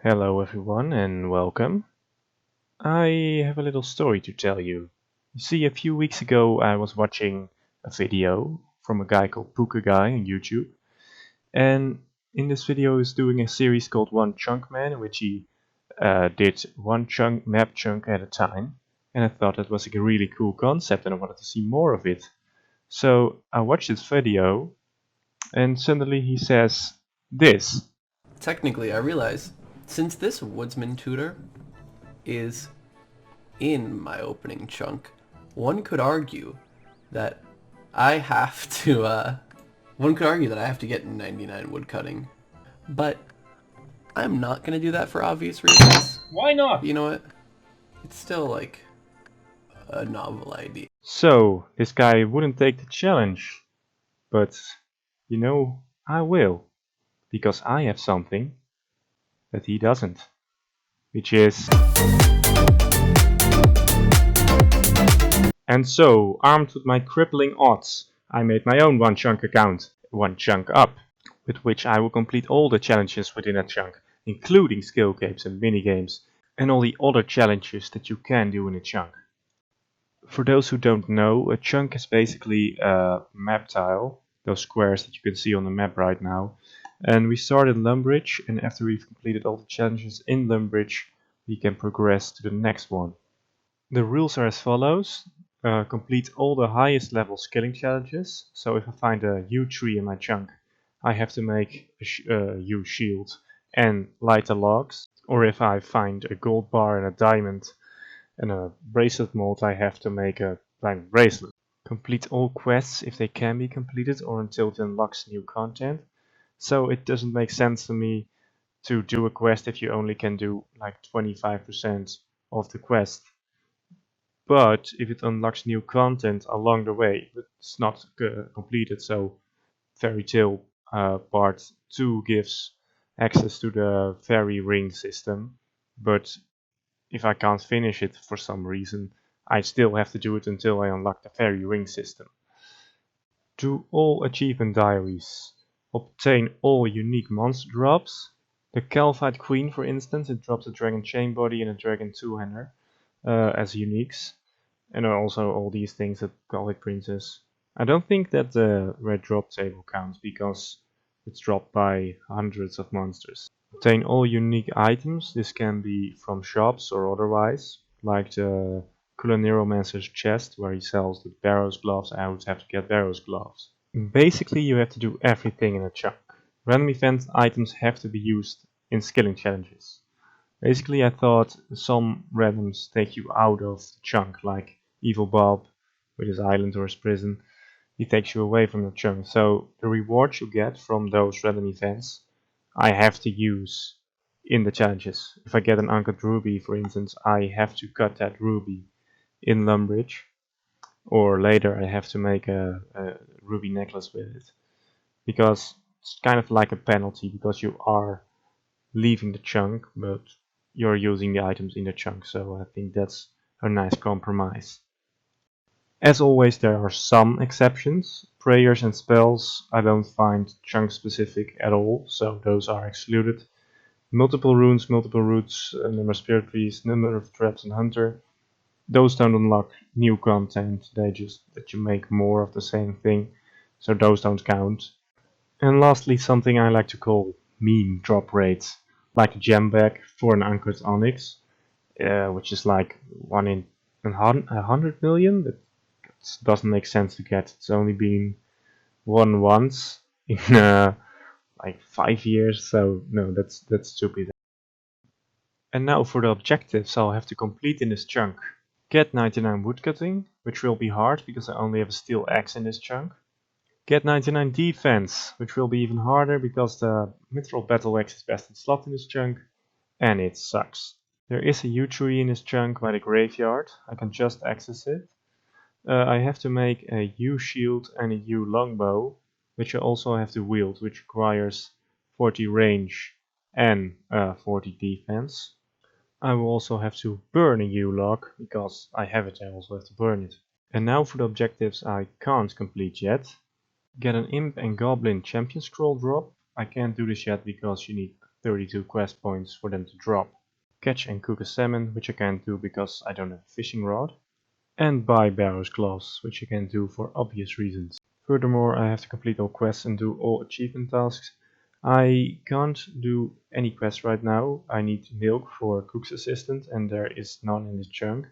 Hello everyone and welcome. I have a little story to tell you. You see, a few weeks ago I was watching a video from a guy called Puka Guy on YouTube, and in this video he's doing a series called One Chunk Man, in which he did one map chunk at a time, and I thought that was a really cool concept and I wanted to see more of it. So I watched this video and suddenly he says this. Technically, I realize, since this woodsman tutor is in my opening chunk, one could argue that I have to, get 99 wood cutting. But I'm not going to do that for obvious reasons. Why not? You know what? It's still like a novel idea. So this guy wouldn't take the challenge, but you know, I will, because I have something that he doesn't, which is... And so, armed with my crippling odds, I made my own one chunk account, One Chunk Up, with which I will complete all the challenges within a chunk, including skillcapes and minigames, and all the other challenges that you can do in a chunk. For those who don't know, a chunk is basically a map tile, those squares that you can see on the map right now. And we start in Lumbridge, and after we've completed all the challenges in Lumbridge, we can progress to the next one. The rules are as follows. Complete all the highest level skilling challenges. So if I find a yew tree in my chunk, I have to make a yew shield and light the logs. Or if I find a gold bar and a diamond and a bracelet mold, I have to make a diamond bracelet. Complete all quests if they can be completed or until it unlocks new content. So it doesn't make sense to me to do a quest if you only can do like 25% of the quest. But if it unlocks new content along the way, it's not completed. So Fairy Tale Part 2 gives access to the fairy ring system, but if I can't finish it for some reason, I still have to do it until I unlock the fairy ring system. Do all achievement diaries. Obtain all unique monster drops. The Calvite Queen, for instance, it drops a dragon chain body and a dragon two-hander as uniques. And also all these things that Calvite Princess. I don't think that the red drop table counts because it's dropped by hundreds of monsters. Obtain all unique items. This can be from shops or otherwise, like the Culinary-mancer's chest, where he sells the Barrow's gloves. I would have to get Barrow's gloves. Basically, you have to do everything in a chunk. Random event items have to be used in skilling challenges. Basically, I thought some randoms take you out of the chunk, like Evil Bob with his island or his prison. He takes you away from the chunk. So the rewards you get from those random events, I have to use in the challenges. If I get an uncut ruby, for instance, I have to cut that ruby in Lumbridge, or later I have to make a ruby necklace with it, because it's kind of like a penalty, because you are leaving the chunk, but you're using the items in the chunk, so I think that's a nice compromise. As always, there are some exceptions. Prayers and spells I don't find chunk specific at all, so those are excluded. Multiple runes, multiple roots, number of spirit trees, number of traps and hunter, those don't unlock new content, they just let you make more of the same thing, so those don't count. And lastly, something I like to call meme drop rates, like a gem bag for an uncut onyx, which is like 1 in 100 million. That doesn't make sense to get. It's only been won once in like 5 years, so no, that's stupid. And now for the objectives I'll have to complete in this chunk. Get 99 woodcutting, which will be hard because I only have a steel axe in this chunk. Get 99 defense, which will be even harder because the mithril battle axe is best in slot in this chunk, and it sucks. There is a yew tree in this chunk by the graveyard, I can just access it. I have to make a yew shield and a yew longbow, which I also have to wield, which requires 40 range and 40 defense. I will also have to burn a yew log, because I have it, I also have to burn it. And now for the objectives I can't complete yet. Get an imp and goblin champion scroll drop. I can't do this yet because you need 32 quest points for them to drop. Catch and cook a salmon, which I can't do because I don't have a fishing rod. And buy Barrow's gloves, which I can do for obvious reasons. Furthermore, I have to complete all quests and do all achievement tasks. I can't do any quests right now. I need milk for cook's assistant and there is none in the chunk.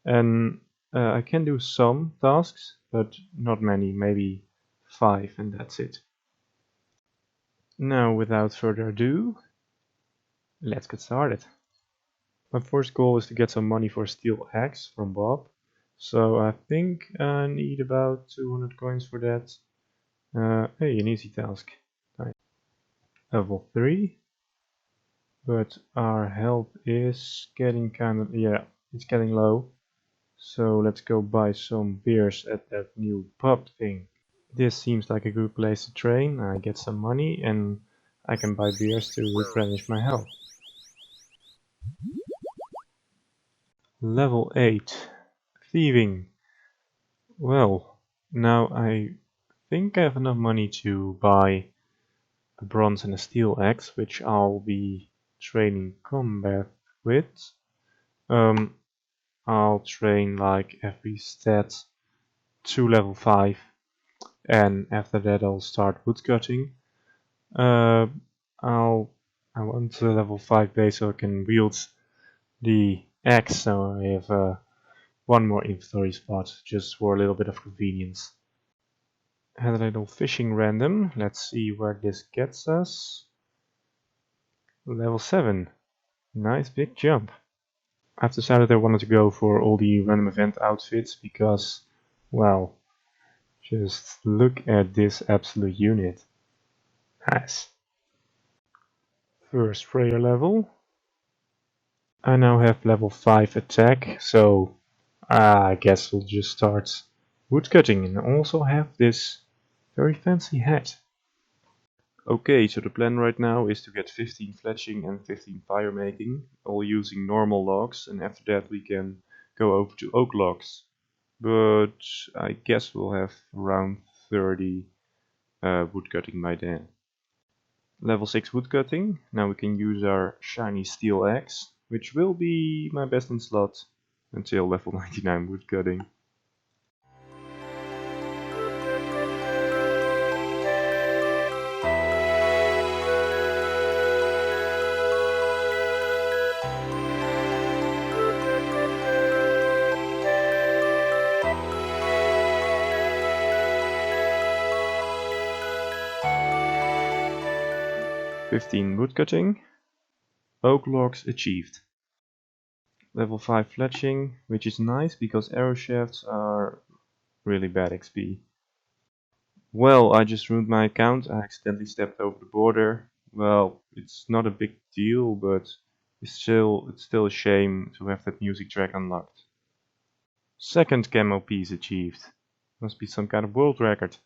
And I can do some tasks, but not many, maybe 5 and that's it. Now, without further ado, let's get started. My first goal is to get some money for steel axe from Bob. So I think I need about 200 coins for that. Hey, an easy task. Nice. Level 3. But our health is getting it's getting low. So let's go buy some beers at that new pub thing. This seems like a good place to train. I get some money and I can buy beers to replenish my health. Level 8. Thieving. Well, now I think I have enough money to buy a bronze and a steel axe, which I'll be training combat with. I'll train like every stat to level 5 and after that I'll start woodcutting. I want to level 5 base so I can wield the axe, so I have one more inventory spot just for a little bit of convenience. Had a little fishing random. Let's see where this gets us. Level 7. Nice big jump. I've decided I wanted to go for all the random event outfits because, well, just look at this absolute unit. Nice. First prayer level. I now have level 5 attack, so I guess we'll just start woodcutting and also have this very fancy hat. Okay, so the plan right now is to get 15 fletching and 15 fire making, all using normal logs, and after that we can go over to oak logs. But I guess we'll have around 30 woodcutting by then. Level 6 woodcutting, now we can use our shiny steel axe, which will be my best in slot until level 99 woodcutting. "15 woodcutting, oak logs achieved. Level 5 fletching, which is nice because arrow shafts are really bad XP. Well, I just ruined my account. I accidentally stepped over the border. Well, it's not a big deal, but it's still a shame to have that music track unlocked. Second camo piece achieved. Must be some kind of world record.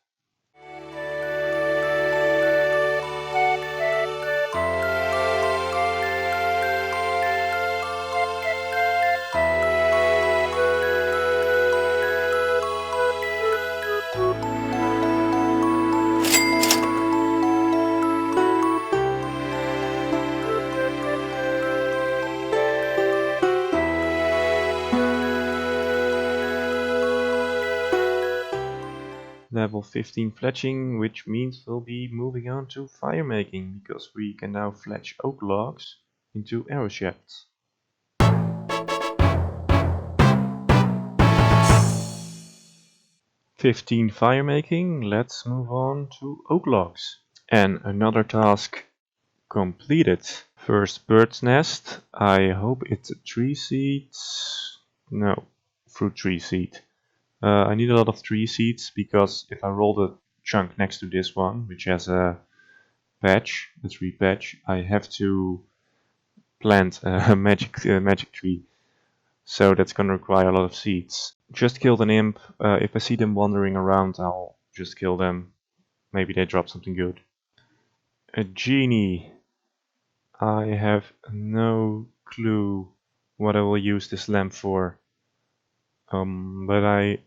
Level 15 fletching, which means we'll be moving on to fire making, because we can now fletch oak logs into arrow shafts. "15 fire making, let's move on to oak logs. And another task completed. First bird's nest, I hope it's a tree seed. No, fruit tree seed. I need a lot of tree seeds because if I roll the chunk next to this one, which has a patch, a tree patch, I have to plant a magic tree. So that's gonna require a lot of seeds. Just killed an imp. If I see them wandering around, I'll just kill them. Maybe they drop something good. A genie. I have no clue what I will use this lamp for. But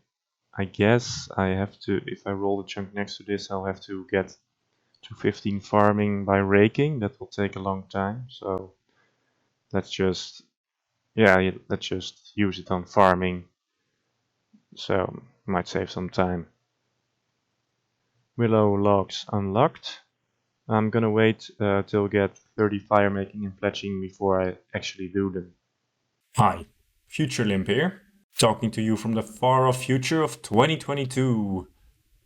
I guess I have to, if I roll the chunk next to this, I'll have to get to 15 farming by raking. That will take a long time, so let's just use it on farming, so might save some time. Willow logs unlocked. I'm gonna wait till we get 30 fire making and fletching before I actually do them. Hi, Future Limp here, talking to you from the far off future of 2022.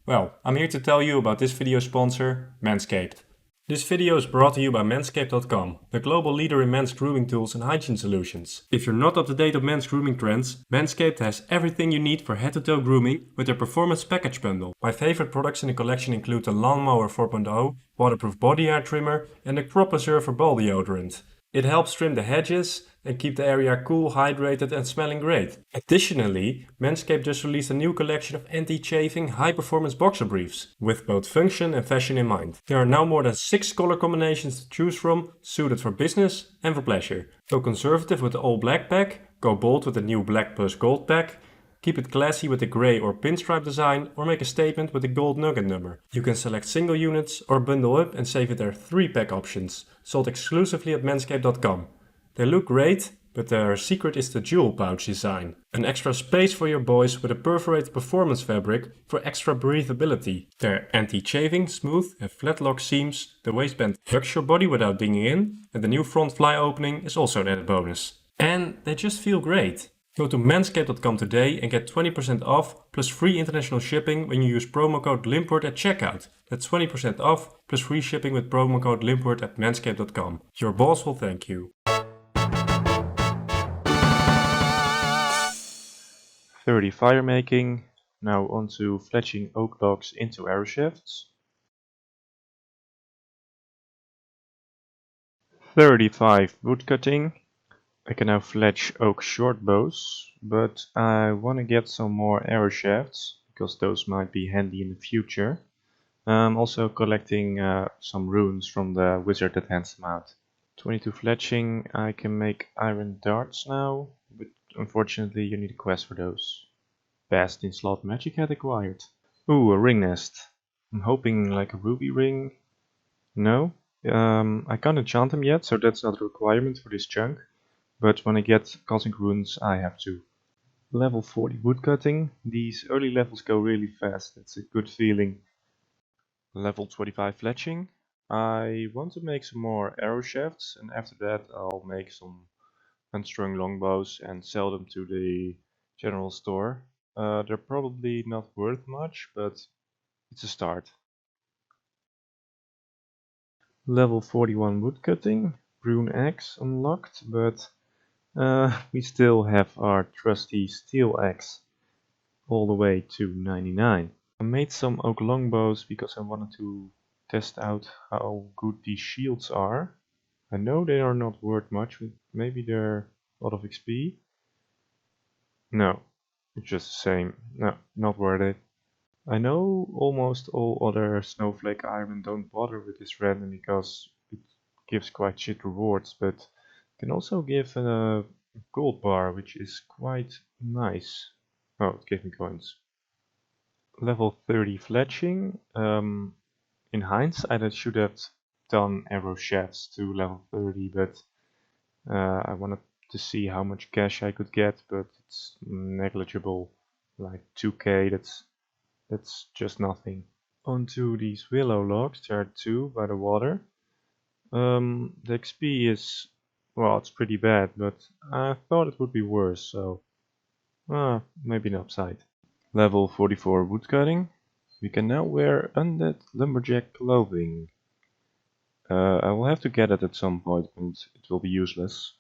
Well, I'm here to tell you about this video sponsor, Manscaped. This video is brought to you by manscaped.com, the global leader in men's grooming tools and hygiene solutions. If you're not up to date on men's grooming trends, Manscaped has everything you need for head-to-toe grooming with their performance package bundle. My favorite products in the collection include the Lawnmower 4.0, waterproof body hair trimmer and the Crop Preserver ball deodorant. It helps trim the hedges and keep the area cool, hydrated and smelling great. Additionally, Manscaped just released a new collection of anti-chafing, high-performance boxer briefs, with both function and fashion in mind. There are now more than 6 color combinations to choose from, suited for business and for pleasure. Go conservative with the all-black pack, go bold with the new black plus gold pack, keep it classy with the grey or pinstripe design, or make a statement with the gold nugget number. You can select single units or bundle up and save with their 3-pack options, sold exclusively at manscaped.com. They look great, but their secret is the jewel pouch design. An extra space for your boys with a perforated performance fabric for extra breathability. Their anti-chafing, smooth and flat lock seams, the waistband hugs your body without digging in, and the new front fly opening is also an added bonus. And they just feel great. Go to manscaped.com today and get 20% off plus free international shipping when you use promo code limpwurt at checkout. That's 20% off plus free shipping with promo code limpwurt at manscaped.com. Your boss will thank you. 30 fire making. Now onto fletching oak logs into arrow shafts. 35 wood cutting. I can now fletch oak short bows, but I want to get some more arrow shafts, because those might be handy in the future. I'm also collecting some runes from the wizard that hands them out. 22 fletching, I can make iron darts now, but unfortunately you need a quest for those. Best in slot magic had acquired. Ooh, a ring nest. I'm hoping like a ruby ring. No, I can't enchant them yet, so that's not a requirement for this chunk. But when I get cosmic runes, I have to. Level 40 woodcutting. These early levels go really fast. It's a good feeling. Level 25 fletching. I want to make some more arrow shafts, and after that I'll make some unstrung longbows and sell them to the general store. They're probably not worth much, but it's a start. Level 41 woodcutting. Rune axe unlocked, but we still have our trusty steel axe all the way to 99. I made some oak longbows because I wanted to test out how good these shields are. I know they are not worth much, but maybe they're a lot of XP. No, it's just the same. No, not worth it. I know almost all other snowflake ironmen don't bother with this random because it gives quite shit rewards, but can also give a gold bar, which is quite nice. Oh, it gave me coins. Level 30 fletching. In hindsight, I should have done arrow shafts to level 30, but I wanted to see how much cash I could get, but it's negligible, like 2k. That's just nothing. Onto these willow logs. There are 2 by the water. The XP is, well, it's pretty bad, but I thought it would be worse, so maybe an upside. Level 44 woodcutting. We can now wear undead lumberjack clothing. I will have to get it at some point, and it will be useless.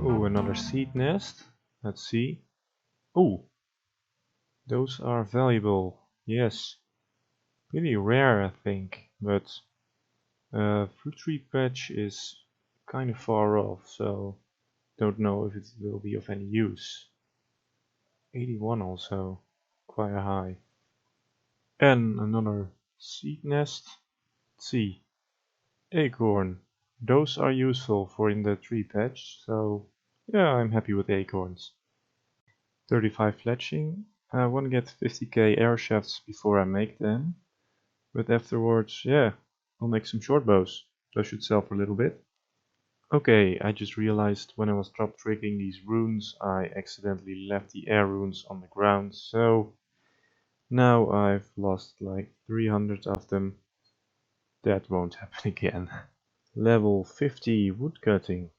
Oh, another seed nest. Let's see. Oh, Those are valuable, yes. Pretty rare, I think, but fruit tree patch is kind of far off, so don't know if it will be of any use. 81 also, quite high. And another seed nest. Let's see, acorn. Those are useful for in the tree patch, so yeah, I'm happy with acorns. 35 fletching. I want to get 50k air shafts before I make them, but afterwards, yeah, I'll make some short bows. Those should sell for a little bit. Okay, I just realized when I was drop triggering these runes, I accidentally left the air runes on the ground, so now I've lost like 300 of them. That won't happen again. Level 50 woodcutting.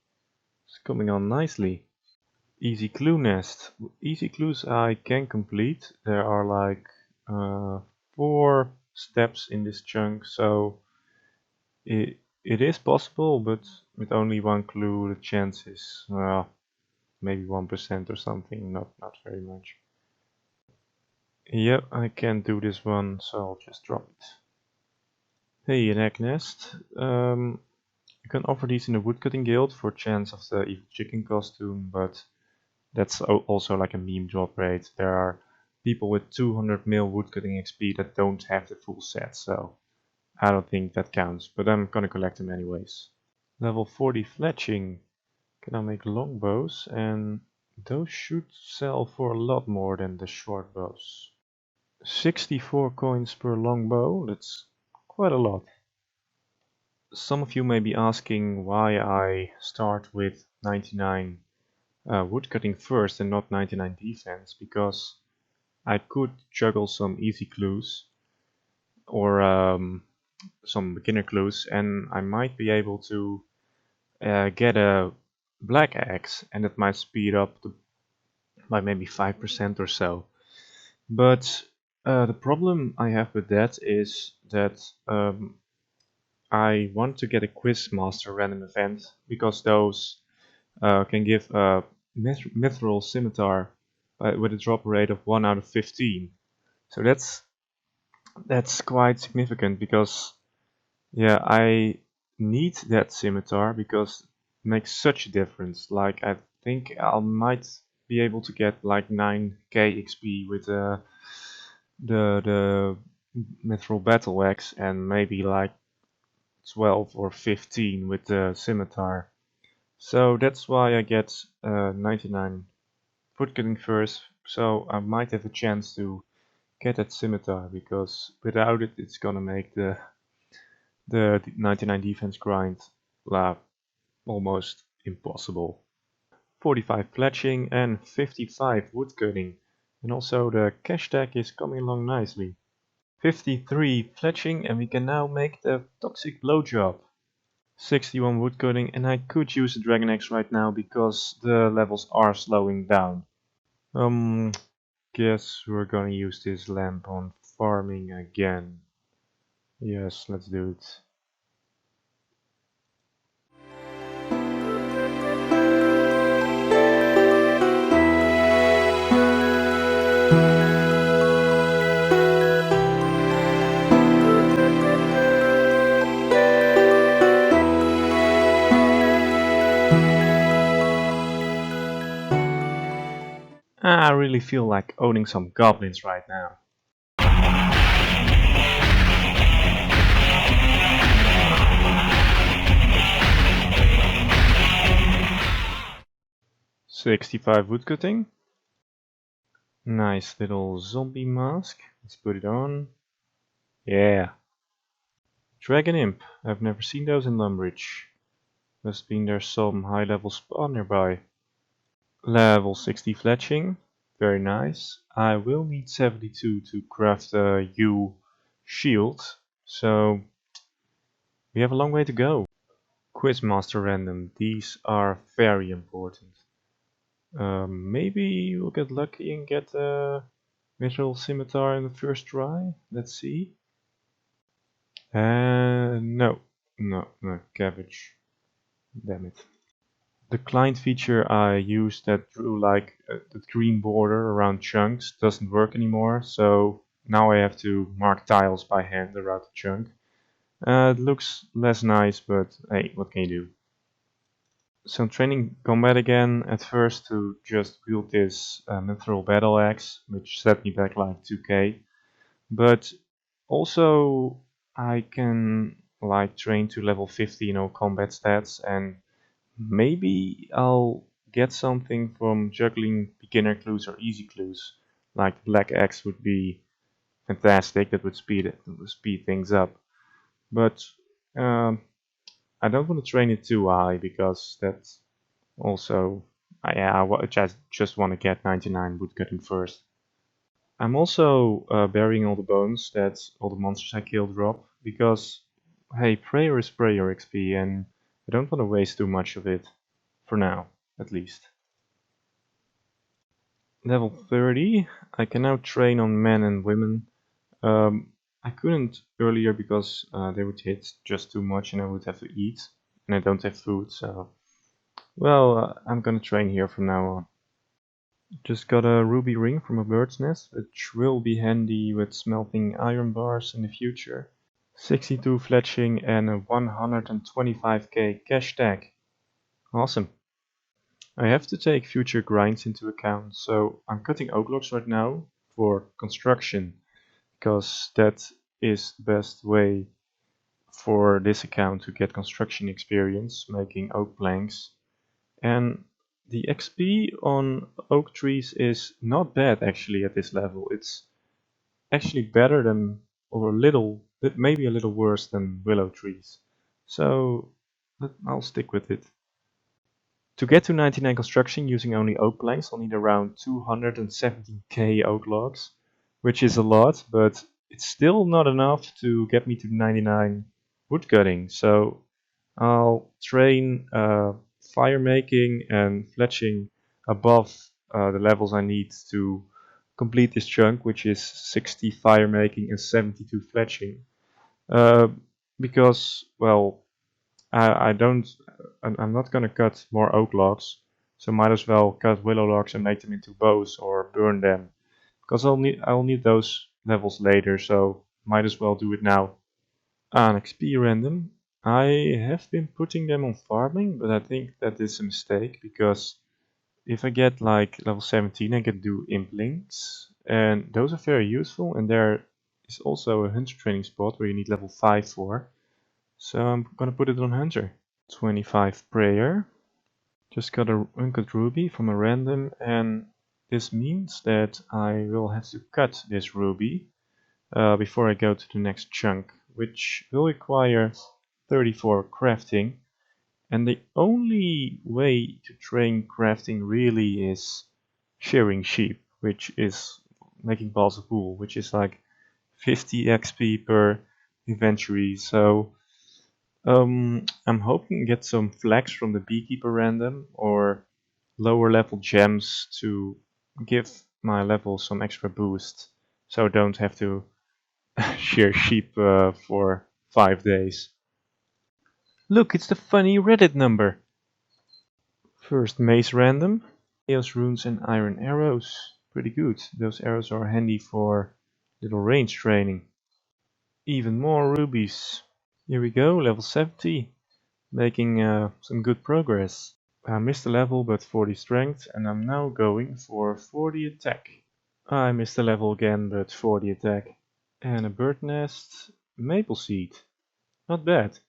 It's coming on nicely. Easy clue nest. Easy clues I can complete. There are like 4 steps in this chunk, so it is possible, but with only 1 clue the chance is maybe 1% or something, not very much. Yep, I can't do this one, so I'll just drop it. Hey, an egg nest. You can offer these in the woodcutting guild for chance of the evil chicken costume, but that's also like a meme drop rate. There are people with 200 mil woodcutting XP that don't have the full set, so I don't think that counts, but I'm gonna collect them anyways. Level 40 fletching. Can I make longbows? And those should sell for a lot more than the short bows. 64 coins per longbow, that's quite a lot. Some of you may be asking why I start with 99 woodcutting first and not 99 defense, because I could juggle some easy clues or some beginner clues, and I might be able to get a black axe, and it might speed up by maybe 5% or so. But the problem I have with that is that I want to get a quiz master random event, because those can give a mithril scimitar with a drop rate of 1 out of 15. So that's quite significant, because yeah, I need that scimitar because it makes such a difference. Like I think I might be able to get like 9k XP with the mithril battle axe, and maybe like 12 or 15 with the scimitar. So that's why I get 99 woodcutting first, so I might have a chance to get that scimitar, because without it it's gonna make the 99 defense grind almost impossible. 45 fletching and 55 woodcutting, and also the cash tag is coming along nicely. 53 fletching, and we can now make the toxic blowjob. 61 woodcutting, and I could use a dragon axe right now because the levels are slowing down. Guess we're gonna use this lamp on farming again. Yes, let's do it. I really feel like owning some goblins right now. "65 woodcutting. Nice little zombie mask. Let's put it on. Yeah. Dragon Imp. I've never seen those in Lumbridge. Must mean there's some high level spawn nearby. Level 60 fletching. Very nice. I will need 72 to craft a U shield, so we have a long way to go. Quizmaster random. These are very important. Maybe we'll get lucky and get a mithril scimitar in the first try. Let's see. No, cabbage. Damn it. The client feature I used that drew like the green border around chunks doesn't work anymore, so now I have to mark tiles by hand around the chunk. It looks less nice, but hey, what can you do? So I'm training combat again at first to just wield this mithril battle axe, which set me back like 2k. But also I can like train to level 50, combat stats, and maybe I'll get something from juggling beginner clues or easy clues. Like black axe would be fantastic. That would speed things up. But um, I don't want to train it too high because that's also just want to get 99 woodcutting first. I'm also burying all the bones that all the monsters I kill drop because hey, prayer is prayer XP and I don't want to waste too much of it, for now at least. Level 30, I can now train on men and women. I couldn't earlier because they would hit just too much and I would have to eat, and I don't have food, so well, I'm gonna train here from now on. Just got a ruby ring from a bird's nest, which will be handy with smelting iron bars in the future. 62 fletching and a 125k cash tag. Awesome. I have to take future grinds into account, so I'm cutting oak logs right now for construction, because that is the best way for this account to get construction experience, making oak planks. And the XP on oak trees is not bad actually at this level. It's actually better than, or maybe a little worse than willow trees. So I'll stick with it. To get to 99 construction using only oak planks, I'll need around 217k oak logs, which is a lot, but it's still not enough to get me to 99 woodcutting. So I'll train fire making and fletching above the levels I need to complete this chunk, which is 60 fire making and 72 fletching. Uh, because, well, I don't, I'm not gonna cut more oak logs, so might as well cut willow logs and make them into bows or burn them, because I'll need those levels later, so might as well do it now. An XP random. I have been putting them on farming, but I think that is a mistake, because if I get like level 17 I can do imp links, and those are very useful, and there is also a hunter training spot where you need level 5 for, so I'm gonna put it on hunter. 25 prayer. Just got a uncut ruby from a random, and this means that I will have to cut this ruby before I go to the next chunk, which will require 34 crafting. And the only way to train crafting really is shearing sheep, which is making balls of wool, which is like 50 XP per inventory. So I'm hoping to get some flax from the beekeeper random or lower level gems to give my level some extra boost, so I don't have to shear sheep for 5 days. Look, it's the funny Reddit number. First mace random, chaos runes and iron arrows. Pretty good. Those arrows are handy for little range training. Even more rubies. Here we go, level 70. Making some good progress. I missed a level but 40 strength, and I'm now going for 40 attack. I missed a level again but 40 attack. And a bird nest, maple seed. Not bad.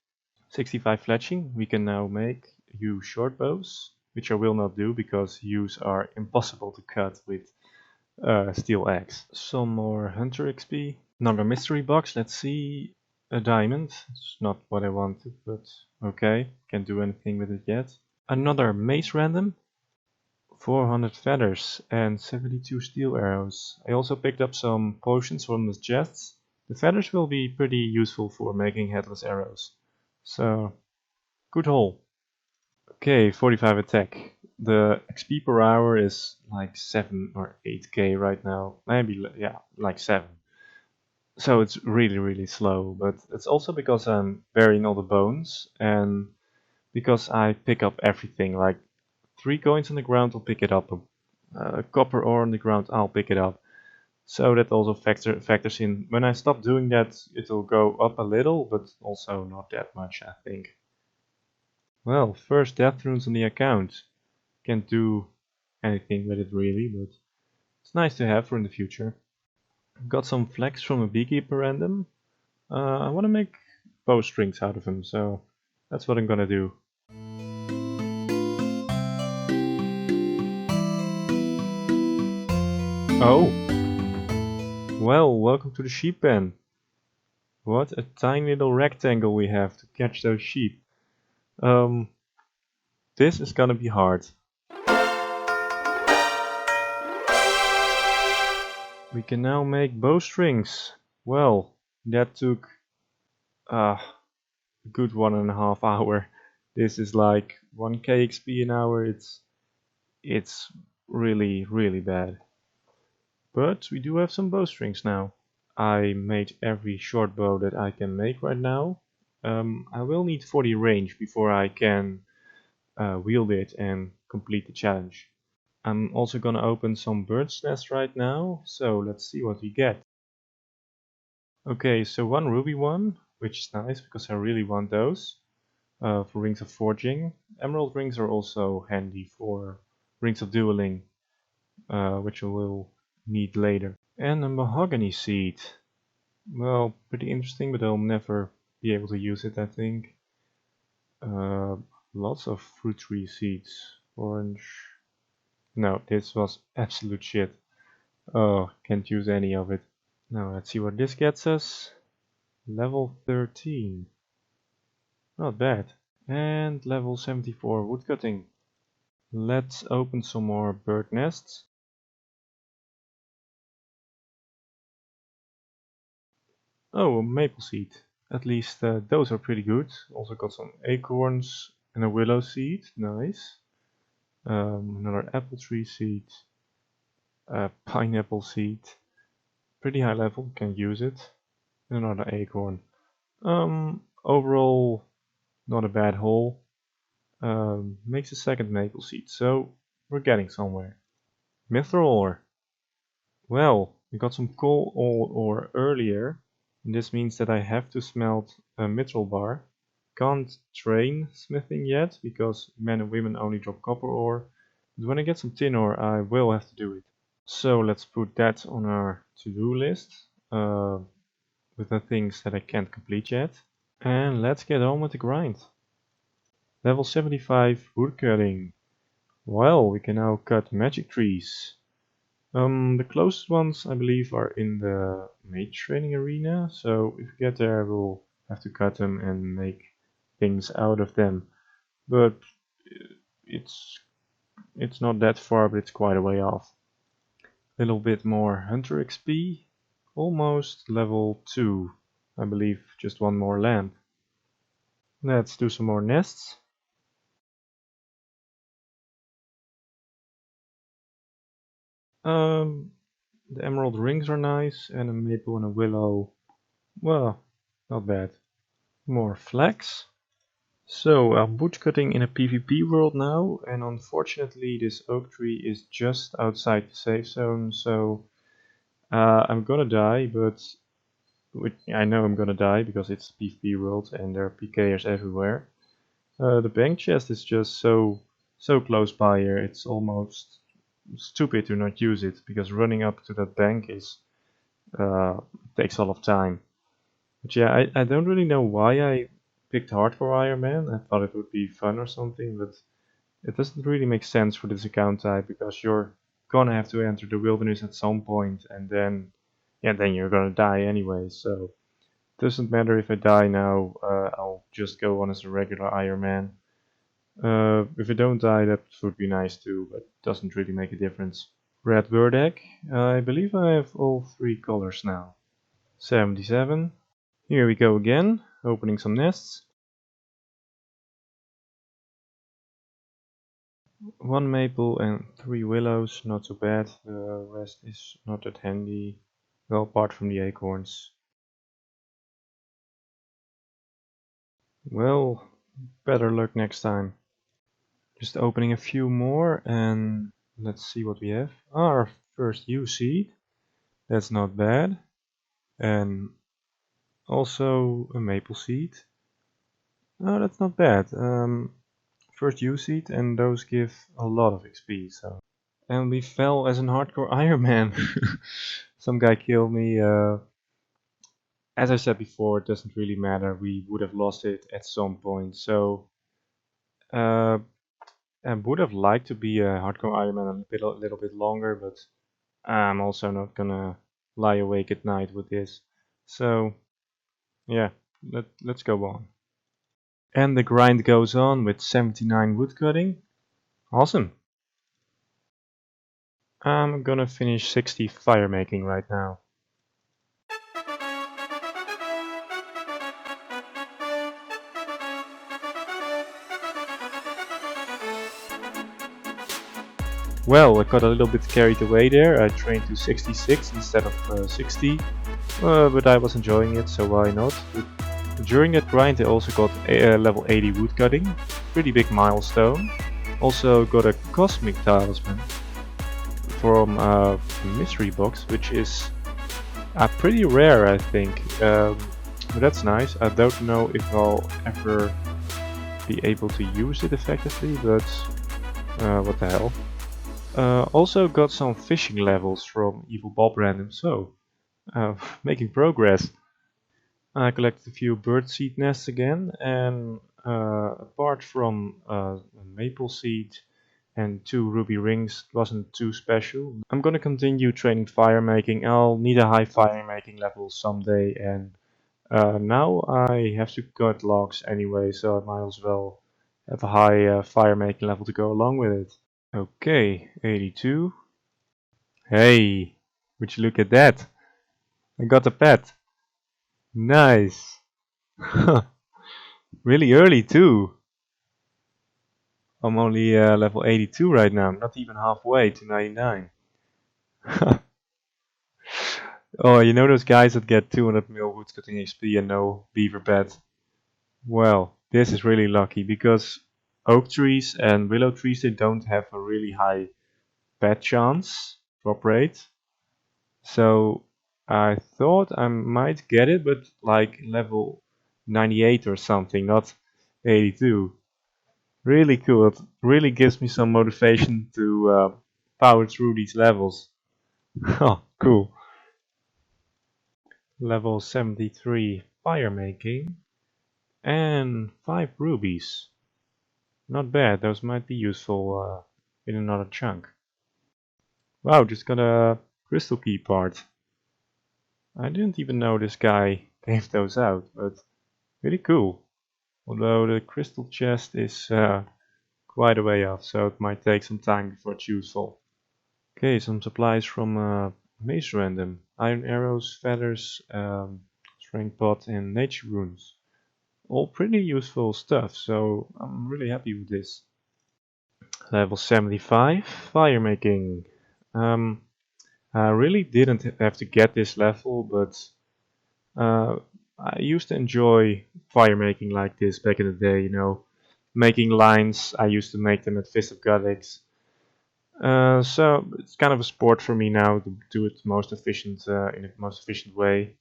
65 fletching, we can now make yew short bows, which I will not do because yews are impossible to cut with steel axe. Some more hunter XP. Another mystery box, let's see. A diamond. It's not what I wanted, but okay. Can't do anything with it yet. Another mace random. 400 feathers and 72 steel arrows. I also picked up some potions from the chests. The feathers will be pretty useful for making headless arrows. So, good haul. Okay, 45 attack. The XP per hour is like 7 or 8k right now. Maybe, yeah, like 7. So it's really slow, but it's also because I'm burying all the bones and because I pick up everything, like 3 coins on the ground, I'll pick it up. Copper ore on the ground, I'll pick it up. So that also factors in. When I stop doing that, it'll go up a little, but also not that much, I think. Well, first death runes on the account. Can't do anything with it really, but it's nice to have for in the future. Got some flax from a beekeeper random. I want to make bowstrings out of them, so that's what I'm gonna do. Oh! Well, welcome to the sheep pen. What a tiny little rectangle we have to catch those sheep. This is gonna be hard. We can now make bowstrings. Well, that took a good 1.5 hours. This is like 1k XP an hour. It's really bad. But we do have some bowstrings now. I made every short bow that I can make right now. I will need 40 range before I can wield it and complete the challenge. I'm also gonna open some bird's nests right now, so let's see what we get. Okay, so one ruby one, which is nice because I really want those for rings of forging. Emerald rings are also handy for rings of dueling, which I will need later. And a mahogany seed. Well, pretty interesting, but I'll never be able to use it, I think. Lots of fruit tree seeds. Orange. No, this was absolute shit. Oh, can't use any of it. Now let's see what this gets us. Level 13. Not bad. And level 74 woodcutting. Let's open some more bird nests. Oh, a maple seed. At least those are pretty good. Also got some acorns and a willow seed. Nice. Another apple tree seed. A pineapple seed. Pretty high level, can use it. And another acorn. Overall, not a bad haul. Makes a second maple seed, so we're getting somewhere. Mithril ore. Well, we got some coal ore earlier, and this means that I have to smelt a mithril bar. Can't train smithing yet, because men and women only drop copper ore, but when I get some tin ore I will have to do it. So let's put that on our to-do list, with the things that I can't complete yet. And let's get on with the grind. Level 75 woodcutting. Well, we can now cut magic trees. The closest ones, I believe, are in the mage training arena, so if we get there, we'll have to cut them and make things out of them. But it's not that far, but it's quite a way off. A little bit more hunter XP, almost level 2. I believe just one more lamp. Let's do some more nests. The emerald rings are nice, and a maple and a willow. Well, not bad. More flax. So I'm woodcutting in a PvP world now, and unfortunately this oak tree is just outside the safe zone, so I'm gonna die, but I know I'm gonna die because it's PvP world and there are PKers everywhere. The bank chest is just so close by here, it's almost stupid to not use it, because running up to that bank is takes a lot of time. But yeah, I don't really know why I picked Hardcore Ironman. I thought it would be fun or something, but it doesn't really make sense for this account type, because you're gonna have to enter the wilderness at some point, and then you're gonna die anyway, so it doesn't matter if I die now, I'll just go on as a regular Ironman. If I don't die, that would be nice too, but it doesn't really make a difference. Red bird egg. I believe I have all 3 colors now. 77. Here we go again, opening some nests. 1 maple and 3 willows, not so bad. The rest is not that handy. Well, apart from the acorns. Well, better luck next time. Just opening a few more, and let's see what we have. Our first U seed. That's not bad. And also a maple seed. Oh, that's not bad. First U seed, and those give a lot of XP. So, and we fell as an hardcore Ironman. Some guy killed me. As I said before, it doesn't really matter. We would have lost it at some point. So, I would have liked to be a hardcore Ironman a little bit longer, but I'm also not gonna lie awake at night with this. So, yeah, let's go on. And the grind goes on with 79 woodcutting. Awesome. I'm gonna finish 60 fire making right now. Well, I got a little bit carried away there. I trained to 66 instead of 60, but I was enjoying it, so why not? During that grind I also got level 80 woodcutting, pretty big milestone. Also got a cosmic talisman from a mystery box, which is pretty rare, I think. But that's nice. I don't know if I'll ever be able to use it effectively, but what the hell. Also got some fishing levels from Evil Bob Random, so making progress. I collected a few birdseed nests again, and apart from a maple seed and 2 ruby rings, it wasn't too special. I'm gonna continue training fire making. I'll need a high fire making level someday, and now I have to cut logs anyway, so I might as well have a high fire making level to go along with it. Okay, 82. Hey, would you look at that? I got a pet. Nice. Really early too. I'm only level 82 right now, not even halfway to 99. Oh, you know those guys that get 200 mil woodcutting XP and no beaver pet? Well, this is really lucky because oak trees and willow trees, they don't have a really high pet chance, drop rate. So I thought I might get it, but like level 98 or something, not 82. Really cool. It really gives me some motivation to power through these levels. Oh, cool. Level 73 fire making and 5 rubies. Not bad, those might be useful in another chunk. Wow, just got a crystal key part. I didn't even know this guy gave those out, but really cool. Although the crystal chest is quite a way off, so it might take some time before it's useful. Okay, some supplies from Maze Random. Iron arrows, feathers, strength pot and nature runes. All pretty useful stuff, so I'm really happy with this. Level 75, fire making. I really didn't have to get this level, but I used to enjoy fire making like this back in the day, you know. Making lines, I used to make them at Fist of Goddess. So it's kind of a sport for me now to do it most efficient in the most efficient way.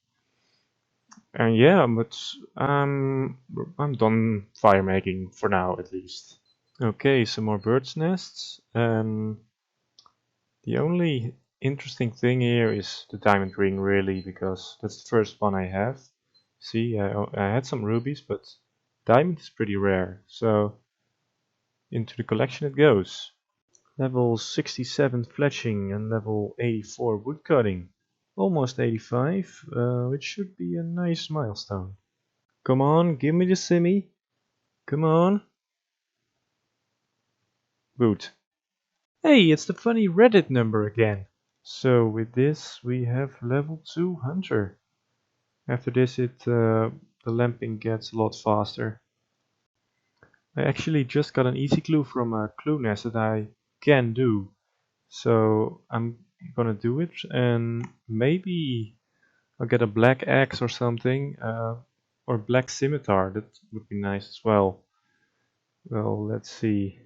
And yeah, but I'm done fire making for now at least. Okay, some more birds' nests. The only interesting thing here is the diamond ring, really, because that's the first one I have. See, I had some rubies, but diamond is pretty rare, so into the collection it goes. Level 67 fletching and level 84 woodcutting. Almost 85, which should be a nice milestone. Come on, give me the simmy. Come on. Boot. Hey, it's the funny Reddit number again. So with this we have level 2 hunter. After this the lamping gets a lot faster. I actually just got an easy clue from a clue nest that I can do. So I'm gonna do it, and maybe I'll get a black axe or something, or black scimitar. That would be nice as well. Well, let's see.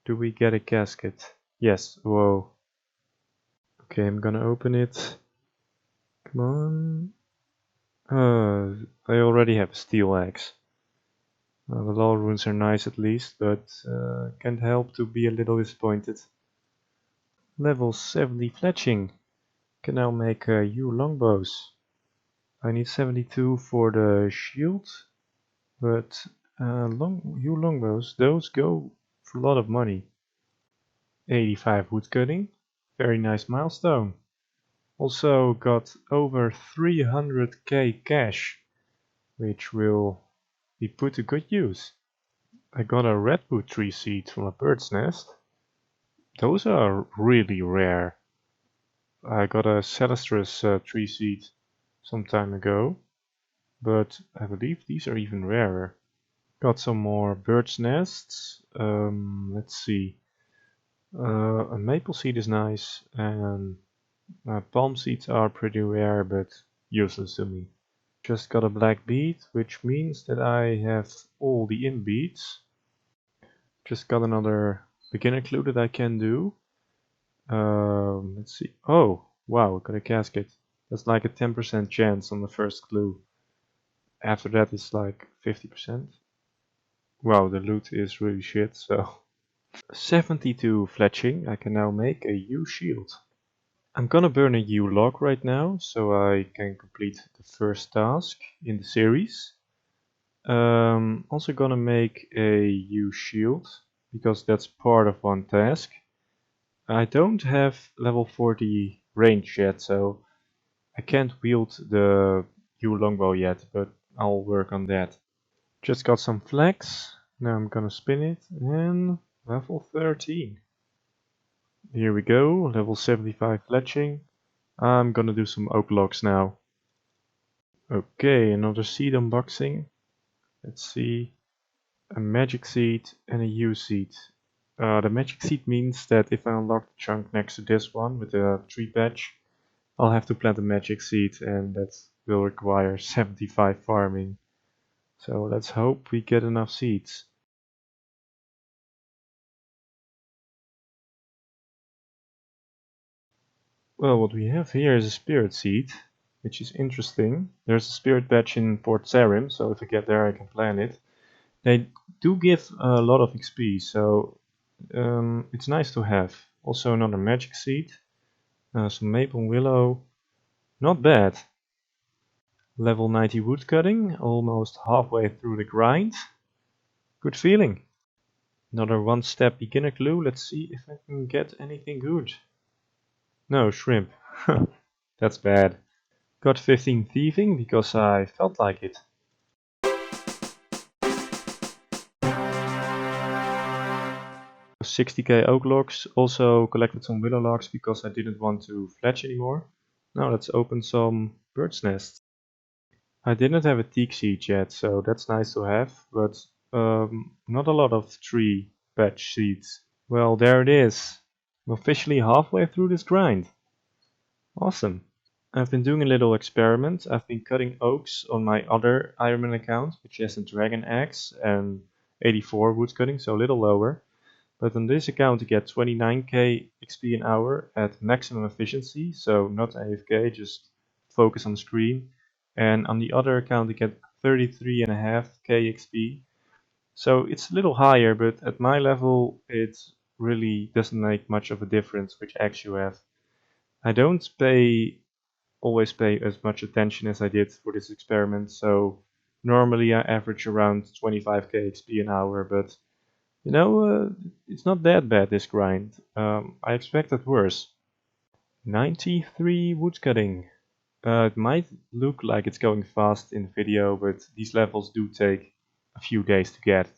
Do we get a casket? Yes. Whoa. Okay, I'm gonna open it. Come on. I already have a steel axe. The law runes are nice at least, but can't help to be a little disappointed. Level 70 fletching. Can now make yew longbows. I need 72 for the shield, but yew longbows, those go for a lot of money. 85 woodcutting. Very nice milestone. Also got over 300k cash, which will be put to good use. I got a redwood tree seed from a bird's nest. Those are really rare. I got a celastrus tree seed some time ago, but I believe these are even rarer. Got some more bird's nests. Let's see. A maple seed is nice, and palm seeds are pretty rare, but useless to me. Just got a black bead, which means that I have all the in beads. Just got another beginner clue that I can do. Let's see. Oh, wow, got a casket. That's like a 10% chance on the first clue. After that it's like 50%. Wow, the loot is really shit, so 72 fletching. I can now make a yew shield. I'm gonna burn a yew log right now, so I can complete the first task in the series. Also gonna make a yew shield, because that's part of one task. I don't have level 40 range yet, so I can't wield the yew longbow yet, but I'll work on that. Just got some flax. Now I'm gonna spin it, and level 13. Here we go, level 75 fletching. I'm gonna do some oak logs now. Okay, another seed unboxing. Let's see. A magic seed and a yew seed. The magic seed means that if I unlock the chunk next to this one with a tree patch, I'll have to plant a magic seed, and that will require 75 farming. So let's hope we get enough seeds. Well, what we have here is a spirit seed, which is interesting. There's a spirit patch in Port Sarim, so if I get there I can plant it. They do give a lot of XP, so it's nice to have. Also another magic seed, some maple willow, not bad. Level 90 woodcutting, almost halfway through the grind. Good feeling. Another one step beginner clue, let's see if I can get anything good. No, shrimp. That's bad. Got 15 thieving because I felt like it. 60k oak logs, also collected some willow logs because I didn't want to fletch anymore. Now let's open some bird's nests. I didn't have a teak seed yet, so that's nice to have, but not a lot of tree patch seeds. Well, there it is. I'm officially halfway through this grind. Awesome. I've been doing a little experiment. I've been cutting oaks on my other Ironman account, which has a dragon axe and 84 wood cutting, so a little lower. But on this account you get 29k XP an hour at maximum efficiency, so not AFK, just focus on the screen. And on the other account you get 33.5k XP. So it's a little higher, but at my level it really doesn't make much of a difference which axe you have. I don't always pay as much attention as I did for this experiment, so normally I average around 25k XP an hour, but you know, it's not that bad, this grind. I expected worse. 93 woodcutting. It might look like it's going fast in the video, but these levels do take a few days to get.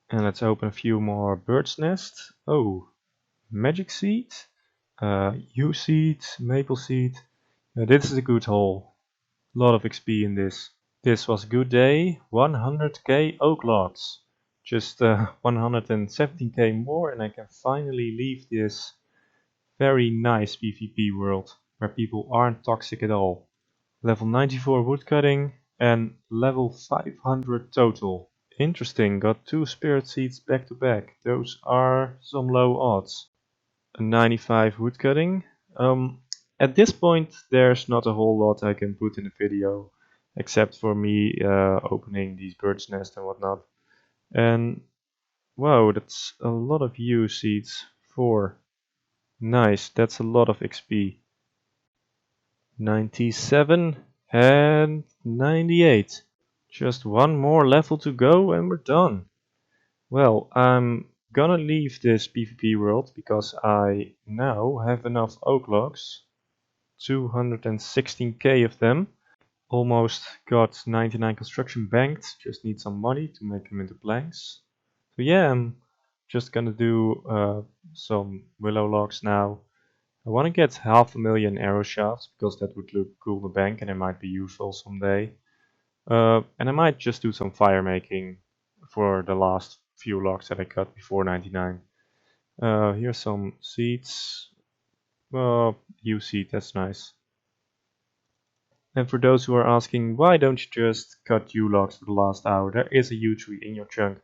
And let's open a few more bird's nests. Oh, magic seed, yew seed, maple seed. This is a good haul. A lot of XP in this. This was a good day. 100k oak logs. Just 117k more and I can finally leave this very nice PvP world where people aren't toxic at all. Level 94 woodcutting and level 500 total Interesting, got 2 spirit seeds back to back. Those are some low odds. A 95 woodcutting. At this point there's not a whole lot I can put in the video, except for me opening these bird's nests and whatnot. And wow, that's a lot of U seeds. 4. Nice, that's a lot of XP. 97 and 98. Just one more level to go and we're done. Well, I'm gonna leave this PvP world because I now have enough oak logs. 216k of them. Almost got 99 construction banked. Just need some money to make them into planks. So yeah, I'm just gonna do some willow logs now. I want to get 500,000 arrow shafts because that would look cool in the bank and it might be useful someday. And I might just do some fire making for the last few logs that I cut before 99. Here's some seeds. U seed, that's nice. And for those who are asking, why don't you just cut U logs for the last hour? There is a U tree in your chunk.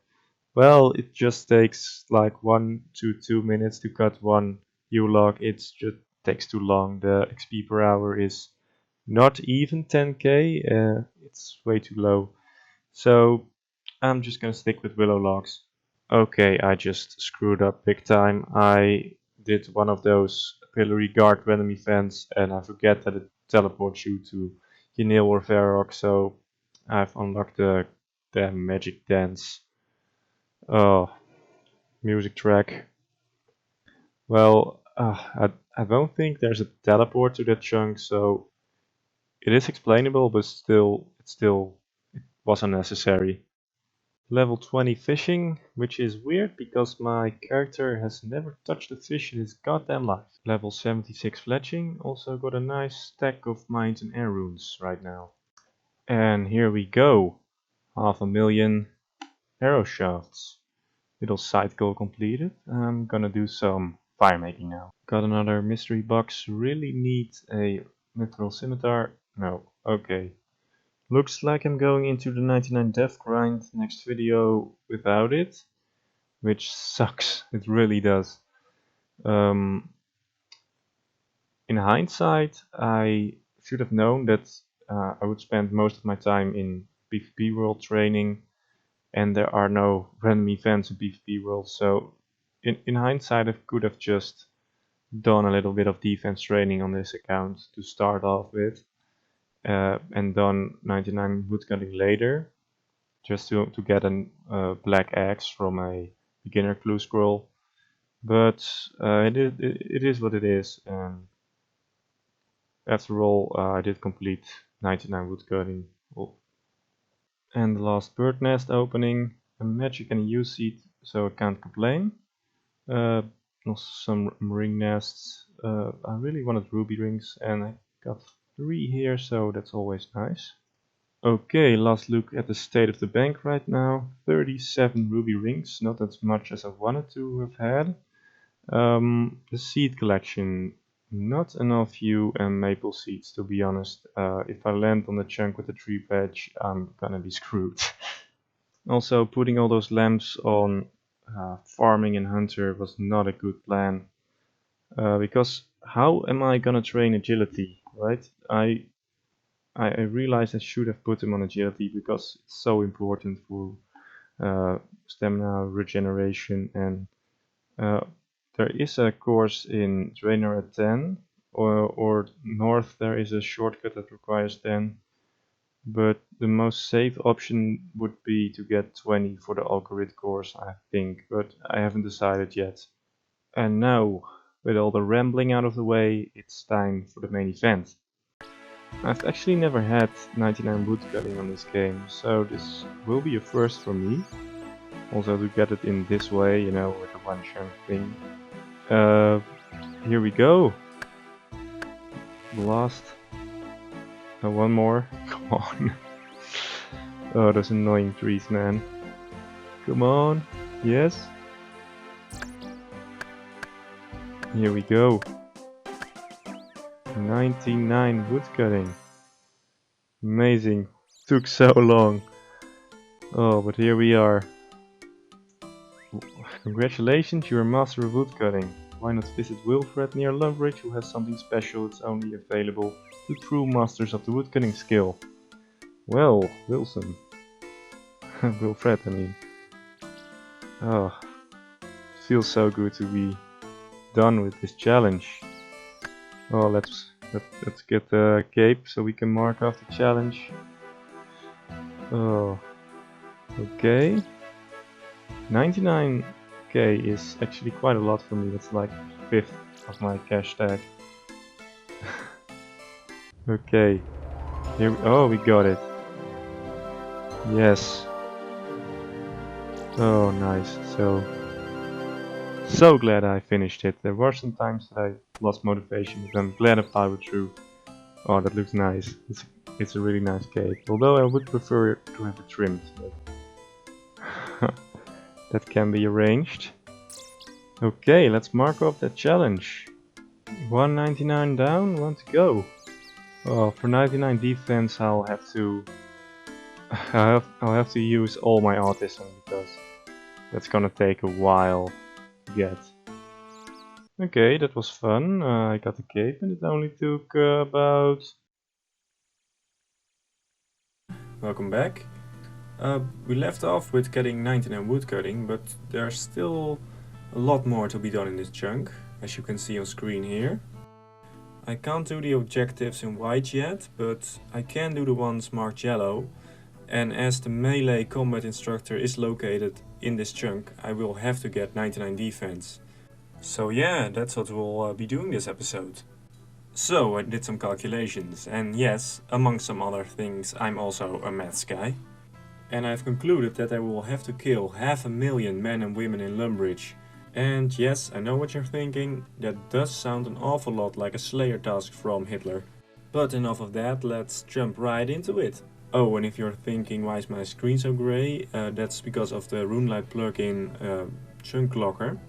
Well, it just takes like 1 to 2 minutes to cut one U log. It just takes too long. The XP per hour is not even 10k. It's way too low. So I'm just gonna stick with willow logs. Okay, I just screwed up big time. I did one of those pillory guard random events and I forget that it teleports you to Yanil or Varrock, so I've unlocked the magic dance. Oh, music track. Well, I don't think there's a teleport to that chunk, so it is explainable, but it was unnecessary. Level 20 fishing, which is weird because my character has never touched a fish in his goddamn life. Level 76 fletching, also got a nice stack of mines and air runes right now. And here we go, 500,000 arrow shafts. Little side goal completed. I'm gonna do some fire making now. Got another mystery box. Really need a mithril scimitar. No, okay. Looks like I'm going into the 99 death grind next video without it, which sucks. It really does. In hindsight, I should have known that I would spend most of my time in PvP world training, and there are no random events in PvP world. So in hindsight, I could have just done a little bit of defense training on this account to start off with. And done 99 woodcutting later, just to get a black axe from a beginner clue scroll. But it is what it is, and after all, I did complete 99 woodcutting. Oh. And the last bird nest opening, a magic and a U seed, so I can't complain. Also some ring nests. I really wanted ruby rings, and I got 3 here, so that's always nice. Okay, last look at the state of the bank right now. 37 ruby rings, not as much as I wanted to have had. The seed collection, not enough yew and maple seeds, to be honest. If I land on the chunk with the tree patch, I'm gonna be screwed. Also, putting all those lamps on farming and hunter was not a good plan. Because how am I gonna train agility, right? I realized I should have put them on agility because it's so important for stamina regeneration, and there is a course in trainer at 10, or north there is a shortcut that requires 10, but the most safe option would be to get 20 for the algorithm course, I think, but I haven't decided yet. And now, with all the rambling out of the way, it's time for the main event. I've actually never had 99 woodcutting on this game, so this will be a first for me. Also to get it in this way, you know, with the one chunk thing. Here we go. Last. One more. Come on. Oh, those annoying trees, man. Come on. Yes. Here we go. 99 woodcutting. Amazing. Took so long. Oh, but here we are. Congratulations, you're a master of woodcutting. Why not visit Wilfred near Lumbridge, who has something special that's only available to true masters of the woodcutting skill. Well, Wilson. Wilfred, I mean. Oh, it feels so good to be done with this challenge. Oh, let's get the cape so we can mark off the challenge. Oh, okay. 99k is actually quite a lot for me. That's like a fifth of my cash tag. Okay, here we got it. Yes. Oh, nice. So glad I finished it. There were some times that I lost motivation, but I'm glad I powered through. Oh, that looks nice. It's a really nice cake. Although I would prefer to have it trimmed. But that can be arranged. Okay, let's mark off that challenge. 199 down, 1 to go. Oh, for 99 defense I'll have to use all my autism because that's gonna take a while to get. Okay, that was fun. I got the cape and it only took about... Welcome back. We left off with getting 99 woodcutting, but there's still a lot more to be done in this chunk, as you can see on screen here. I can't do the objectives in white yet, but I can do the ones marked yellow, and as the melee combat instructor is located in this chunk, I will have to get 99 defense. So yeah, that's what we'll be doing this episode. So I did some calculations, and yes, among some other things, I'm also a maths guy. And I've concluded that I will have to kill 500,000 men and women in Lumbridge. And yes, I know what you're thinking, that does sound an awful lot like a Slayer task from Hitler. But enough of that, let's jump right into it. Oh, and if you're thinking why is my screen so grey, that's because of the RuneLight plugin Chunk Locker,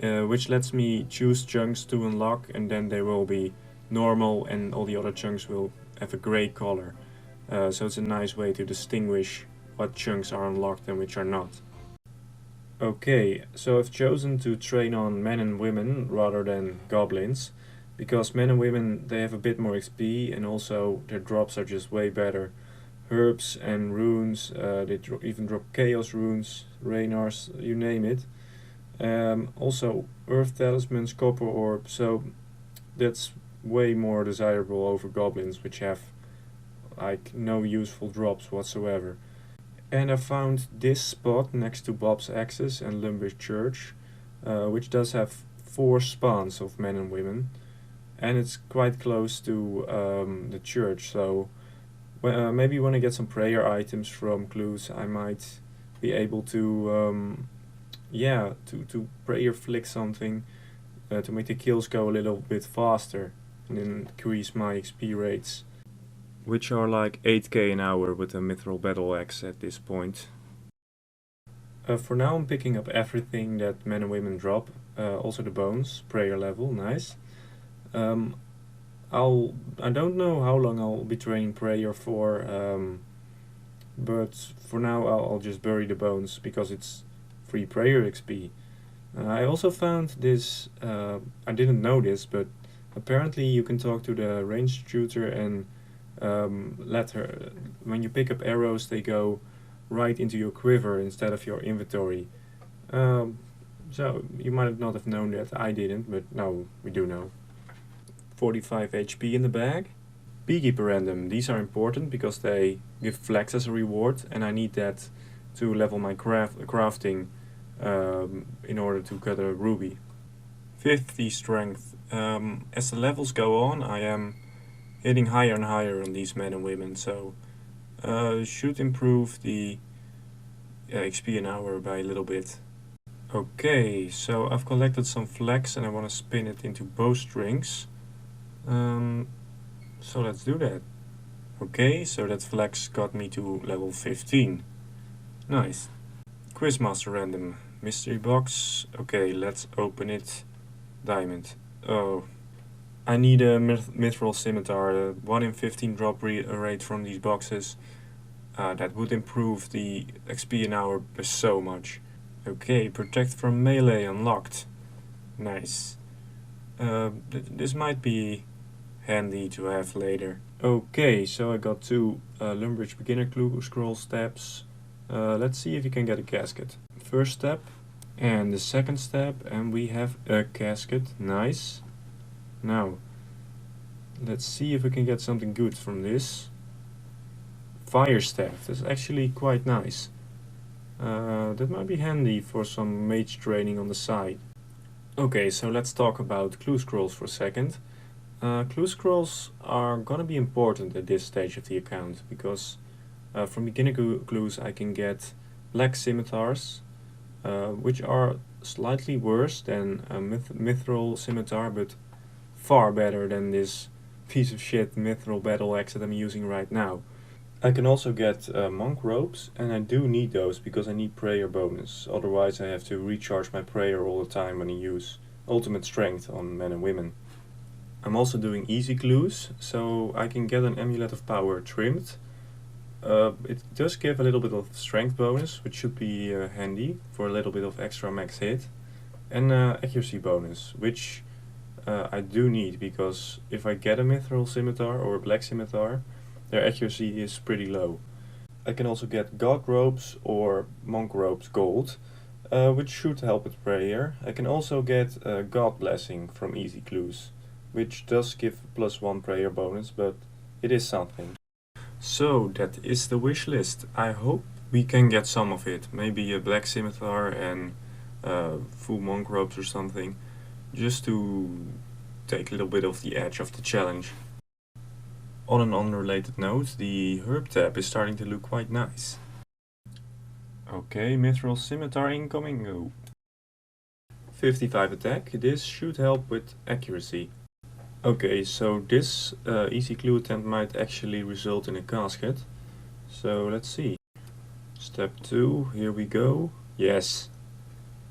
which lets me choose chunks to unlock and then they will be normal and all the other chunks will have a grey color. So it's a nice way to distinguish what chunks are unlocked and which are not. Okay, so I've chosen to train on men and women rather than goblins, because men and women, they have a bit more XP and also their drops are just way better. Herbs and runes, they even drop chaos runes, rainars, you name it. Also earth talismans, copper orb, so that's way more desirable over goblins, which have like no useful drops whatsoever. And I found this spot next to Bob's Axis and Lumbridge Church, which does have 4 spawns of men and women, and it's quite close to the church, so maybe when I get some prayer items from clues I might be able to to prayer flick something to make the kills go a little bit faster and increase my XP rates, which are like 8k an hour with a mithril battle axe at this point. For now I'm picking up everything that men and women drop, also the bones, prayer level, nice. I don't know how long I'll be training prayer for, but for now I'll just bury the bones because it's free prayer XP. I also found this, I didn't know this, but apparently you can talk to the ranged tutor and let her, when you pick up arrows they go right into your quiver instead of your inventory. So you might not have known that, I didn't, but now we do know. 45 HP in the bag. Beekeeper random, these are important because they give flax as a reward and I need that to level my crafting in order to cut a ruby. 50 strength. As the levels go on I am hitting higher and higher on these men and women, so should improve the XP an hour by a little bit. Okay, so I've collected some flax and I want to spin it into bowstrings. So let's do that. Okay, so that flax got me to level 15. Nice. Quizmaster random. Mystery box. Okay, let's open it. Diamond. Oh. I need a mithril scimitar. 1 in 15 drop rate from these boxes. That would improve the XP an hour by so much. Okay, protect from melee unlocked. Nice. This might be handy to have later. Okay, so I got 2 Lumbridge beginner clue scroll steps. Let's see if you can get a casket. First step and the second step, and we have a casket. Nice. Now, let's see if we can get something good from this. Fire staff, that's actually quite nice. That might be handy for some mage training on the side. Okay, so let's talk about clue scrolls for a second. Clue scrolls are gonna be important at this stage of the account, because from beginner clues I can get black scimitars, which are slightly worse than a mithril scimitar, but far better than this piece of shit mithril battle axe that I'm using right now. I can also get monk ropes, and I do need those because I need prayer bonus, otherwise I have to recharge my prayer all the time when I use ultimate strength on men and women. I'm also doing easy clues, so I can get an amulet of power trimmed. It does give a little bit of strength bonus, which should be handy for a little bit of extra max hit, and accuracy bonus, which I do need, because if I get a mithril scimitar or a black scimitar, their accuracy is pretty low. I can also get god ropes or monk ropes gold, which should help with prayer. I can also get god blessing from easy clues, which does give +1 prayer bonus, but it is something. So that is the wish list. I hope we can get some of it. Maybe a black scimitar and full monk ropes or something, just to take a little bit of the edge of the challenge. On an unrelated note, the herb tab is starting to look quite nice. Okay, mithril scimitar incoming. Oh. 55 attack. This should help with accuracy. Okay, so this easy clue attempt might actually result in a casket. So let's see. Step 2, here we go. Yes.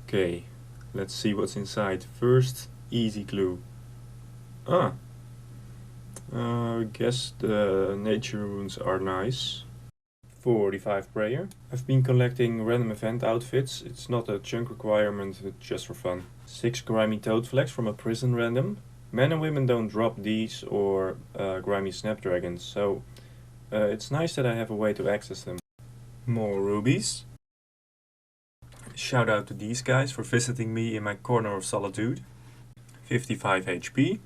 Okay, let's see what's inside. First, easy clue. I guess the nature runes are nice. 45 prayer. I've been collecting random event outfits. It's not a chunk requirement, it's just for fun. 6 grimy toad flags from a prison random. Men and women don't drop these or grimy snapdragons, so it's nice that I have a way to access them. More rubies. Shout out to these guys for visiting me in my corner of solitude. 55 HP.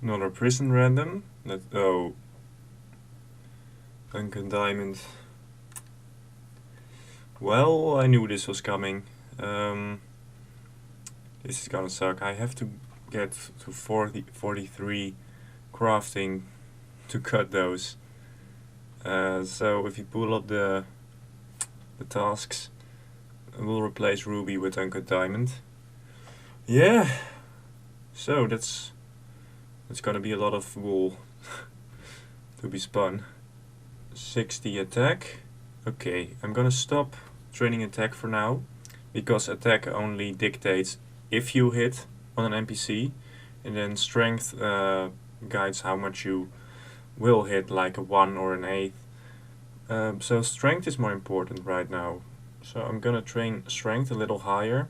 Another prison random. Uncut diamond. Well, I knew this was coming. This is gonna suck. I have to get to 43 crafting to cut those. So if you pull up the tasks, we'll replace ruby with uncut diamond. Yeah. So that's gonna be a lot of wool to be spun. 60 attack. Okay, I'm gonna stop training attack for now, because attack only dictates if you hit on an NPC, and then strength guides how much you will hit, like a 1 or an 8. So strength is more important right now. So I'm gonna train strength a little higher,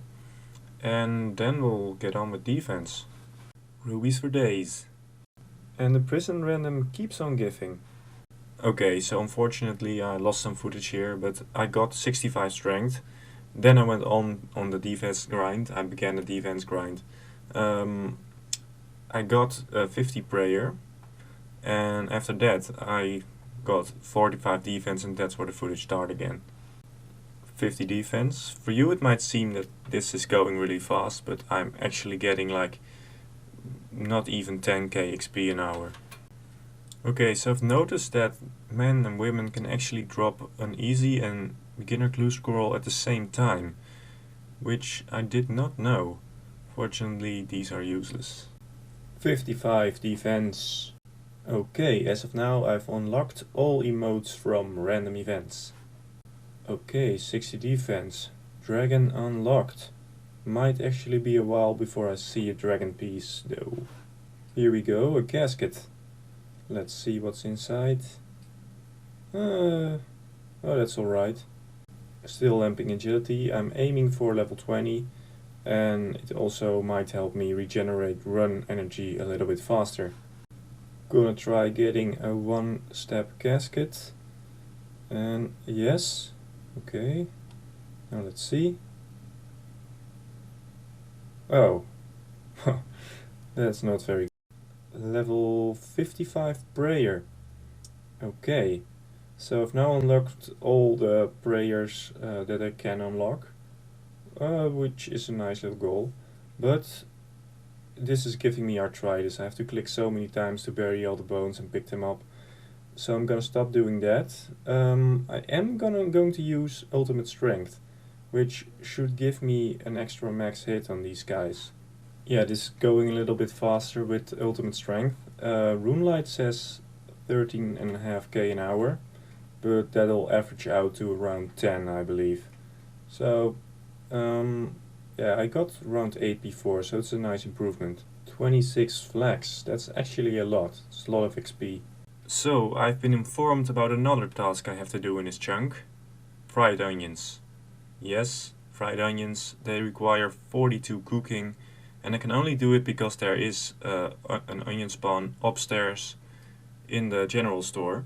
and then we'll get on with defense. Rubies for days. And the prison random keeps on giving. Okay, so unfortunately I lost some footage here, but I got 65 strength. Then I went on the defense grind. I began the defense grind. I got 50 prayer, and after that I got 45 defense, and that's where the footage started again. 50 defense. For you it might seem that this is going really fast, but I'm actually getting like not even 10k XP an hour. Okay, so I've noticed that men and women can actually drop an easy and beginner clue scroll at the same time, which I did not know. Fortunately, these are useless. 55 defense. Okay, as of now I've unlocked all emotes from random events. Okay, 60 defense. Dragon unlocked. Might actually be a while before I see a dragon piece though. Here we go, a casket. Let's see what's inside. Oh, that's alright. Still lamping agility. I'm aiming for level 20, and it also might help me regenerate run energy a little bit faster. Gonna try getting a one-step casket. And yes, okay. Now let's see. Oh, that's not very good. Level 55 prayer. Okay, so I've now unlocked all the prayers that I can unlock, which is a nice little goal. But this is giving me arthritis. I have to click so many times to bury all the bones and pick them up. So I'm gonna stop doing that. I am going to use ultimate strength, which should give me an extra max hit on these guys. Yeah, this is going a little bit faster with ultimate strength. Runelight says 13.5k an hour, but that'll average out to around 10, I believe. So, yeah, I got around 8 before, so it's a nice improvement. 26 flags, that's actually a lot. It's a lot of XP. So, I've been informed about another task I have to do in this chunk. Fried onions. Yes, fried onions, they require 42 cooking, and I can only do it because there is an onion spawn upstairs in the general store.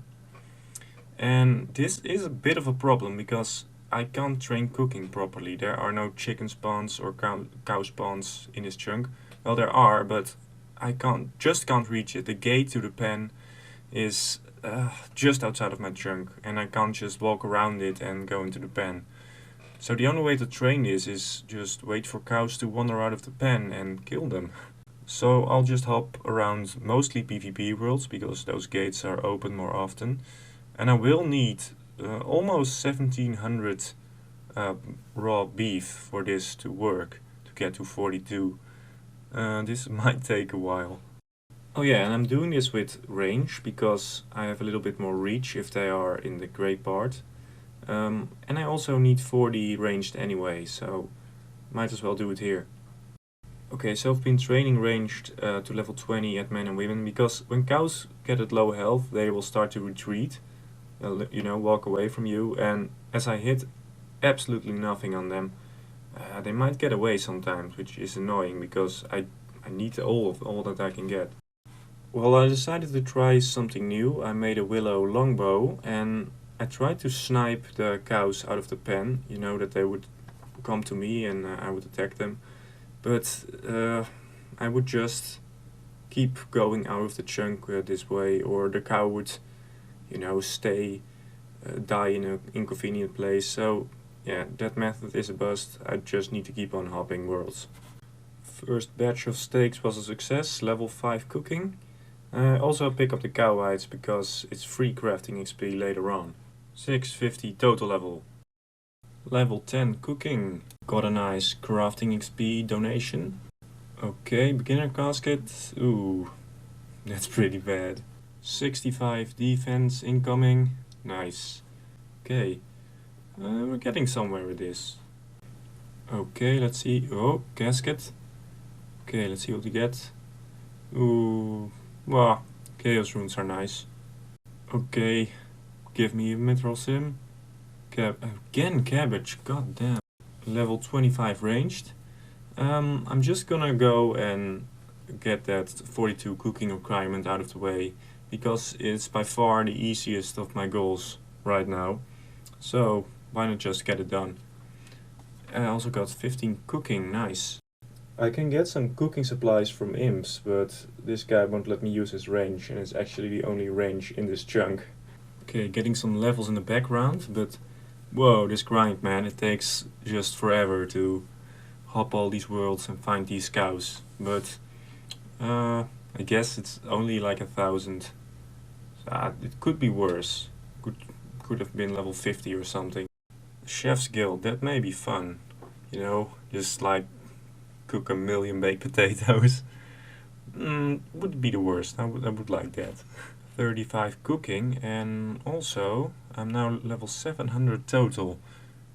And this is a bit of a problem because I can't train cooking properly. There are no chicken spawns or cow spawns in this chunk. Well, there are, but I can't reach it. The gate to the pen is just outside of my chunk, and I can't just walk around it and go into the pen. So the only way to train this is just wait for cows to wander out of the pen and kill them. So I'll just hop around mostly PvP worlds because those gates are open more often. And I will need almost 1700 raw beef for this to work, to get to 42. This might take a while. Oh yeah, and I'm doing this with range because I have a little bit more reach if they are in the grey part. And I also need 40 ranged anyway, so might as well do it here. Okay, so I've been training ranged to level 20 at men and women because when cows get at low health, they will start to retreat, you know, walk away from you, and as I hit absolutely nothing on them, they might get away sometimes, which is annoying because I need all that I can get. Well, I decided to try something new. I made a willow longbow and I tried to snipe the cows out of the pen, you know, that they would come to me and I would attack them. But I would just keep going out of the chunk this way, or the cow would, you know, die in an inconvenient place. So yeah, that method is a bust. I just need to keep on hopping worlds. First batch of steaks was a success, level 5 cooking. Also pick up the cow hides because it's free crafting XP later on. 650 total level. Level 10 cooking. Got a nice crafting XP donation. Okay, beginner casket. Ooh, that's pretty bad. 65 defense incoming. Nice. Okay, we're getting somewhere with this. Okay, let's see. Oh, casket. Okay, let's see what we get. Ooh, wow, chaos runes are nice. Okay, give me a mithril sim. Again cabbage, god damn. Level 25 ranged. I'm just gonna go and get that 42 cooking requirement out of the way because it's by far the easiest of my goals right now. So why not just get it done? I also got 15 cooking, nice. I can get some cooking supplies from imps, but this guy won't let me use his range, and it's actually the only range in this chunk. Okay, getting some levels in the background, but whoa, this grind, man, it takes just forever to hop all these worlds and find these cows. But I guess it's only like 1,000. So, it could be worse. Could have been level 50 or something. Chef's Guild, that may be fun. You know, just like cook 1,000,000 baked potatoes. Would be the worst. I would like that. 35 cooking, and also I'm now level 700 total.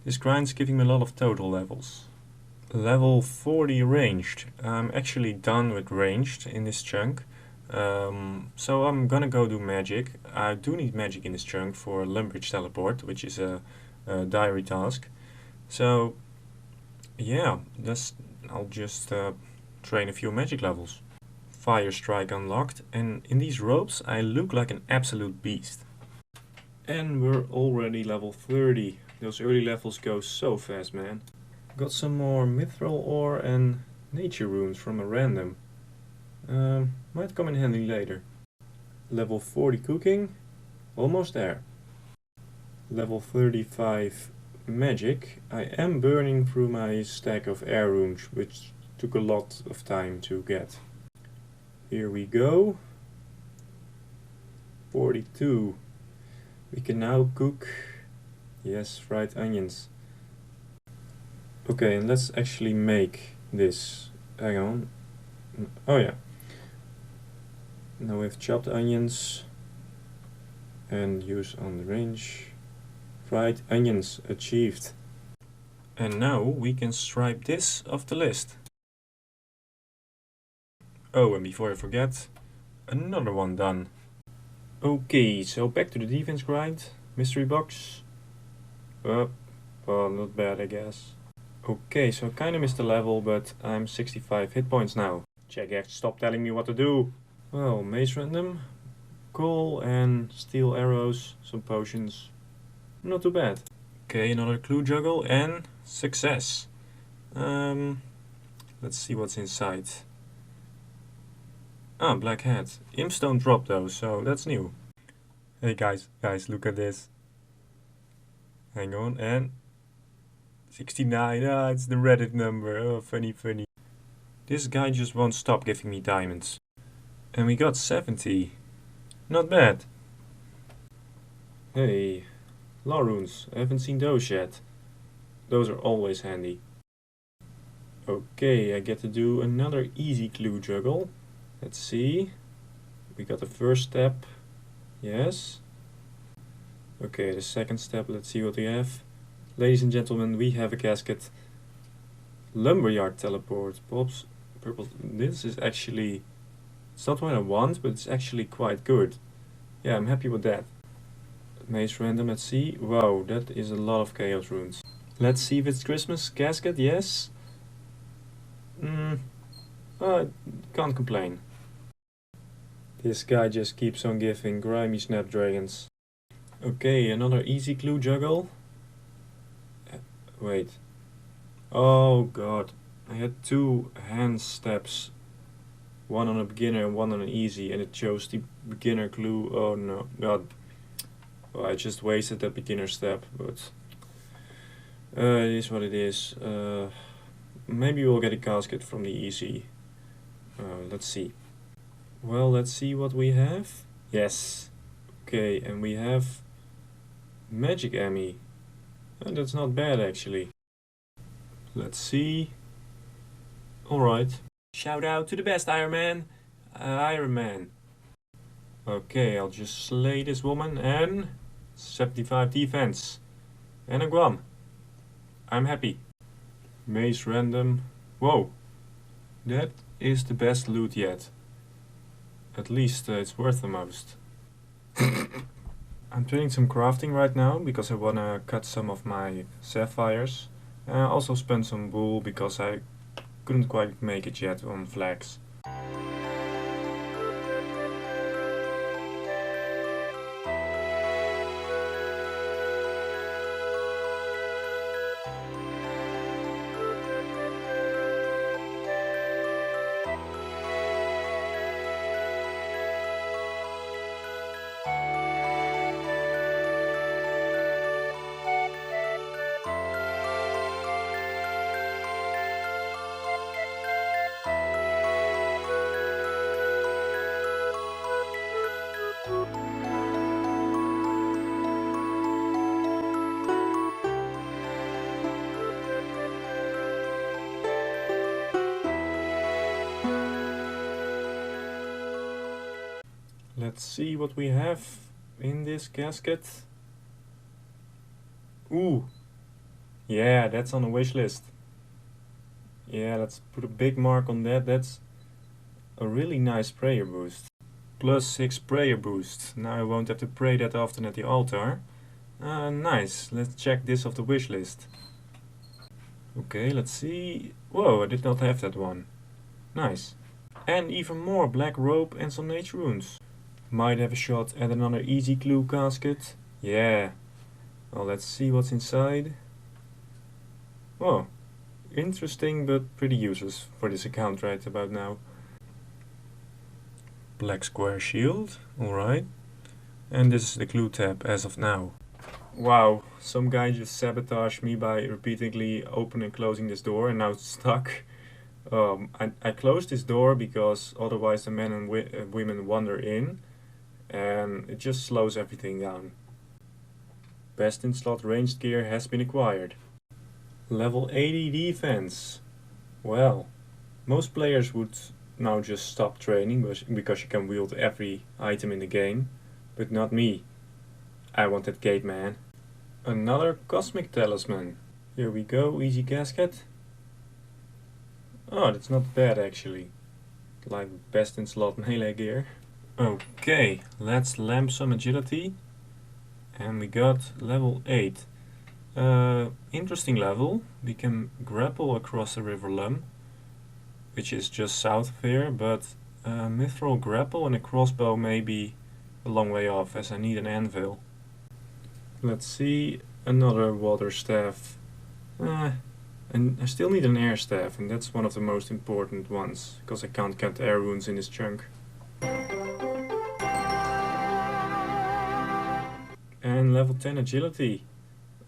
This grind's giving me a lot of total levels. Level 40 ranged. I'm actually done with ranged in this chunk. So I'm gonna go do magic. I do need magic in this chunk for Lumbridge teleport, which is a diary task. So yeah, I'll just train a few magic levels. Fire strike unlocked, and in these robes I look like an absolute beast. And we're already level 30. Those early levels go so fast, man. Got some more mithril ore and nature runes from a random. Might come in handy later. Level 40 cooking, almost there. Level 35 magic. I am burning through my stack of air runes, which took a lot of time to get. Here we go. 42. We can now cook, yes, fried onions. Okay, and let's actually make this. Hang on. Oh yeah. Now we have chopped onions and use on the range. Fried onions achieved. And now we can stripe this off the list. Oh, and before I forget, another one done. Okay, so back to the defense grind. Mystery box. Well, not bad, I guess. Okay, so I kinda missed the level, but I'm 65 hit points now. Jagex, stop telling me what to do. Well, mace random, coal and steel arrows, some potions. Not too bad. Okay, another clue juggle and success. Let's see what's inside. Ah, black hat. Imps don't drop though, so that's new. Hey guys, look at this. Hang on, and 69. Ah, it's the Reddit number. Oh, funny. This guy just won't stop giving me diamonds. And we got 70. Not bad. Hey, law runes. I haven't seen those yet. Those are always handy. Okay, I get to do another easy clue juggle. Let's see. We got the first step. Yes. Okay, the second step. Let's see what we have. Ladies and gentlemen, we have a casket. Lumberyard teleport. Pops. Purple. This is actually... It's not what I want, but it's actually quite good. Yeah, I'm happy with that. Maze random, let's see. Wow, that is a lot of chaos runes. Let's see if it's Christmas. Casket, yes. Can't complain. This guy just keeps on giving grimy snapdragons. Okay, another easy clue juggle. Wait. Oh god. I had two hand steps. One on a beginner and one on an easy, and it chose the beginner clue. Oh no, god. Well, I just wasted that beginner step, but it is what it is. Maybe we'll get a casket from the easy. Let's see. Well, let's see what we have. Yes. Okay, and we have Magic Emmy. And that's not bad actually. Let's see. Alright. Shout out to the best Ironman. Ironman. Okay, I'll just slay this woman and 75 defense. And a Guam. I'm happy. Maze random. Whoa. That is the best loot yet. At least it's worth the most. I'm doing some crafting right now because I wanna cut some of my sapphires. I also spent some wool because I couldn't quite make it yet on flax. Let's see what we have in this casket. Ooh, yeah, that's on the wish list. Yeah, let's put a big mark on that. That's a really nice prayer boost. +6 prayer boost. Now I won't have to pray that often at the altar. Nice. Let's check this off the wish list. Okay, let's see. Whoa, I did not have that one. Nice. And even more black rope and some nature runes. Might have a shot at another easy clue casket. Yeah. Well, let's see what's inside. Whoa. Interesting, but pretty useless for this account right about now. Black square shield. Alright. And this is the clue tab as of now. Wow, some guy just sabotaged me by repeatedly opening and closing this door, and now it's stuck. I closed this door because otherwise the men and women wander in, and it just slows everything down. Best in slot ranged gear has been acquired. Level 80 defense. Well, most players would now just stop training because you can wield every item in the game, but not me. I want that gate, man. Another cosmic talisman. Here we go, easy casket. Oh, that's not bad actually. Like best in slot melee gear. Okay, let's lamp some agility. And we got level 8. Interesting level. We can grapple across the river Lum, which is just south of here, but mithril grapple and a crossbow may be a long way off, as I need an anvil. Let's see, another water staff. And I still need an air staff, and that's one of the most important ones, because I can't get air runes in this chunk. And level 10 agility.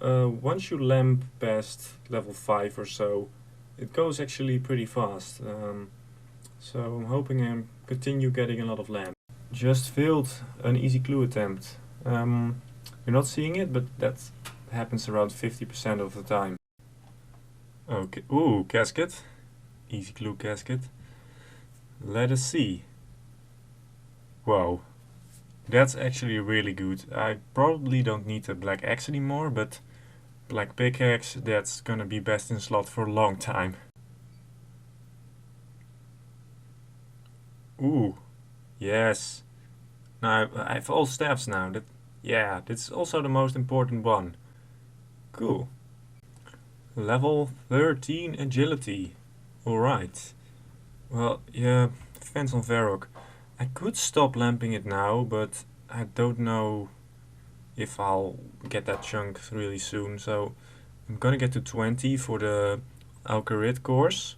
Once you lamp past level 5 or so, it goes actually pretty fast. So I'm hoping I continue getting a lot of lamp. Just failed an easy clue attempt. You're not seeing it, but that happens around 50% of the time. Okay, ooh, casket. Easy clue casket. Let us see. Wow. That's actually really good. I probably don't need a black axe anymore, but black pickaxe, that's gonna be best in slot for a long time. Ooh, yes. Now I have all staffs now. Yeah, that's also the most important one. Cool. Level 13 agility. Alright. Well, yeah, depends on Varrock. I could stop lamping it now, but I don't know if I'll get that chunk really soon. So I'm gonna get to 20 for the Alcarid course.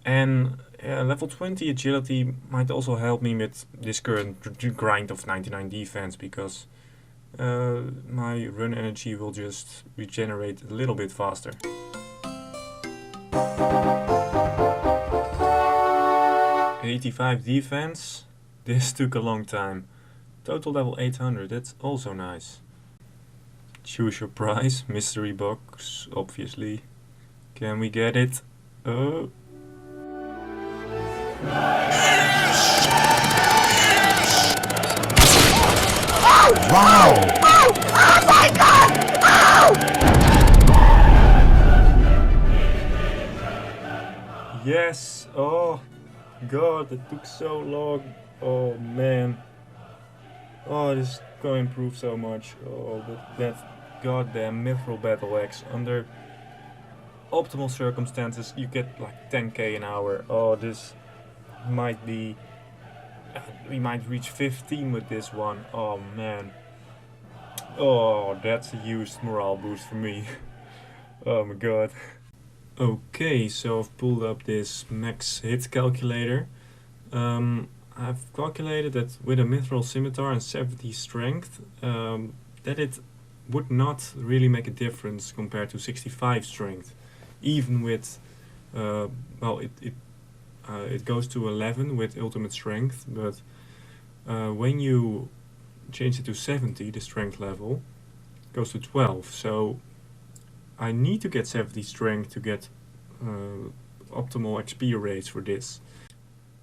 And level 20 agility might also help me with this current grind of 99 defense, because my run energy will just regenerate a little bit faster. '85 defense. This took a long time. Total level 800, that's also nice. Choose your prize, mystery box, obviously. Can we get it? Oh. Wow! Oh! Oh my god! Oh! Yes! Oh god, it took so long. Oh man. Oh, this is gonna improve so much. Oh, that goddamn mithril battle axe. Under optimal circumstances, you get like 10k an hour. Oh, this might be... we might reach 15 with this one. Oh man. Oh, that's a huge morale boost for me. Oh my god. Okay, so I've pulled up this max hit calculator. I've calculated that with a mithril scimitar and 70 strength, that it would not really make a difference compared to 65 strength. Even with, well, it goes to 11 with ultimate strength, but when you change it to 70, the strength level, it goes to 12. So I need to get 70 strength to get optimal XP rates for this.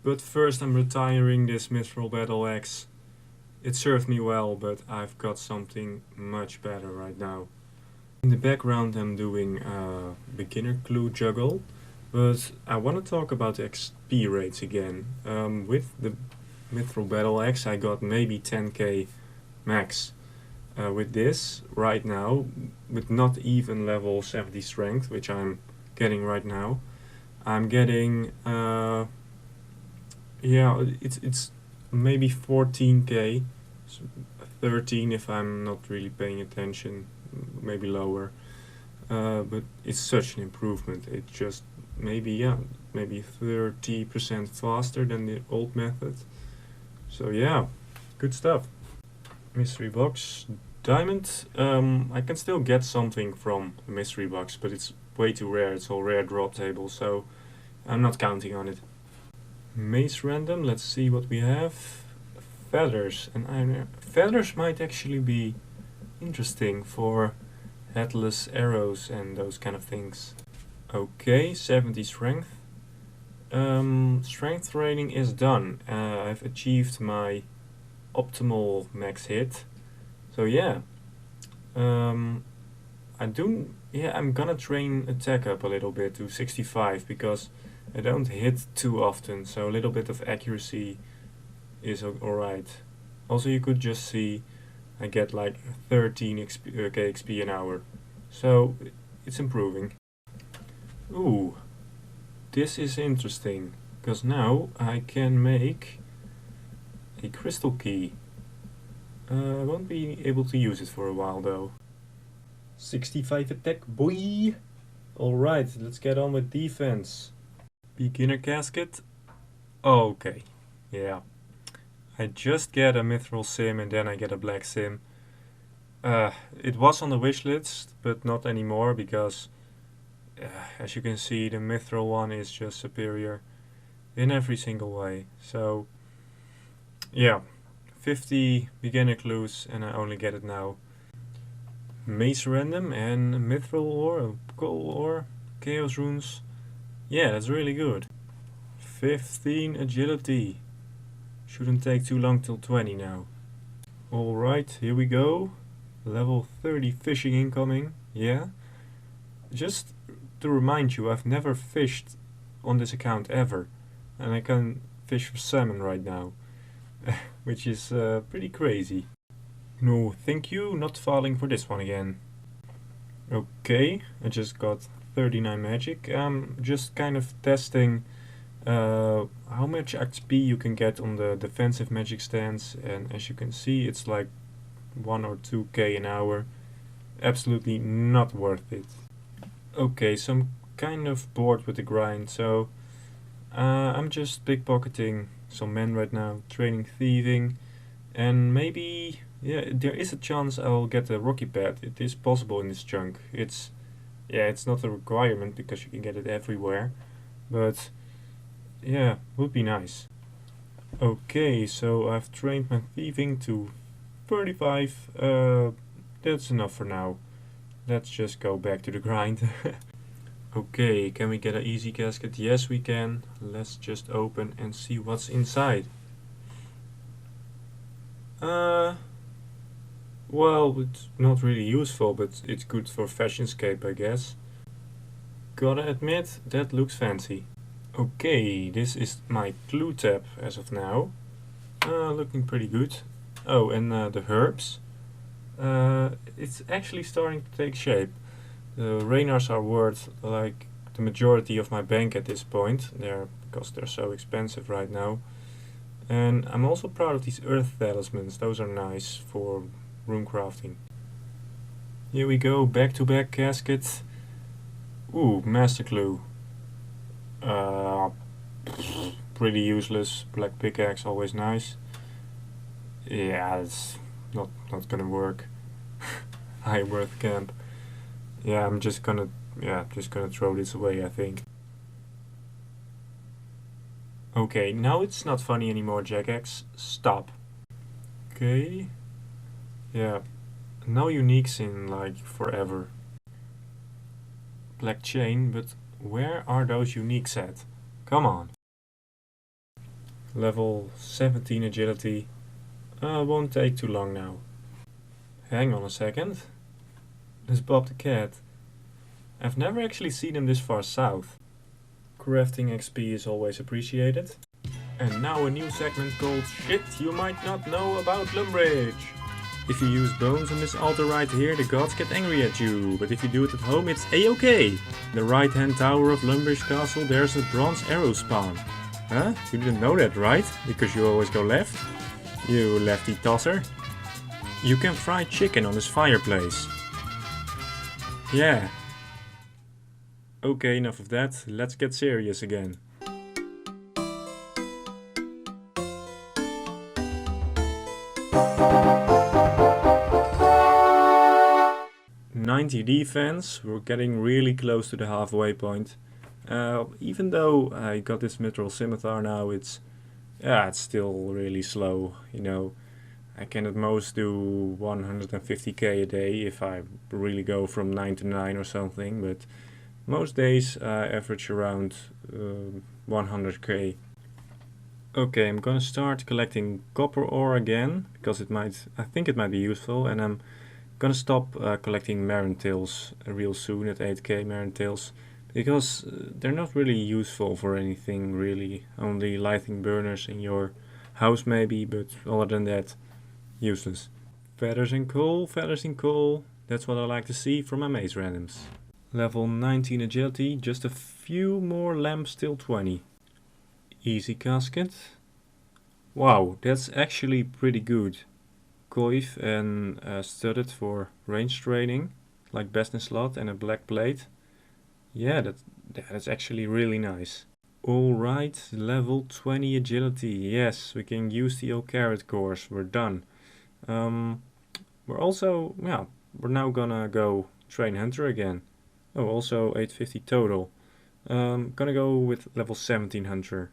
But first I'm retiring this mithril battle axe. It served me well, but I've got something much better right now. In the background I'm doing beginner clue juggle, but I want to talk about the XP rates again. With the Mithril Battle Axe. I got maybe 10k max with this right now, with not even level 70 strength, which I'm getting right now. I'm getting yeah, it's maybe 14k, 13 if I'm not really paying attention, maybe lower. But it's such an improvement. It just maybe 30% faster than the old method. So yeah, good stuff. Mystery box, diamond. I can still get something from the mystery box, but it's way too rare. It's all rare drop table, so I'm not counting on it. Maze random. Let's see what we have. Feathers and iron. Feathers might actually be interesting for headless arrows and those kind of things. Okay, 70 strength. Strength training is done. I've achieved my optimal max hit. So yeah, I'm gonna train attack up a little bit to 65 because I don't hit too often, so a little bit of accuracy is alright. Also, you could just see I get like 13 XP an hour, so it's improving. Ooh, this is interesting, because now I can make a crystal key. I won't be able to use it for a while though. 65 attack, boy! Alright, let's get on with defense. Beginner casket. Okay, yeah. I just get a mithril sim and then I get a black sim. It was on the wish list, but not anymore because as you can see, the mithril one is just superior in every single way. So yeah, 50 beginner clues and I only get it now. Maze random and mithril ore, coal ore, chaos runes. Yeah, that's really good. 15 agility. Shouldn't take too long till 20 now. Alright, here we go. Level 30 fishing incoming. Yeah. Just to remind you, I've never fished on this account ever. And I can fish for salmon right now. Which is pretty crazy. No, thank you, not falling for this one again. Okay, I just got 39 magic. I'm just kind of testing how much XP you can get on the defensive magic stance, and as you can see it's like 1 or 2k an hour. Absolutely not worth it. Okay, so I'm kind of bored with the grind, so I'm just pickpocketing some men right now, training thieving, and maybe, yeah, there is a chance I'll get a rocky pad. It is possible in this chunk. It's not a requirement because you can get it everywhere, but yeah, would be nice. Okay, so I've trained my thieving to 35. That's enough for now. Let's just go back to the grind. Okay, can we get an easy casket? Yes, we can. Let's just open and see what's inside. Well, it's not really useful, but it's good for fashionscape, I guess. Gotta admit, that looks fancy. Okay, this is my clue tab as of now. Looking pretty good. Oh, and the herbs. It's actually starting to take shape. The Raynars are worth like the majority of my bank at this point, because they're so expensive right now. And I'm also proud of these earth talismans. Those are nice for room crafting. Here we go, back-to-back casket. Ooh, master clue. Pretty useless. Black pickaxe, always nice. Yeah, it's not gonna work. High worth camp. Yeah, I'm just gonna throw this away, I think. Okay, now it's not funny anymore, Jagex. Stop. Okay. Yeah, no uniques in like forever. Black chain, but where are those uniques at? Come on. Level 17 agility. Won't take too long now. Hang on a second. There's Bob the cat. I've never actually seen him this far south. Crafting XP is always appreciated. And now a new segment called Shit You Might Not Know About Lumbridge. If you use bones on this altar right here, the gods get angry at you, but if you do it at home, it's a-okay. The right hand tower of Lumbridge Castle, there's a bronze arrow spawn. Huh? You didn't know that, right? Because you always go left? You lefty tosser. You can fry chicken on this fireplace. Yeah. Okay, enough of that. Let's get serious again. 90 defense, we're getting really close to the halfway point. Even though I got this mithril scimitar now, it's still really slow, you know. I can at most do 150k a day if I really go from 9 to 9 or something, but most days I average around 100k. Okay, I'm gonna start collecting copper ore again, because I think it might be useful, and I'm gonna stop collecting Marentails real soon at 8k Marentails, because they're not really useful for anything really, only lighting burners in your house maybe, but other than that, useless. Feathers and coal, that's what I like to see from my maze randoms. Level 19 agility, just a few more lamps till 20. Easy casket. Wow, that's actually pretty good. Coif and studded for range training, like best in slot, and a black plate. Yeah, that's actually really nice. Alright, level 20 agility. Yes, we can use the old carrot course. We're done. We're now gonna go train hunter again. Oh, also 850 total. Gonna go with level 17 hunter.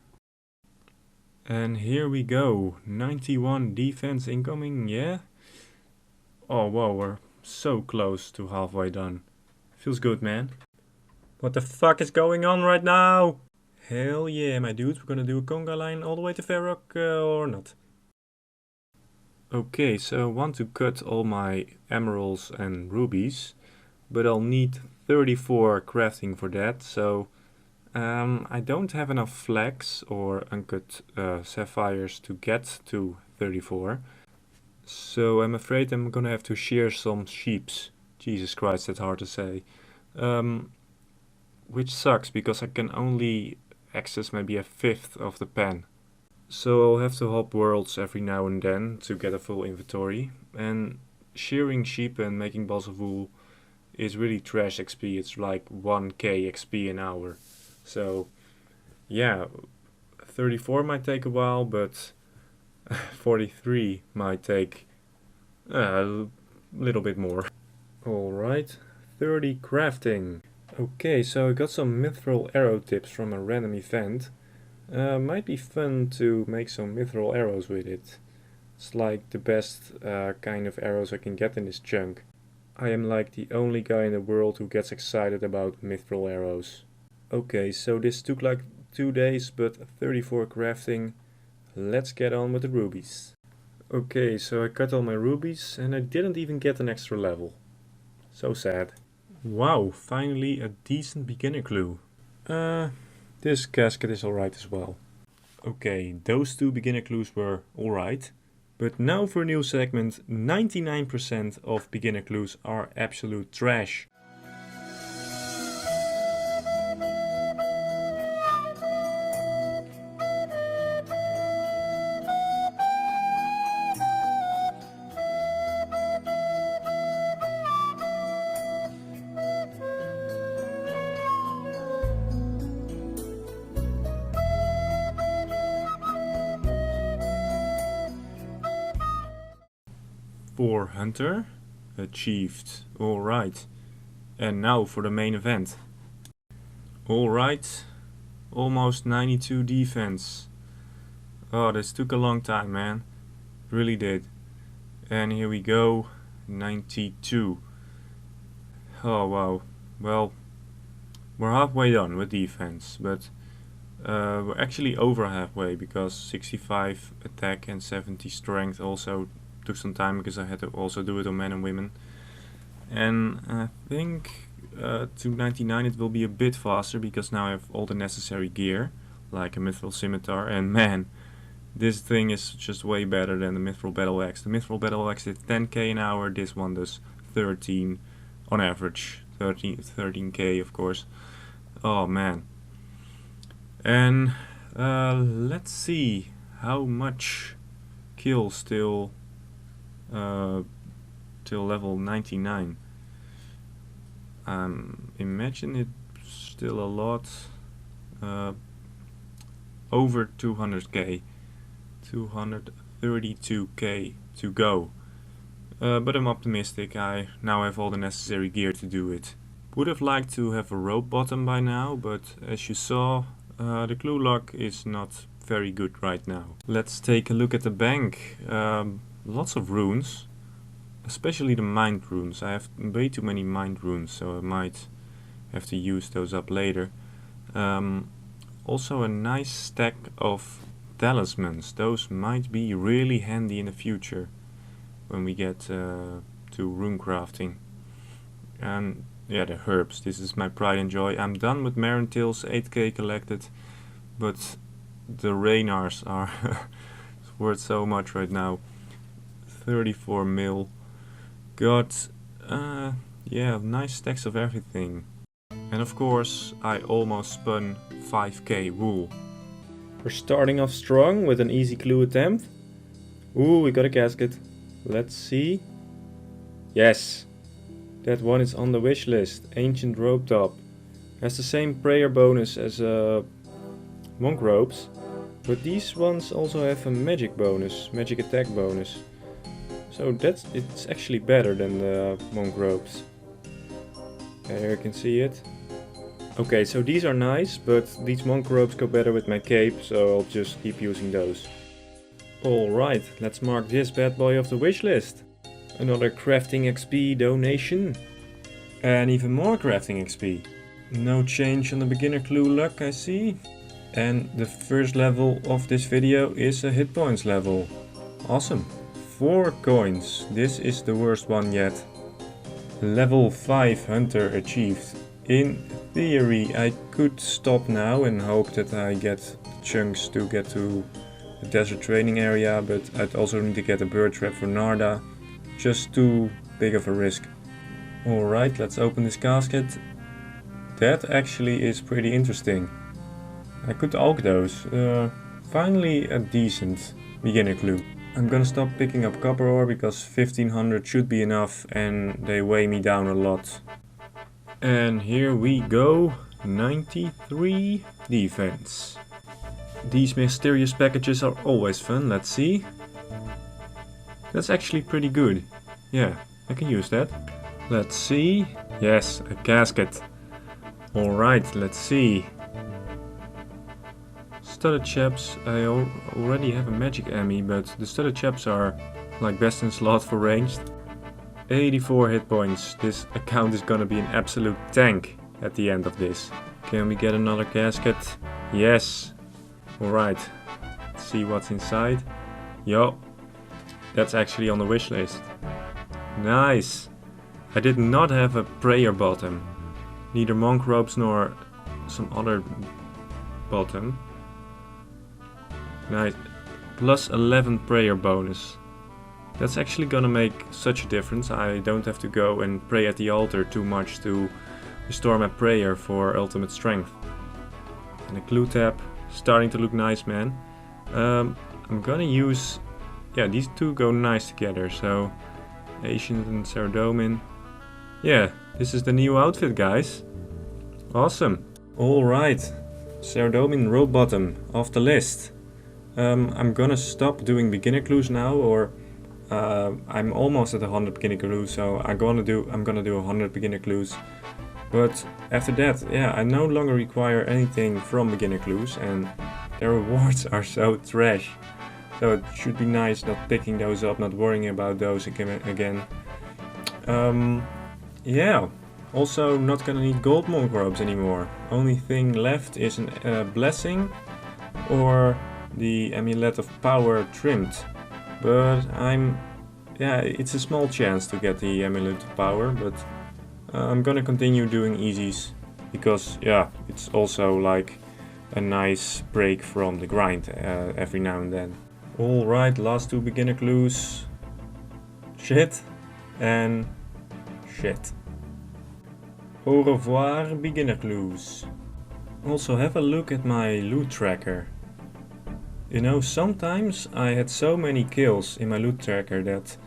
And here we go, 91 defense incoming, yeah? Oh wow, we're so close to halfway done. Feels good, man. What the fuck is going on right now? Hell yeah, my dudes, we're gonna do a conga line all the way to Varrock, or not? Okay, so I want to cut all my emeralds and rubies, but I'll need 34 crafting for that, so I don't have enough flax or uncut sapphires to get to 34. So I'm afraid I'm gonna have to shear some sheeps. Jesus Christ, that's hard to say. Which sucks because I can only access maybe a fifth of the pen. So I'll have to hop worlds every now and then to get a full inventory. And shearing sheep and making balls of wool is really trash XP. It's like 1k XP an hour. So yeah, 34 might take a while, but 43 might take a little bit more. Alright, 30 crafting. Okay, so I got some mithril arrow tips from a random event. Might be fun to make some mithril arrows with it. It's like the best kind of arrows I can get in this chunk. I am like the only guy in the world who gets excited about mithril arrows. Okay, so this took like 2 days, but 34 crafting. Let's get on with the rubies. Okay, so I cut all my rubies and I didn't even get an extra level. So sad. Wow, finally a decent beginner clue. This casket is alright as well. Okay, those 2 beginner clues were alright. But now for a new segment, 99% of beginner clues are absolute trash. For hunter, achieved, alright. And now for the main event. Alright, almost 92 defense. Oh, this took a long time, man. It really did. And here we go, 92. Oh wow, well, we're halfway done with defense, but we're actually over halfway because 65 attack and 70 strength also took some time because I had to also do it on men and women. And I think to 99 it will be a bit faster because now I have all the necessary gear. like a mithril scimitar, and man, this thing is just way better than the mithril battle axe. The mithril battle axe did 10k an hour, this one does 13 on average, 13k of course. Oh man. And let's see how much kills till level 99. Imagine it's still a lot, over 200k, 232k to go. But I'm optimistic, I now have all the necessary gear to do it. Would have liked to have a rope bottom by now, but as you saw, the clue lock is not very good right now. Let's take a look at the bank. Lots of runes, especially the mind runes. I have way too many mind runes, so I might have to use those up later. Also a nice stack of talismans. Those might be really handy in the future when we get to rune crafting. And yeah, the herbs. This is my pride and joy. I'm done with Marintills, 8k collected, but the Raynars are worth so much right now. 34 mil. Got yeah, nice stacks of everything. And of course I almost spun 5k wool. We're starting off strong with an easy clue attempt. Ooh, we got a casket. Let's see. Yes, that one is on the wish list. Ancient rope top. Has the same prayer bonus as monk ropes, but these ones also have a magic bonus, magic attack bonus. So it's actually better than the monk ropes. There you can see it. Okay, so these are nice, but these monk ropes go better with my cape, so I'll just keep using those. Alright, let's mark this bad boy off the wish list. Another crafting XP donation. And even more crafting XP. No change on the beginner clue luck, I see. And the first level of this video is a hit points level. Awesome. 4 coins. This is the worst one yet. Level 5 hunter achieved. In theory I could stop now and hope that I get chunks to get to the desert training area, but I'd also need to get a bird trap for Narda. Just too big of a risk. Alright, let's open this casket. That actually is pretty interesting. I could alk those. Finally a decent beginner clue. I'm gonna stop picking up copper ore because 1500 should be enough and they weigh me down a lot. And here we go, 93 defense. These mysterious packages are always fun, let's see. That's actually pretty good. Yeah, I can use that. Let's see. Yes, a casket. Alright, let's see. Studded chaps, I already have a magic Emmy, but the studded chaps are like best in slot for ranged. 84 hit points. This account is gonna be an absolute tank at the end of this. Can we get another casket? Yes. Alright, let's see what's inside. Yo, that's actually on the wish list. Nice. I did not have a prayer bottom. Neither monk ropes nor some other bottom. Nice. Plus 11 prayer bonus. That's actually gonna make such a difference. I don't have to go and pray at the altar too much to restore my prayer for ultimate strength. And a clue tab. Starting to look nice, man. I'm gonna use... yeah, these two go nice together. So, Ancient and Cerdomin. Yeah, this is the new outfit, guys. Awesome. Alright. Cerdomin rope bottom off the list. I'm gonna stop doing beginner clues now, or I'm almost at 100 beginner clues, so I'm gonna do 100 beginner clues. But after that, yeah, I no longer require anything from beginner clues, and their rewards are so trash. So it should be nice not picking those up, not worrying about those again. Yeah, also not gonna need gold monk robes anymore. Only thing left is a blessing or the amulet of power trimmed. But yeah, it's a small chance to get the amulet of power, but I'm gonna continue doing easies because yeah, it's also like a nice break from the grind every now and then. Alright, last 2 beginner clues. Shit and shit. Au revoir, beginner clues. Also have a look at my loot tracker. You know, sometimes I had so many kills in my loot tracker that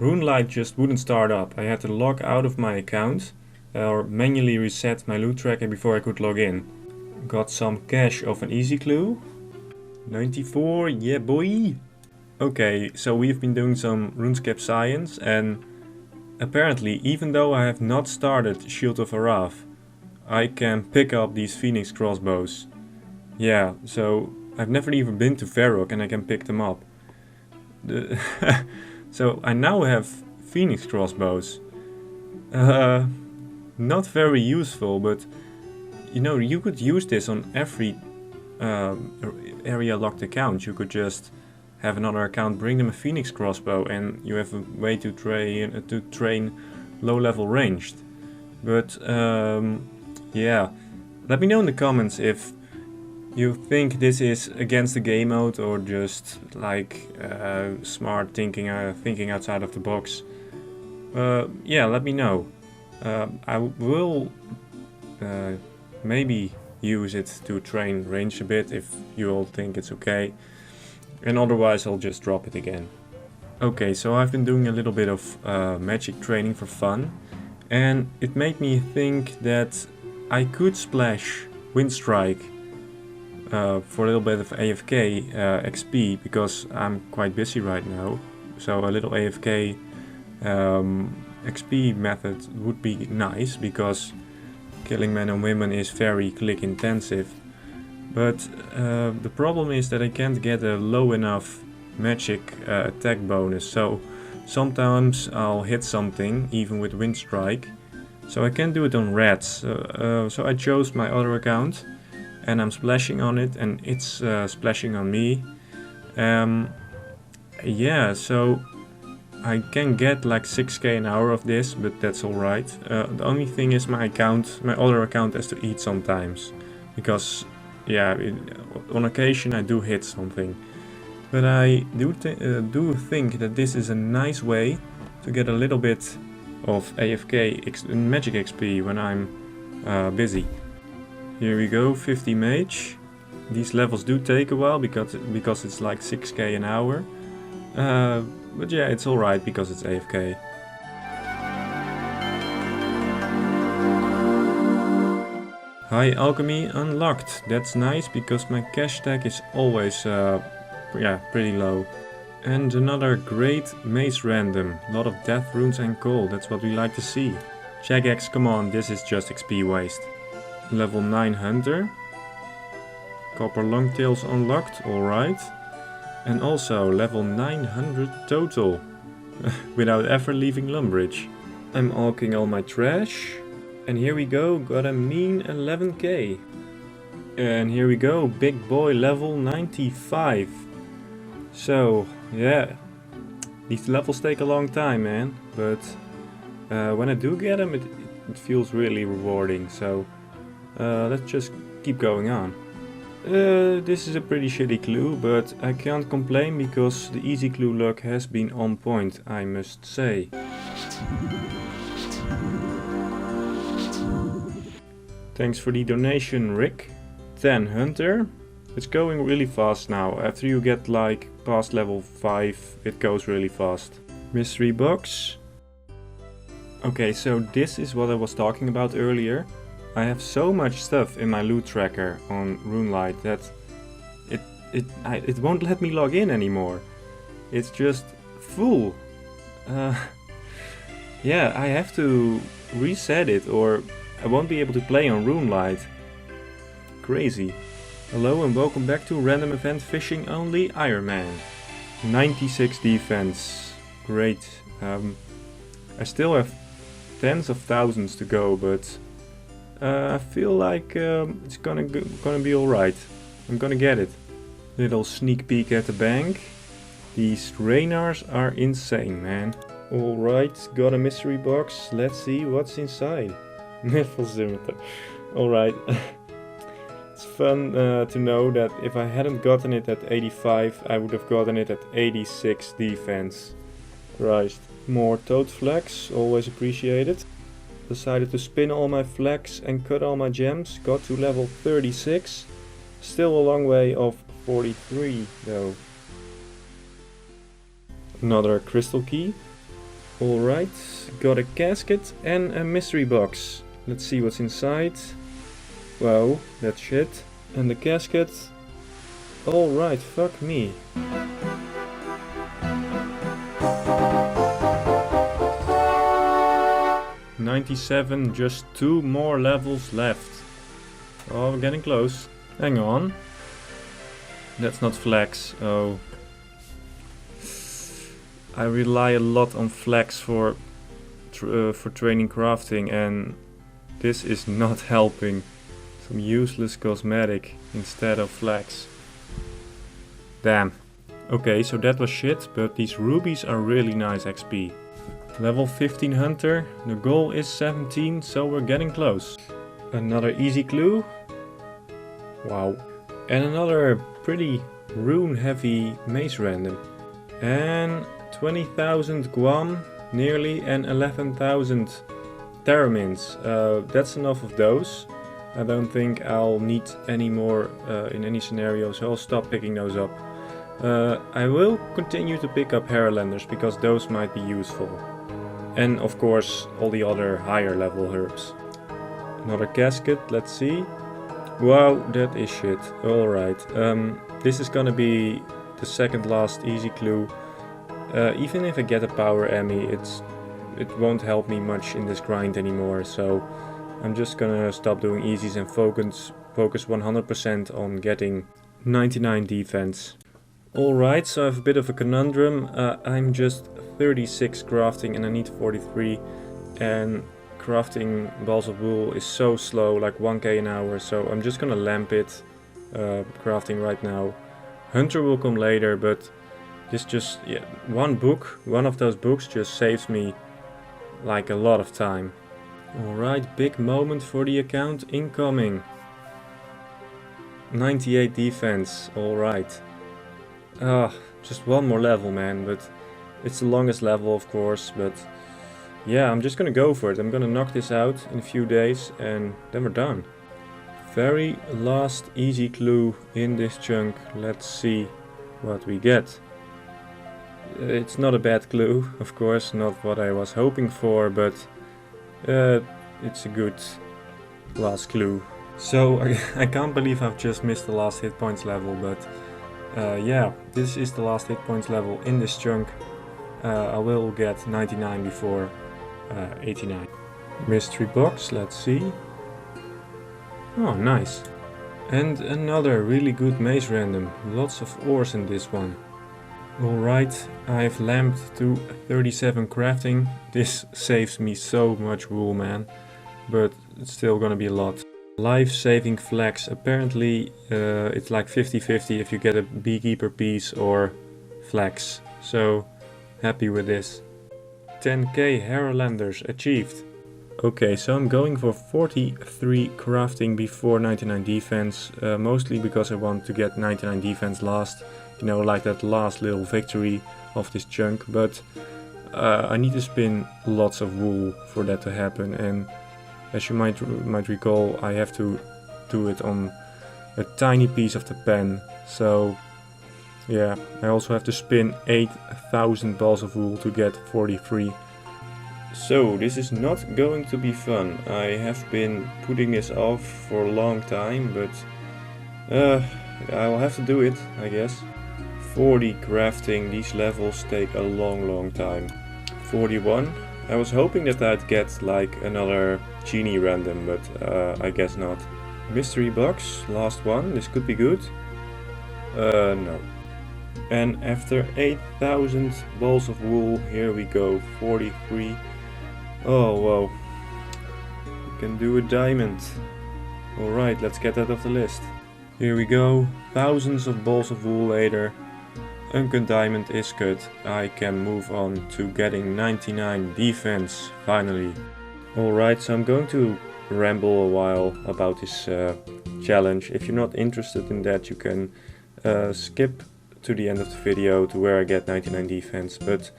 RuneLite just wouldn't start up. I had to log out of my account or manually reset my loot tracker before I could log in. Got some cash of an easy clue. 94, yeah boy! Okay, so we've been doing some RuneScape science, and apparently, even though I have not started Shield of Araf, I can pick up these Phoenix crossbows. Yeah, so I've never even been to Varrock and I can pick them up. So I now have Phoenix crossbows. Not very useful, but you know, you could use this on every area locked account. You could just have another account, bring them a Phoenix crossbow, and you have a way to train low level ranged. But yeah, let me know in the comments if you think this is against the game mode or just like smart thinking outside of the box. Yeah, let me know. I will maybe use it to train range a bit if you all think it's okay, and otherwise I'll just drop it again. Okay, so I've been doing a little bit of magic training for fun, and it made me think that I could splash Windstrike for a little bit of AFK XP, because I'm quite busy right now, so a little AFK XP method would be nice, because killing men and women is very click intensive. But the problem is that I can't get a low enough magic attack bonus, so sometimes I'll hit something even with Windstrike, so I can't do it on rats. So I chose my other account and I'm splashing on it, and it's splashing on me. Yeah, so I can get like 6k an hour of this, but that's alright. The only thing is my other account has to eat sometimes, because yeah, on occasion I do hit something. But I do think that this is a nice way to get a little bit of AFK magic XP when I'm busy. Here we go, 50 mage. These levels do take a while because it's like 6k an hour. But yeah, it's alright because it's AFK. High alchemy unlocked. That's nice because my cash stack is always yeah, pretty low. And another great maze random. A lot of death runes and coal. That's what we like to see. Jagex, come on, this is just XP waste. Level 9 hunter. Copper longtails unlocked, alright. And also level 900 total, without ever leaving Lumbridge. I'm alking all my trash. And here we go, got a mean 11k. And here we go, big boy level 95. So, yeah, these levels take a long time, man. But when I do get them, it feels really rewarding. So, let's just keep going on. This is a pretty shitty clue, but I can't complain because the easy clue luck has been on point, I must say. Thanks for the donation, Rick. 10 hunter. It's going really fast now. After you get like past level 5, it goes really fast. Mystery box. Okay, so this is what I was talking about earlier. I have so much stuff in my loot tracker on RuneLite that it won't let me log in anymore. It's just full. Yeah, I have to reset it or I won't be able to play on RuneLite. Crazy. Hello and welcome back to random event fishing only Ironman. 96 defense. Great. I still have tens of thousands to go, but I feel like it's gonna be alright. I'm gonna get it. Little sneak peek at the bank. These Raynars are insane, man. Alright, got a mystery box. Let's see what's inside. Alright. It's fun to know that if I hadn't gotten it at 85, I would have gotten it at 86 defense. Christ. More toad flags, always appreciated. Decided to spin all my flags and cut all my gems. Got to level 36. Still a long way off 43 though. Another crystal key. Alright, got a casket and a mystery box. Let's see what's inside. Wow, that's shit. And the casket. Alright, fuck me. $97, just 2 more levels left. Oh, we're getting close. Hang on. That's not flags. Oh. I rely a lot on flags for training crafting, and this is not helping. Some useless cosmetic instead of flags. Damn. Okay, so that was shit, but these rubies are really nice XP. Level 15 hunter, the goal is 17, so we're getting close. Another easy clue. Wow. And another pretty rune heavy maze random. And 20,000 Guam, nearly, and 11,000 Theramins. That's enough of those. I don't think I'll need any more in any scenario, so I'll stop picking those up. I will continue to pick up Heralanders because those might be useful. And of course all the other higher level herbs. Another casket, let's see. Wow, that is shit. Alright, this is gonna be the second last easy clue. Even if I get a power Emmy, it won't help me much in this grind anymore, so I'm just gonna stop doing easies and focus 100% on getting 99 defense. Alright, so I have a bit of a conundrum. I'm just 36 crafting and I need 43, and crafting balls of wool is so slow, like 1k an hour, so I'm just gonna lamp it crafting right now. Hunter will come later, but this just, yeah, one of those books just saves me like a lot of time. Alright, big moment for the account incoming. 98 defense, alright. Just one more level, man, but it's the longest level, of course, but yeah, I'm just gonna go for it. I'm gonna knock this out in a few days and then we're done. Very last easy clue in this chunk. Let's see what we get. It's not a bad clue, of course, not what I was hoping for, but it's a good last clue. So I can't believe I've just missed the last hit points level, but yeah, this is the last hit points level in this chunk. I will get 99 before 89. Mystery box, let's see. Oh, nice. And another really good maze random. Lots of ores in this one. Alright, I've lamped to 37 crafting. This saves me so much wool, man. But it's still gonna be a lot. Life-saving flags. Apparently it's like 50-50 if you get a beekeeper piece or flags. So happy with this. 10k Heralanders achieved. Okay, so I'm going for 43 crafting before 99 defense. Mostly because I want to get 99 defense last. You know, like that last little victory of this chunk. But I need to spin lots of wool for that to happen. And as you might recall, I have to do it on a tiny piece of the pen. So yeah, I also have to spin 8,000 balls of wool to get 43. So this is not going to be fun. I have been putting this off for a long time, but I will have to do it, I guess. 40 crafting, these levels take a long time. 41. I was hoping that I'd get like another genie random, but I guess not. Mystery box, last one, this could be good. No. And after 8,000 balls of wool, here we go, 43. Oh wow. We can do a diamond. Alright, let's get that off the list. Here we go, thousands of balls of wool later. Uncut diamond is cut. I can move on to getting 99 defense, finally. Alright, so I'm going to ramble a while about this challenge. If you're not interested in that, you can skip to the end of the video to where I get 99 defense, but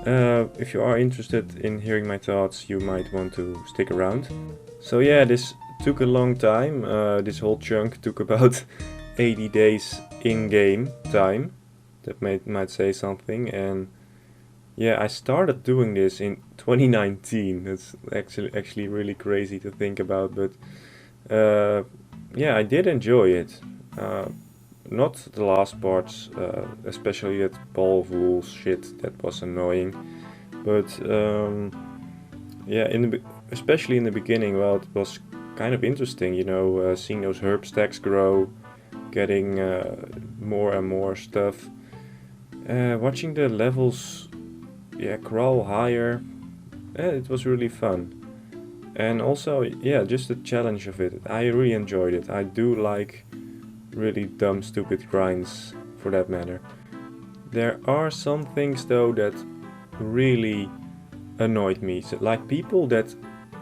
if you are interested in hearing my thoughts, you might want to stick around. So yeah, this took a long time. This whole chunk took about 80 days in-game time. That might say something. And yeah, I started doing this in 2019. That's actually really crazy to think about, but yeah, I did enjoy it. Not the last parts, especially that ball of wool shit, that was annoying. But yeah, especially in the beginning, well, it was kind of interesting, you know, seeing those herb stacks grow, getting more and more stuff, watching the levels, yeah, crawl higher. It was really fun. And also, yeah, just the challenge of it. I really enjoyed it. I do like really dumb, stupid grinds, for that matter. There are some things though that really annoyed me. So, like people that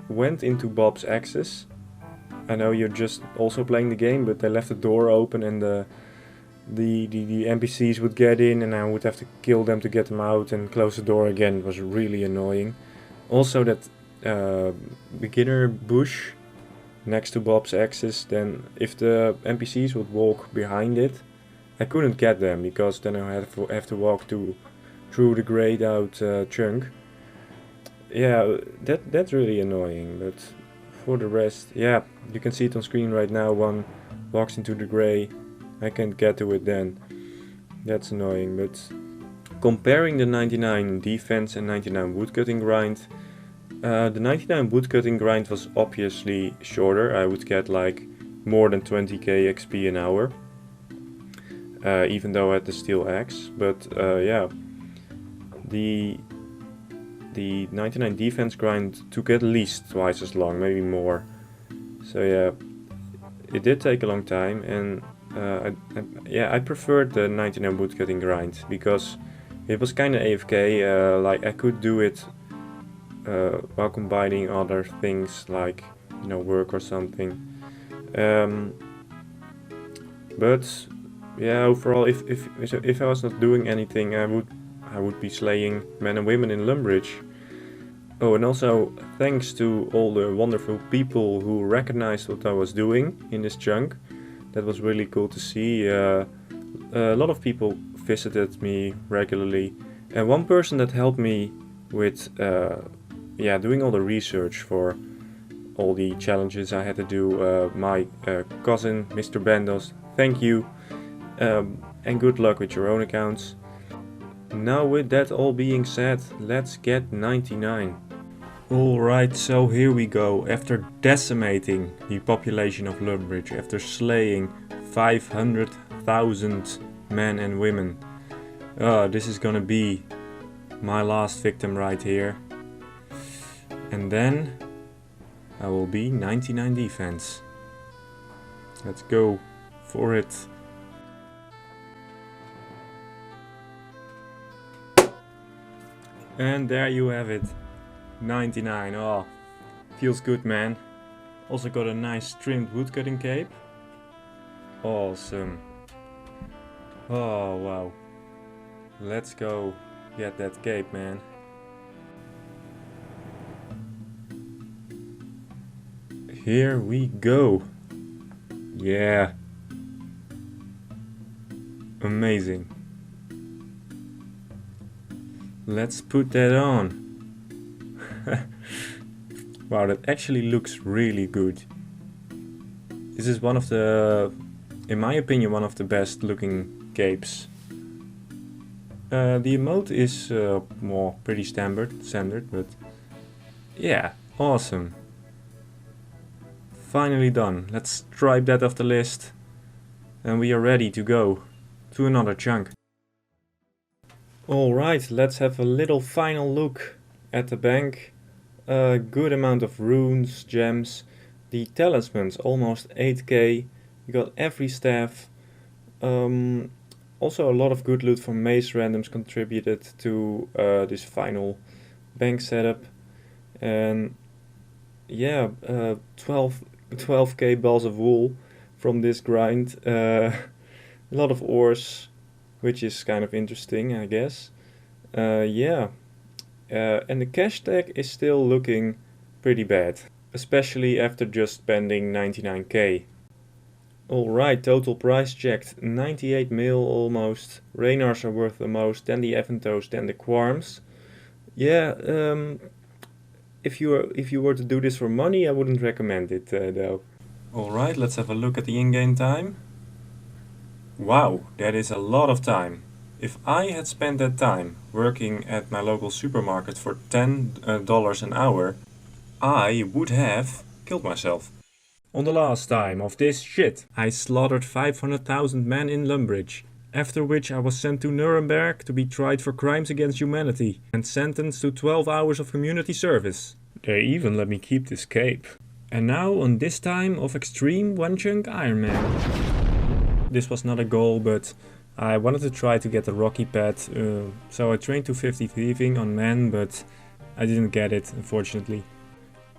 went into Bob's Access. I know you're just also playing the game, but they left the door open and the NPCs would get in and I would have to kill them to get them out and close the door again. It was really annoying. Also that beginner bush next to Bob's Access, then if the NPCs would walk behind it, I couldn't get them because then I have to walk through the grayed out chunk. Yeah, that's really annoying, but for the rest, yeah, you can see it on screen right now. One walks into the gray, I can't get to it then. That's annoying, but comparing the 99 defense and 99 woodcutting grind, the 99 woodcutting grind was obviously shorter. I would get like more than 20k XP an hour, even though I had the steel axe. But yeah, the 99 defense grind took at least twice as long, maybe more. So yeah, it did take a long time, and I preferred the 99 woodcutting grind because it was kind of AFK. Like I could do it while combining other things like, you know, work or something. But yeah, overall, if I was not doing anything, I would be slaying men and women in Lumbridge. Oh, and also thanks to all the wonderful people who recognized what I was doing in this chunk. That was really cool to see. A lot of people visited me regularly, and one person that helped me with yeah, doing all the research for all the challenges I had to do, my cousin Mr. Bendos, thank you, and good luck with your own accounts. Now with that all being said, let's get 99. Alright, so here we go. After decimating the population of Lumbridge, after slaying 500,000 men and women, this is gonna be my last victim right here. And then I will be 99 defense. Let's go for it. And there you have it, 99. Oh, feels good, man. Also got a nice trimmed woodcutting cape. Awesome. Oh wow. Let's go get that cape, man. Here we go. Yeah. Amazing. Let's put that on. Wow, that actually looks really good. This is one of the, in my opinion, one of the best looking capes. The emote is more pretty standard, but yeah, awesome. Finally done. Let's stripe that off the list, and we are ready to go to another chunk. Alright, let's have a little final look at the bank. A good amount of runes, gems, the talismans, almost 8k. You got every staff. Also a lot of good loot from mace randoms contributed to this final bank setup. And yeah, 12k balls of wool from this grind. A lot of ores, which is kind of interesting, I guess. Yeah. And the cash tag is still looking pretty bad, especially after just spending 99k. Alright, total price checked, 98 mil almost. Raynars are worth the most, then the Aventos, then the Quarms. Yeah, if you were to do this for money, I wouldn't recommend it though. Alright, let's have a look at the in-game time. Wow, that is a lot of time. If I had spent that time working at my local supermarket for $10 an hour, I would have killed myself. On the last time of this shit, I slaughtered 500,000 men in Lumbridge, after which I was sent to Nuremberg to be tried for crimes against humanity and sentenced to 12 hours of community service. They even let me keep this cape. And now on this time of Xtreme Onechunk Ironman. This was not a goal, but I wanted to try to get the Rocky pad, so I trained to 50 thieving on men, but I didn't get it, unfortunately.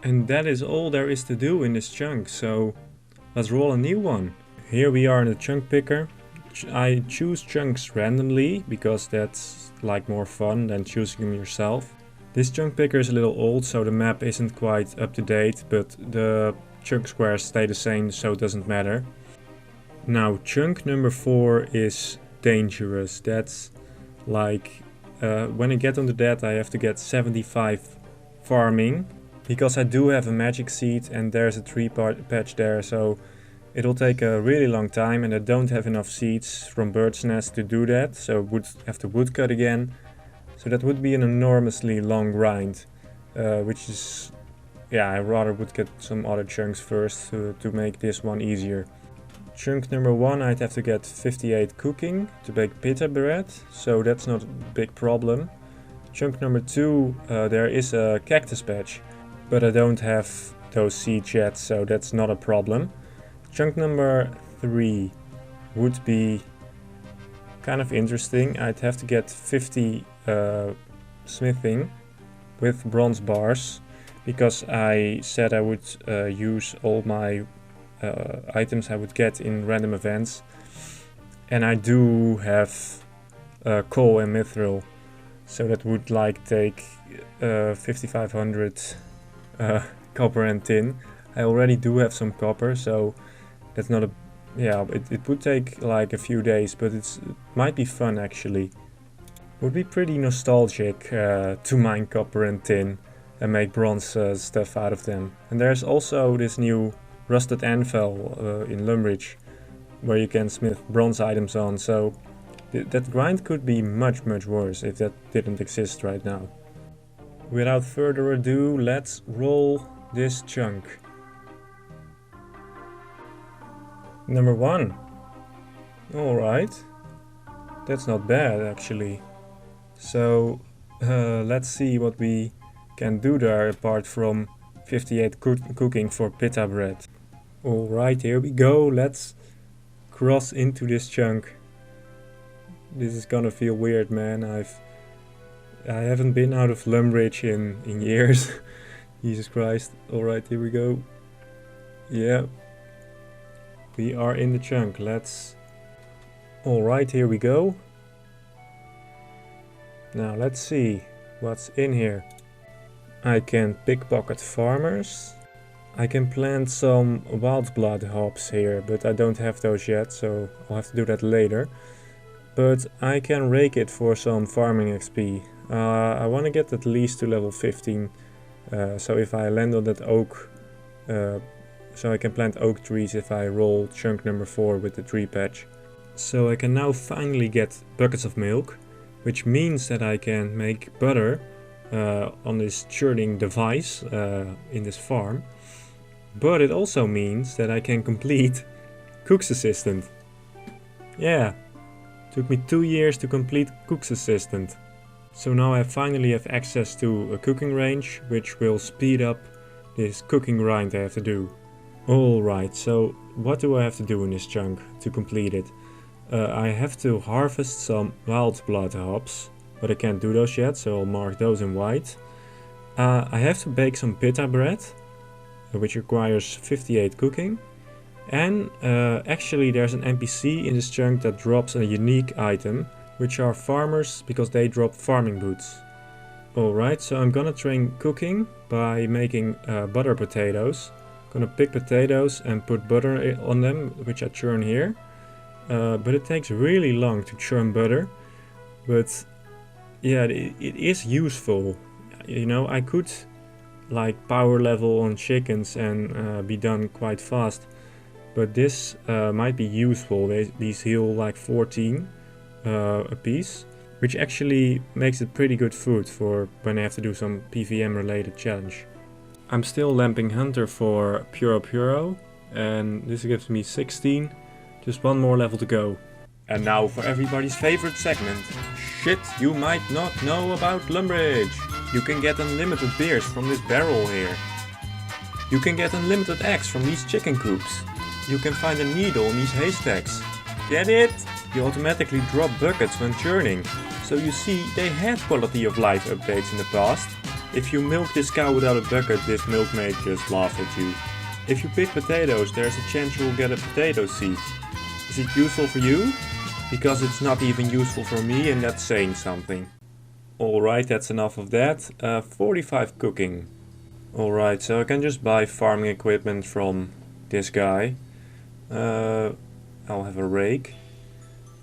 And that is all there is to do in this chunk, so let's roll a new one. Here we are in the chunk picker. I choose chunks randomly, because that's like more fun than choosing them yourself. This chunk picker is a little old, so the map isn't quite up to date, but the chunk squares stay the same, so it doesn't matter. Now chunk number 4 is dangerous. That's like, when I get onto that I have to get 75 farming. Because I do have a magic seed and there's a tree patch there, so it'll take a really long time and I don't have enough seeds from bird's nest to do that, so I would have to woodcut again. So that would be an enormously long grind, which is, yeah, I rather would get some other chunks first to make this one easier. Chunk number 1 I'd have to get 58 cooking to bake pita bread, so that's not a big problem. Chunk number 2, there is a cactus patch. But I don't have those seeds yet, so that's not a problem. Chunk number 3 would be kind of interesting. I'd have to get 50 smithing with bronze bars, because I said I would use all my items I would get in random events. And I do have coal and mithril, so that would like take 5500 copper and tin. I already do have some copper, so that's not a... yeah, it would take like a few days, but it might be fun actually. Would be pretty nostalgic to mine copper and tin and make bronze stuff out of them. And there's also this new rusted anvil in Lumbridge, where you can smith bronze items on, so that grind could be much worse if that didn't exist right now. Without further ado, let's roll this chunk. Number 1. Alright. That's not bad actually. So let's see what we can do there apart from 58 cooking for pita bread. Alright, here we go. Let's cross into this chunk. This is gonna feel weird, man. I haven't been out of Lumbridge in years. Jesus Christ. Alright, here we go. Yeah. We are in the chunk. Alright, here we go. Now let's see what's in here. I can pickpocket farmers. I can plant some wild blood hops here, but I don't have those yet, so I'll have to do that later. But I can rake it for some farming XP. I want to get at least to level 15, so if I land on that oak, so I can plant oak trees if I roll chunk number 4 with the tree patch. So I can now finally get buckets of milk, which means that I can make butter on this churning device in this farm. But it also means that I can complete Cook's Assistant. Yeah, took me 2 years to complete Cook's Assistant. So now I finally have access to a cooking range, which will speed up this cooking grind I have to do. Alright, so what do I have to do in this chunk to complete it? I have to harvest some wild blood hops, but I can't do those yet, so I'll mark those in white. I have to bake some pita bread, which requires 58 cooking. And actually there's an NPC in this chunk that drops a unique item, which are farmers because they drop farming boots. Alright, so I'm gonna train cooking by making butter potatoes. Gonna pick potatoes and put butter on them, which I churn here. But it takes really long to churn butter. But yeah, it is useful. You know, I could like power level on chickens and be done quite fast. But this might be useful. These heal like 14 a piece, which actually makes it pretty good food for when I have to do some PVM related challenge. I'm still lamping Hunter for Puro, and this gives me 16. Just one more level to go. And now for everybody's favorite segment. Shit you might not know about Lumbridge. You can get unlimited beers from this barrel here. You can get unlimited eggs from these chicken coops. You can find a needle in these haystacks. Get it? You automatically drop buckets when churning. So you see, they had quality of life updates in the past. If you milk this cow without a bucket, this milkmaid just laughs at you. If you pick potatoes, there's a chance you will get a potato seed. Is it useful for you? Because it's not even useful for me, and that's saying something. Alright, that's enough of that. 45 cooking. Alright, so I can just buy farming equipment from this guy. I'll have a rake.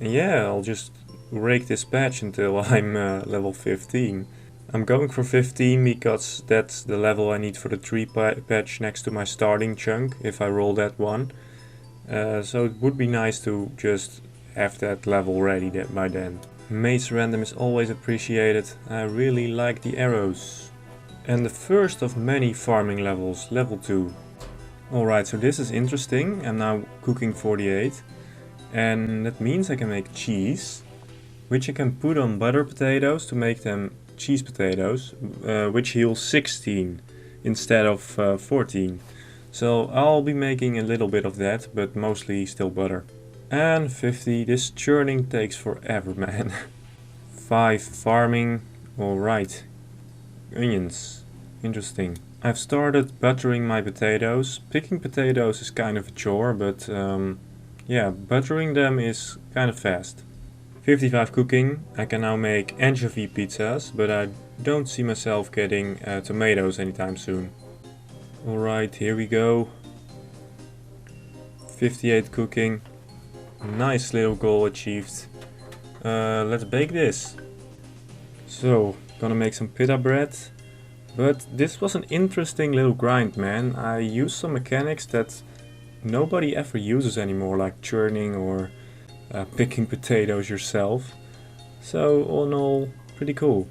And yeah, I'll just rake this patch until I'm level 15. I'm going for 15 because that's the level I need for the tree patch next to my starting chunk, if I roll that one. So it would be nice to just have that level ready by then. Maze random is always appreciated. I really like the arrows. And the first of many farming levels, level 2. Alright, so this is interesting. I'm now cooking 48. And that means I can make cheese, which I can put on butter potatoes to make them cheese potatoes, which heal 16 instead of 14. So I'll be making a little bit of that, but mostly still butter. And 50, this churning takes forever, man. 5 farming, alright. Onions, interesting. I've started buttering my potatoes. Picking potatoes is kind of a chore, but yeah, buttering them is kind of fast. 55 cooking, I can now make anchovy pizzas, but I don't see myself getting tomatoes anytime soon. Alright, here we go. 58 cooking. Nice little goal achieved. Let's bake this. So, gonna make some pita bread. But this was an interesting little grind, man. I used some mechanics that nobody ever uses anymore, like churning or picking potatoes yourself. So, all in all, pretty cool.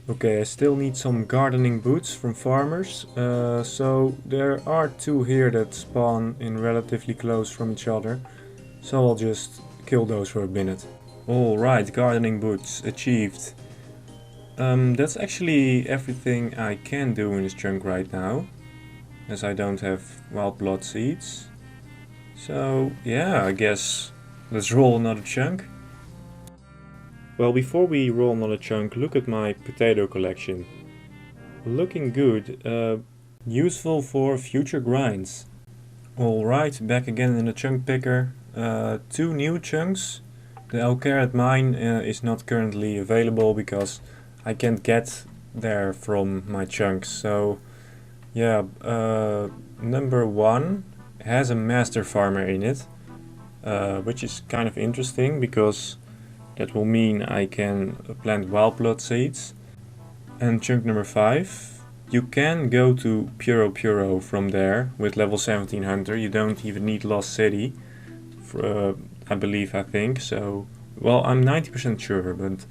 Okay, I still need some gardening boots from farmers. So there are 2 here that spawn in relatively close from each other. So I'll just kill those for a minute. Alright, gardening boots achieved. That's actually everything I can do in this chunk right now, as I don't have wild blood seeds. So yeah, I guess let's roll another chunk. Well, before we roll another chunk, look at my potato collection. Looking good, useful for future grinds. Alright, back again in the chunk picker. 2 new chunks. The Alcarat mine is not currently available because I can't get there from my chunks. So yeah, number 1 has a master farmer in it, which is kind of interesting because that will mean I can plant wild blood seeds. And chunk number 5, you can go to Puro from there with level 17 Hunter. You don't even need Lost City, I think. So, well, I'm 90% sure, but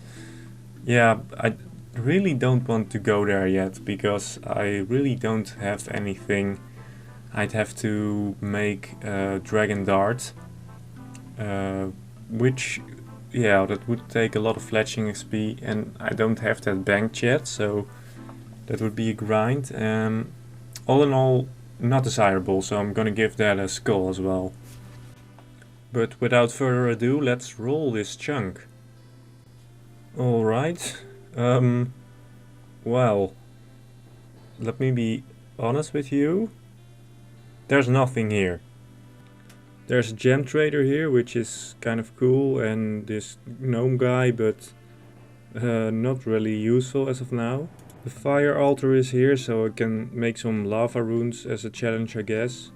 yeah, I really don't want to go there yet because I really don't have anything. I'd have to make Dragon Dart, which, yeah, that would take a lot of fletching XP, and I don't have that banked yet, so that would be a grind. All in all, not desirable, so I'm gonna give that a skull as well. But without further ado, let's roll this chunk. Alright, well, let me be honest with you. There's nothing here. There's a gem trader here, which is kind of cool, and this gnome guy, but not really useful as of now. The fire altar is here, so I can make some lava runes as a challenge, I guess.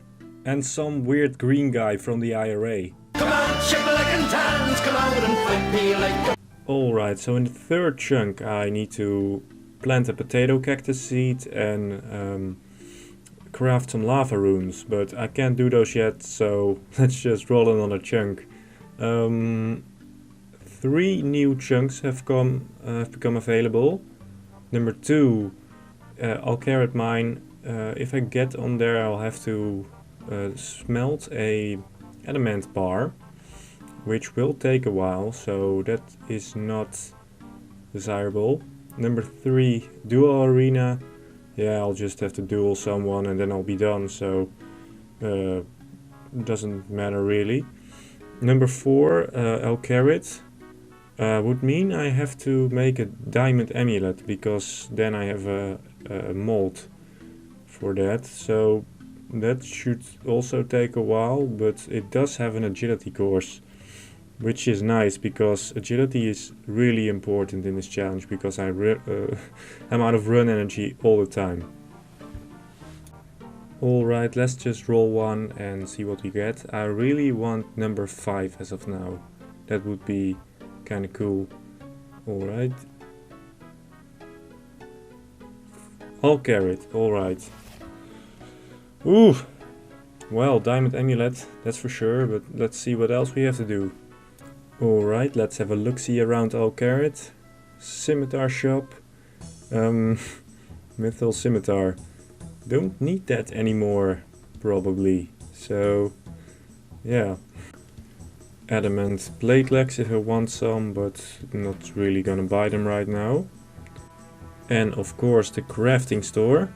And some weird green guy from the IRA. Come on, shake my leg and dance, come out and fight me like. Alright, so in the third chunk I need to plant a potato cactus seed and craft some lava runes, but I can't do those yet, so let's just roll another chunk. 3 new chunks have become available. Number 2, I'll carrot mine. If I get on there, I'll have to smelt a adamant bar, which will take a while, so that is not desirable. Number 3, dual arena. Yeah, I'll just have to duel someone and then I'll be done, so doesn't matter really. Number 4, El Carrot, would mean I have to make a diamond amulet, because then I have a mold for that, so that should also take a while, but it does have an agility course, which is nice because agility is really important in this challenge, because I'm out of run energy all the time. Alright, let's just roll one and see what we get. I really want number 5 as of now. That would be kinda cool. Alright. All carrot, alright. Ooh! Well, diamond amulet, that's for sure, but let's see what else we have to do. Alright, let's have a look-see around All Carrot. Scimitar shop. Mythal scimitar. Don't need that anymore, probably. So, yeah. Adamant blade legs if I want some, but not really gonna buy them right now. And of course the crafting store.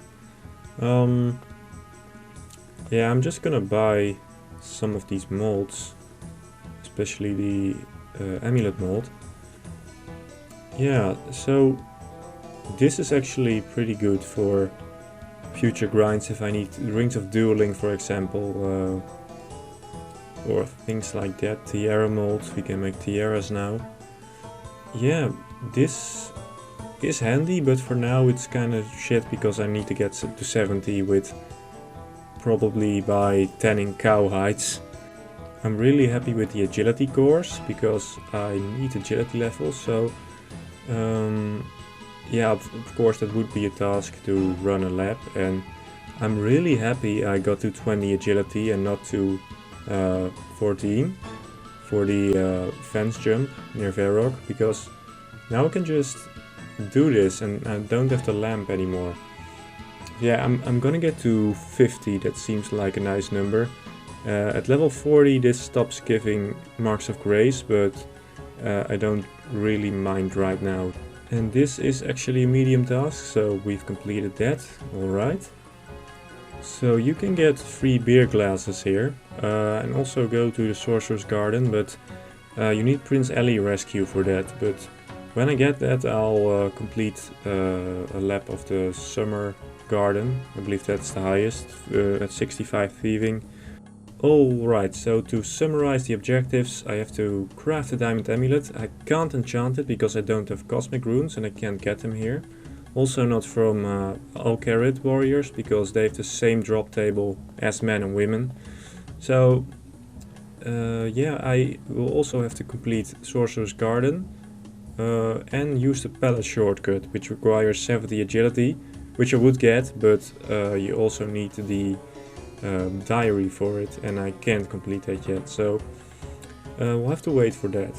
Yeah, I'm just gonna buy some of these molds. Especially the amulet mold. Yeah, so this is actually pretty good for future grinds if I need rings of dueling, for example, or things like that. Tiara molds, we can make tiaras now. Yeah, this is handy, but for now it's kind of shit because I need to get to 70 with probably by tanning cow hides. I'm really happy with the agility course because I need agility levels, so yeah, of course that would be a task to run a lap, and I'm really happy I got to 20 agility and not to 14 for the fence jump near Varrock, because now I can just do this and I don't have the lamp anymore. Yeah, I'm gonna get to 50, that seems like a nice number. At level 40 this stops giving marks of grace, but I don't really mind right now. And this is actually a medium task, so we've completed that, alright. So you can get free beer glasses here, and also go to the Sorcerer's Garden, but you need Prince Ellie rescue for that. But when I get that, I'll complete a lap of the Summer Garden. I believe that's the highest, at 65 thieving. Alright, so to summarize the objectives, I have to craft a diamond amulet. I can't enchant it because I don't have cosmic runes and I can't get them here. Also not from All Carrot warriors because they have the same drop table as men and women. So yeah, I will also have to complete Sorcerer's Garden and use the pallet shortcut, which requires 70 agility, which I would get, but you also need the diary for it, and I can't complete that yet, so we'll have to wait for that.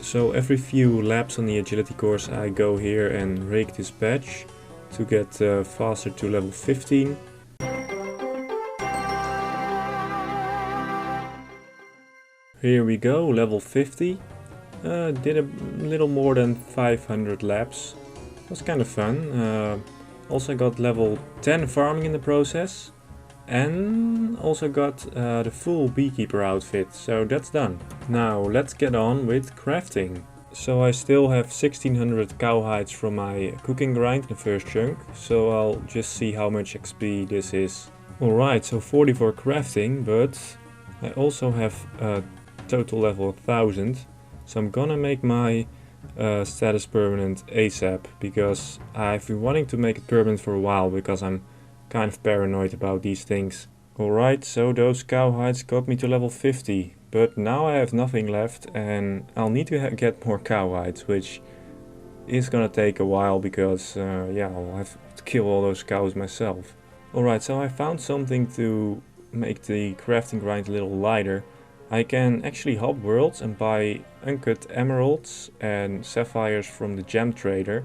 So every few laps on the agility course I go here and rake this badge to get faster to level 15. Here we go, level 50. Did a little more than 500 laps. It was kind of fun. Also got level 10 farming in the process, and also got the full beekeeper outfit, so that's done. Now let's get on with crafting. So I still have 1600 cow hides from my cooking grind in the first chunk, so I'll just see how much XP this is Alright, so 40 for crafting, but I also have a total level of 1000. So I'm gonna make my status permanent ASAP, because I've been wanting to make it permanent for a while, because I'm kind of paranoid about these things. Alright, so those cow hides got me to level 50, but now I have nothing left and I'll need to get more cow hides, which is gonna take a while, because yeah, I'll have to kill all those cows myself. Alright, so I found something to make the crafting grind a little lighter. I can actually hop worlds and buy uncut emeralds and sapphires from the gem trader,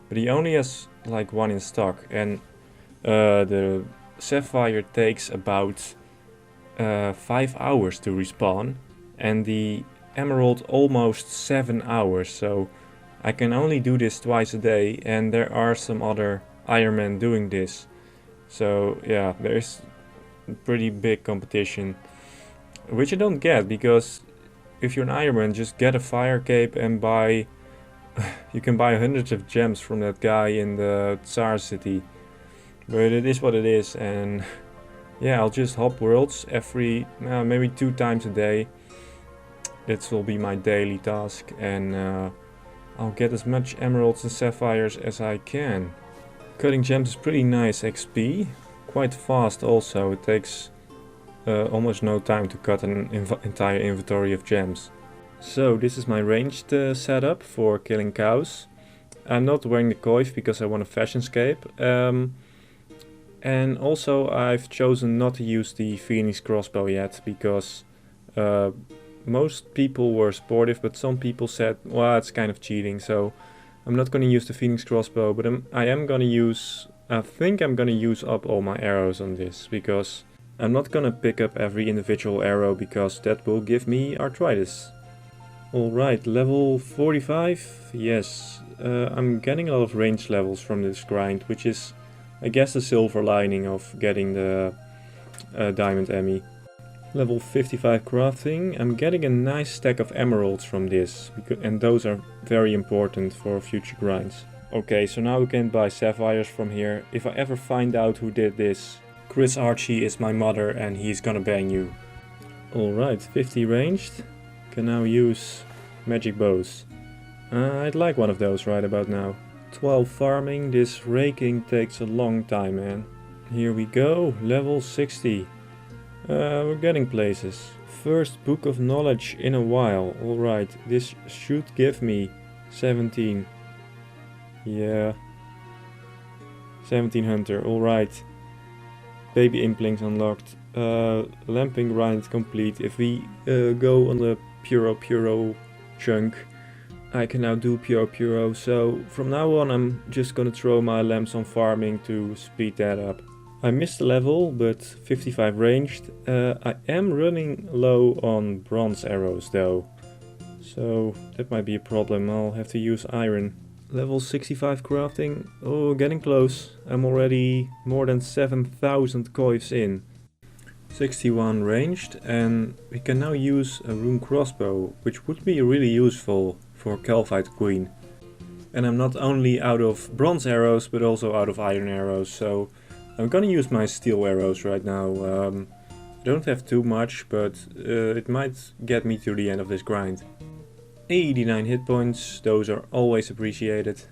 but he only has like one in stock, and the sapphire takes about 5 hours to respawn, and the emerald almost 7 hours, so I can only do this twice a day, and there are some other Ironmen doing this. So yeah, there's pretty big competition, which I don't get, because if you're an Ironman, just get a fire cape and buy you can buy hundreds of gems from that guy in the Tsar city. But it is what it is, and yeah, I'll just hop worlds every maybe 2 times a day. This will be my daily task, and I'll get as much emeralds and sapphires as I can. Cutting gems is pretty nice XP, quite fast also. It takes almost no time to cut an entire inventory of gems. So this is my ranged setup for killing cows. I'm not wearing the coif because I want a fashionscape. And also I've chosen not to use the Phoenix crossbow yet, because most people were sportive, but some people said, well, it's kind of cheating, so I'm not going to use the Phoenix crossbow, but I think I'm going to use up all my arrows on this, because I'm not going to pick up every individual arrow, because that will give me arthritis. Alright, level 45, yes, I'm getting a lot of range levels from this grind, which is, I guess, the silver lining of getting the diamond Emmy. Level 55 crafting, I'm getting a nice stack of emeralds from this, and those are very important for future grinds. Okay, so now we can buy sapphires from here. If I ever find out who did this, Chris Archie is my mother and he's gonna bang you. Alright, 50 ranged. Can now use magic bows. I'd like one of those right about now. 12 farming, this raking takes a long time, man. Here we go, level 60. We're getting places. First book of knowledge in a while. Alright, this should give me 17. Yeah. 17 hunter, alright. Baby implings unlocked. Lamping grind complete. If we go on the Puro chunk, I can now do Puro. So from now on I'm just gonna throw my lamps on farming to speed that up. I missed a level, but 55 ranged. I am running low on bronze arrows though, so that might be a problem. I'll have to use iron. Level 65 crafting. Oh, getting close. I'm already more than 7,000 coins in. 61 ranged, and we can now use a rune crossbow, which would be really useful for Calvite Queen. And I'm not only out of bronze arrows, but also out of iron arrows, so I'm gonna use my steel arrows right now. I don't have too much, but it might get me to the end of this grind. 89 hit points, those are always appreciated.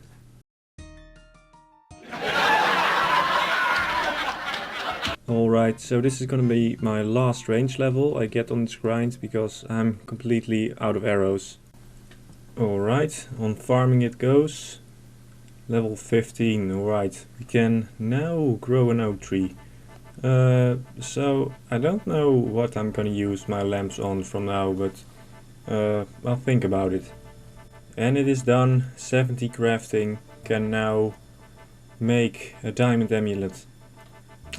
Alright, so this is gonna be my last range level I get on this grind, because I'm completely out of arrows. Alright, on farming it goes. Level 15, alright, we can now grow an oak tree. So I don't know what I'm gonna use my lamps on from now, but I'll think about it. And it is done. 70 crafting, can now make a diamond amulet.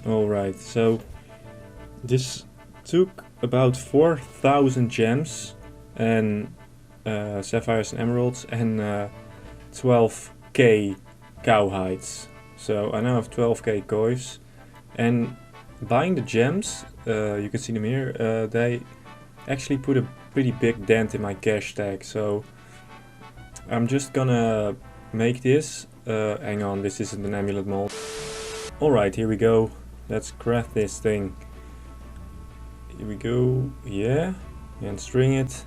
Alright, so this took about 4,000 gems and sapphires and emeralds and 12k cow hides. So I now have 12k coins, and buying the gems, you can see them here, they actually put a pretty big dent in my cash tag, so I'm just gonna make this. Hang on, this isn't an amulet mold. Alright, here we go. Let's craft this thing. Here we go. Yeah. And string it.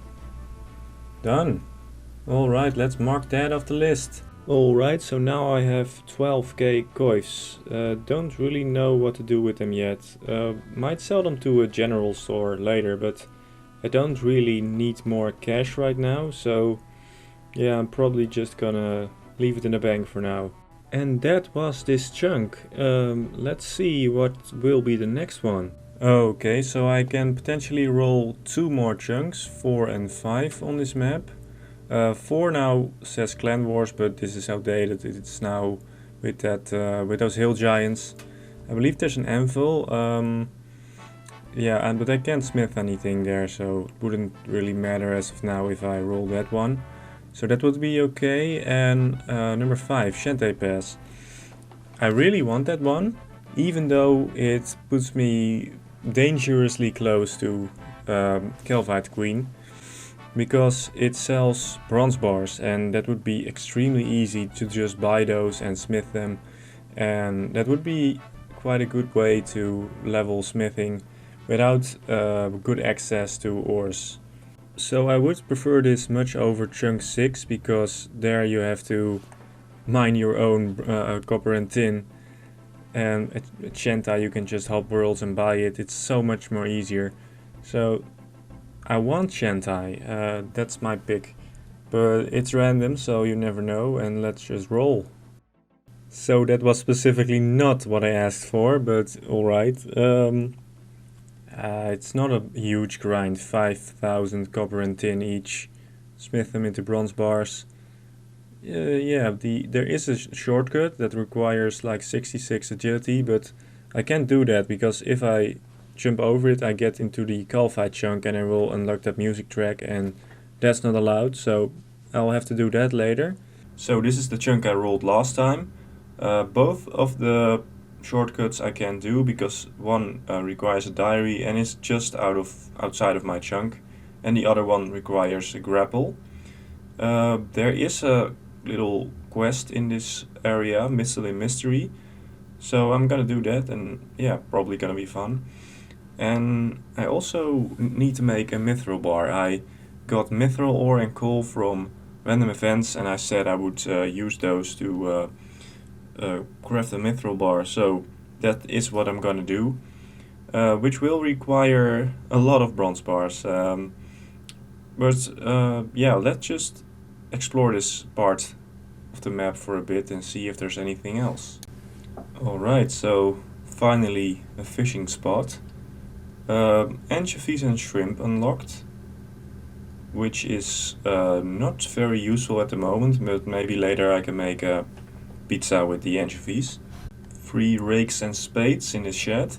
Done. Alright, let's mark that off the list. Alright, so now I have 12k coins. Don't really know what to do with them yet. Might sell them to a general store later, but I don't really need more cash right now, so yeah, I'm probably just gonna leave it in the bank for now. And that was this chunk. Let's see what will be the next one. Okay, so I can potentially roll 2 more chunks, 4 and 5 on this map. 4 now says Clan Wars, but this is outdated. It's now with that with those hill giants. I believe there's an anvil. Yeah, but I can't smith anything there, so it wouldn't really matter as of now if I roll that one. So that would be okay. And number 5, Shantae Pass. I really want that one, even though it puts me dangerously close to Kelvite Queen, because it sells bronze bars, and that would be extremely easy to just buy those and smith them, and that would be quite a good way to level smithing without good access to ores. So I would prefer this much over chunk 6, because there you have to mine your own copper and tin, and at Shantae you can just hop worlds and buy it. It's so much more easier. So I want Shantae, that's my pick, but it's random, so you never know, and let's just roll. So that was specifically not what I asked for, but alright. It's not a huge grind, 5,000 copper and tin each, smith them into bronze bars. Yeah, there is a shortcut that requires like 66 agility, but I can't do that, because if I jump over it I get into the Calvite chunk and I will unlock that music track, and that's not allowed, so I'll have to do that later. So this is the chunk I rolled last time. Both of the shortcuts I can do, because one requires a diary and is just outside of my chunk, and the other one requires a grapple. There is a little quest in this area, Missile in Mystery, so I'm gonna do that, and yeah, probably gonna be fun. And I also need to make a mithril bar. I got mithril ore and coal from random events, and I said I would use those to craft a mithril bar, so that is what I'm gonna do, which will require a lot of bronze bars, but yeah, let's just explore this part of the map for a bit and see if there's anything else. Alright, so finally a fishing spot. Anchovies and shrimp unlocked, which is not very useful at the moment, but maybe later I can make a pizza with the anchovies. 3 rakes and spades in the shed.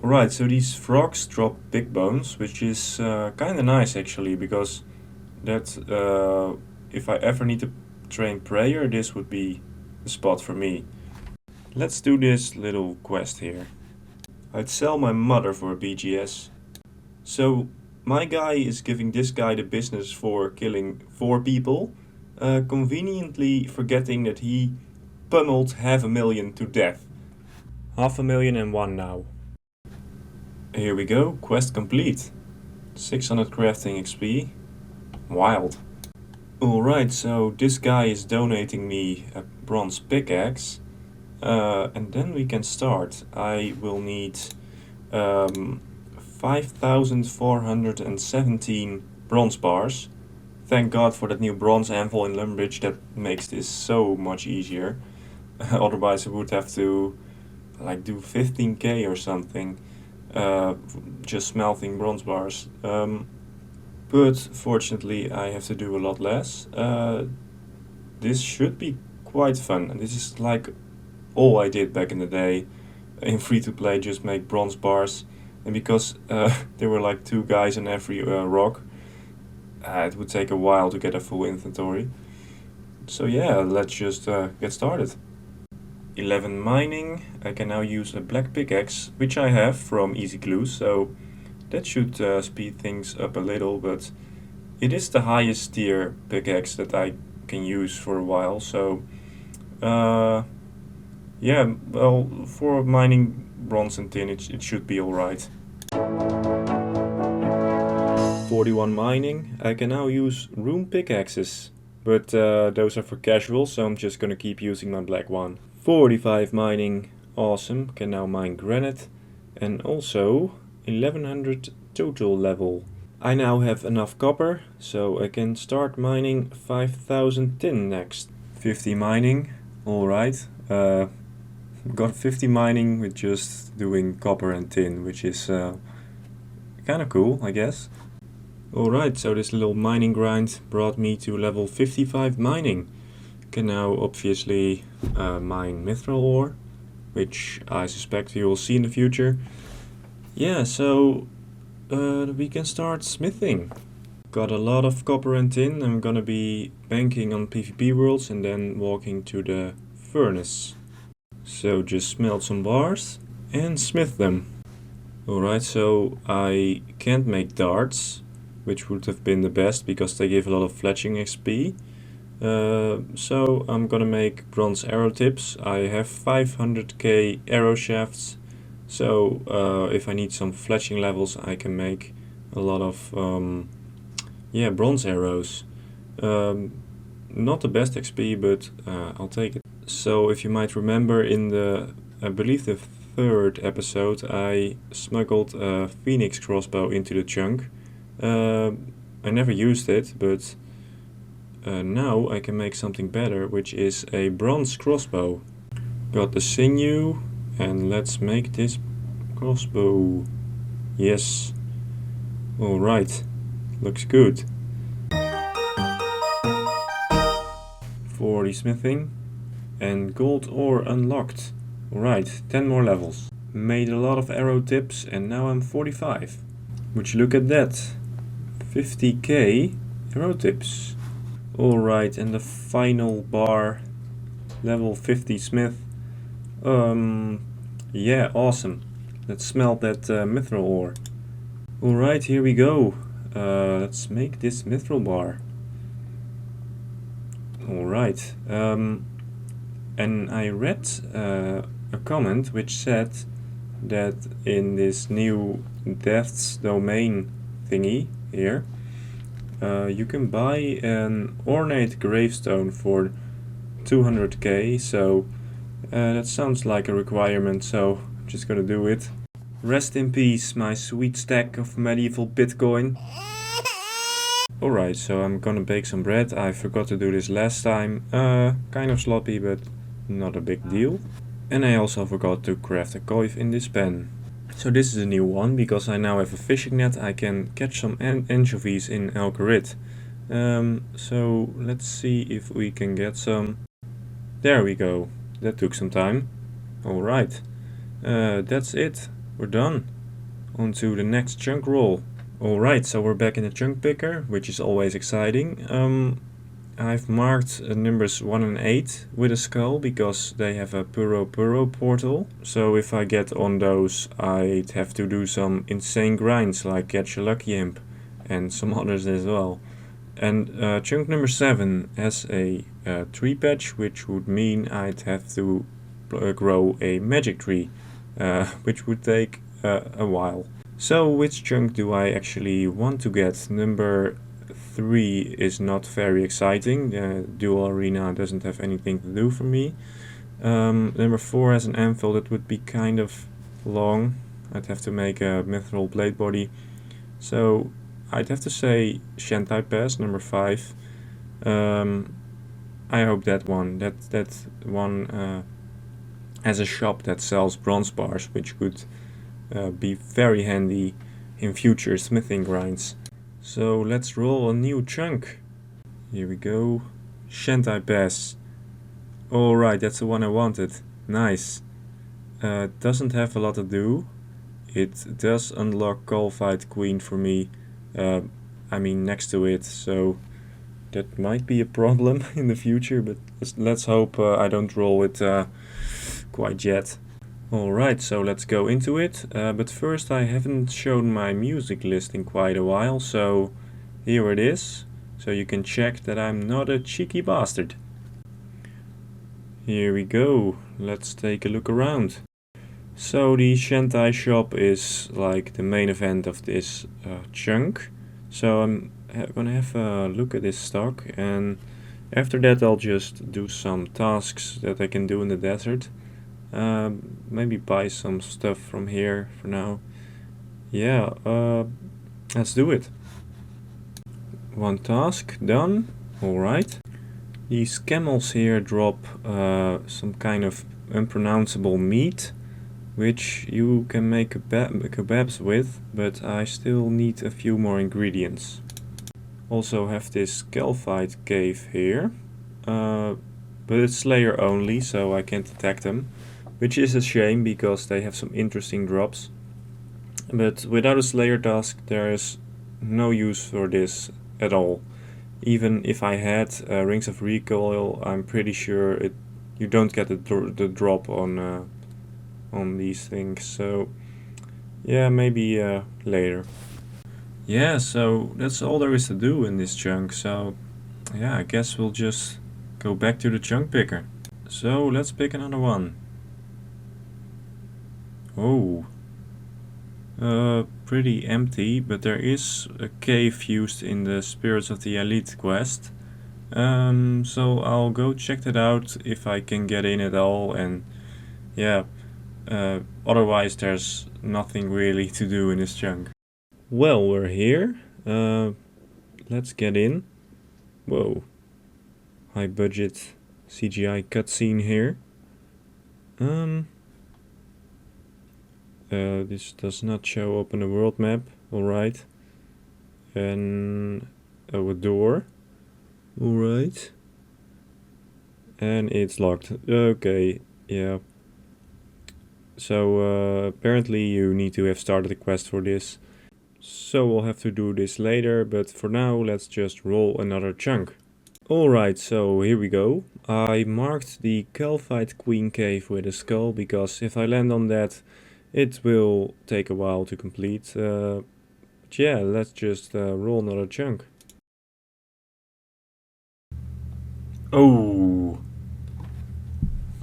Alright, so these frogs drop big bones, which is kinda nice actually, because that if I ever need to train prayer, this would be the spot for me. Let's do this little quest here. I'd sell my mother for a BGS. So my guy is giving this guy the business for killing 4 people, conveniently forgetting that he pummeled 500,000 to death. 500,001 now. Here we go, quest complete. 600 crafting XP. Wild. Alright, so this guy is donating me a bronze pickaxe. And then we can start. I will need 5,417 bronze bars. Thank God for that new bronze anvil in Lumbridge, that makes this so much easier. Otherwise I would have to like do 15k or something, just smelting bronze bars. But fortunately I have to do a lot less. This should be quite fun, and this is like all I did back in the day in free-to-play, just make bronze bars, and because there were like 2 guys in every rock, it would take a while to get a full inventory. So yeah, let's just get started. 11 mining. I can now use a black pickaxe, which I have from Easy Clues, so that should speed things up a little, but it is the highest tier pickaxe that I can use for a while, so yeah, well, for mining bronze and tin, it should be alright. 41 mining. I can now use room pickaxes, but those are for casual, so I'm just gonna keep using my black one. 45 mining. Awesome. Can now mine granite, and also 1100 total level. I now have enough copper, so I can start mining 5000 tin next. 50 mining. Alright. Got 50 mining with just doing copper and tin, which is kind of cool, I guess. Alright, so this little mining grind brought me to level 55 mining. Can now obviously mine mithril ore, which I suspect we will see in the future. Yeah, so we can start smithing. Got a lot of copper and tin. I'm gonna be banking on PvP worlds and then walking to the furnace. So just smelt some bars and smith them. Alright, so I can't make darts, which would have been the best because they give a lot of fletching XP. So I'm gonna make bronze arrow tips. I have 500k arrow shafts, so if I need some fletching levels I can make a lot of bronze arrows. Not the best XP, but I'll take it. So if you might remember, in the, I believe the 3rd episode, I smuggled a phoenix crossbow into the chunk. I never used it, but now I can make something better, which is a bronze crossbow. Got the sinew, and let's make this crossbow. Yes. Alright, looks good. 40 smithing, and gold ore unlocked. Alright, 10 more levels. Made a lot of arrow tips, and now I'm 45. Would you look at that? 50k arrow tips. Alright, and the final bar, level 50 smith. Yeah, awesome. Let's smelt that mithril ore. Alright, here we go. Let's make this mithril bar. Alright, and I read a comment which said that in this new Death's Domain thingy here, you can buy an ornate gravestone for 200k, so that sounds like a requirement, so I'm just gonna do it. Rest in peace, my sweet stack of medieval Bitcoin. Alright, so I'm gonna bake some bread. I forgot to do this last time. Kind of sloppy, but not a big deal. And I also forgot to craft a coif in this pen. So this is a new one, because I now have a fishing net. I can catch some anchovies in Algorit. So let's see if we can get some. There we go. That took some time. Alright, that's it. We're done. On to the next chunk roll. Alright, so we're back in the chunk picker, which is always exciting. I've marked numbers 1 and 8 with a skull because they have a Puro portal. So if I get on those, I'd have to do some insane grinds like catch a lucky imp and some others as well. And chunk number 7 has a tree patch, which would mean I'd have to grow a magic tree, which would take a while. So which chunk do I actually want to get? Number 3 is not very exciting. Dual Arena doesn't have anything to do for me. Number 4 has an anvil that would be kind of long. I'd have to make a mithril blade body. So I'd have to say Shantai Pass, number 5. I hope that one has a shop that sells bronze bars, which could be very handy in future smithing grinds. So let's roll a new chunk. Here we go. Shantai Pass. Alright, that's the one I wanted. Nice. Doesn't have a lot to do. It does unlock Qualified Queen for me. I mean next to it, so that might be a problem in the future, but let's hope I don't roll it quite yet. Alright, so let's go into it, but first I haven't shown my music list in quite a while, so here it is, so you can check that I'm not a cheeky bastard. Here we go, let's take a look around. So the Shantai shop is like the main event of this chunk. So I'm gonna have a look at this stock, and after that I'll just do some tasks that I can do in the desert. Maybe buy some stuff from here for now. Yeah, let's do it. One task done. Alright. These camels here drop some kind of unpronounceable meat, which you can make kebabs with, but I still need a few more ingredients. Also have this calcite cave here, but it's Slayer only, so I can't attack them, which is a shame because they have some interesting drops. But without a Slayer task there is no use for this at all. Even if I had Rings of Recoil, I'm pretty sure you don't get the drop on these things. So yeah, maybe later. Yeah, so that's all there is to do in this chunk. So yeah, I guess we'll just go back to the chunk picker. So let's pick another one. Oh, pretty empty, but there is a cave used in the Spirits of the Elite quest. So I'll go check that out if I can get in at all, and yeah, otherwise there's nothing really to do in this chunk. Well, we're here. Let's get in. Whoa. High budget CGI cutscene here. This does not show up on the world map. Alright. And a door. Alright. And it's locked. Okay, yeah. So apparently you need to have started a quest for this. So we'll have to do this later, but for now let's just roll another chunk. Alright, so here we go. I marked the Calcite Queen Cave with a skull, because if I land on that, it will take a while to complete. But yeah, let's just roll another chunk. Oh,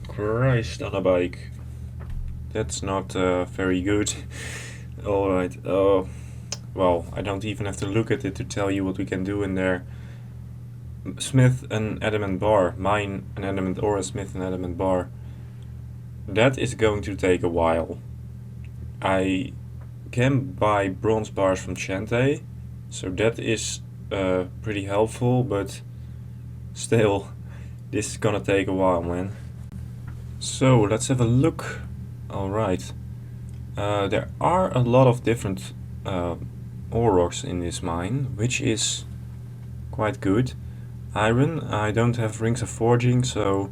Christ on a bike. That's not very good. Alright, well, I don't even have to look at it to tell you what we can do in there. Smith an adamant bar. Mine an adamant ore, smith an adamant bar. That is going to take a while. I can buy bronze bars from Shantai, so that is pretty helpful, but still, this is gonna take a while, man. So let's have a look. Alright, there are a lot of different ore rocks in this mine, which is quite good. Iron, I don't have Rings of Forging, so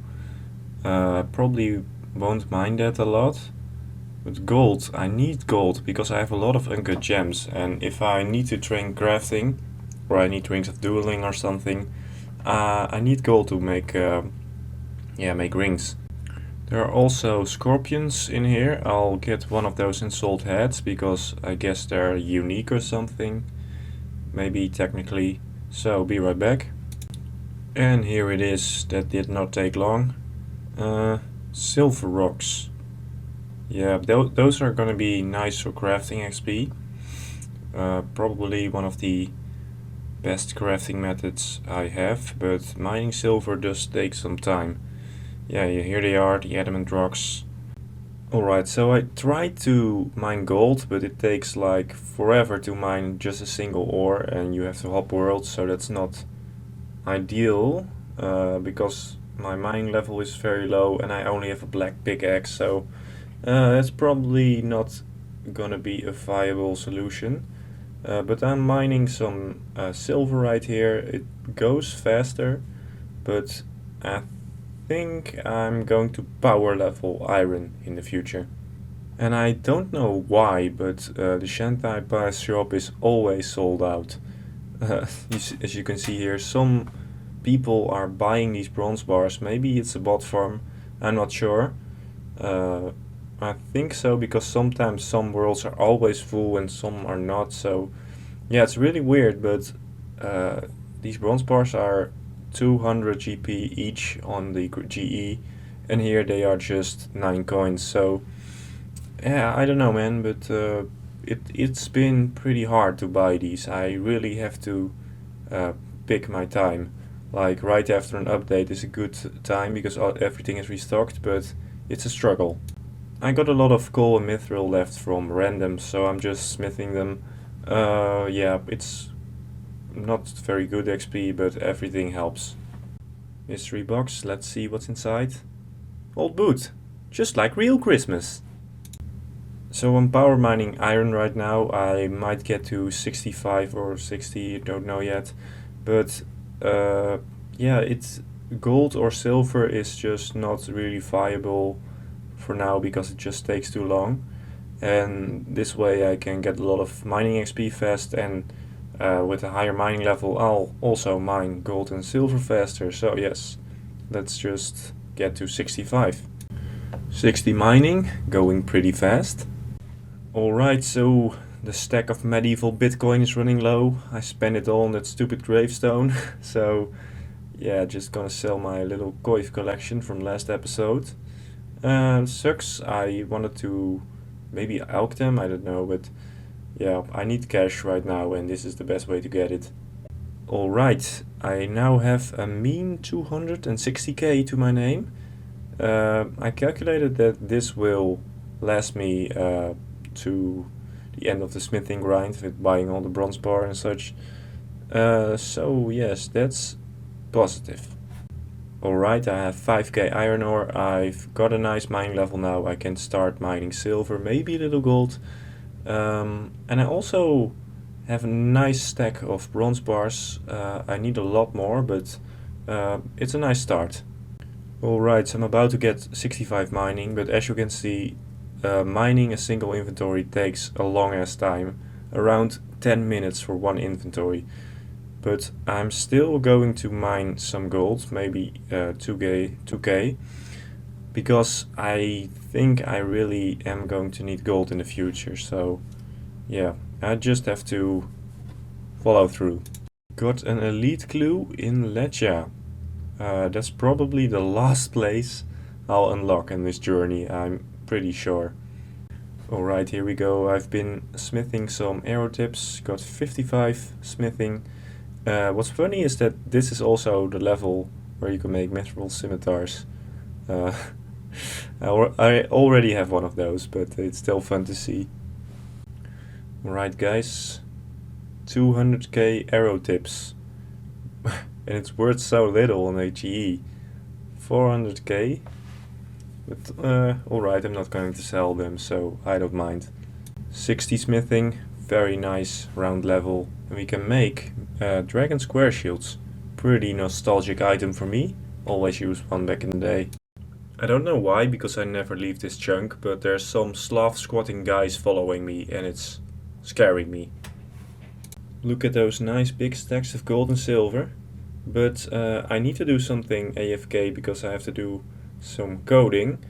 probably won't mind that a lot. But gold, I need gold because I have a lot of uncut gems, and if I need to train crafting, or I need Rings of Dueling or something, I need gold to make rings. There are also scorpions in here. I'll get one of those ensouled heads because I guess they're unique or something, maybe technically. So be right back. And here it is. That did not take long. Silver rocks. Yeah, those are gonna be nice for crafting XP. Probably one of the best crafting methods I have, but mining silver does take some time. Yeah, here they are, the adamant rocks. Alright, so I tried to mine gold, but it takes like forever to mine just a single ore, and you have to hop worlds, so that's not ideal, because my mining level is very low and I only have a black pickaxe, so that's probably not gonna be a viable solution. But I'm mining some silver right here. It goes faster, but I think I'm going to power level iron in the future. And I don't know why, but the Shantai Pass shop is always sold out. As you can see here, some people are buying these bronze bars. Maybe it's a bot farm, I'm not sure. I think so, because sometimes some worlds are always full and some are not, so yeah, it's really weird, but these bronze bars are 200 GP each on the GE, and here they are just 9 coins, so Yeah, I don't know, man, but it's been pretty hard to buy these. I really have to pick my time. Like right after an update is a good time because everything is restocked, but it's a struggle. I got a lot of coal and mithril left from random, so I'm just smithing them. Yeah, it's not very good XP, but everything helps. Mystery box, let's see what's inside. Old boot, just like real Christmas. So I'm power mining iron right now. I might get to 65 or 60, don't know yet. But yeah, it's gold or silver is just not really viable for now because it just takes too long. And this way I can get a lot of mining XP fast, and with a higher mining level I'll also mine gold and silver faster. So yes, let's just get to 65. 60 mining, going pretty fast. Alright, so the stack of medieval Bitcoin is running low. I spent it all on that stupid gravestone. So yeah, just gonna sell my little coif collection from last episode. Sucks, I wanted to maybe alch them, I don't know, but yeah, I need cash right now and this is the best way to get it. Alright, I now have a mean 260k to my name. I calculated that this will last me to the end of the smithing grind with buying all the bronze bar and such. So yes, that's positive. Alright, I have 5k iron ore, I've got a nice mining level now, I can start mining silver, maybe a little gold. And I also have a nice stack of bronze bars. I need a lot more, but it's a nice start. Alright, so I'm about to get 65 mining, but as you can see, mining a single inventory takes a long ass time, around 10 minutes for one inventory. But I'm still going to mine some gold, maybe 2k, because I think I really am going to need gold in the future. So yeah, I just have to follow through. Got an elite clue in Ledja. That's probably the last place I'll unlock in this journey, I'm pretty sure. Alright, here we go. I've been smithing some arrow tips, got 55 smithing. What's funny is that this is also the level where you can make mithril scimitars. I already have one of those, but it's still fun to see. Alright guys, 200k arrow tips. And it's worth so little on HE. 400k. But alright, I'm not going to sell them, so I don't mind. 60 smithing, very nice round level. And we can make dragon square shields. Pretty nostalgic item for me. Always used one back in the day. I don't know why, because I never leave this chunk, but there's some Slav squatting guys following me and it's scaring me. Look at those nice big stacks of gold and silver. But I need to do something AFK because I have to do some coding.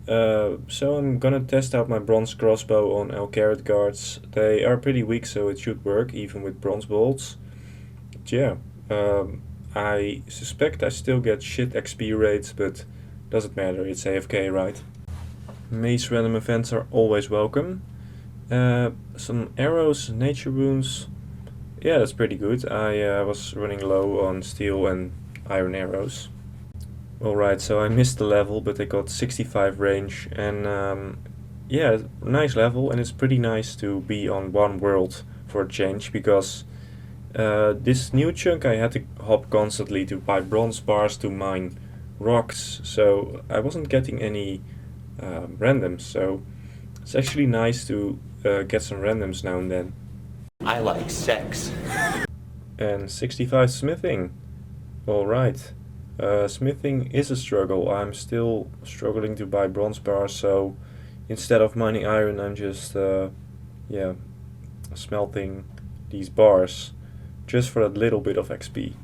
So I'm gonna test out my bronze crossbow on Alcarat guards. They are pretty weak, so it should work even with bronze bolts. But yeah, I suspect I still get shit XP rates, but doesn't matter, it's AFK, right? Mace random events are always welcome. Some arrows, nature wounds. Yeah, that's pretty good. I was running low on steel and iron arrows. Alright, so I missed the level, but I got 65 range, and yeah, nice level, and it's pretty nice to be on one world for a change, because this new chunk I had to hop constantly to buy bronze bars to mine rocks, so I wasn't getting any randoms, so it's actually nice to get some randoms now and then. I like sex. And 65 smithing. Alright. Smithing is a struggle. I'm still struggling to buy bronze bars, so instead of mining iron I'm just yeah, smelting these bars just for that little bit of XP.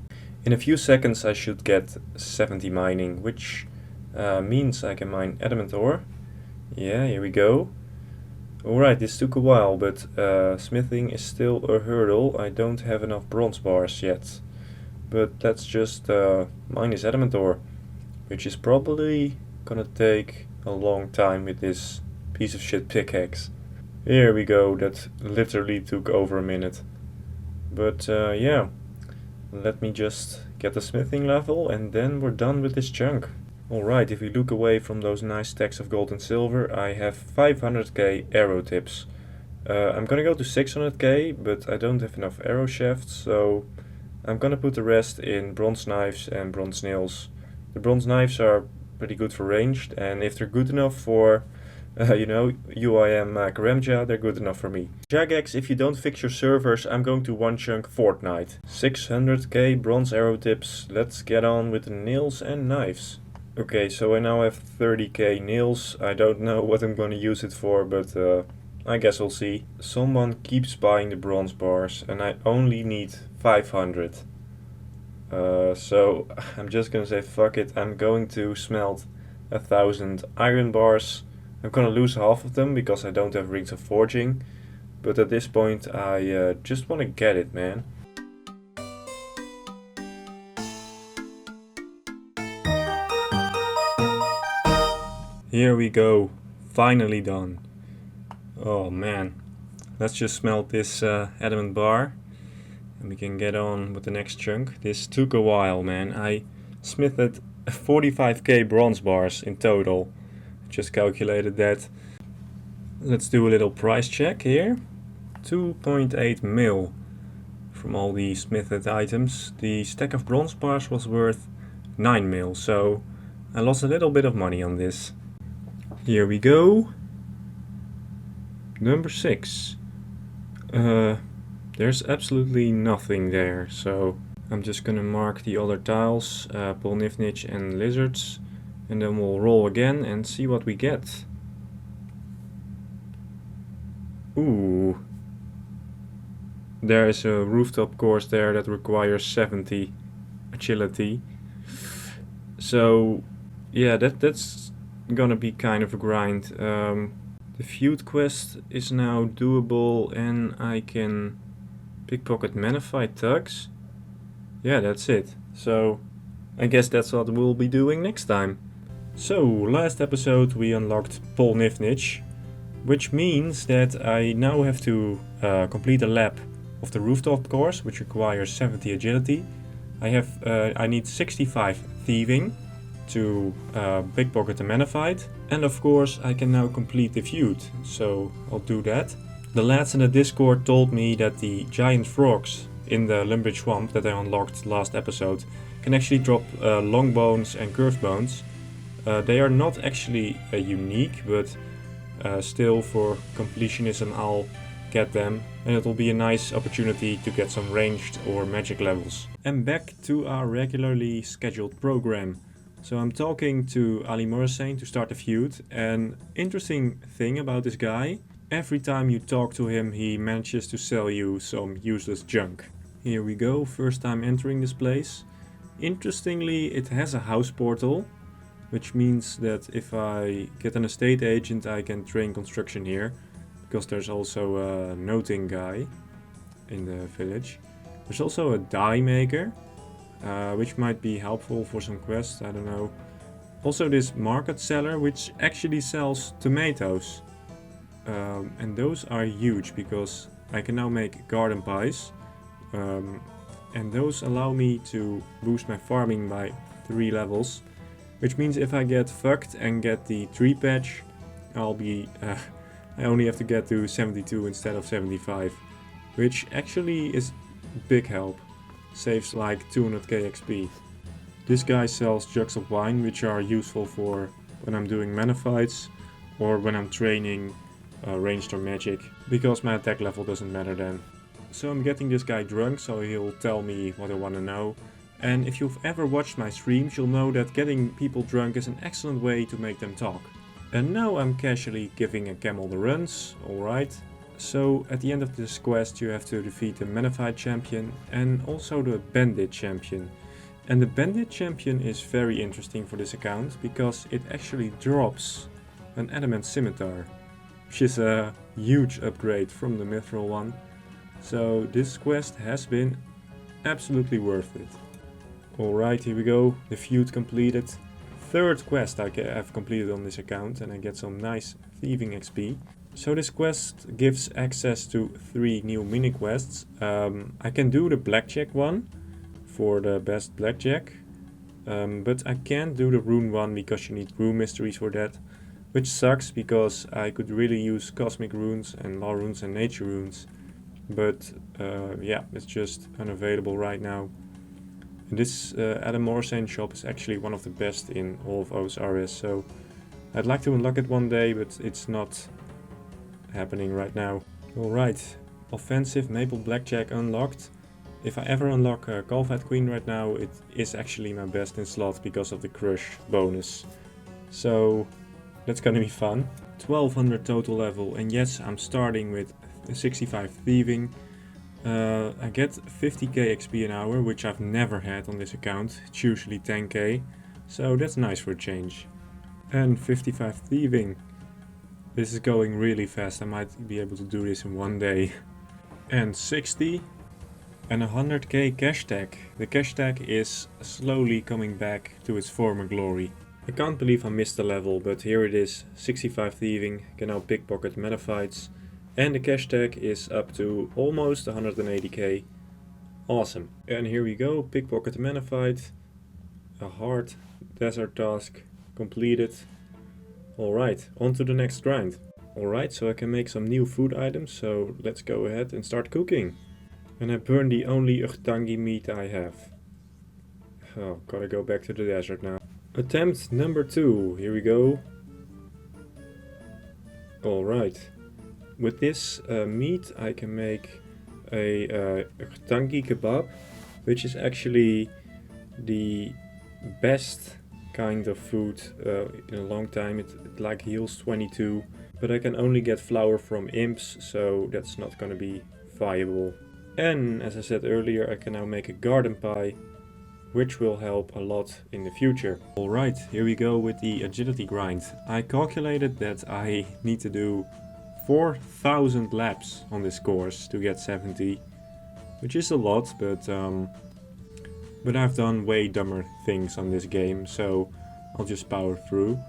In a few seconds I should get 70 mining, which means I can mine adamant ore. Yeah, here we go. Alright, this took a while, but smithing is still a hurdle. I don't have enough bronze bars yet. But let's just mine this adamant ore, which is probably gonna take a long time with this piece of shit pickaxe. Here we go, that literally took over a minute. But yeah, let me just get the smithing level and then we're done with this chunk. Alright, if we look away from those nice stacks of gold and silver, I have 500k arrow tips. I'm gonna go to 600k, but I don't have enough arrow shafts, so I'm gonna put the rest in bronze knives and bronze nails. The bronze knives are pretty good for ranged, and if they're good enough for, you know, UIM Karamja, they're good enough for me. Jagex, if you don't fix your servers, I'm going to one chunk Fortnite. 600k bronze arrow tips, let's get on with the nails and knives. Okay, so I now have 30k nails. I don't know what I'm gonna use it for, but I guess we'll see. Someone keeps buying the bronze bars and I only need 500. So I'm just gonna say fuck it, I'm going to smelt 1000 iron bars. I'm gonna lose half of them because I don't have rings of forging, but at this point I just wanna get it, man. Here we go, finally done. Oh man, let's just smelt this adamant bar and we can get on with the next chunk. This took a while, man. I smithed 45k bronze bars in total. Just calculated that. Let's do a little price check here. 2.8 mil from all the smithed items. The stack of bronze bars was worth 9 mil, so I lost a little bit of money on this. Here we go. Number 6. There's absolutely nothing there, so I'm just gonna mark the other tiles, polnifnich and lizards, and then we'll roll again and see what we get. Ooh. There is a rooftop course there that requires 70 agility. So yeah, that's gonna be kind of a grind. The feud quest is now doable and I can pickpocket manified tugs. Yeah, that's it. So I guess that's what we'll be doing next time. So last episode we unlocked polnifnich, which means that I now have to complete a lap of the rooftop course, which requires 70 agility. I need 65 thieving to pickpocket the manified, and of course I can now complete the feud, so I'll do that. The lads in the Discord told me that the giant frogs in the Lumbridge Swamp that I unlocked last episode can actually drop long bones and curved bones. They are not actually unique, but still for completionism I'll get them, and it will be a nice opportunity to get some ranged or magic levels. And back to our regularly scheduled program. So I'm talking to Ali Morrison to start a feud. An interesting thing about this guy, every time you talk to him he manages to sell you some useless junk. Here we go, first time entering this place. Interestingly, it has a house portal, which means that if I get an estate agent I can train construction here, because there's also a noting guy in the village. There's also a die maker, which might be helpful for some quests, I don't know. Also this market seller, which actually sells tomatoes. And those are huge because I can now make garden pies. And those allow me to boost my farming by 3 levels. Which means if I get fucked and get the tree patch, I'll be... I only have to get to 72 instead of 75. Which actually is big help. Saves like 200k XP. This guy sells jugs of wine, which are useful for when I'm doing mana fights or when I'm training ranged or magic, because my attack level doesn't matter then. So I'm getting this guy drunk, so he'll tell me what I want to know. And if you've ever watched my streams, you'll know that getting people drunk is an excellent way to make them talk. And now I'm casually giving a camel the runs, alright. So at the end of this quest you have to defeat the Manified champion and also the Bandit champion. And the Bandit champion is very interesting for this account because it actually drops an adamant scimitar, which is a huge upgrade from the mithril one. So this quest has been absolutely worth it. Alright, here we go, the feud completed. third quest I've completed on this account, and I get some nice thieving XP. So this quest gives access to 3 new mini quests. I can do the blackjack one for the best blackjack, but I can't do the rune one because you need rune mysteries for that, which sucks because I could really use cosmic runes and law runes and nature runes, but yeah, it's just unavailable right now. And this Adam Morsane shop is actually one of the best in all of OSRS, so I'd like to unlock it one day, but it's not happening right now. Alright, offensive maple blackjack unlocked. If I ever unlock a Calfhead Queen right now, it is actually my best in slot because of the crush bonus. So that's gonna be fun. 1200 total level, and yes, I'm starting with 65 thieving. I get 50k XP an hour, which I've never had on this account. It's usually 10k, so that's nice for a change. And 55 thieving. This is going really fast, I might be able to do this in one day. And 60. And 100k cash tag. The cash tag is slowly coming back to its former glory. I can't believe I missed the level, but here it is. 65 thieving, can now pickpocket metaphytes. And the cash tag is up to almost 180k. Awesome. And here we go, pickpocket metaphyte. A hard desert task completed. Alright, on to the next grind. Alright, so I can make some new food items, so let's go ahead and start cooking. And I burn the only Uchtangi meat I have. Oh, gotta go back to the desert now. Attempt number 2, here we go. Alright, with this meat I can make a Uchtangi kebab, which is actually the best kind of food in a long time. It like heals 22, but I can only get flour from imps, so that's not gonna be viable. And as I said earlier, I can now make a garden pie, which will help a lot in the future. Alright, here we go with the agility grind. I calculated that I need to do 4,000 laps on this course to get 70, which is a lot, but I've done way dumber things on this game, so I'll just power through.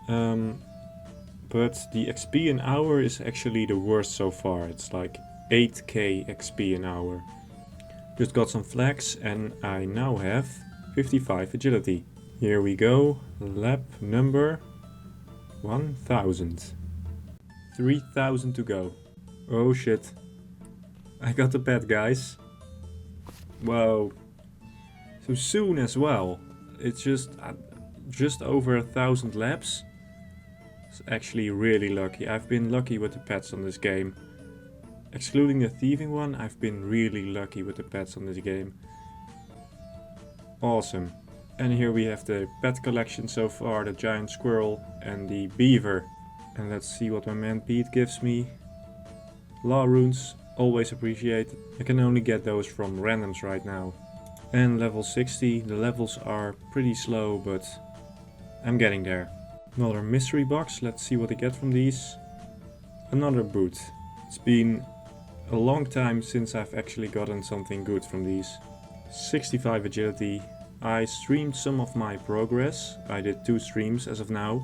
But the XP an hour is actually the worst so far. It's like 8k XP an hour. Just got some flags and I now have 55 agility. Here we go, lap number 1000. 3000 to go. Oh shit. I got the pet, guys. Whoa. So soon as well. It's just over 1000 laps. It's actually really lucky. I've been lucky with the pets on this game. Excluding the thieving one, I've been really lucky with the pets on this game. Awesome. And here we have the pet collection so far, the giant squirrel and the beaver. And let's see what my man Pete gives me. Law runes, always appreciated. I can only get those from randoms right now. And level 60, the levels are pretty slow, but I'm getting there. Another mystery box, let's see what I get from these. Another boot. It's been a long time since I've actually gotten something good from these. 65 agility. I streamed some of my progress. I did 2 streams as of now.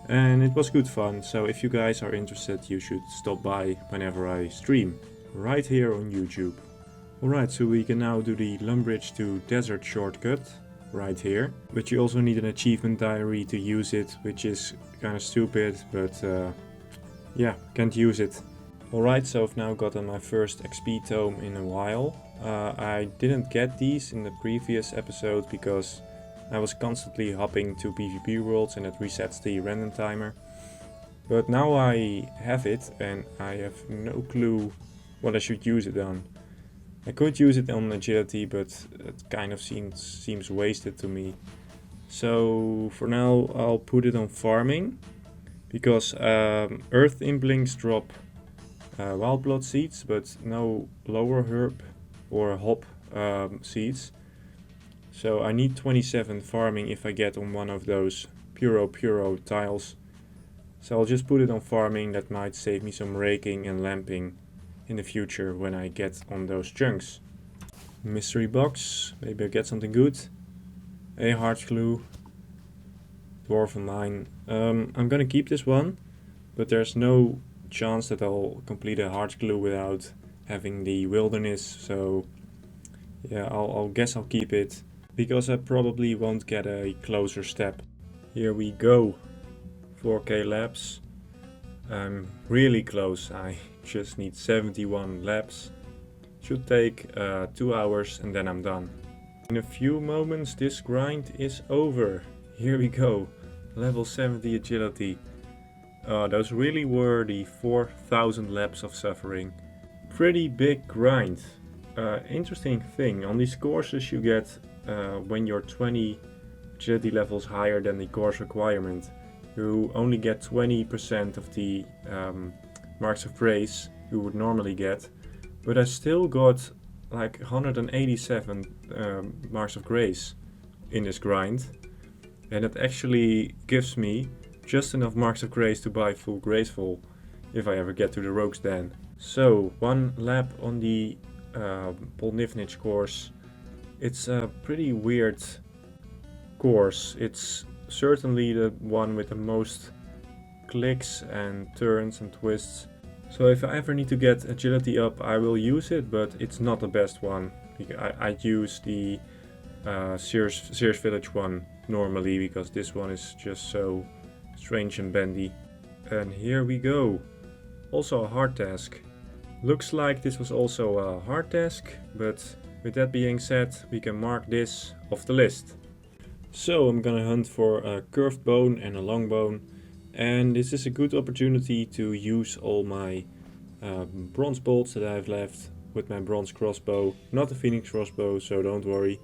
And it was good fun, so if you guys are interested, you should stop by whenever I stream. Right here on YouTube. Alright, so we can now do the Lumbridge to Desert shortcut. Right here. But you also need an achievement diary to use it, which is kind of stupid, but yeah, can't use it. Alright, so I've now gotten my first XP tome in a while. I didn't get these in the previous episode because I was constantly hopping to PvP worlds and it resets the random timer. But now I have it and I have no clue what I should use it on. I could use it on agility, but it kind of seems wasted to me. So for now I'll put it on farming, because earth implings drop wild blood seeds, but no lower herb or hop seeds. So I need 27 farming if I get on one of those Puro tiles. So I'll just put it on farming. That might save me some raking and lamping in the future when I get on those chunks. Mystery box, maybe I get something good. A heart glue. dwarf of mine. I'm gonna keep this one, but there's no chance that I'll complete a hard glue without having the wilderness, so yeah, I'll guess I'll keep it, because I probably won't get a closer step. Here we go, 4K laps. I'm really close, I just need 71 laps. Should take 2 hours and then I'm done. In a few moments this grind is over. Here we go, level 70 agility. Those really were the 4,000 laps of suffering. Pretty big grind. Interesting thing, on these courses you get, when you're 20 agility levels higher than the course requirement, you only get 20% of the marks of grace you would normally get. But I still got like 187 marks of grace in this grind. And it actually gives me just enough marks of grace to buy full graceful if I ever get to the Rogue's Den. So, one lap on the Polnivnich course. It's a pretty weird course. It's certainly the one with the most clicks and turns and twists. So if I ever need to get agility up, I will use it, but it's not the best one. I use the Sears Village one normally, because this one is just so strange and bendy. And here we go. Also a hard task. Looks like this was also a hard task, but with that being said, we can mark this off the list. So I'm gonna hunt for a curved bone and a long bone, and this is a good opportunity to use all my bronze bolts that I've left with my bronze crossbow. Not a phoenix crossbow, so don't worry.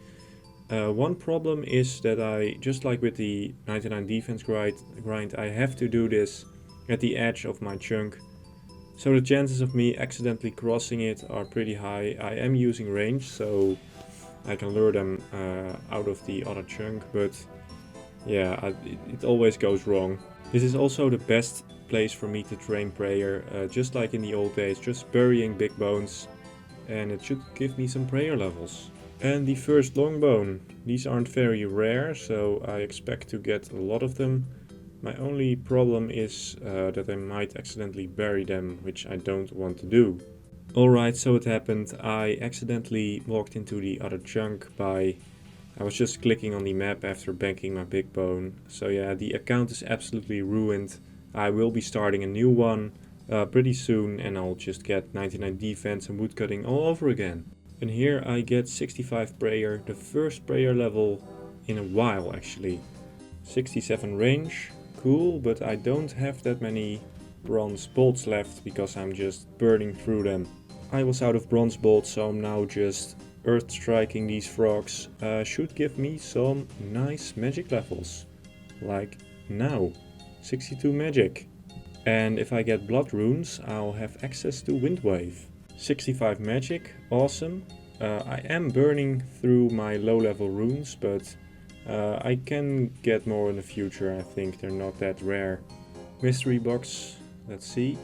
One problem is that I, just like with the 99 defense grind, I have to do this at the edge of my chunk. So the chances of me accidentally crossing it are pretty high. I am using range, so I can lure them out of the other chunk, but yeah, it always goes wrong. This is also the best place for me to train prayer, just like in the old days, just burying big bones, and it should give me some prayer levels. And the first long bone. These aren't very rare, so I expect to get a lot of them. My only problem is that I might accidentally bury them, which I don't want to do. Alright, so it happened. I accidentally walked into the other chunk I was just clicking on the map after banking my big bone. So yeah, the account is absolutely ruined. I will be starting a new one pretty soon, and I'll just get 99 defense and woodcutting all over again. And here I get 65 prayer, the first prayer level in a while actually. 67 range, cool, but I don't have that many bronze bolts left because I'm just burning through them. I was out of bronze bolts, so I'm now just earth striking these frogs. Should give me some nice magic levels, like now, 62 magic. And if I get blood runes, I'll have access to wind wave. 65 magic, awesome. I am burning through my low level runes, but I can get more in the future. I think they're not that rare. Mystery box, let's see,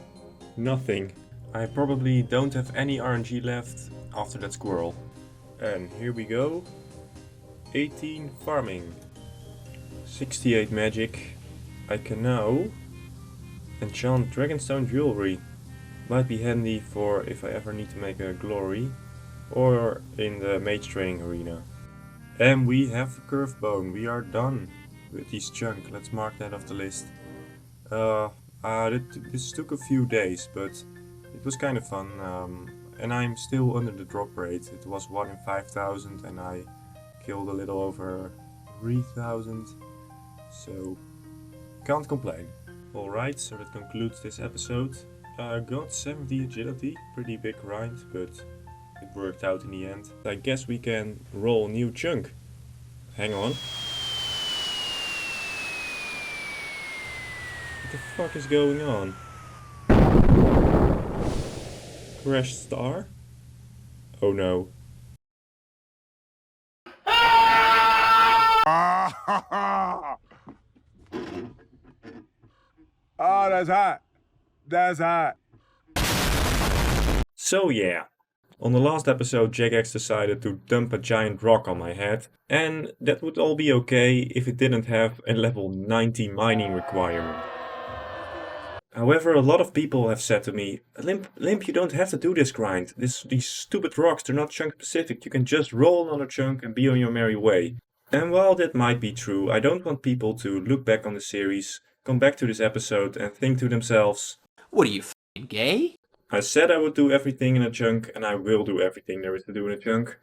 nothing. I probably don't have any RNG left after that squirrel. And here we go, 18 farming, 68 magic. I can now enchant Dragonstone jewelry. Might be handy for if I ever need to make a glory, or in the mage training arena. And we have the curved bone. We are done with this chunk. Let's mark that off the list. This took a few days, but it was kind of fun. And I'm still under the drop rate. It was 1 in 5,000 and I killed a little over 3,000. So, can't complain. Alright, so that concludes this episode. Got 70 agility, pretty big grind, but it worked out in the end. I guess we can roll a new chunk. Hang on. What the fuck is going on? Crash star? Oh no. Oh, that's hot. That's hot. So yeah, On the last episode, Jagex decided to dump a giant rock on my head, and that would all be okay if it didn't have a level 90 mining requirement. However, a lot of people have said to me, Limp, you don't have to do this grind. These stupid rocks, they're not chunk specific. You can just roll another chunk and be on your merry way. And while that might be true, I don't want people to look back on the series, come back to this episode and think to themselves, What are you, f***ing gay? I said I would do everything in a chunk, and I will do everything there is to do in a chunk.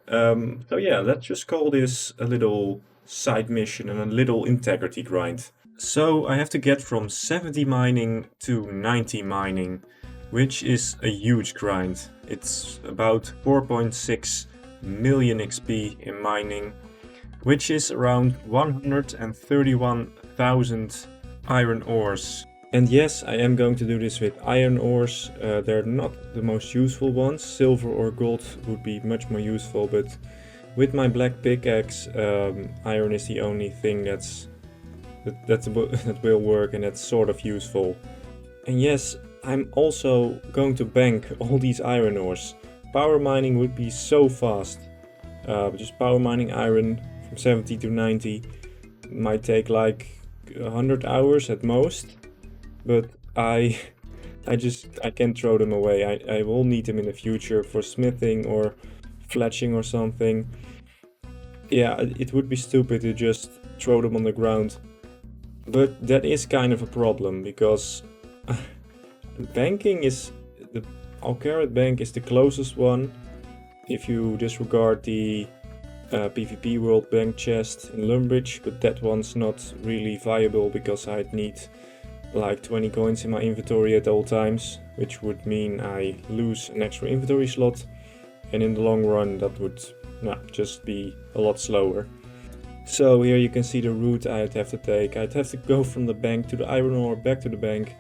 So yeah, let's just call this a little side mission and a little integrity grind. So I have to get from 70 mining to 90 mining, which is a huge grind. It's about 4.6 million XP in mining, which is around 131,000 iron ores. And yes, I am going to do this with iron ores. They're not the most useful ones. Silver or gold would be much more useful, but with my black pickaxe, iron is the only thing that will work and that's sort of useful. And yes, I'm also going to bank all these iron ores. Power mining would be so fast. Just power mining iron from 70 to 90 might take like 100 hours at most. But I can't throw them away. I will need them in the future for smithing or fletching or something. Yeah, it would be stupid to just throw them on the ground. But that is kind of a problem because banking is the Alcarat bank is the closest one. If you disregard the PvP World bank chest in Lumbridge, but that one's not really viable because I'd need like 20 coins in my inventory at all times, which would mean I lose an extra inventory slot, and in the long run that would just be a lot slower. So here you can see the route I'd have to take. I'd have to go from the bank to the iron ore, back to the bank,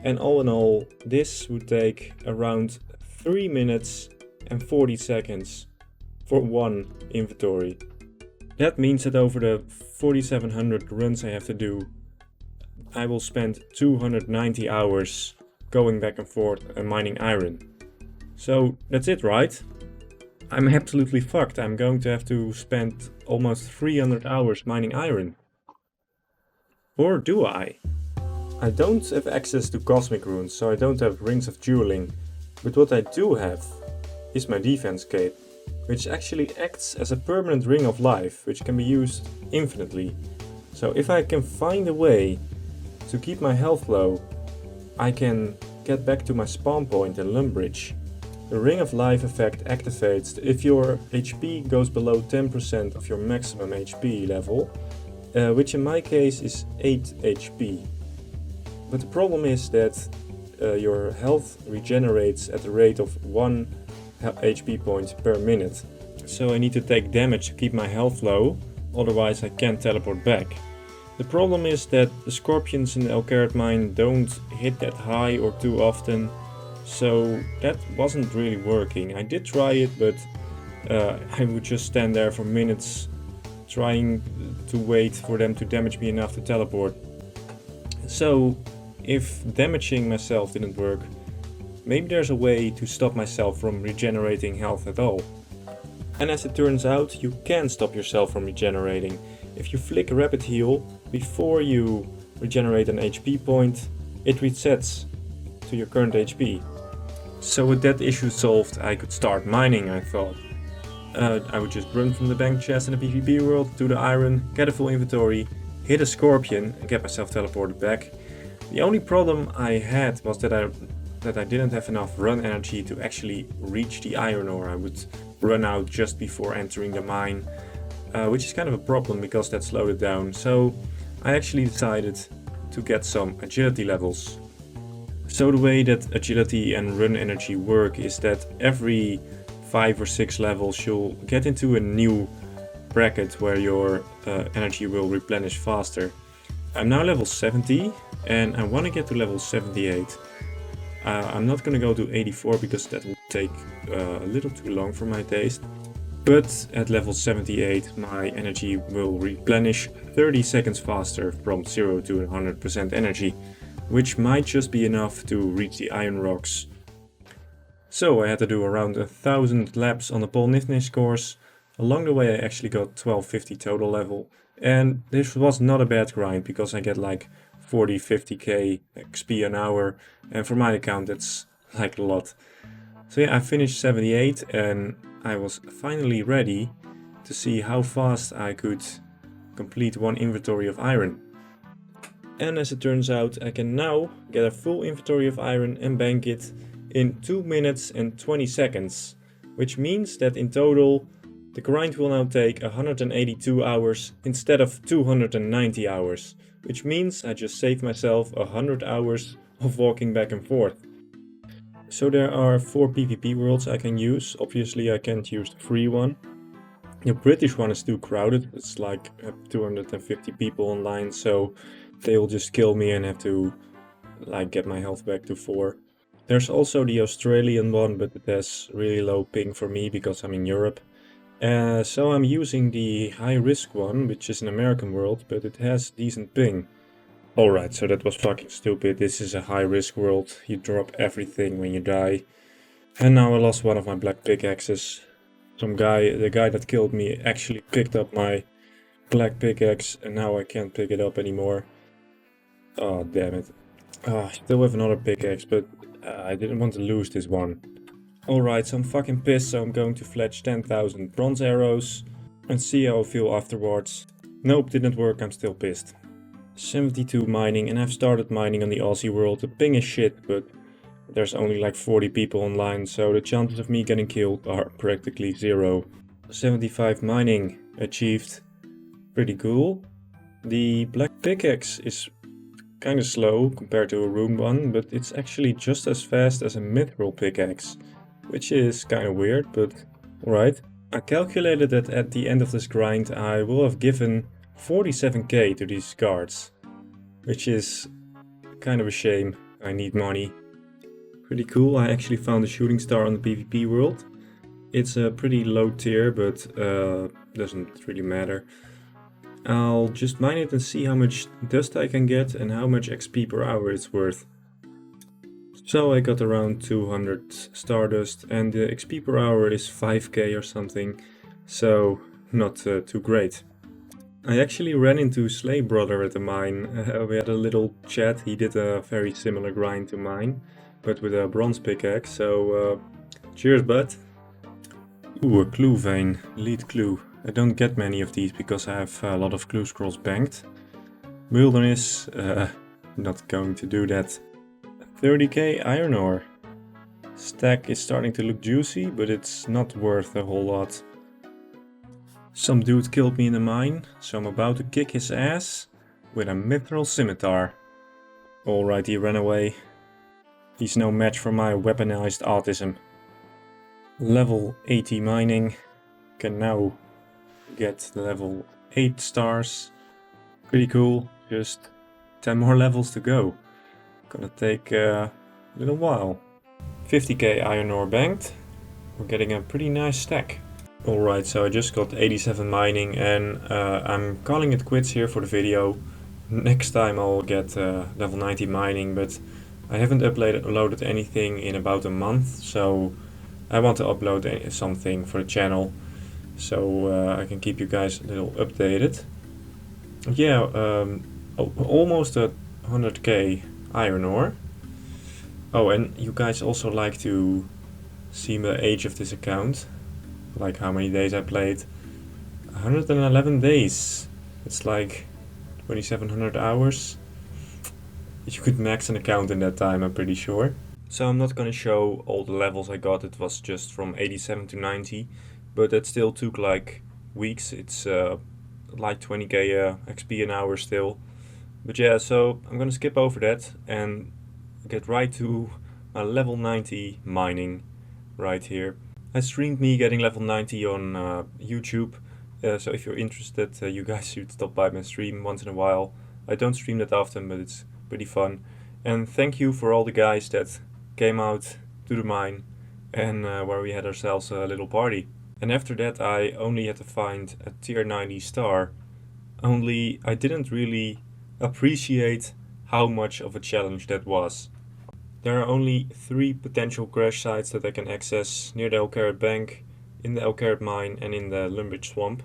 and all in all this would take around 3 minutes and 40 seconds for one inventory. That means that over the 4,700 runs I have to do, I will spend 290 hours going back and forth and mining iron. So that's it, right? I'm absolutely fucked. I'm going to have to spend almost 300 hours mining iron. Or do I? I don't have access to cosmic runes, so I don't have rings of dueling. But what I do have is my defense cape, which actually acts as a permanent ring of life, which can be used infinitely. So if I can find a way to keep my health low, I can get back to my spawn point in Lumbridge. The Ring of Life effect activates if your HP goes below 10% of your maximum HP level, which in my case is 8 HP. But the problem is that your health regenerates at the rate of 1 HP point per minute. So I need to take damage to keep my health low, otherwise I can't teleport back. The problem is that the scorpions in the Alcarat mine don't hit that high or too often, so that wasn't really working. I did try it, but I would just stand there for minutes trying to wait for them to damage me enough to teleport. So if damaging myself didn't work, maybe there's a way to stop myself from regenerating health at all. And as it turns out, you can stop yourself from regenerating. If you flick Rapid Heal before you regenerate an HP point, it resets to your current HP. So with that issue solved, I could start mining, I thought. I would just run from the bank chest in the PvP world to the iron, get a full inventory, hit a scorpion and get myself teleported back. The only problem I had was that I didn't have enough run energy to actually reach the iron ore. I would run out just before entering the mine, which is kind of a problem because that slowed it down. So I actually decided to get some agility levels. So the way that agility and run energy work is that every 5 or 6 levels you'll get into a new bracket where your energy will replenish faster. I'm now level 70 and I want to get to level 78. I'm not going to go to 84 because that would take a little too long for my taste. But at level 78 my energy will replenish 30 seconds faster from 0 to 100% energy, which might just be enough to reach the iron rocks. So I had to do around 1,000 laps on the Paul Nifnish course. Along the way I actually got 1250 total level. And this was not a bad grind because I get like 40-50k XP an hour. And for my account that's like a lot. So yeah, I finished 78 and I was finally ready to see how fast I could complete one inventory of iron. And as it turns out, I can now get a full inventory of iron and bank it in 2 minutes and 20 seconds. Which means that in total the grind will now take 182 hours instead of 290 hours. Which means I just saved myself 100 hours of walking back and forth. So there are 4 PvP worlds I can use. Obviously I can't use the free one. The British one is too crowded. It's like 250 people online, so they will just kill me and have to like get my health back to 4. There's also the Australian one, but it has really low ping for me because I'm in Europe. So I'm using the high risk one, which is an American world, but it has decent ping. Alright, so that was fucking stupid. This is a high risk world. You drop everything when you die. And now I lost one of my black pickaxes. The guy that killed me actually picked up my black pickaxe and now I can't pick it up anymore. Oh damn it. I still have another pickaxe, but I didn't want to lose this one. Alright, so I'm fucking pissed, so I'm going to fletch 10,000 bronze arrows and see how I feel afterwards. Nope, didn't work, I'm still pissed. 72 mining, and I've started mining on the Aussie world. The ping is shit, but there's only like 40 people online, so the chances of me getting killed are practically 0. 75 mining achieved. Pretty cool. The black pickaxe is kind of slow compared to a rune one, but it's actually just as fast as a mithril pickaxe, which is kind of weird, but alright. I calculated that at the end of this grind I will have given 47k to these guards, which is kind of a shame. I need money. Pretty cool, I actually found a shooting star on the PvP world. It's a pretty low tier, but doesn't really matter. I'll just mine it and see how much dust I can get and how much XP per hour it's worth. So I got around 200 stardust and the XP per hour is 5k or something, so not too great. I actually ran into Slay Brother at the mine. We had a little chat. He did a very similar grind to mine, but with a bronze pickaxe, so cheers bud. Ooh, a clue vein, lead clue. I don't get many of these because I have a lot of clue scrolls banked. Wilderness, not going to do that. 30k iron ore. Stack is starting to look juicy, but it's not worth a whole lot. Some dude killed me in the mine, so I'm about to kick his ass with a mithril scimitar. Alright, he ran away. He's no match for my weaponized autism. Level 80 mining. Can now get level 8 stars. Pretty cool, just 10 more levels to go. Gonna take a little while. 50k iron ore banked. We're getting a pretty nice stack. Alright, so I just got 87 mining and I'm calling it quits here for the video. Next time I'll get level 90 mining, but I haven't uploaded anything in about a month, so I want to upload something for the channel, so I can keep you guys a little updated. Yeah, almost 100k iron ore. Oh, and you guys also like to see the age of this account, like how many days I played. 111 days. It's like 2700 hours. You could max an account in that time, I'm pretty sure. So I'm not gonna show all the levels I got. It was just from 87 to 90, but that still took like weeks. It's like 20k XP an hour still. But yeah, so I'm gonna skip over that and get right to my level 90 mining right here. I streamed me getting level 90 on YouTube, so if you're interested, you guys should stop by my stream once in a while. I don't stream that often, but it's pretty fun. And thank you for all the guys that came out to the mine and where we had ourselves a little party. And after that I only had to find a tier 90 star, only I didn't really appreciate how much of a challenge that was. There are only 3 potential crash sites that I can access near the Elkarat Bank, in the Elkarat Mine and in the Lumbridge Swamp.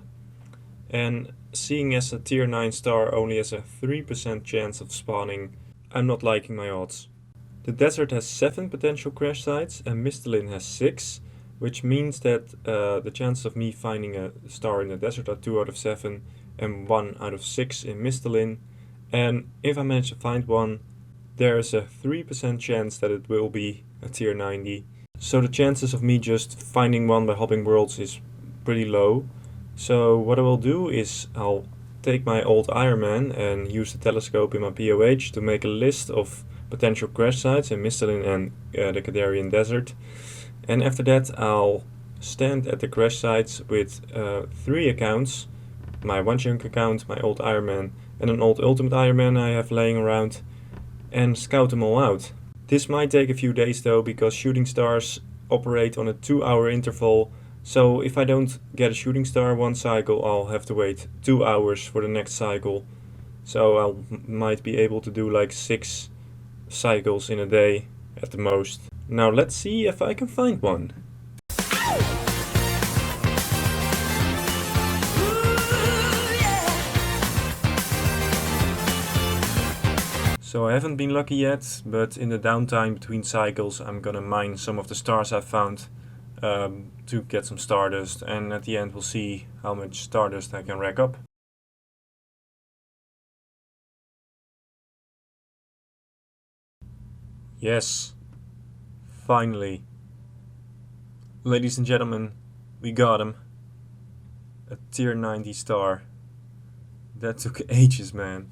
And seeing as a tier 9 star only has a 3% chance of spawning, I'm not liking my odds. The desert has 7 potential crash sites and Mistalin has 6, which means that the chances of me finding a star in the desert are 2 out of 7 and 1 out of 6 in Mistalin. And if I manage to find one, there is a 3% chance that it will be a tier 90. So the chances of me just finding one by hopping worlds is pretty low. So what I will do is I'll take my old Ironman and use the telescope in my POH to make a list of potential crash sites in Mistalin and the Kadarian Desert. And after that I'll stand at the crash sites with 3 accounts, my Onechunk account, my old Ironman and an old Ultimate Ironman I have laying around, and scout them all out. This might take a few days though, because shooting stars operate on a 2-hour interval, so if I don't get a shooting star one cycle, I'll have to wait 2 hours for the next cycle. So I might be able to do like 6 cycles in a day at the most. Now let's see if I can find one. So I haven't been lucky yet, but in the downtime between cycles I'm gonna mine some of the stars I found to get some stardust, and at the end we'll see how much stardust I can rack up. Yes, finally. Ladies and gentlemen, we got him. A tier 90 star. That took ages, man.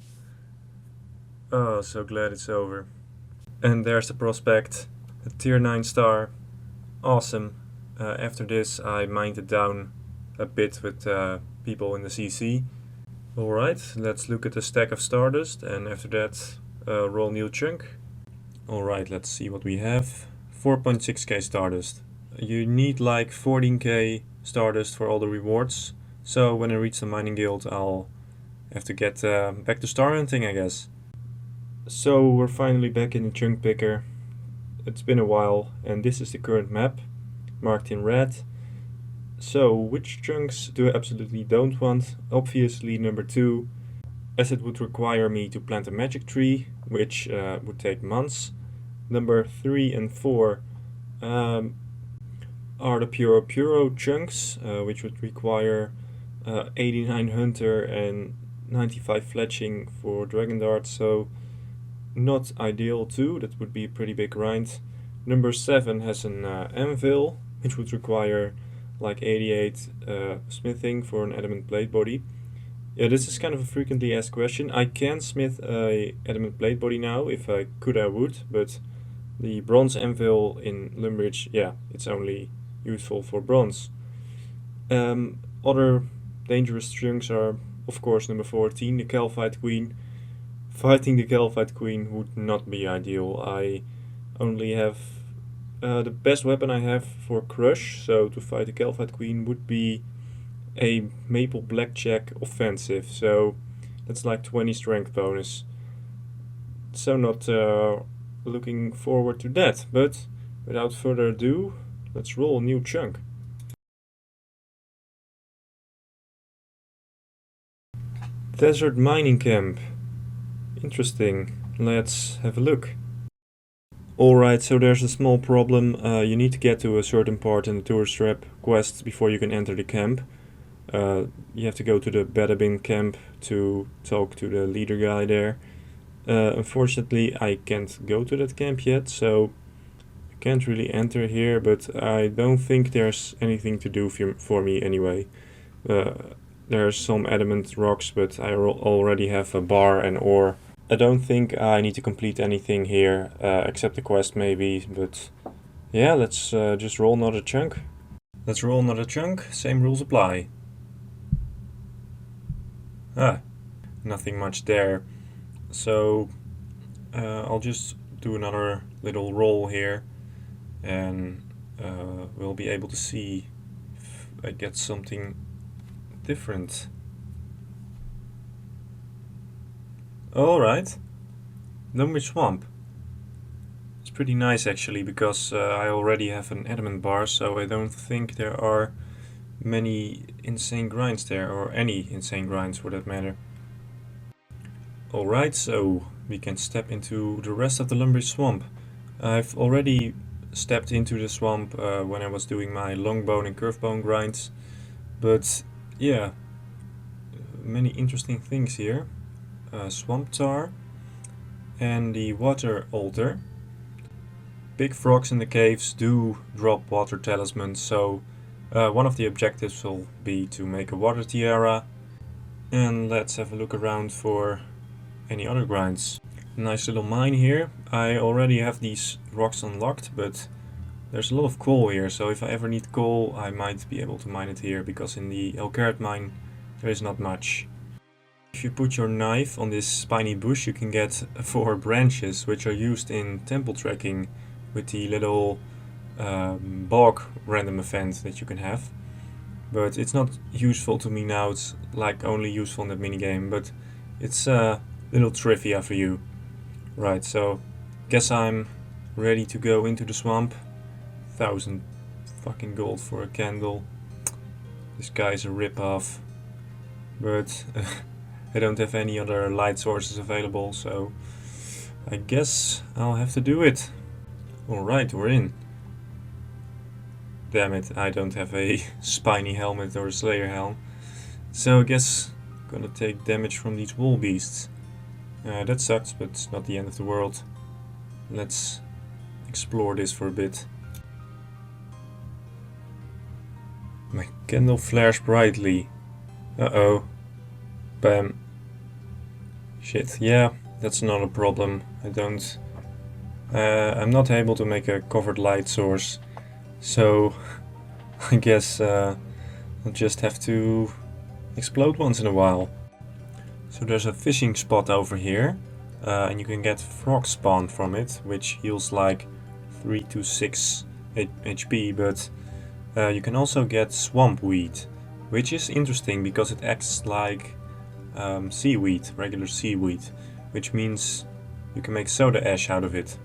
Oh, so glad it's over. And there's the prospect, a tier 9 star. Awesome. After this I mined it down a bit with people in the CC. Alright, let's look at the stack of stardust, and after that roll new chunk. Alright, let's see what we have. 4.6k stardust. You need like 14k stardust for all the rewards. So when I reach the mining guild I'll have to get back to star hunting, I guess. So we're finally back in the chunk picker. It's been a while, and this is the current map, marked in red. So which chunks do I absolutely don't want? Obviously number 2, as it would require me to plant a magic tree, which would take months. Number 3 and 4 are the Puro chunks, which would require 89 hunter and 95 fletching for dragon darts, so not ideal too. That would be a pretty big grind. Number 7 has an anvil, which would require like 88 smithing for an adamant blade body. Yeah, this is kind of a frequently asked question. I can smith a adamant blade body now. If I could, I would, but the bronze anvil in Lumbridge, yeah, it's only useful for bronze. Other dangerous chunks are, of course, number 14, the Calphite Queen. Fighting the Calphite Queen would not be ideal. I only have the best weapon I have for crush, so to fight the Calphite Queen would be a maple blackjack offensive, so that's like 20 strength bonus. So not looking forward to that, but without further ado, let's roll a new chunk. Desert mining camp. Interesting. Let's have a look. Alright, so there's a small problem. You need to get to a certain part in the tourist trap quest before you can enter the camp. You have to go to the Badabin camp to talk to the leader guy there. Unfortunately, I can't go to that camp yet, so I can't really enter here, but I don't think there's anything to do for me anyway. There are some adamant rocks, but I already have a bar and ore. I don't think I need to complete anything here, except the quest maybe, but yeah, let's just roll another chunk. Let's roll another chunk, same rules apply. Ah, nothing much there. So I'll just do another little roll here, and we'll be able to see if I get something different. Alright, Lumbridge Swamp. It's pretty nice actually, because I already have an adamant bar, so I don't think there are many insane grinds there, or any insane grinds for that matter. Alright, so we can step into the rest of the Lumbridge swamp. I've already stepped into the swamp when I was doing my long bone and curve bone grinds, but yeah, many interesting things here. Swamp tar and the water altar. Big frogs in the caves do drop water talismans, so one of the objectives will be to make a water tiara. And let's have a look around for any other grinds. Nice little mine here. I already have these rocks unlocked, but there's a lot of coal here, so if I ever need coal I might be able to mine it here, because in the El Carrot mine there is not much. If you put your knife on this spiny bush you can get 4 branches, which are used in temple tracking with the little bog random event that you can have. But it's not useful to me now, it's like only useful in that minigame, but it's a little trivia for you. Right, so guess I'm ready to go into the swamp. 1,000 fucking gold for a candle. This guy's a rip-off. But I don't have any other light sources available, so I guess I'll have to do it. Alright, we're in. Damn it, I don't have a spiny helmet or a slayer helm. So I guess I'm gonna take damage from these wall beasts. That sucks, but it's not the end of the world. Let's explore this for a bit. My candle flares brightly. Uh-oh. Bam. Shit, yeah, that's not a problem. I'm not able to make a covered light source. So I guess I'll just have to explode once in a while. So there's a fishing spot over here, and you can get frog spawn from it, which heals like 3 to 6 HP, but you can also get swamp weed, which is interesting because it acts like seaweed, regular seaweed, which means you can make soda ash out of it.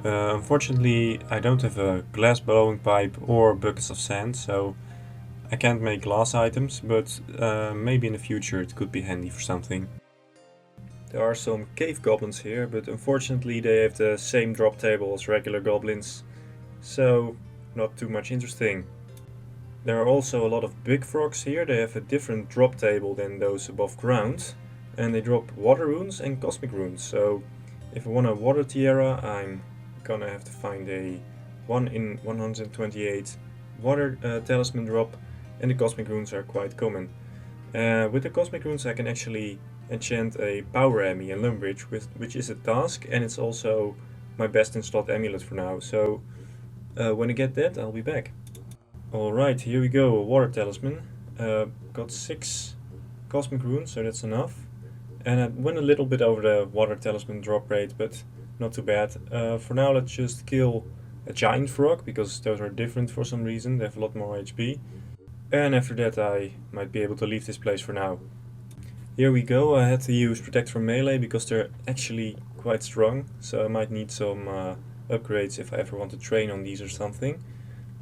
Unfortunately, I don't have a glass blowing pipe or buckets of sand, so I can't make glass items, but maybe in the future it could be handy for something. There are some cave goblins here, but unfortunately they have the same drop table as regular goblins, so not too much interesting. There are also a lot of big frogs here. They have a different drop table than those above ground, and they drop water runes and cosmic runes, so if I want a water tiara I'm gonna have to find a 1 in 128 water talisman drop, and the cosmic runes are quite common. With the cosmic runes I can actually enchant a power Emmy in Lumbridge, which is a task, and it's also my best in slot amulet for now, so when I get that I'll be back. Alright, here we go, a water talisman. Got 6 cosmic runes, so that's enough. And I went a little bit over the water talisman drop rate, but not too bad. For now let's just kill a giant frog, because those are different for some reason, they have a lot more HP. And after that I might be able to leave this place for now. Here we go, I had to use Protect from Melee because they're actually quite strong, so I might need some upgrades if I ever want to train on these or something.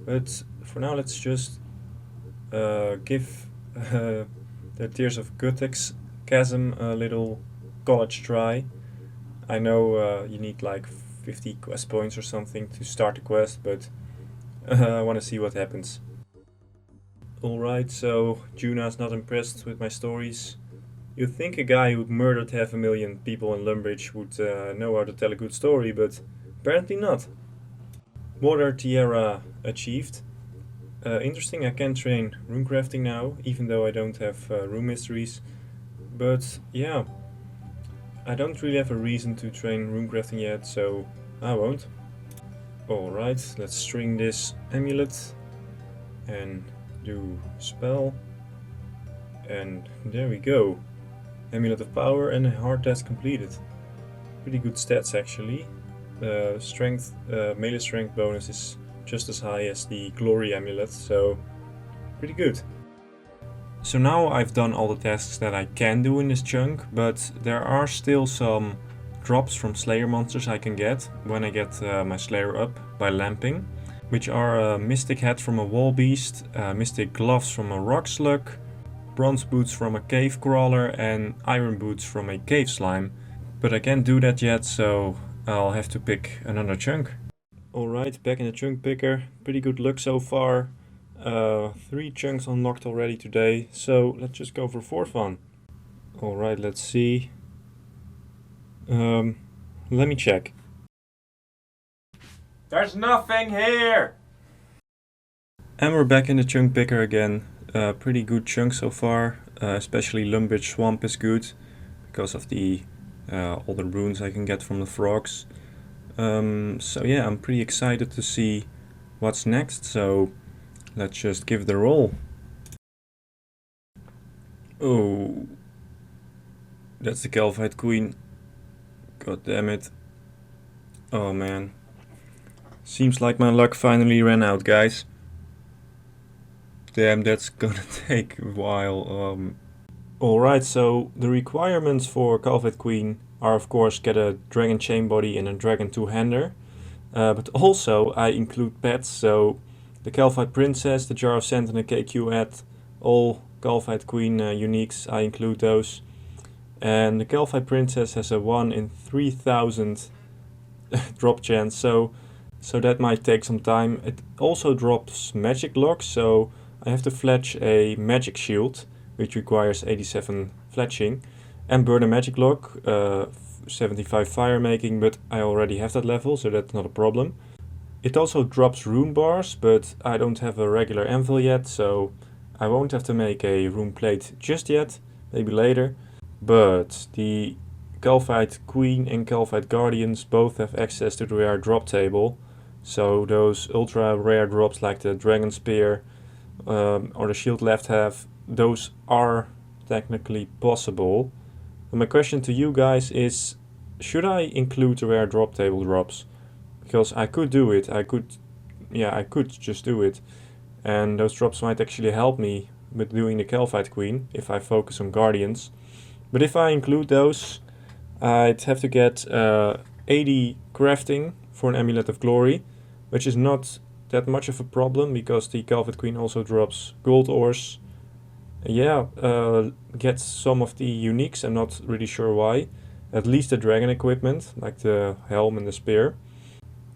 But for now let's just give the Tears of Gutex Chasm a little college try. I know you need like 50 quest points or something to start the quest, but I want to see what happens. Alright, so Juna's not impressed with my stories. You'd think a guy who murdered 500,000 people in Lumbridge would know how to tell a good story, but apparently not. Water Tiara achieved. Interesting, I can train runecrafting now, even though I don't have rune mysteries. But yeah, I don't really have a reason to train runecrafting yet, so I won't. Alright, let's string this amulet and do spell. And there we go. Amulet of Power and a hard task completed. Pretty good stats actually. Strength, melee strength bonus is just as high as the Glory Amulet, so pretty good. So now I've done all the tasks that I can do in this chunk, but there are still some drops from Slayer monsters I can get when I get my Slayer up by lamping, which are a Mystic Hat from a Wall Beast, Mystic Gloves from a Rock Slug, Bronze Boots from a Cave Crawler and Iron Boots from a Cave Slime. But I can't do that yet, so I'll have to pick another chunk. Alright, back in the chunk picker. Pretty good luck so far. 3 chunks unlocked already today, so let's just go for 4th one. Alright, let's see. Let me check. There's nothing here! And we're back in the chunk picker again. Pretty good chunk so far, especially Lumbridge Swamp is good because of the all the runes I can get from the frogs. So yeah, I'm pretty excited to see what's next, so let's just give it a roll. Oh, that's the Calvite Queen. God damn it. Oh man. Seems like my luck finally ran out, guys. Damn, that's gonna take a while. Alright, so the requirements for Calvite Queen are of course get a dragon chain body and a dragon two-hander. But also I include pets, so the Calvite Princess, the Jar of Sand and the KQ hat, all Calvite Queen uniques, I include those. And the Calvite Princess has a 1 in 3000 drop chance, so that might take some time. It also drops magic locks, so I have to fletch a magic shield, which requires 87 fletching, and burn a magic lock, 75 fire making, but I already have that level, so that's not a problem. It also drops rune bars, but I don't have a regular anvil yet, so I won't have to make a rune plate just yet, maybe later. But the Calvite Queen and Calvite Guardians both have access to the rare drop table, so those ultra rare drops like the Dragon Spear or the Shield Left Half, those are technically possible. And my question to you guys is, should I include the rare drop table drops? Because I could do it, I could just do it. And those drops might actually help me with doing the Calvite Queen if I focus on Guardians. But if I include those, I'd have to get 80 crafting for an Amulet of Glory, which is not that much of a problem because the Calvite Queen also drops gold ores. Yeah, gets some of the uniques, I'm not really sure why. At least the dragon equipment, like the helm and the spear.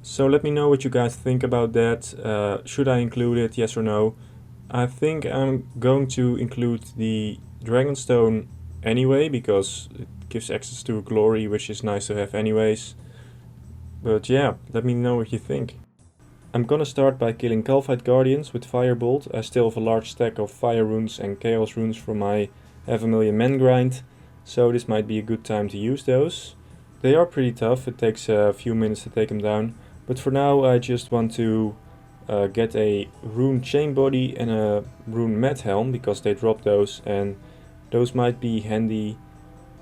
So let me know what you guys think about that. Should I include it, yes or no? I think I'm going to include the Dragonstone anyway, because it gives access to glory, which is nice to have anyways. But yeah, let me know what you think. I'm gonna start by killing Calvite Guardians with Firebolt. I still have a large stack of Fire runes and Chaos runes from my 500,000 men grind, so this might be a good time to use those. They are pretty tough, it takes a few minutes to take them down, but for now I just want to get a rune chain body and a rune mat helm, because they drop those, and those might be handy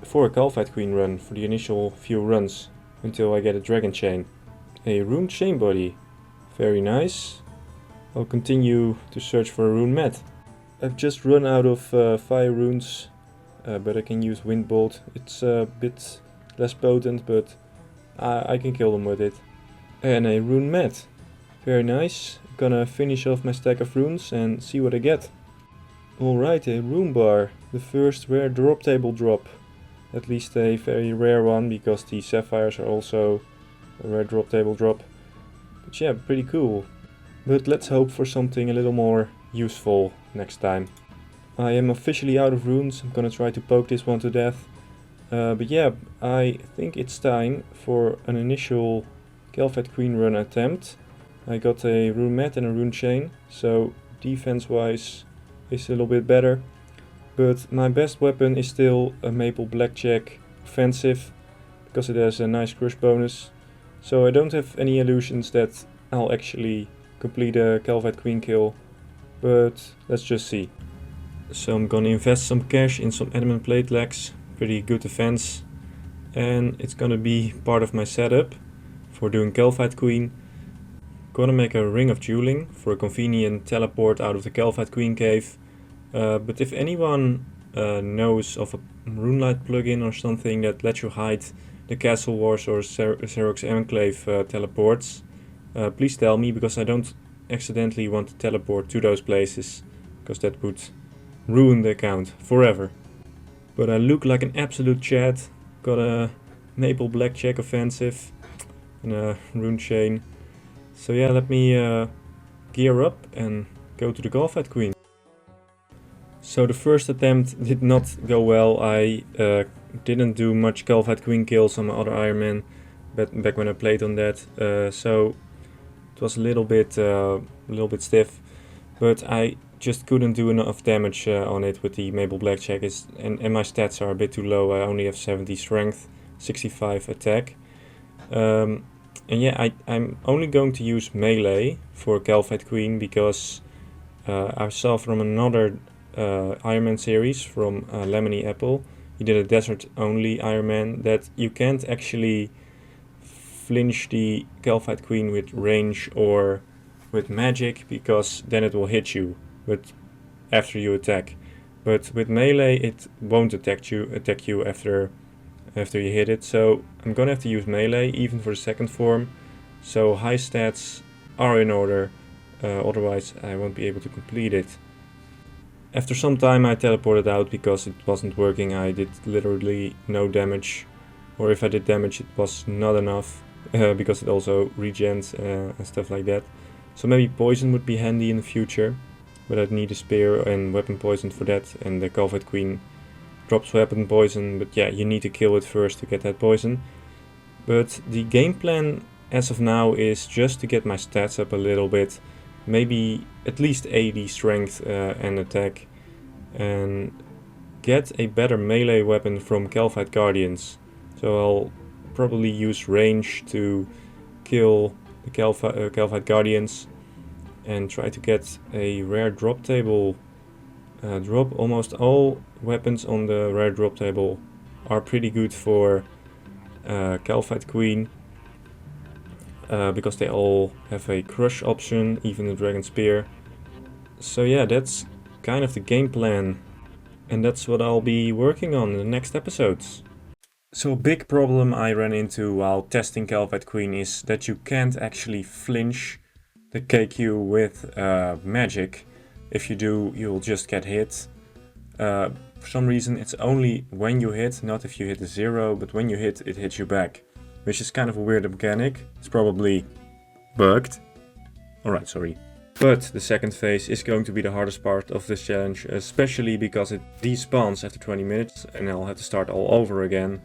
for a Calvite Queen run, for the initial few runs, until I get a dragon chain. A rune chain body. Very nice. I'll continue to search for a rune mat. I've just run out of fire runes, but I can use wind bolt. It's a bit less potent, but I can kill them with it. And a rune mat. Very nice. Gonna finish off my stack of runes and see what I get. Alright, a rune bar. The first rare drop table drop. At least a very rare one, because the sapphires are also a rare drop table drop. But yeah, pretty cool. But let's hope for something a little more useful next time. I am officially out of runes. I'm gonna try to poke this one to death. But yeah, I think it's time for an initial Calvite Queen run attempt. I got a rune mat and a rune chain, so defense wise it's a little bit better. But my best weapon is still a maple blackjack offensive, because it has a nice crush bonus. So I don't have any illusions that I'll actually complete a Calvite Queen kill, but let's just see. So I'm gonna invest some cash in some adamant plate legs, pretty good defense, and it's gonna be part of my setup for doing Calvite Queen. Gonna make a ring of dueling for a convenient teleport out of the Calvite Queen cave. But if anyone knows of a RuneLight plugin or something that lets you hide the Castle Wars or Xerox Enclave teleports, please tell me, because I don't accidentally want to teleport to those places, because that would ruin the account forever. But I look like an absolute Chad. Got a Maple Blackjack offensive and a rune chain. So yeah, let me gear up and go to the Golfite Queen. So the first attempt did not go well. I didn't do much Golfite Queen kills on my other Ironman back when I played on that. So it was a little bit stiff, but I just couldn't do enough damage on it with the Maple Blackjack, and my stats are a bit too low. I only have 70 strength, 65 attack. And yeah, I'm only going to use melee for Golfite Queen because I saw from another Ironman series from Lemony Apple, he did a desert only Ironman, that you can't actually flinch the Golfite Queen with range or with magic, because then it will hit you after you attack. But with melee it won't attack you after you hit it, so I'm gonna have to use melee even for the second form. So high stats are in order, otherwise I won't be able to complete it. After some time I teleported out because it wasn't working. I did literally no damage, or if I did damage it was not enough, because it also regens and stuff like that. So maybe poison would be handy in the future, but I'd need a spear and weapon poison for that, and the Golfite Queen drops weapon poison, but yeah, you need to kill it first to get that poison. But the game plan as of now is just to get my stats up a little bit, maybe at least 80 strength and attack, and get a better melee weapon from Golfite Guardians. So I'll probably use range to kill the Golfite Guardians and try to get a rare drop table drop. Almost all weapons on the rare drop table are pretty good for Golfite Queen, because they all have a crush option, even the Dragon Spear. So yeah, that's kind of the game plan, and that's what I'll be working on in the next episodes. So a big problem I ran into while testing Golfite Queen is that you can't actually flinch the KQ with magic. If you do, you'll just get hit. For some reason it's only when you hit, not if you hit a 0, but when you hit, it hits you back, which is kind of a weird mechanic. It's probably bugged. Alright, sorry. But the second phase is going to be the hardest part of this challenge, especially because it despawns after 20 minutes and I'll have to start all over again.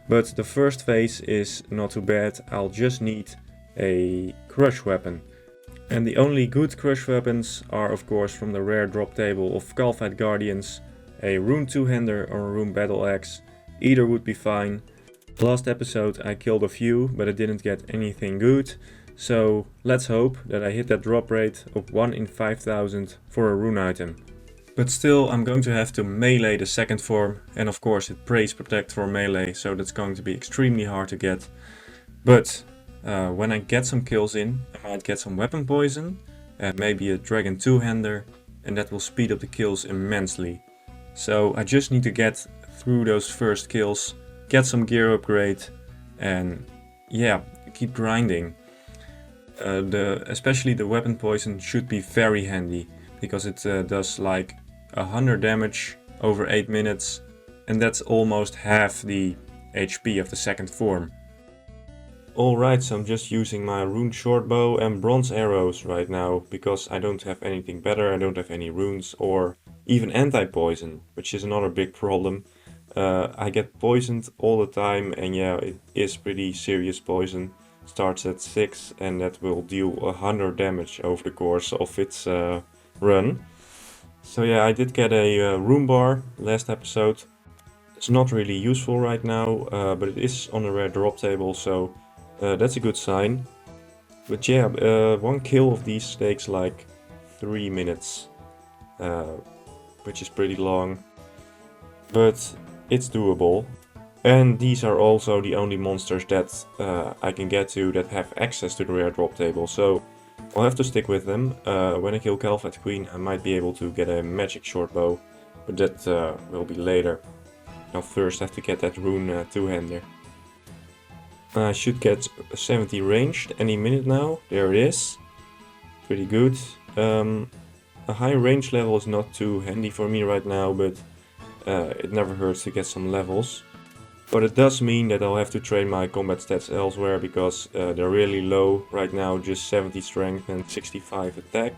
But the first phase is not too bad. I'll just need a crush weapon. And the only good crush weapons are of course from the rare drop table of Golfite Guardians, a rune two-hander or a rune battle axe. Either would be fine. Last episode I killed a few, but I didn't get anything good. So let's hope that I hit that drop rate of 1 in 5,000 for a rune item. But still, I'm going to have to melee the second form, and of course it prays protect for melee, so that's going to be extremely hard to get. But when I get some kills in, I might get some weapon poison, maybe a dragon two-hander, and that will speed up the kills immensely. So I just need to get through those first kills, get some gear upgrade, and yeah, keep grinding. Especially the weapon poison should be very handy, because it does like 100 damage over 8 minutes, and that's almost half the HP of the second form. Alright, so I'm just using my rune shortbow and bronze arrows right now, because I don't have anything better. I don't have any runes or even anti-poison, which is another big problem. I get poisoned all the time, and yeah, it is pretty serious poison. Starts at 6 and that will deal 100 damage over the course of its run. So yeah, I did get a rune bar last episode. It's not really useful right now, but it is on a rare drop table, so that's a good sign. But yeah, one kill of these takes like 3 minutes, which is pretty long, but it's doable. And these are also the only monsters that I can get to that have access to the rare drop table, so I'll have to stick with them. When I kill Golfite Queen I might be able to get a magic shortbow, but that will be later. Now first I have to get that rune two-hander. I should get 70 ranged any minute now. There it is. Pretty good. A high range level is not too handy for me right now, but it never hurts to get some levels. But it does mean that I'll have to train my combat stats elsewhere, because they're really low right now, just 70 strength and 65 attack.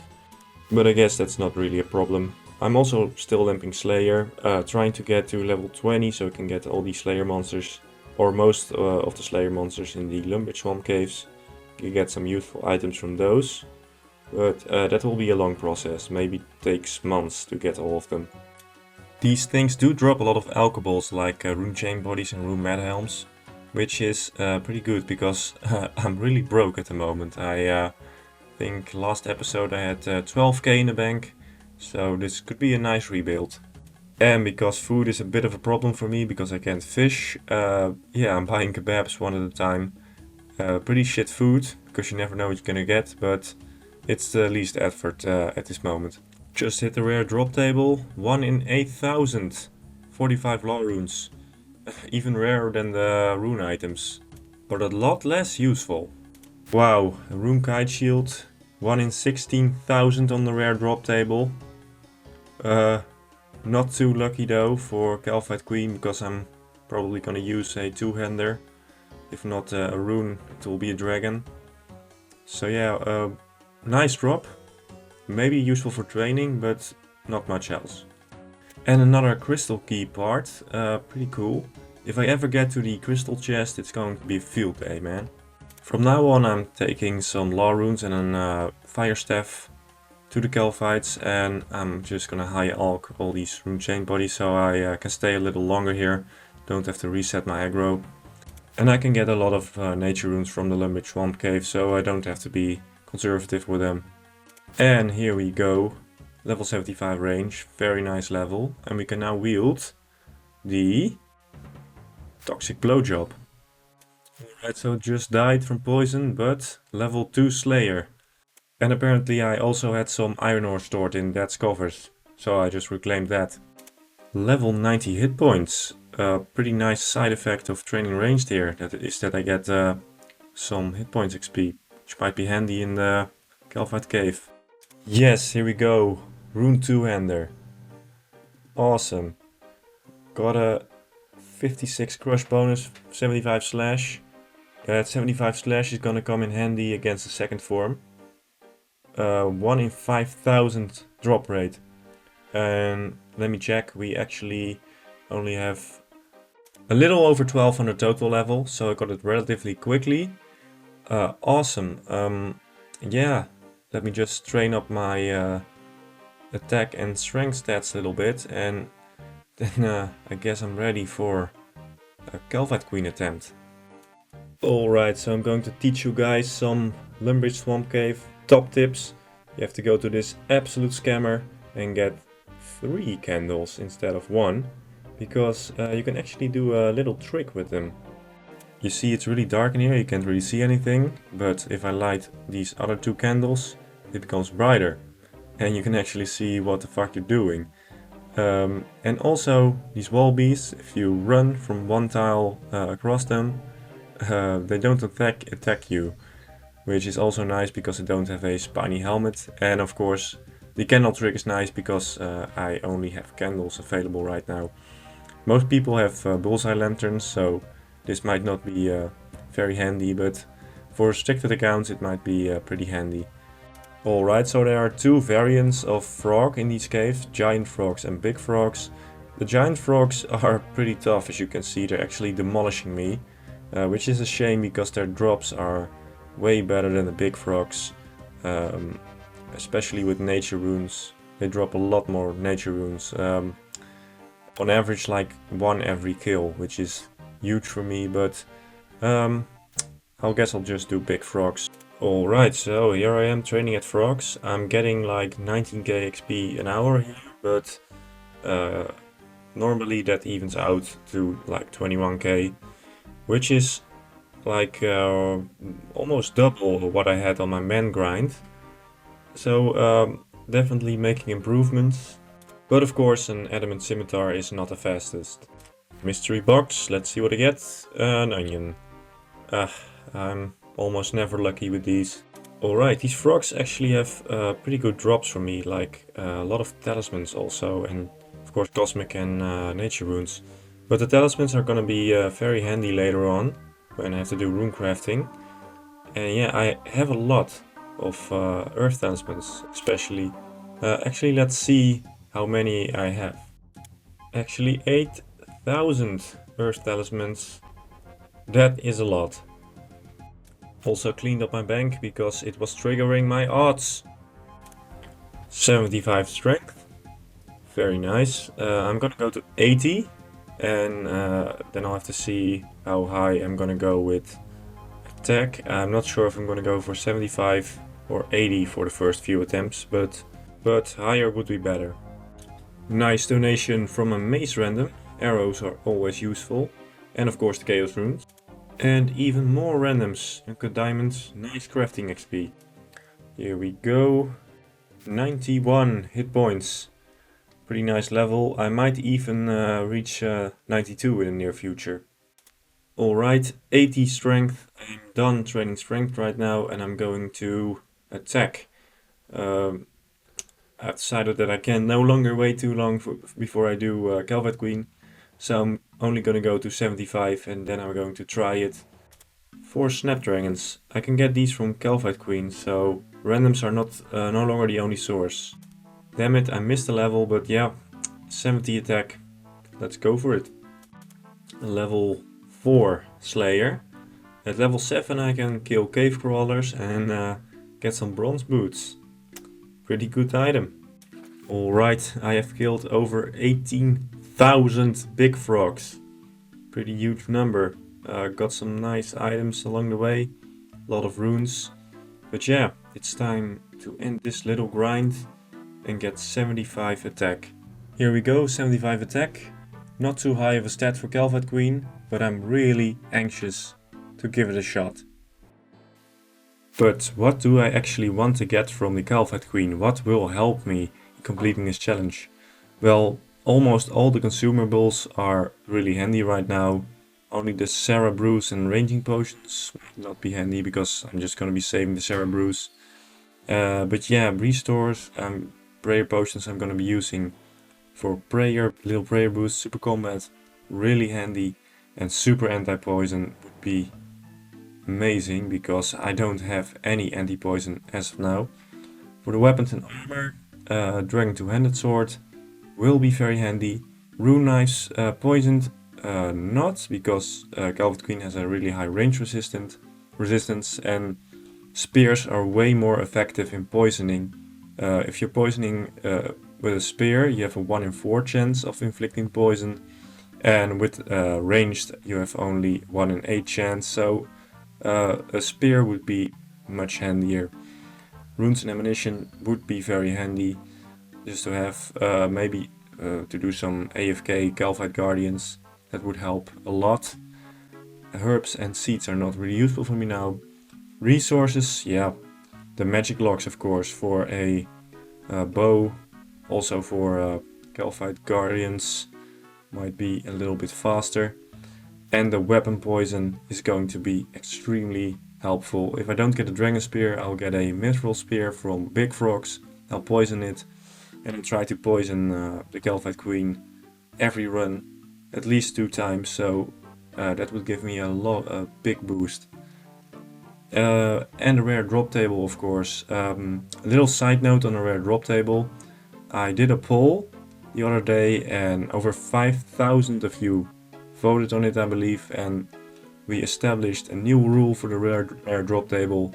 But I guess that's not really a problem. I'm also still limping Slayer, trying to get to level 20 so I can get all these Slayer monsters, or most of the Slayer monsters in the Swamp Caves. You get some useful items from those. But that will be a long process, maybe takes months to get all of them. These things do drop a lot of alcohols, like rune chain bodies and rune mad helms, which is pretty good because I'm really broke at the moment. I think last episode I had 12k in the bank, so this could be a nice rebuild. And because food is a bit of a problem for me because I can't fish, yeah, I'm buying kebabs one at a time. Pretty shit food, because you never know what you're gonna get, but it's the least effort at this moment. Just hit the rare drop table, 1 in 8,000, 45 law runes. Even rarer than the rune items, but a lot less useful. Wow, a rune kite shield, 1 in 16,000 on the rare drop table. Not too lucky though for Calphite Queen, because I'm probably gonna use a two-hander. If not a rune, it will be a dragon. So yeah, nice drop. Maybe useful for training, but not much else. And another crystal key part, pretty cool. If I ever get to the crystal chest, it's going to be a field day, man. From now on I'm taking some law runes and a fire staff to the Calphites, and I'm just gonna high alch all these rune chain bodies so I can stay a little longer here, don't have to reset my aggro. And I can get a lot of nature runes from the Swamp Cave, so I don't have to be conservative with them. And here we go, level 75 range, very nice level, and we can now wield the Toxic Blowjob. Alright, so just died from poison, but level 2 Slayer. And apparently I also had some iron ore stored in Dead's Covers, so I just reclaimed that. Level 90 hit points, a pretty nice side effect of training ranged here, that is that I get some hit points XP, which might be handy in the Calphite Cave. Yes, here we go. Rune two-hander. Awesome. Got a 56 crush bonus, 75 slash. That 75 slash is gonna come in handy against the second form. 1 in 5,000 drop rate. And let me check, we actually only have a little over 1200 total level, so I got it relatively quickly. Awesome. Yeah. Let me just train up my attack and strength stats a little bit, and then I guess I'm ready for a Calphite Queen attempt. Alright, so I'm going to teach you guys some Swamp Cave top tips. You have to go to this absolute scammer and get 3 candles instead of 1, because you can actually do a little trick with them. You see it's really dark in here, you can't really see anything, but if I light these other 2 candles, it becomes brighter. And you can actually see what the fuck you're doing. And also, these wall beasts, if you run from one tile across them, they don't attack you. Which is also nice because they don't have a spiny helmet. And of course, the candle trick is nice because I only have candles available right now. Most people have bullseye lanterns, so this might not be very handy, but for restricted accounts it might be pretty handy. Alright, so there are 2 variants of frog in these caves, giant frogs and big frogs. The giant frogs are pretty tough, as you can see, they're actually demolishing me, which is a shame because their drops are way better than the big frogs, especially with nature runes. They drop a lot more nature runes, on average like 1 every kill, which is huge for me, but I guess I'll just do big frogs. Alright, so here I am training at frogs. I'm getting like 19k XP an hour here, but normally that evens out to like 21k, which is like almost double what I had on my man grind. So definitely making improvements. But of course an adamant scimitar is not the fastest. Mystery box, let's see what I get. An onion. I'm almost never lucky with these. Alright, these frogs actually have pretty good drops for me, like a lot of talismans also, and of course cosmic and nature runes. But the talismans are gonna be very handy later on, when I have to do rune crafting. And yeah, I have a lot of earth talismans, especially. Actually, let's see how many I have. Actually, 8,000 earth talismans. That is a lot. Also cleaned up my bank because it was triggering my odds. 75 strength. Very nice. I'm gonna go to 80. And then I'll have to see how high I'm gonna go with attack. I'm not sure if I'm gonna go for 75 or 80 for the first few attempts, but higher would be better. Nice donation from a maze random. Arrows are always useful. And of course the chaos runes. And even more randoms. Uncut diamonds, nice crafting XP. Here we go. 91 hit points. Pretty nice level. I might even reach 92 in the near future. Alright, 80 strength. I'm done training strength right now and I'm going to attack. I've decided that I can no longer wait too long before I do Calvite Queen. So I'm only going to go to 75 and then I'm going to try it. For Snapdragons, I can get these from Calvite Queen, so randoms are not no longer the only source. Damn it, I missed a level, but yeah, 70 attack. Let's go for it. Level 4 Slayer. At level 7 I can kill cave crawlers and get some bronze boots. Pretty good item. Alright, I have killed over 18,000 big frogs. Pretty huge number. Got some nice items along the way. A lot of runes. But yeah, it's time to end this little grind and get 75 attack. Here we go, 75 attack. Not too high of a stat for Calvite Queen, but I'm really anxious to give it a shot. But what do I actually want to get from the Calvite Queen? What will help me in completing this challenge? Well, almost all the consumables are really handy right now. Only the Sarah Brews and ranging potions might not be handy because I'm just going to be saving the Sarah Brews. But yeah, restores and prayer potions I'm going to be using for prayer, little prayer boost, super combat, really handy, and super anti-poison would be amazing because I don't have any anti-poison as of now. For the weapons and armor, Dragon Two-Handed Sword will be very handy. Rune Knives, poisoned, not, because Calvite Queen has a really high range resistance, and spears are way more effective in poisoning. If you're poisoning with a spear, you have a 1 in 4 chance of inflicting poison, and with ranged you have only 1 in 8 chance, so a spear would be much handier. Runes and ammunition would be very handy, just to have maybe to do some AFK Calvite Guardians. That would help a lot. Herbs and seeds are not really useful for me now. Resources, yeah, the magic locks of course for a bow, also for Calvite Guardians, might be a little bit faster. And the weapon poison is going to be extremely helpful. If I don't get a dragon spear, I'll get a mithril spear from big frogs. I'll poison it and I'll try to poison the Calvite Queen every run at least 2 times, so that would give me a big boost. And a rare drop table, of course. A little side note on a rare drop table. I did a poll the other day and over 5,000 of you voted on it, I believe, and we established a new rule for the rare drop table.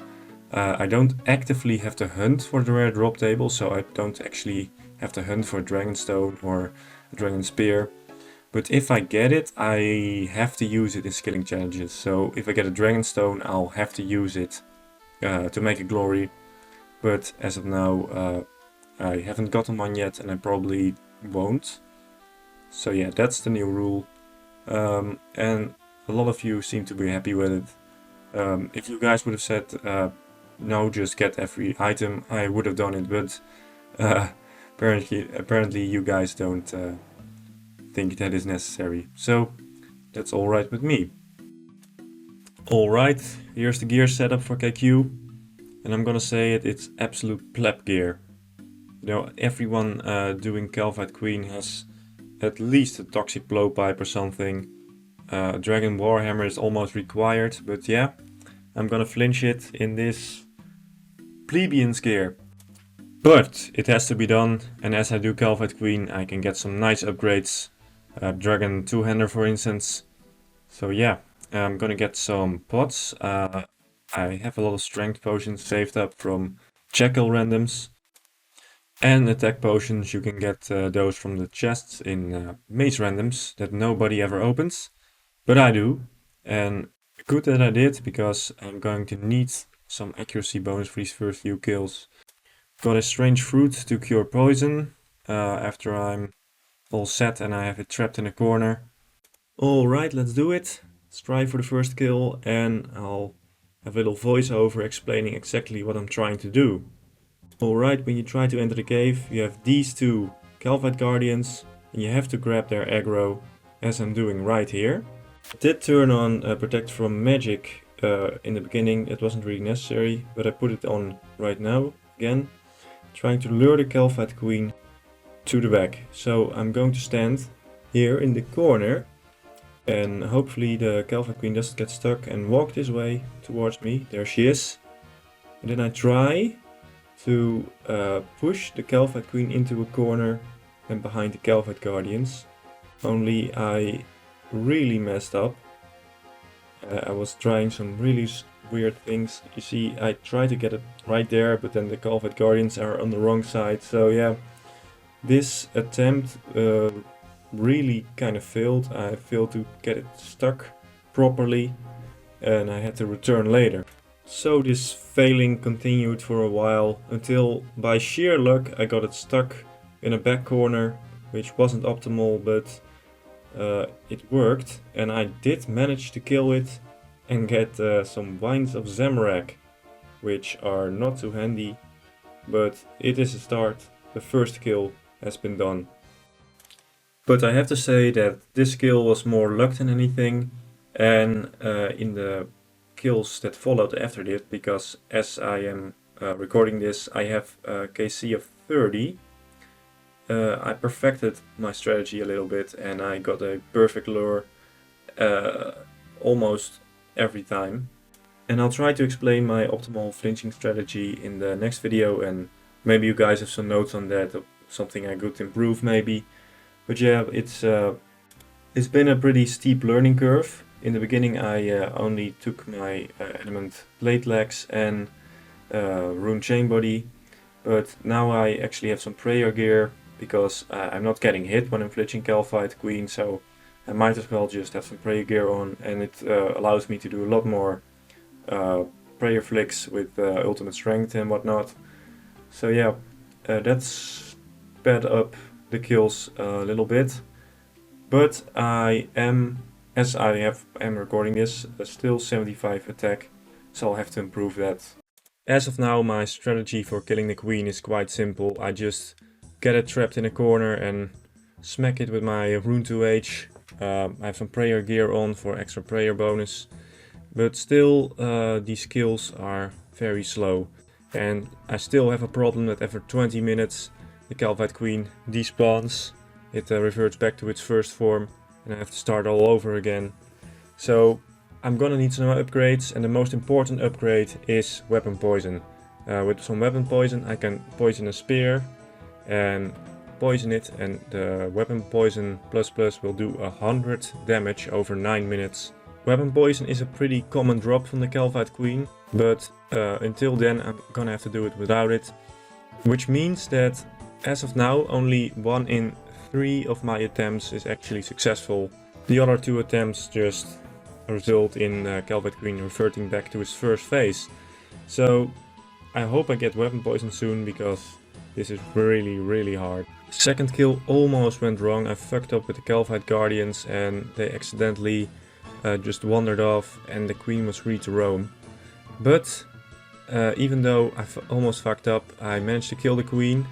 I don't actively have to hunt for the rare drop table, so I don't actually have to hunt for a dragonstone or a dragon spear. But if I get it, I have to use it in skilling challenges. So if I get a dragonstone, I'll have to use it to make a glory. But as of now, I haven't gotten one yet and I probably won't. So yeah, that's the new rule. And a lot of you seem to be happy with it. If you guys would have said, no, just get every item, I would have done it. But apparently you guys don't think that is necessary. So that's alright with me. Alright, here's the gear setup for KQ. And I'm gonna say it, it's absolute pleb gear. You know, everyone doing Calvite Queen has at least a toxic blowpipe or something. Dragon Warhammer is almost required, but yeah, I'm gonna flinch it in this plebeian's gear. But it has to be done, and as I do Calvite Queen, I can get some nice upgrades. Dragon two-hander for instance. So yeah, I'm gonna get some pots. I have a lot of strength potions saved up from Jackal randoms. And attack potions, you can get those from the chests in maze randoms that nobody ever opens. But I do. And good that I did, because I'm going to need some accuracy bonus for these first few kills. Got a strange fruit to cure poison after I'm all set and I have it trapped in a corner. Alright, let's do it. Let's try for the first kill and I'll have a little voiceover explaining exactly what I'm trying to do. Alright, when you try to enter the cave, you have these two Calvite Guardians and you have to grab their aggro, as I'm doing right here. I did turn on Protect from Magic in the beginning, it wasn't really necessary, but I put it on right now again. Trying to lure the Calvite Queen to the back. So I'm going to stand here in the corner and hopefully the Calvite Queen doesn't get stuck and walk this way towards me. There she is. And then I try to push the Calvite Queen into a corner and behind the Calvite Guardians. Only I really messed up. I was trying some really weird things. You see, I tried to get it right there, but then the Calvite Guardians are on the wrong side. So yeah, this attempt really kind of failed. I failed to get it stuck properly and I had to return later. So this failing continued for a while until by sheer luck I got it stuck in a back corner, which wasn't optimal, but it worked and I did manage to kill it and get some Wines of Zamorak, which are not too handy, but it is a start. The first kill has been done. But I have to say that this kill was more luck than anything, and in the kills that followed after this, because as I am recording this, I have a KC of 30. I perfected my strategy a little bit and I got a perfect lure almost every time. And I'll try to explain my optimal flinching strategy in the next video, and maybe you guys have some notes on that, or something I could improve maybe. But yeah, it's been a pretty steep learning curve. In the beginning I only took my element blade legs and rune chain body, but now I actually have some prayer gear because I'm not getting hit when I'm flinching Calvite Queen, so I might as well just have some prayer gear on, and it allows me to do a lot more prayer flicks with ultimate strength and whatnot. So yeah, that's sped up the kills a little bit, but I am, as I am recording this, still 75 attack, so I'll have to improve that. As of now, my strategy for killing the queen is quite simple. I just get it trapped in a corner and smack it with my rune 2H. I have some prayer gear on for extra prayer bonus, but still these kills are very slow, and I still have a problem that after 20 minutes the Calvite Queen despawns. It reverts back to its first form and I have to start all over again. So I'm gonna need some upgrades, and the most important upgrade is weapon poison. With some weapon poison I can poison a spear and poison it, and the weapon poison plus will do 100 damage over 9 minutes. Weapon poison is a pretty common drop from the Calvite Queen, but until then I'm gonna have to do it without it, which means that as of now only 1 in 3 of my attempts is actually successful. The other 2 attempts just result in Calvite Queen reverting back to its first phase. So I hope I get weapon poison soon, because this is really hard. Second kill almost went wrong. I fucked up with the Calvite Guardians and they accidentally just wandered off and the queen was free to roam. But even though I almost fucked up, I managed to kill the queen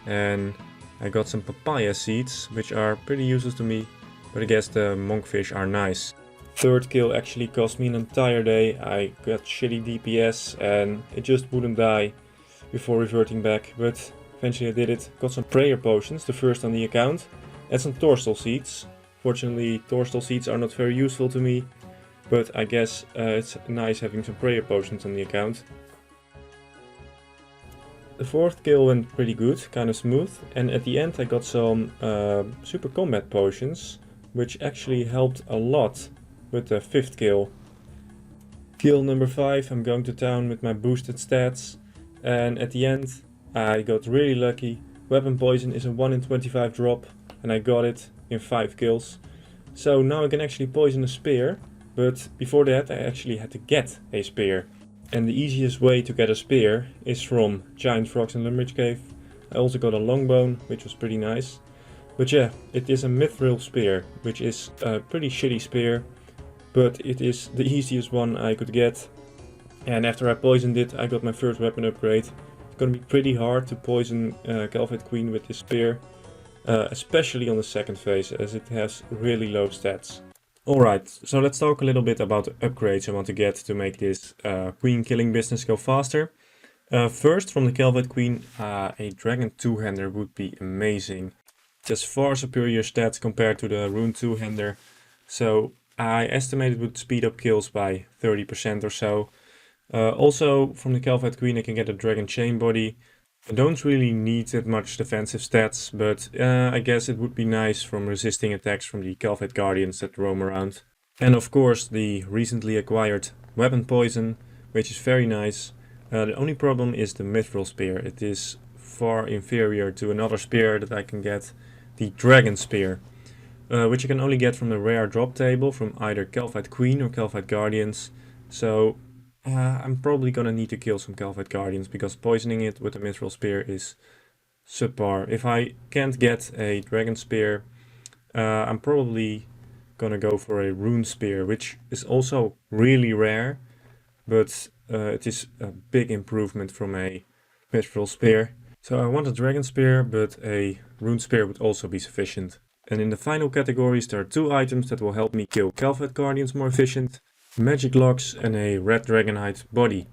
and I got some papaya seeds, which are pretty useless to me, but I guess the monkfish are nice. Third kill actually cost me an entire day. I got shitty DPS and it just wouldn't die before reverting back, but eventually I did it. Got some prayer potions, the first on the account, and some torstal seeds. Fortunately, torstal seeds are not very useful to me, but I guess it's nice having some prayer potions on the account. The fourth kill went pretty good, kind of smooth, and at the end I got some super combat potions, which actually helped a lot with the fifth kill. Kill number 5, I'm going to town with my boosted stats, and at the end I got really lucky. Weapon poison is a 1 in 25 drop, and I got it in 5 kills. So now I can actually poison a spear, but before that I actually had to get a spear. And the easiest way to get a spear is from Giant Frogs in Lumbridge Cave. I also got a longbone, which was pretty nice. But yeah, it is a mithril spear, which is a pretty shitty spear, but it is the easiest one I could get. And after I poisoned it, I got my first weapon upgrade. It's gonna be pretty hard to poison Calvite Queen with this spear, especially on the second phase, as it has really low stats. Alright, so let's talk a little bit about the upgrades I want to get to make this queen killing business go faster. First, from the Calvite Queen, a Dragon two-hander would be amazing. It has far superior stats compared to the Rune two-hander, so I estimate it would speed up kills by 30% or so. Also, from the Calvite Queen I can get a Dragon chain body. I don't really need that much defensive stats, but I guess it would be nice from resisting attacks from the Calvite Guardians that roam around. And of course the recently acquired weapon poison, which is very nice. The only problem is the mithril spear. It is far inferior to another spear that I can get, the Dragon Spear, which you can only get from the rare drop table from either Calvite Queen or Calvite Guardians. So I'm probably gonna need to kill some Calvite Guardians because poisoning it with a mithril spear is subpar. If I can't get a Dragon Spear, I'm probably gonna go for a Rune Spear, which is also really rare, but it is a big improvement from a mithril spear. So I want a Dragon Spear, but a Rune Spear would also be sufficient. And in the final categories there are 2 items that will help me kill Calvite Guardians more efficient. Magic locks and a red dragonite body.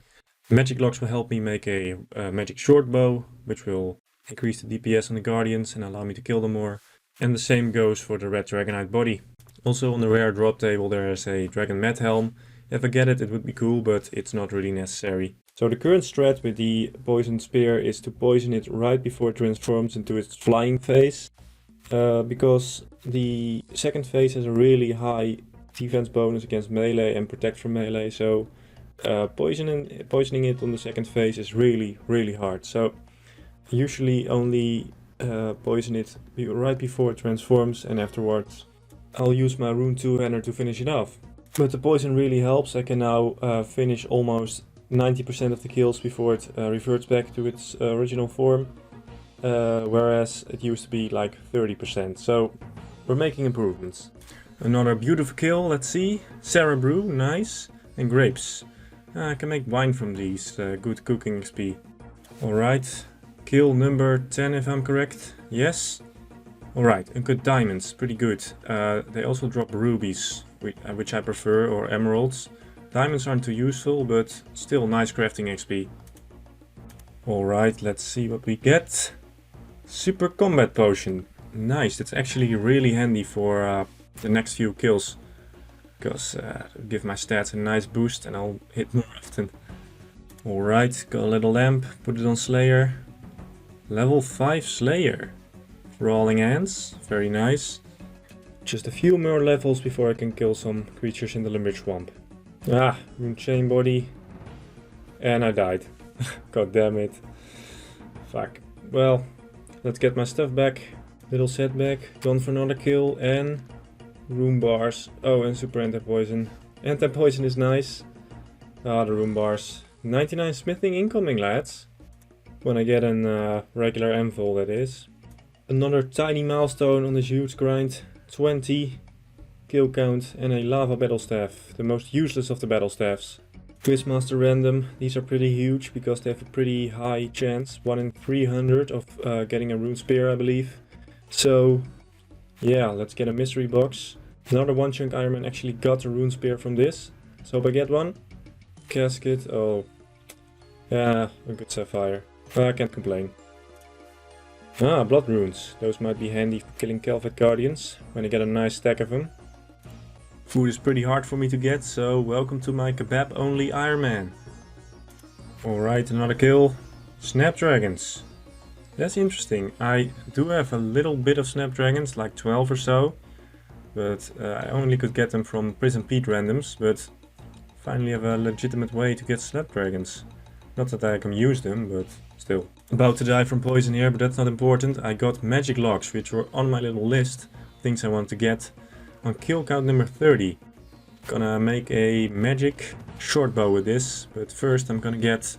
Magic locks will help me make a magic short bow, which will increase the DPS on the guardians and allow me to kill them more. And the same goes for the red dragonite body. Also on the rare drop table there is a dragon med helm. If I get it, it would be cool, but it's not really necessary. So the current strat with the poison spear is to poison it right before it transforms into its flying phase. Because the second phase has a really high defense bonus against melee and protect from melee, so poisoning it on the second phase is really hard. So I usually only poison it right before it transforms, and afterwards I'll use my Rune two-hander to finish it off. But the poison really helps. I can now finish almost 90% of the kills before it reverts back to its original form, whereas it used to be like 30%, so we're making improvements. Another beautiful kill, let's see. Sarah Brew, nice. And grapes. I can make wine from these, good cooking XP. Alright, kill number 10 if I'm correct. Yes. Alright, and good diamonds, pretty good. They also drop rubies, which I prefer, or emeralds. Diamonds aren't too useful, but still nice crafting XP. Alright, let's see what we get. Super combat potion. Nice, that's actually really handy for the next few kills, because give my stats a nice boost and I'll hit more often. Alright, got a little lamp, put it on Slayer. Level 5 Slayer. Rolling Hands, very nice. Just a few more levels before I can kill some creatures in the Limerick Swamp. Ah, Rune Chain Body. And I died. God damn it. Fuck. Well, let's get my stuff back. Little setback, gone for another kill, and Rune bars. Oh, and super anti-poison. Anti-poison is nice. Ah, the rune bars. 99 smithing incoming, lads. When I get a regular anvil, that is. Another tiny milestone on this huge grind. 20 kill count and a lava battle staff. The most useless of the battle staffs. Quizmaster random. These are pretty huge because they have a pretty high chance. 1 in 300 of getting a rune spear, I believe. So yeah, let's get a mystery box. Another one chunk Ironman actually got a rune spear from this. So hope I get one. Casket, oh. Yeah, a good sapphire. I can't complain. Ah, blood runes. Those might be handy for killing Calvet Guardians when I get a nice stack of them. Food is pretty hard for me to get, so welcome to my kebab only Ironman. Alright, another kill. Snapdragons. That's interesting. I do have a little bit of snapdragons, like 12 or so. But I only could get them from Prison Pete randoms, but finally have a legitimate way to get snapdragons. Not that I can use them, but still. About to die from poison here, but that's not important. I got magic locks, which were on my little list. Things I want to get. On kill count number 30. Gonna make a magic short bow with this, but first I'm gonna get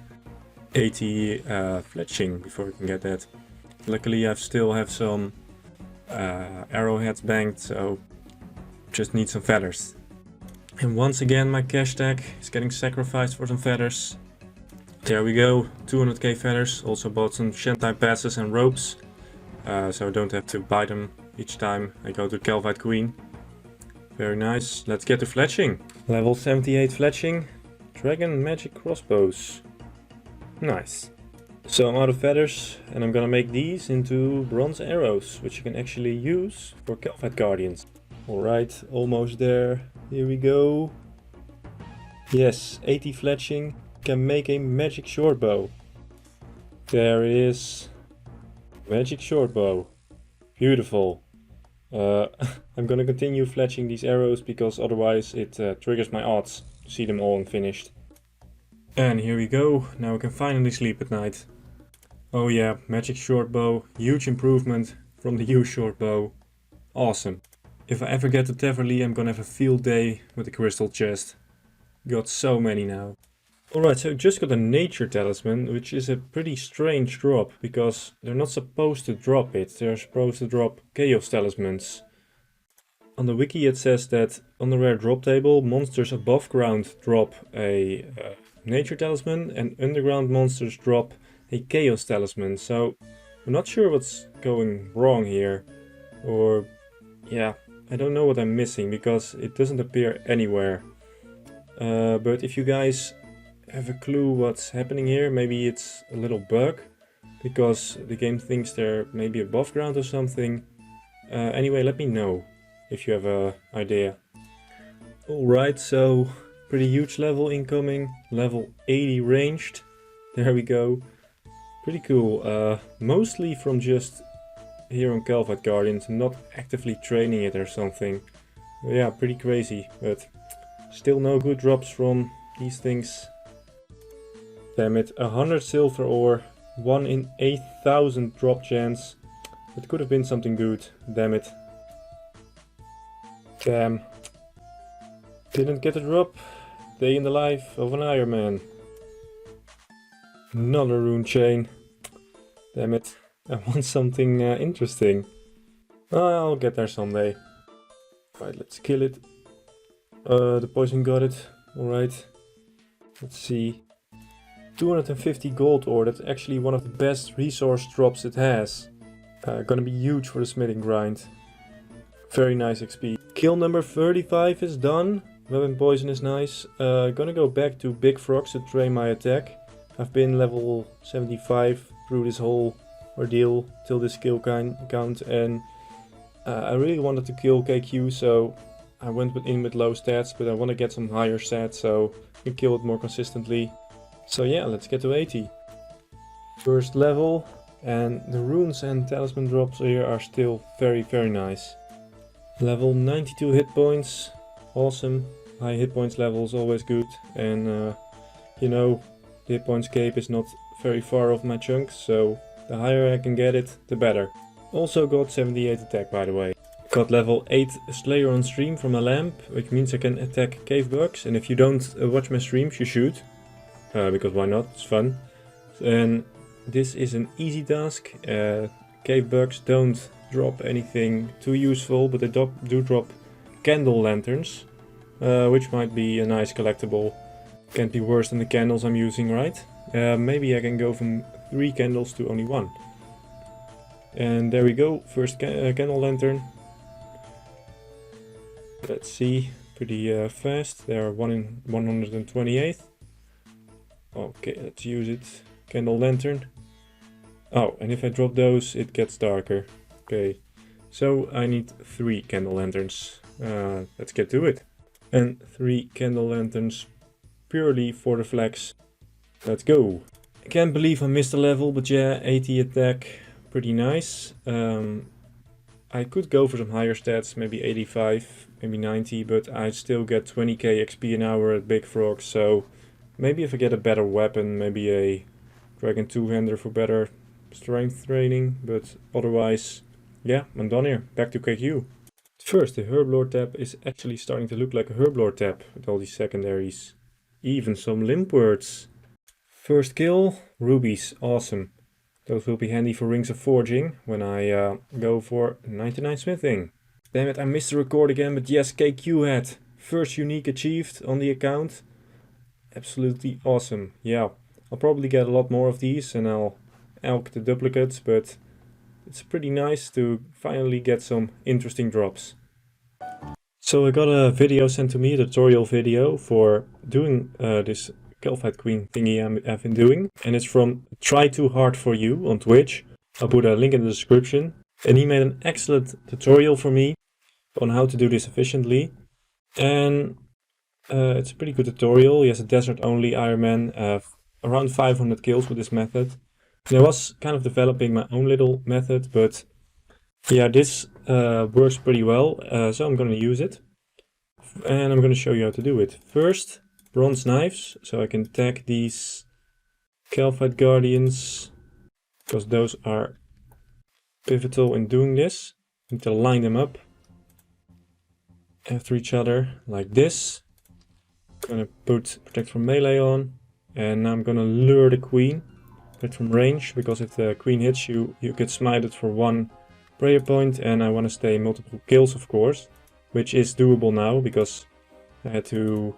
80 fletching before I can get that. Luckily I still have some arrowheads banked, so just need some feathers. And once again my cash stack is getting sacrificed for some feathers. There we go, 200k feathers. Also bought some Shentai passes and ropes, so I don't have to buy them each time I go to Calvite Queen. Very nice. Let's get to fletching. Level 78 fletching. Dragon magic crossbows. Nice. So I'm out of feathers and I'm gonna make these into bronze arrows, which you can actually use for Calvite Guardians. Alright, almost there. Here we go. Yes, 80 fletching. Can make a magic short bow. There it is. Magic short bow. Beautiful. I'm gonna continue fletching these arrows because otherwise it triggers my odds to see them all unfinished. And here we go, now I can finally sleep at night. Oh yeah, magic short bow, huge improvement from the huge short bow. Awesome. If I ever get to Teverly, I'm gonna have a field day with the crystal chest. Got so many now. Alright, so I just got a nature talisman, which is a pretty strange drop, because they're not supposed to drop it, they're supposed to drop chaos talismans. On the wiki it says that on the rare drop table, monsters above ground drop a nature talisman, and underground monsters drop a chaos talisman, so I'm not sure what's going wrong here. Or, yeah, I don't know what I'm missing, because it doesn't appear anywhere. But if you guys have a clue what's happening here, maybe it's a little bug because the game thinks they're maybe above ground or something. Anyway, let me know if you have an idea. Alright, so pretty huge level incoming, level 80 ranged. There we go. Pretty cool. Mostly from just here on Calvite Guardians, not actively training it or something. But yeah, pretty crazy, but still no good drops from these things. Damn it, 100 silver ore, 1 in 8,000 drop chance. It could have been something good, damn it. Damn. Didn't get a drop. Day in the life of an Ironman. Another rune chain. Damn it, I want something interesting. I'll get there someday. Right, let's kill it. The poison got it, alright. Let's see. 250 gold ore, that's actually one of the best resource drops it has. Gonna be huge for the smithing grind. Very nice XP. Kill number 35 is done. Weapon poison is nice. Gonna go back to Big Frogs to train my attack. I've been level 75 through this whole ordeal till this skill count, and I really wanted to kill KQ, so I went in with low stats, but I want to get some higher stats so I can kill it more consistently. So yeah, let's get to 80. First level, and the runes and talisman drops here are still very nice. Level 92 hit points, awesome. High hit points level is always good, and you know, the hit points cape is not very far off my chunks, so the higher I can get it, the better. Also got 78 attack, by the way. Got level 8 Slayer on stream from a lamp, which means I can attack cave bugs, and if you don't watch my streams, you should. Because why not, it's fun. And this is an easy task. Cave bugs don't drop anything too useful, but they do drop candle lanterns, which might be a nice collectible. Can't be worse than the candles I'm using, right? Maybe I can go from 3 candles to only 1. And there we go, first candle lantern. Let's see, pretty fast. They are 1 in 128th. Okay, let's use it. Candle lantern. Oh, and if I drop those, it gets darker. Okay, so I need 3 candle lanterns. Let's get to it. And 3 candle lanterns purely for the flex. Let's go. I can't believe I missed a level, but yeah, 80 attack, pretty nice. I could go for some higher stats, maybe 85, maybe 90, but I still get 20k XP an hour at Big Frog, so maybe if I get a better weapon, maybe a Dragon 2-hander for better strength training, but otherwise, yeah, I'm done here. Back to KQ. First, the Herblord tab is actually starting to look like a Herblord tab with all these secondaries. Even some limpwurts. First kill, rubies, awesome. Those will be handy for rings of forging when I go for 99 smithing. Damn it, I missed the record again, but yes, KQ hat. First unique achieved on the account. Absolutely awesome. Yeah, I'll probably get a lot more of these and I'll elk the duplicates, but it's pretty nice to finally get some interesting drops. So I got a video sent to me, a tutorial video for doing this Calphite Queen thingy I've been doing. And it's from Try Too Hard For You on Twitch. I'll put a link in the description. And he made an excellent tutorial for me on how to do this efficiently. And it's a pretty good tutorial. He has a desert only Ironman, around 500 kills with this method. And I was kind of developing my own little method, but yeah, this works pretty well, so I'm going to use it. And I'm going to show you how to do it. First, bronze knives, so I can tag these Calphite Guardians, because those are pivotal in doing this. I need to line them up after each other, like this. I'm going to put Protect from Melee on, and now I'm going to lure the Queen. Protect from range, because if the Queen hits you, you get smited for 1 prayer point, and I want to stay multiple kills, of course, which is doable now, because I had to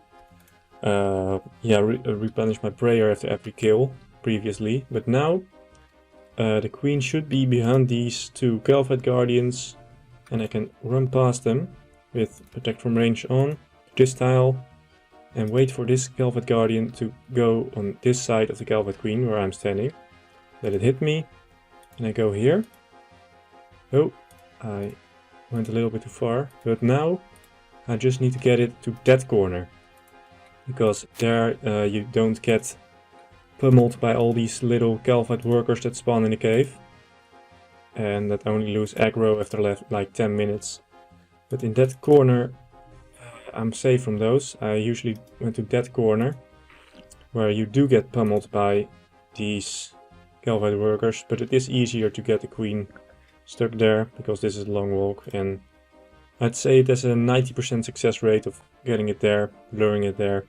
replenish my prayer after every kill previously. But now the Queen should be behind these 2 Calphite Guardians, and I can run past them with Protect from range on this tile and wait for this Calphite Guardian to go on this side of the Calphite Queen where I'm standing. Let it hit me, and I go here. Oh, I went a little bit too far, but now I just need to get it to that corner, because there you don't get pummeled by all these little Calphite workers that spawn in the cave and that only lose aggro after like 10 minutes. But in that corner I'm safe from those. I usually went to that corner where you do get pummeled by these Calphite workers, but it is easier to get the Queen stuck there because this is a long walk, and I'd say there's a 90% success rate of getting it there, luring it there.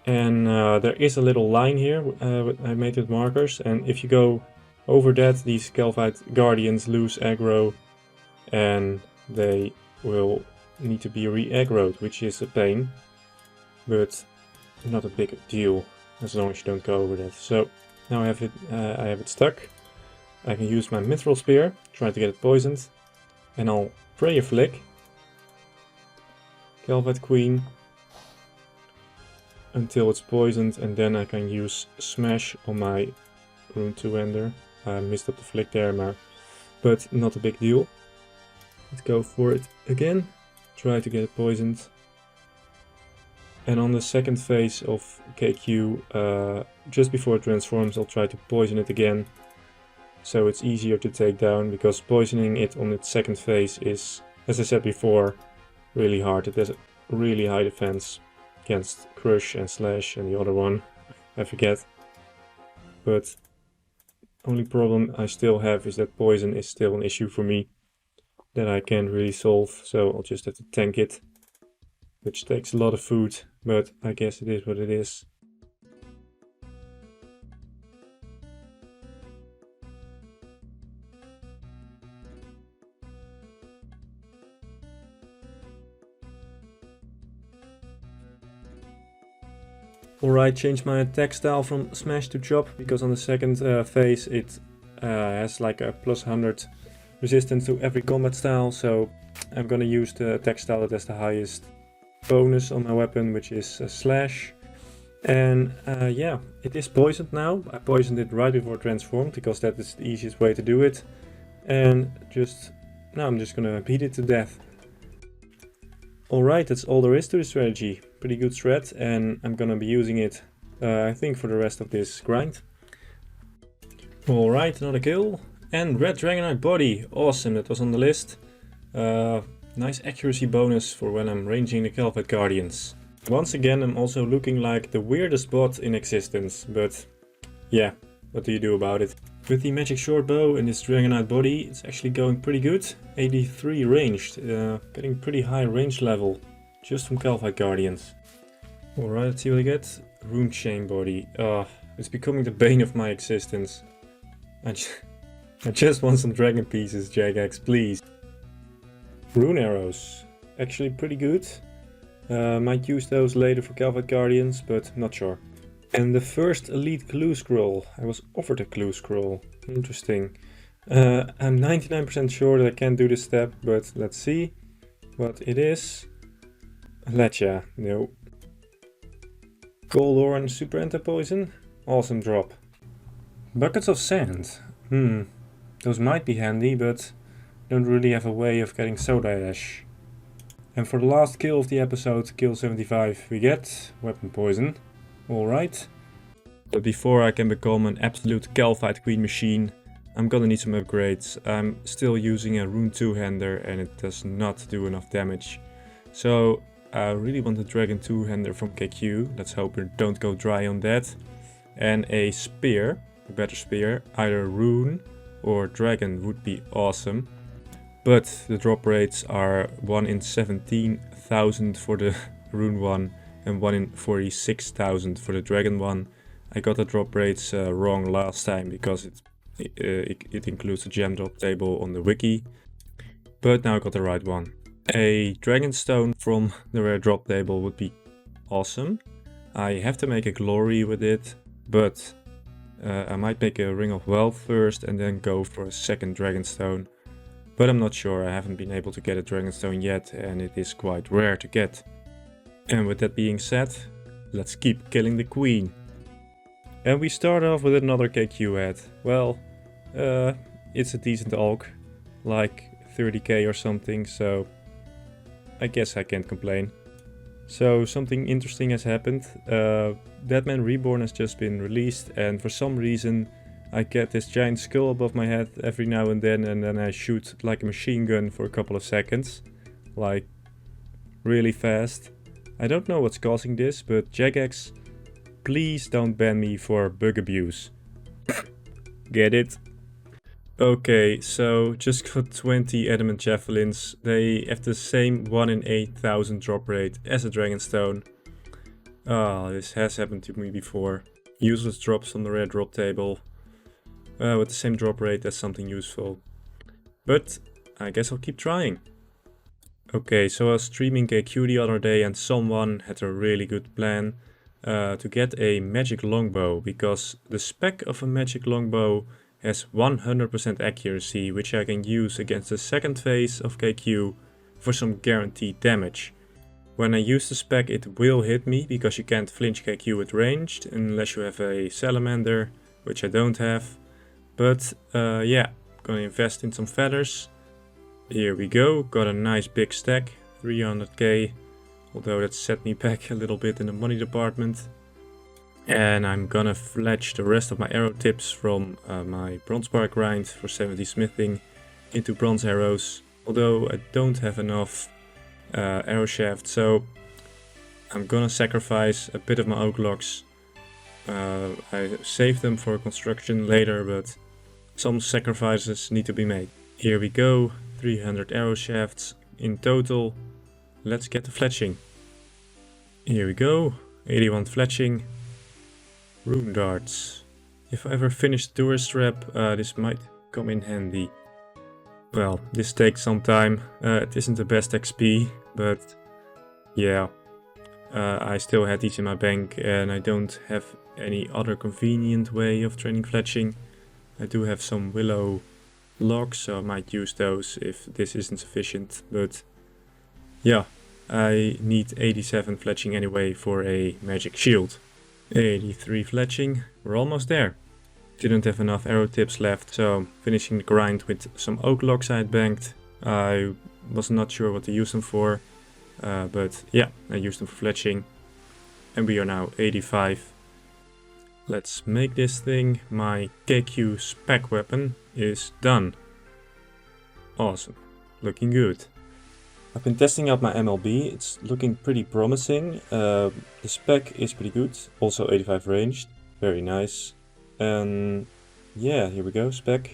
And there is a little line here I made with markers, and if you go over that, these Calphite Guardians lose aggro and they will need to be re-aggroed, which is a pain, but not a big deal as long as you don't go over that. So now I have it stuck. I can use my Mithril Spear, try to get it poisoned, and I'll Prayer Flick, Calphite Queen, until it's poisoned, and then I can use Smash on my Rune 2-hander. I missed up the flick there, but not a big deal. Let's go for it again, try to get it poisoned. And on the second phase of KQ, just before it transforms, I'll try to poison it again. So it's easier to take down, because poisoning it on its second phase is, as I said before, really hard. It has a really high defense against Crush and Slash and the other one, I forget. But only problem I still have is that poison is still an issue for me that I can't really solve, so I'll just have to tank it, which takes a lot of food, but I guess it is what it is. Alright, changed my attack style from Smash to Chop, because on the second phase it has like a +100 resistance to every combat style, so I'm gonna use the attack style that has the highest bonus on my weapon, which is a slash. And yeah, it is poisoned now. I poisoned it right before it transformed because that is the easiest way to do it. And now I'm just gonna beat it to death. Alright, that's all there is to the strategy. Pretty good strat, and I'm gonna be using it I think for the rest of this grind. Alright, another kill. And Red Dragonite Body, awesome, that was on the list. Nice accuracy bonus for when I'm ranging the Calvite Guardians. Once again, I'm also looking like the weirdest bot in existence, but yeah, what do you do about it? With the magic short bow and this Dragonite Body, it's actually going pretty good. 83 ranged, getting pretty high range level, just from Calvite Guardians. Alright, let's see what I get. Rune Chain Body, it's becoming the bane of my existence. I just want some dragon pieces, Jagex, please. Rune Arrows, actually pretty good. Might use those later for Calvite Guardians, but not sure. And the first elite clue scroll. I was offered a clue scroll. Interesting. I'm 99% sure that I can't do this step, but let's see what it is. Lecha, no. Gold Ore and Super Anti-Poison, awesome drop. Buckets of Sand, those might be handy, but don't really have a way of getting Soda Ash. And for the last kill of the episode, kill 75, we get Weapon Poison. Alright. But before I can become an absolute Calvite Queen machine, I'm gonna need some upgrades. I'm still using a Rune 2-hander and it does not do enough damage. So I really want a Dragon 2-hander from KQ. Let's hope we don't go dry on that. And a spear, a better spear, either Rune or Dragon would be awesome. But the drop rates are 1 in 17,000 for the Rune one and 1 in 46,000 for the Dragon one. I got the drop rates wrong last time because it includes a gem drop table on the wiki. But now I got the right one. A Dragon Stone from the rare drop table would be awesome. I have to make a glory with it, but I might make a Ring of Wealth first and then go for a second Dragon Stone. But I'm not sure, I haven't been able to get a Dragonstone yet and it is quite rare to get. And with that being said, let's keep killing the Queen. And we start off with another KQ head. Well, it's a decent AUG, like 30k or something, so I guess I can't complain. So something interesting has happened. Deadman Reborn has just been released and for some reason I get this giant skull above my head every now and then I shoot like a machine gun for a couple of seconds. Like, really fast. I don't know what's causing this, but Jagex, please don't ban me for bug abuse. Get it? Okay, so just got 20 adamant javelins. They have the same 1 in 8,000 drop rate as a Dragonstone. This has happened to me before. Useless drops on the rare drop table. With the same drop rate as something useful. But I guess I'll keep trying. Okay, so I was streaming KQ the other day and someone had a really good plan to get a magic longbow, because the spec of a magic longbow has 100% accuracy, which I can use against the second phase of KQ for some guaranteed damage. When I use the spec it will hit me, because you can't flinch KQ with ranged unless you have a salamander, which I don't have. But yeah, gonna invest in some feathers. Here we go, got a nice big stack, 300k, although that set me back a little bit in the money department. And I'm gonna fletch the rest of my arrow tips from my bronze bar grind for 70 smithing into bronze arrows, although I don't have enough arrow shaft, so I'm gonna sacrifice a bit of my oak logs. I saved them for construction later, but some sacrifices need to be made. Here we go, 300 arrow shafts in total. Let's get to fletching. Here we go, 81 fletching. Rune darts. If I ever finish the tourist trap, this might come in handy. Well, this takes some time. It isn't the best XP, but yeah. I still had these in my bank and I don't have any other convenient way of training fletching. I do have some willow logs, so I might use those if this isn't sufficient, but yeah, I need 87 fletching anyway for a magic shield. 83 fletching, we're almost there. Didn't have enough arrow tips left, so finishing the grind with some oak logs I had banked. I was not sure what to use them for, but yeah, I used them for fletching. And we are now 85. Let's make this thing. My KQ spec weapon is done. Awesome, looking good. I've been testing out my MLB, it's looking pretty promising. The spec is pretty good, also 85 ranged, very nice. And yeah, here we go, spec.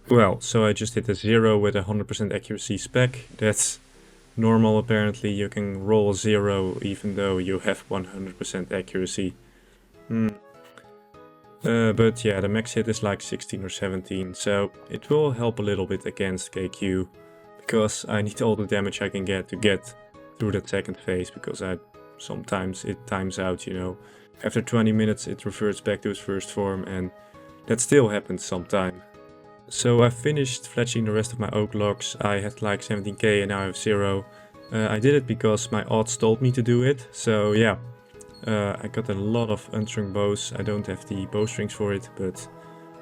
Well, so I just hit a 0 with 100% accuracy spec. That's normal apparently, you can roll a 0 even though you have 100% accuracy. But yeah, the max hit is like 16 or 17, so it will help a little bit against KQ. Because I need all the damage I can get to get through that second phase, because sometimes it times out, you know. After 20 minutes it reverts back to its first form, and that still happens sometime. So I finished fletching the rest of my oak logs. I had like 17k and now I have 0. I did it because my odds told me to do it, so yeah. I got a lot of unstrung bows. I don't have the bowstrings for it, but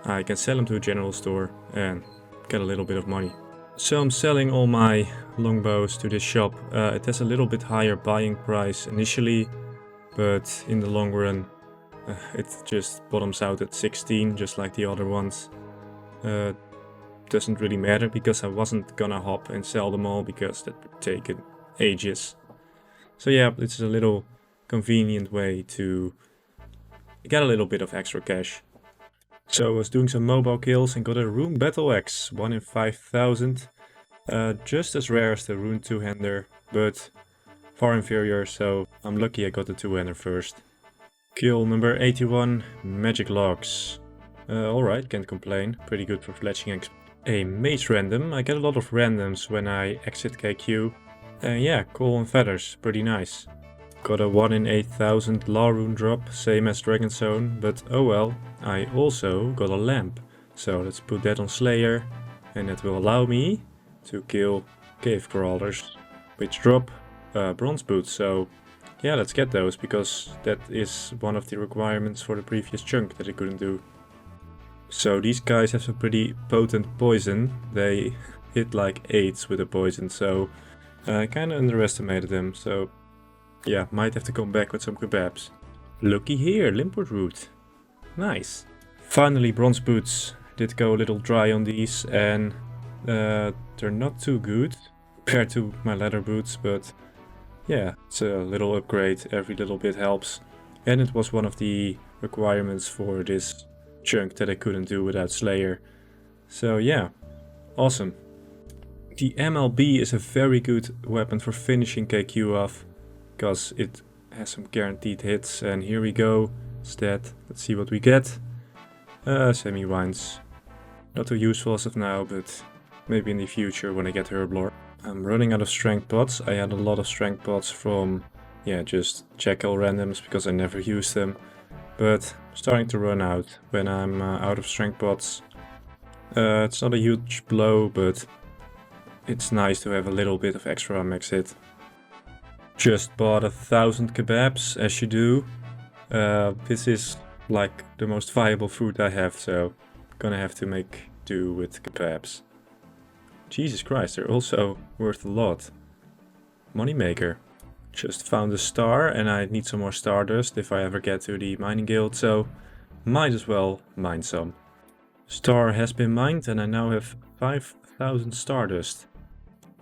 I can sell them to a general store and get a little bit of money. So I'm selling all my longbows to this shop. It has a little bit higher buying price initially, but in the long run it just bottoms out at 16, just like the other ones. Doesn't really matter because I wasn't gonna hop and sell them all because that would take ages. So yeah, it's a little convenient way to get a little bit of extra cash. So I was doing some mobile kills and got a Rune Battle Axe, 1 in 5000. Just as rare as the Rune 2-hander, but far inferior, so I'm lucky I got the 2-hander first. Kill number 81, Magic Logs. Alright, can't complain, pretty good for fletching. A Mage random, I get a lot of randoms when I exit KQ. Yeah, Coal and Feathers, pretty nice. Got a 1 in 8000 Law Rune drop, same as Dragon's Zone, but oh well. I also got a lamp, so let's put that on Slayer, and that will allow me to kill cave crawlers, which drop bronze boots. So yeah, let's get those, because that is one of the requirements for the previous chunk that I couldn't do. So these guys have some pretty potent poison. They hit like 8s with a poison, so I kinda underestimated them, so yeah, might have to come back with some kebabs. Looky here, limpwurt root. Nice. Finally bronze boots. Did go a little dry on these, and they're not too good compared to my leather boots, but yeah, it's a little upgrade, every little bit helps. And it was one of the requirements for this chunk that I couldn't do without Slayer. So yeah, awesome. The MLB is a very good weapon for finishing KQ off, because it has some guaranteed hits, and here we go. Stat, let's see what we get. Semi-wines. Not too useful as of now, but maybe in the future when I get Herblore. I'm running out of strength pots. I had a lot of strength pots from, yeah, just Jackal randoms because I never used them. But starting to run out when I'm out of strength pots. It's not a huge blow, but it's nice to have a little bit of extra max hit. Just bought 1000 kebabs, as you do. This is like the most viable food I have, so gonna have to make do with kebabs. Jesus Christ, they're also worth a lot. Moneymaker. Just found a star and I need some more stardust if I ever get to the mining guild, so might as well mine some. Star has been mined and I now have 5000 stardust.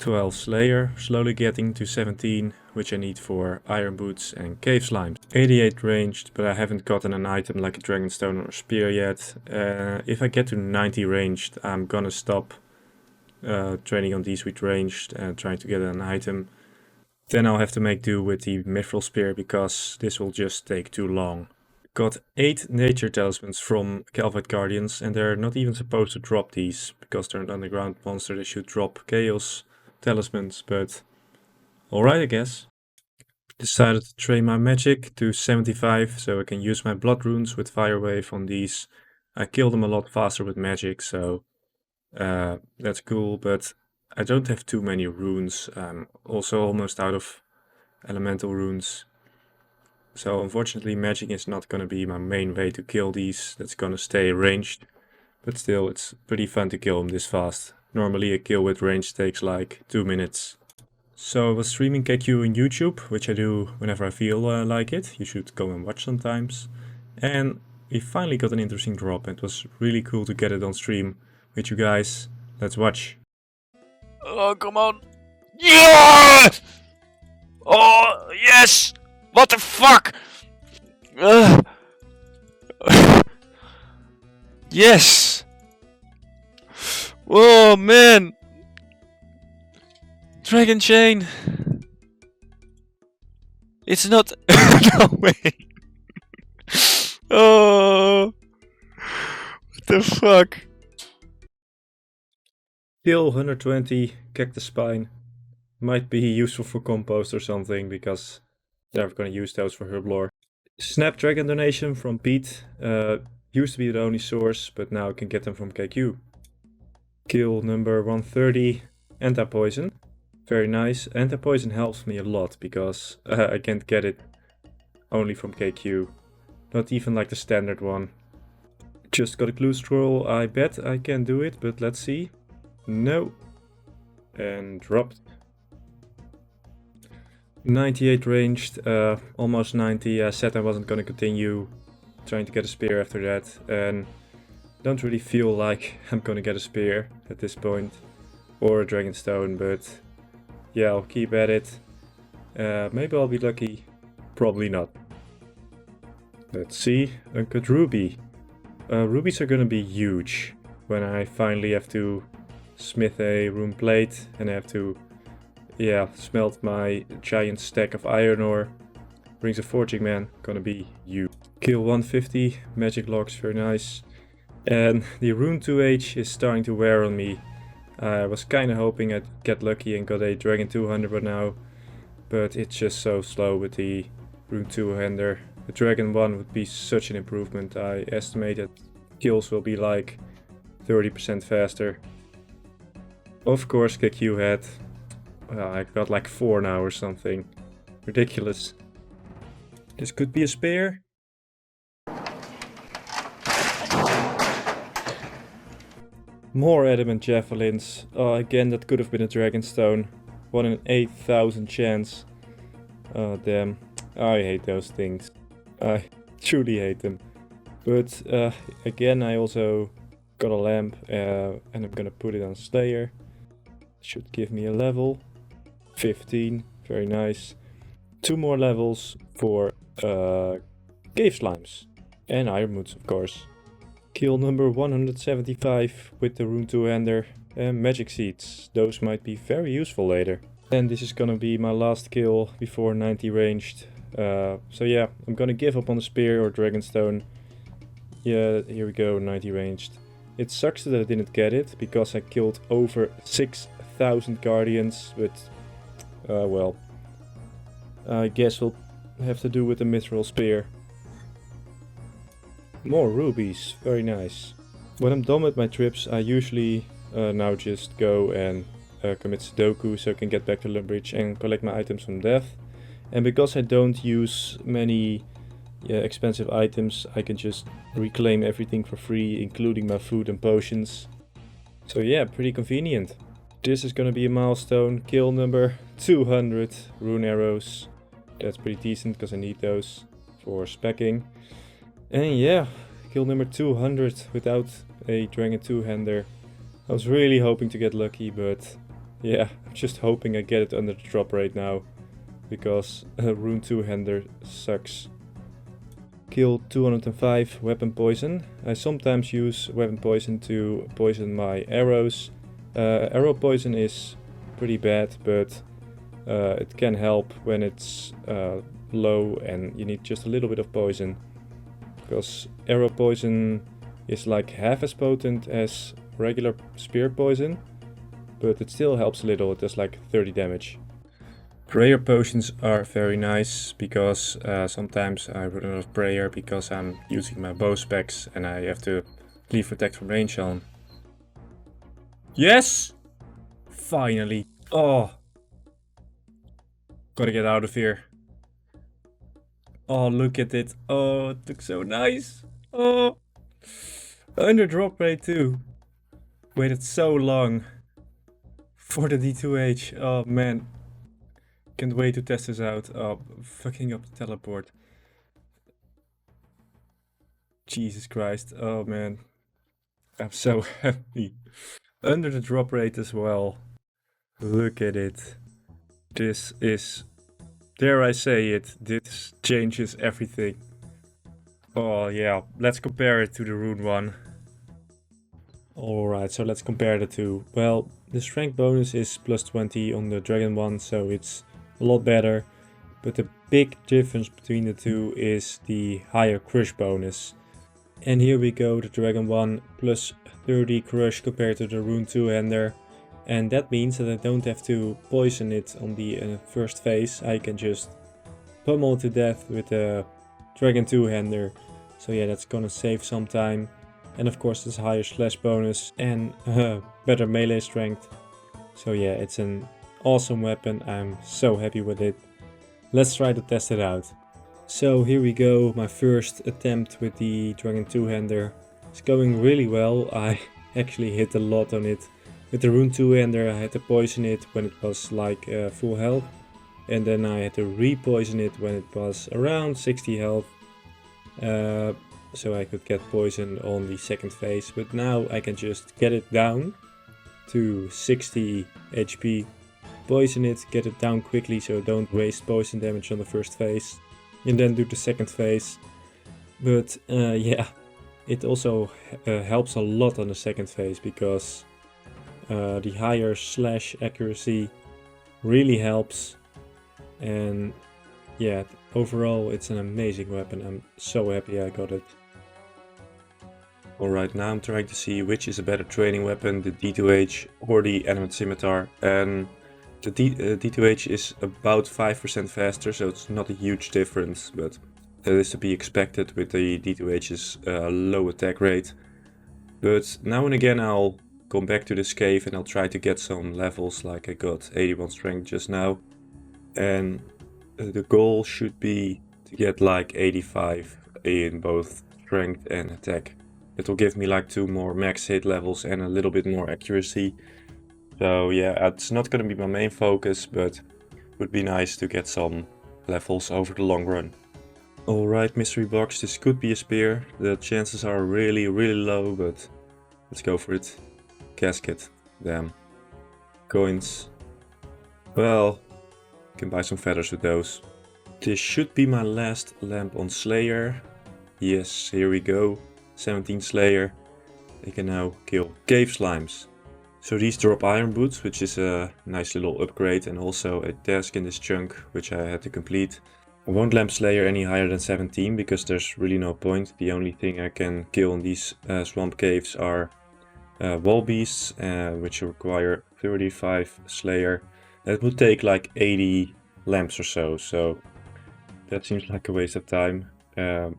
12 Slayer, slowly getting to 17, which I need for iron boots and cave slimes. 88 ranged, but I haven't gotten an item like a dragonstone or spear yet. If I get to 90 ranged, I'm gonna stop training on these with ranged and trying to get an item. Then I'll have to make do with the mithril spear, because this will just take too long. Got 8 nature talismans from Calvite Guardians, and they're not even supposed to drop these, because they're an underground monster. They should drop chaos talismans, but alright, I guess. Decided to train my magic to 75 so I can use my blood runes with fire wave on these. I kill them a lot faster with magic, so That's cool, but I don't have too many runes. I'm also almost out of elemental runes. So unfortunately magic is not gonna be my main way to kill these. That's gonna stay ranged. But still, it's pretty fun to kill them this fast. Normally a kill with range takes like 2 minutes. So I was streaming KQ on YouTube, which I do whenever I feel like it. You should go and watch sometimes. And we finally got an interesting drop. It was really cool to get it on stream with you guys. Let's watch. Oh, come on. Yeah! Oh, yes! What the fuck? Ugh. Yes! Oh, man! Dragon Chain! It's not... No way! Oh! What the fuck? Kill 120, Cactus Spine. Might be useful for compost or something, because they're gonna use those for herblore. Snapdragon donation from Pete. Used to be the only source, but now I can get them from KQ. Kill number 130, anti-poison. Very nice. Anti-poison helps me a lot, because I can't get it only from KQ. Not even like the standard one. Just got a clue scroll. I bet I can do it, but let's see. No. And dropped. 98 ranged, almost 90. I said I wasn't gonna continue trying to get a spear after that, and don't really feel like I'm gonna get a spear at this point, or a dragonstone, but yeah, I'll keep at it. Maybe I'll be lucky, probably not. Let's see, uncut ruby. Rubies are gonna be huge when I finally have to smith a rune plate and I have to smelt my giant stack of iron ore. Brings a forging man, gonna be huge. Kill 150, magic locks, very nice. And the rune 2H is starting to wear on me. I was kinda hoping I'd get lucky and got a dragon 200 by now, but it's just so slow with the rune 200. The dragon 1 would be such an improvement. I estimated kills will be like 30% faster. Of course KQ had, I got like 4 now or something. Ridiculous. This could be a spear. More adamant javelins. Oh, again, that could have been a dragonstone. 1 in 8,000 chance. Oh, damn. I hate those things. I truly hate them. But again, I also got a lamp and I'm gonna put it on Slayer. Should give me a level. 15. Very nice. 2 more levels for cave slimes. And iron moods, of course. Kill number 175 with the rune 2-hander and magic seeds. Those might be very useful later. And this is gonna be my last kill before 90 ranged. So yeah, I'm gonna give up on the spear or dragonstone. Yeah, here we go, 90 ranged. It sucks that I didn't get it, because I killed over 6,000 guardians, but well. I guess we'll have to do with the mithril spear. More rubies, very nice. When I'm done with my trips, I usually now just go and commit Sudoku so I can get back to Lumbridge and collect my items from death. And because I don't use many expensive items, I can just reclaim everything for free, including my food and potions. So yeah, pretty convenient. This is gonna be a milestone. Kill number 200 rune arrows. That's pretty decent because I need those for specking. And yeah, kill number 200 without a dragon 2-hander. I was really hoping to get lucky, but yeah, I'm just hoping I get it under the drop rate now, because a rune 2-hander sucks. Kill 205 weapon poison. I sometimes use weapon poison to poison my arrows. Arrow poison is pretty bad, but it can help when it's low and you need just a little bit of poison. Because arrow poison is like half as potent as regular spear poison, but it still helps a little. It does like 30 damage. Prayer potions are very nice, because sometimes I run out of prayer because I'm using my bow specs and I have to leave protect from range on. Yes! Finally. Oh. Gotta get out of here. Oh, look at it. Oh, it looks so nice. Oh. Under drop rate too. Waited so long for the D2H. Oh man. Can't wait to test this out. Oh, fucking up the teleport. Jesus Christ. Oh man. I'm so happy. Under the drop rate as well. Look at it. This is, dare I say it, this changes everything. Oh yeah, let's compare it to the Rune one. Alright, so let's compare the two. Well, the strength bonus is plus 20 on the Dragon one, so it's a lot better. But the big difference between the two is the higher crush bonus. And here we go, the Dragon one plus 30 crush compared to the Rune 2-hander. And that means that I don't have to poison it on the first phase. I can just pummel it to death with the Dragon 2-hander. So yeah, that's gonna save some time. And of course this higher slash bonus and better melee strength. So yeah, it's an awesome weapon. I'm so happy with it. Let's try to test it out. So here we go, my first attempt with the Dragon 2-hander. It's going really well. I actually hit a lot on it. With the Rune 2-hander I had to poison it when it was like full health. And then I had to re-poison it when it was around 60 health. So I could get poison on the second phase. But now I can just get it down to 60 HP. Poison it, get it down quickly so don't waste poison damage on the first phase. And then do the second phase. But yeah, it also helps a lot on the second phase because the higher slash accuracy really helps. And yeah, overall it's an amazing weapon. I'm so happy I got it. Alright, now I'm trying to see which is a better training weapon, the D2H or the Animate Scimitar. And the D2H is about 5% faster, so it's not a huge difference, but that is to be expected with the D2H's low attack rate. But now and again I'll come back to this cave and I'll try to get some levels, like I got 81 strength just now. And the goal should be to get like 85 in both strength and attack. It will give me like 2 more max hit levels and a little bit more accuracy. So yeah, it's not going to be my main focus, but it would be nice to get some levels over the long run. Alright, mystery box, this could be a spear. The chances are really low, but let's go for it. Casket, damn. Coins. Well, can buy some feathers with those. This should be my last lamp on Slayer. Yes, here we go. 17 Slayer. I can now kill cave slimes. So these drop iron boots, which is a nice little upgrade, and also a task in this chunk, which I had to complete. I won't lamp Slayer any higher than 17 because there's really no point. The only thing I can kill in these swamp caves are wall beasts, which require 35 Slayer. That would take like 80 lamps or so that seems like a waste of time. Yeah,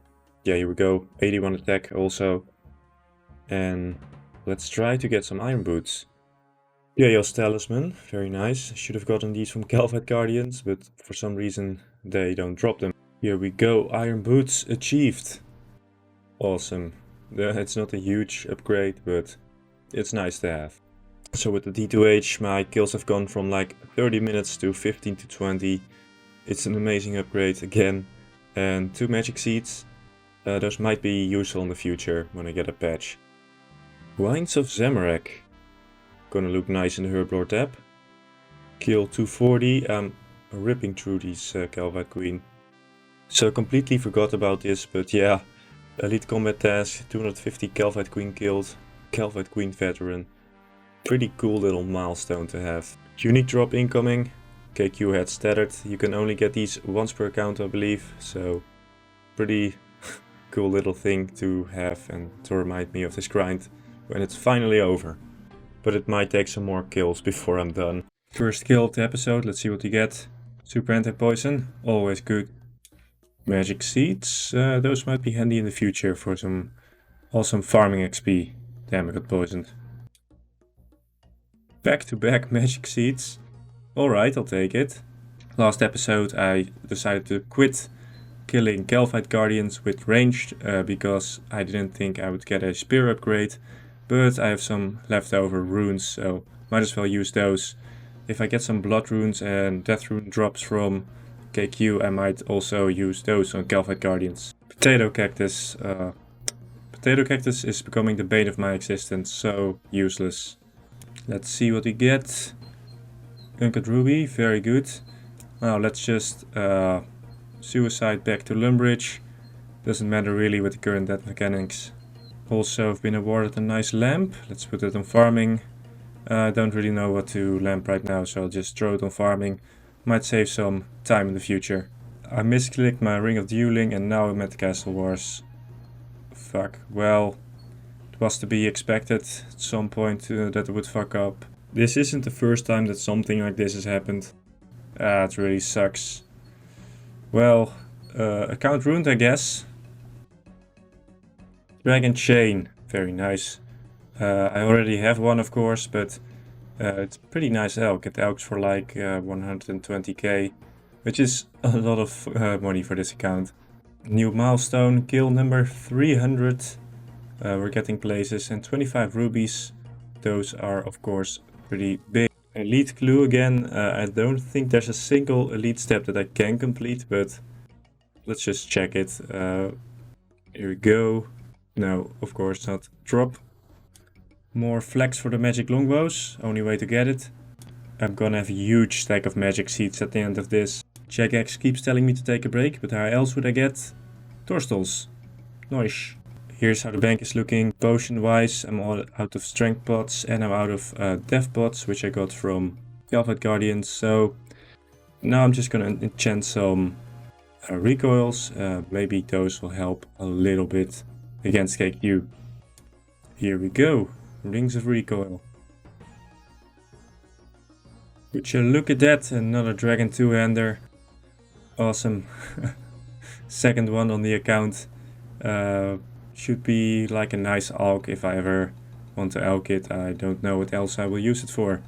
here we go, 81 attack also. And let's try to get some iron boots. Chaos Talisman, very nice. Should have gotten these from Calvite Guardians, but for some reason they don't drop them. Here we go, iron boots achieved. Awesome. It's not a huge upgrade, but it's nice to have. So with the D2H my kills have gone from like 30 minutes to 15 to 20. It's an amazing upgrade again. And 2 magic seeds. Those might be useful in the future when I get a patch. Wines of Zamorak. Gonna look nice in the Herblore tab. Kill 240. I'm ripping through these Calvite Queen. So completely forgot about this, but yeah. Elite combat task, 250 Calvite Queen killed. Calvite Queen veteran. Pretty cool little milestone to have. Unique drop incoming. KQ head staggered. You can only get these once per account, I believe. So pretty cool little thing to have and to remind me of this grind when it's finally over. But it might take some more kills before I'm done. First kill of the episode, let's see what you get. Super anti-poison, always good. Magic seeds, those might be handy in the future for some awesome farming XP. Damn, I got poisoned. Back-to-back magic seeds. Alright, I'll take it. Last episode I decided to quit killing Calphite Guardians with ranged because I didn't think I would get a spear upgrade, but I have some leftover runes, so might as well use those. If I get some blood runes and death rune drops from KQ, I might also use those on Calphite Guardians. Potato cactus. Potato cactus is becoming the bane of my existence, so useless. Let's see what we get. Uncut ruby, very good. Now let's just suicide back to Lumbridge. Doesn't matter really with the current death mechanics. Also, I've been awarded a nice lamp. Let's put it on farming. I don't really know what to lamp right now, so I'll just throw it on farming. Might save some time in the future. I misclicked my Ring of Dueling and now I'm at Castle Wars. Fuck, well, it was to be expected at some point that it would fuck up. This isn't the first time that something like this has happened. It really sucks. Well, account ruined, I guess. Dragon Chain, very nice. I already have one, of course, but it's pretty nice elk. It elks for like 120k, which is a lot of money for this account. New milestone, kill number 300. We're getting places and 25 rubies. Those are, of course, pretty big. Elite clue again. I don't think there's a single elite step that I can complete, but let's just check it. Here we go. No, of course not. Drop. More flex for the magic longbows. Only way to get it. I'm gonna have a huge stack of magic seeds at the end of this. Jagex keeps telling me to take a break, but how else would I get Torstals? Nice. Here's how the bank is looking. Potion wise, I'm all out of strength pots and I'm out of death pots, which I got from Calphite Guardians. So now I'm just gonna enchant some recoils. Maybe those will help a little bit against KQ. Here we go. Rings of recoil. Would you look at that? Another dragon two-hander. Awesome. Second one on the account. Should be like a nice alk if I ever want to alk it. I don't know what else I will use it for.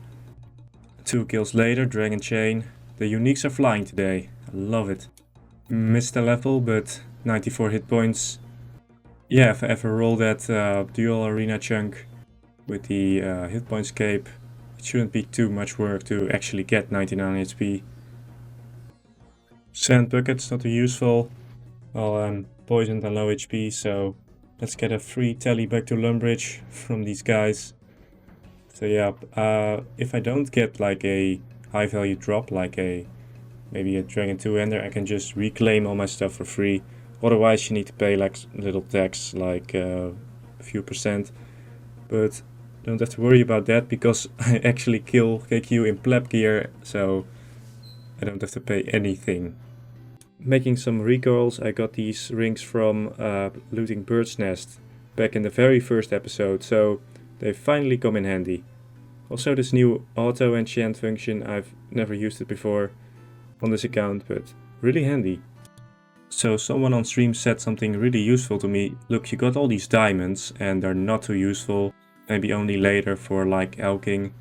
2 kills later, Dragon Chain. The uniques are flying today. I love it. Missed a level, but 94 hit points. Yeah, if I ever roll that dual arena chunk with the hit points cape, it shouldn't be too much work to actually get 99 HP. Sand bucket's not too useful. Well, I'm poisoned and low HP, so let's get a free tally back to Lumbridge from these guys. So yeah, if I don't get like a high value drop, like maybe a Dragon 2-hander, I can just reclaim all my stuff for free. Otherwise you need to pay like little tax, like a few %. But don't have to worry about that because I actually kill KQ in pleb gear, so I don't have to pay anything. Making some recoils, I got these rings from looting Bird's Nest back in the very first episode, so they finally come in handy. Also this new auto enchant function, I've never used it before on this account, but really handy. So someone on stream said something really useful to me. Look, you got all these diamonds and they're not too useful, maybe only later for like elking,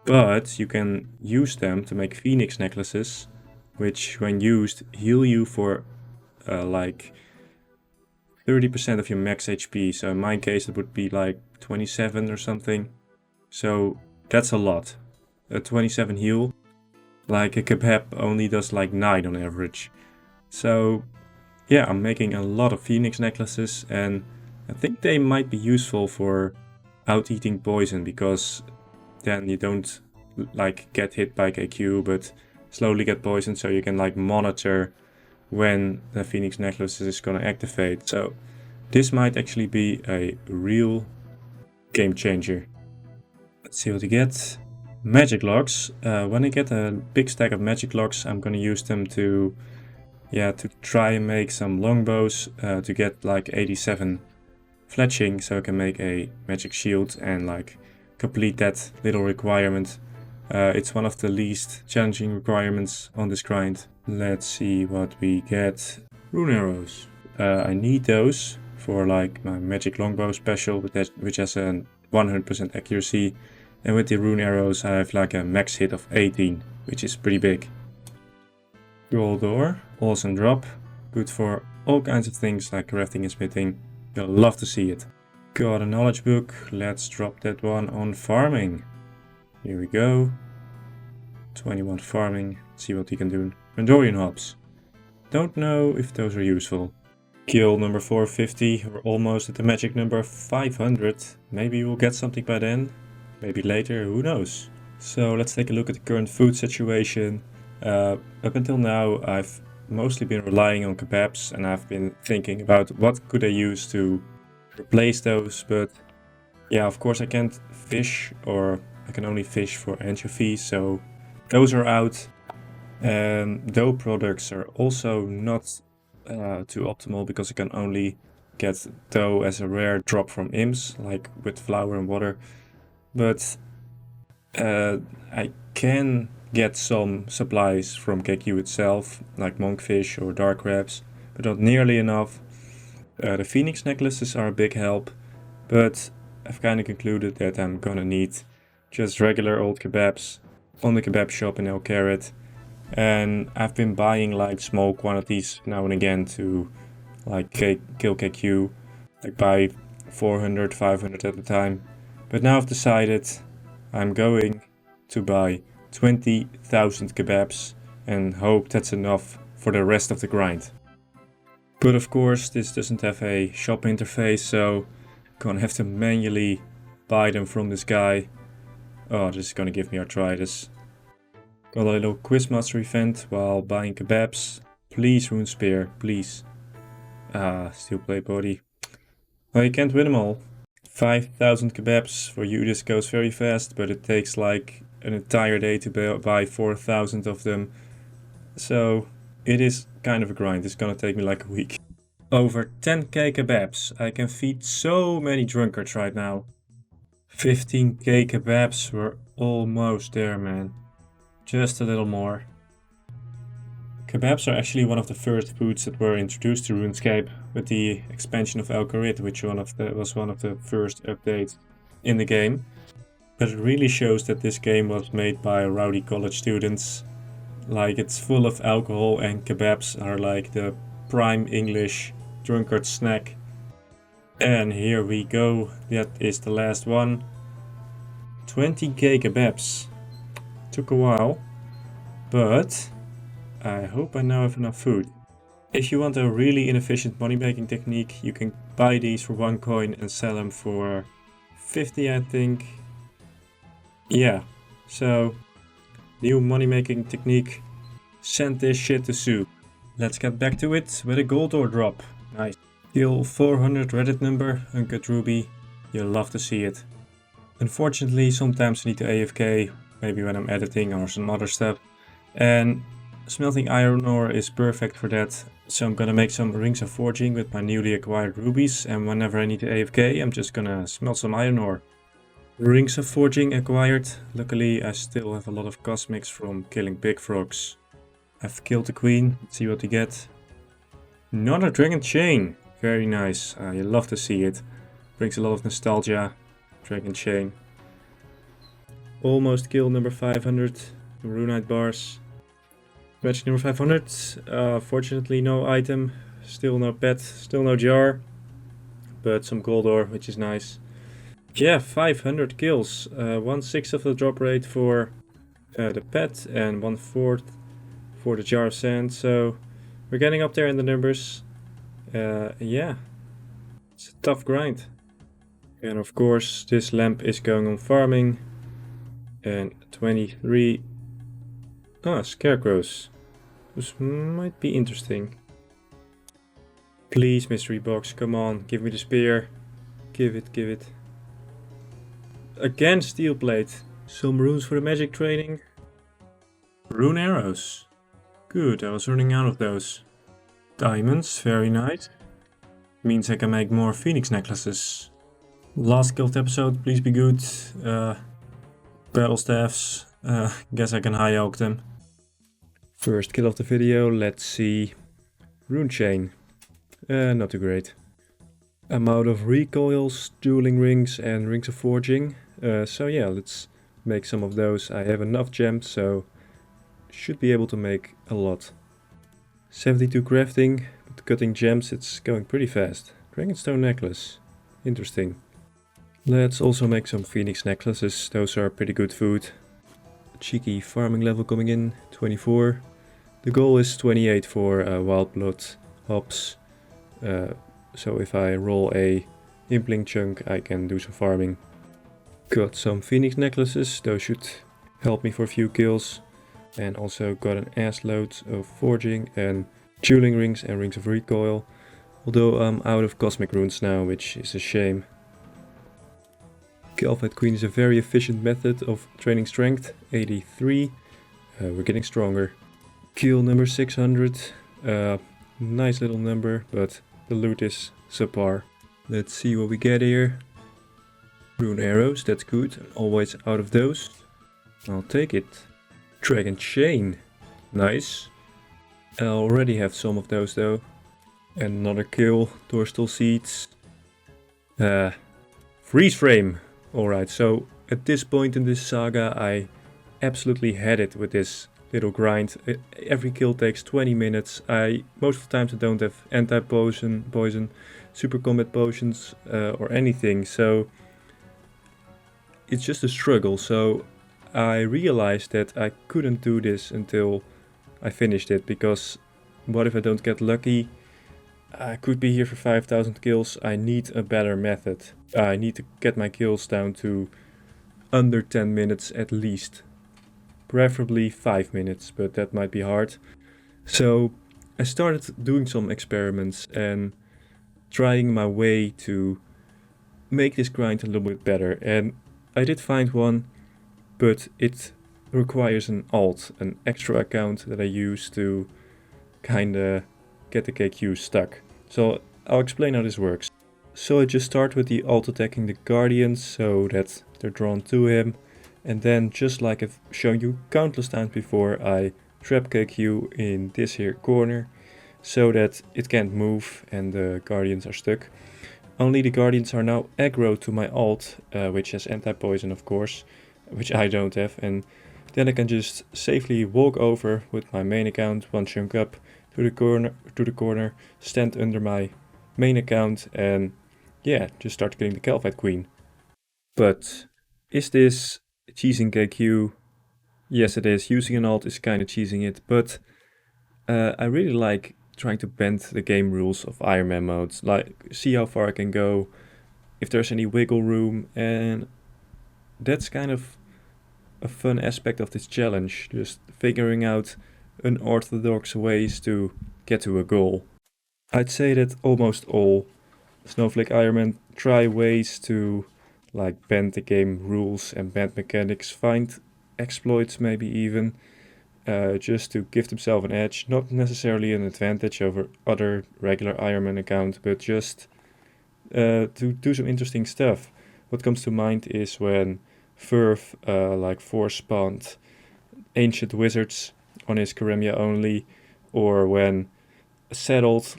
but you can use them to make phoenix necklaces, which when used heal you for like 30% of your max HP. So in my case it would be like 27 or something. So that's a lot. A 27 heal. Like a kebab only does like 9 on average. So yeah, I'm making a lot of phoenix necklaces and I think they might be useful for out eating poison, because then you don't like get hit by KQ but slowly get poisoned, so you can like monitor when the phoenix necklace is gonna activate. So this might actually be a real game changer. Let's see what we get. Magic locks. When I get a big stack of magic locks, I'm gonna use them to try and make some longbows to get like 87 fletching, so I can make a magic shield and like complete that little requirement. It's one of the least challenging requirements on this grind. Let's see what we get. Rune arrows. I need those for like my magic longbow special, which has a 100% accuracy. And with the rune arrows I have like a max hit of 18, which is pretty big. Gold ore, awesome drop. Good for all kinds of things like crafting and smithing. You'll love to see it. Got a knowledge book, let's drop that one on farming. Here we go. 21 farming, see what he can do. Rendorian hops. Don't know if those are useful. Kill number 450, we're almost at the magic number 500. Maybe we'll get something by then, maybe later, who knows. So let's take a look at the current food situation. Up until now I've mostly been relying on kebabs and I've been thinking about what could I use to replace those, but yeah, of course I can't fish, or I can only fish for anchovies, so those are out. Dough products are also not too optimal because I can only get dough as a rare drop from imps, like with flour and water. But I can get some supplies from KQ itself, like monkfish or dark crabs, but not nearly enough. The phoenix necklaces are a big help, but I've kind of concluded that I'm gonna need just regular old kebabs on the kebab shop in El Carrot. And I've been buying like small quantities now and again to like kill KQ, like buy 400, 500 at a time. But now I've decided I'm going to buy 20,000 kebabs and hope that's enough for the rest of the grind. But of course this doesn't have a shop interface, so I'm gonna have to manually buy them from this guy. Oh, this is gonna give me arthritis. Got a little quizmaster event while buying kebabs. Please rune spear, please. Steel plate body. Well, you can't win them all. 5,000 kebabs for you, this goes very fast, but it takes like an entire day to buy 4,000 of them. So it is kind of a grind, it's gonna take me like a week. Over 10k kebabs, I can feed so many drunkards right now. 15k kebabs, we're almost there, man. Just a little more. Kebabs are actually one of the first foods that were introduced to RuneScape with the expansion of El Carrot, which was one of the first updates in the game. But it really shows that this game was made by rowdy college students. Like, it's full of alcohol, and kebabs are like the prime English drunkard snack. And here we go, that is the last one. 20k kebabs. Took a while, but I hope I now have enough food. If you want a really inefficient money making technique, you can buy these for 1 coin and sell them for 50, I think. Yeah, so new money making technique, send this shit to soup. Let's get back to it with a gold ore drop. Nice. Kill 400 Reddit number, uncut ruby, you'll love to see it. Unfortunately, sometimes I need to AFK, maybe when I'm editing or some other stuff. And smelting iron ore is perfect for that. So I'm gonna make some rings of forging with my newly acquired rubies, and whenever I need to AFK, I'm just gonna smelt some iron ore. Rings of forging acquired. Luckily, I still have a lot of cosmics from killing big frogs. I've killed the queen, let's see what we get. Another dragon chain, very nice, you love to see it. Brings a lot of nostalgia, dragon chain. Almost killed number 500, runite bars. Match number 500, fortunately no item, still no pet, still no jar, but some gold ore, which is nice. Yeah, 500 kills, 1/6 of the drop rate for the pet and 1/4 for the jar of sand, so we're getting up there in the numbers. Yeah, it's a tough grind. And of course this lamp is going on farming. And 23 scarecrows. This might be interesting. Please, mystery box, come on, give me the spear. Give it, give it. Again, steel plate. Some runes for the magic training. Rune arrows. Good, I was running out of those. Diamonds, very nice. Means I can make more phoenix necklaces. Last guild episode, please be good. Battle staffs, guess I can high oak them. First kill of the video, let's see. Rune chain, not too great. I'm out of recoils, dueling rings and rings of forging. So yeah, let's make some of those. I have enough gems, so should be able to make a lot. 72 crafting, but cutting gems, it's going pretty fast. Dragonstone necklace, interesting. Let's also make some phoenix necklaces, those are pretty good food. Cheeky farming level coming in, 24. The goal is 28 for wild blood hops. So if I roll a impling chunk, I can do some farming. Got some phoenix necklaces, those should help me for a few kills. And also got an ass load of forging and dueling rings and rings of recoil. Although I'm out of cosmic runes now, which is a shame. Calvite Queen is a very efficient method of training strength, 83. We're getting stronger. Kill number 600, nice little number, but the loot is subpar. Let's see what we get here. Rune arrows, that's good, I'm always out of those. I'll take it. Dragon chain, nice. I already have some of those though. And another kill, dorsal seeds. Freeze frame. Alright, so at this point in this saga I absolutely had it with this little grind. Every kill takes 20 minutes. Most of the times I don't have anti-poison, super combat potions or anything, so it's just a struggle. So I realized that I couldn't do this until I finished it, because what if I don't get lucky? I could be here for 5,000 kills. I need a better method. I need to get my kills down to under 10 minutes at least. Preferably 5 minutes, but that might be hard. So I started doing some experiments and trying my way to make this grind a little bit better. And I did find one, but it requires an alt, an extra account that I use to kinda get the KQ stuck. So I'll explain how this works. So I just start with the alt attacking the guardians so that they're drawn to him. And then, just like I've shown you countless times before, I trap KQ in this here corner so that it can't move and the guardians are stuck. Only the guardians are now aggro to my alt, which has anti-poison of course, which I don't have, and then I can just safely walk over with my main account, one chunk up to the corner, stand under my main account and yeah, just start killing the Calvite Queen. But is this cheesing KQ? Yes it is, using an alt is kinda cheesing it, but I really like trying to bend the game rules of Ironman modes, like see how far I can go, if there's any wiggle room, and that's kind of a fun aspect of this challenge, just figuring out unorthodox ways to get to a goal. I'd say that almost all Snowflake Ironman try ways to like bend the game rules and bend mechanics, find exploits maybe even, just to give themselves an edge, not necessarily an advantage over other regular Ironman accounts, but just to do some interesting stuff. What comes to mind is when Verve force spawned ancient wizards on his Karemia only, or when Settled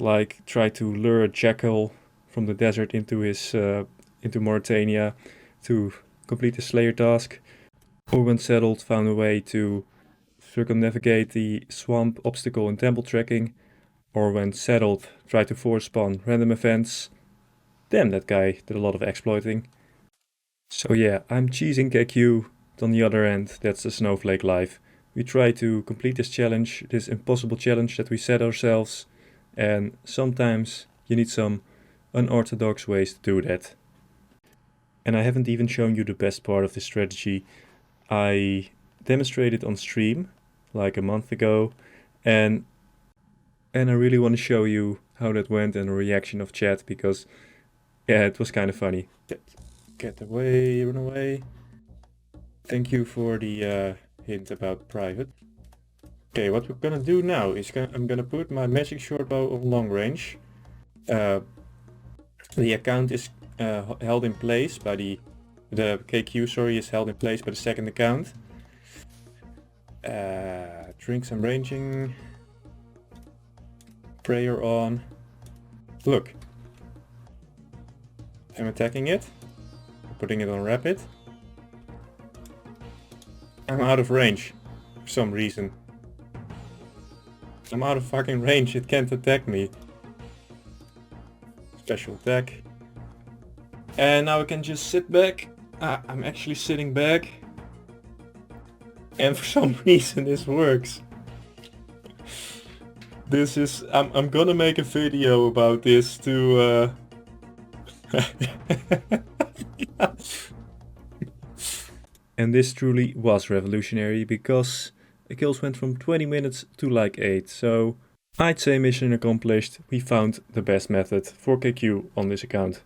tried to lure a jackal from the desert into his into Mauritania to complete the Slayer task, or when Settled found a way to circumnavigate the swamp obstacle in temple tracking, or when Settled tried to force spawn random events. Damn, that guy did a lot of exploiting. So yeah, I'm cheesing KQ, but on the other end, that's the Snowflake life. We try to complete this challenge, this impossible challenge that we set ourselves, and sometimes you need some unorthodox ways to do that. And I haven't even shown you the best part of this strategy. I demonstrated on stream like a month ago, and I really want to show you how that went and the reaction of chat, because yeah, it was kind of funny. Get away, run away. Thank you for the hint about private. Okay, what we're gonna do now is I'm gonna put my magic short bow on long range. The account is held in place by the KQ, sorry, is held in place by the second account. Drink some ranging. Prayer on. Look. I'm attacking it. Putting it on rapid. I'm out of range for some reason. I'm out of fucking range, it can't attack me. Special attack. And now I can just sit back. I'm actually sitting back. And for some reason this works. This is... I'm gonna make a video about this to... And this truly was revolutionary, because the kills went from 20 minutes to like 8. So I'd say mission accomplished. We found the best method for KQ on this account.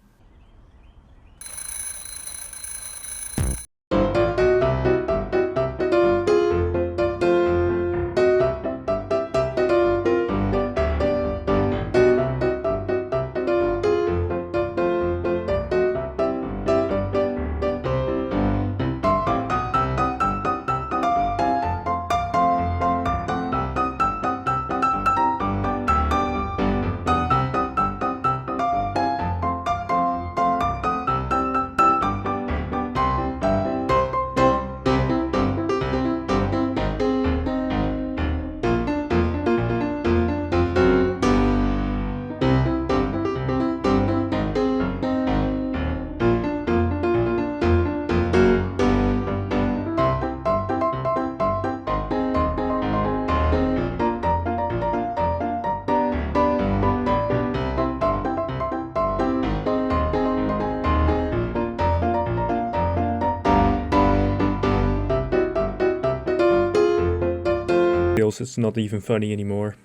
It's not even funny anymore.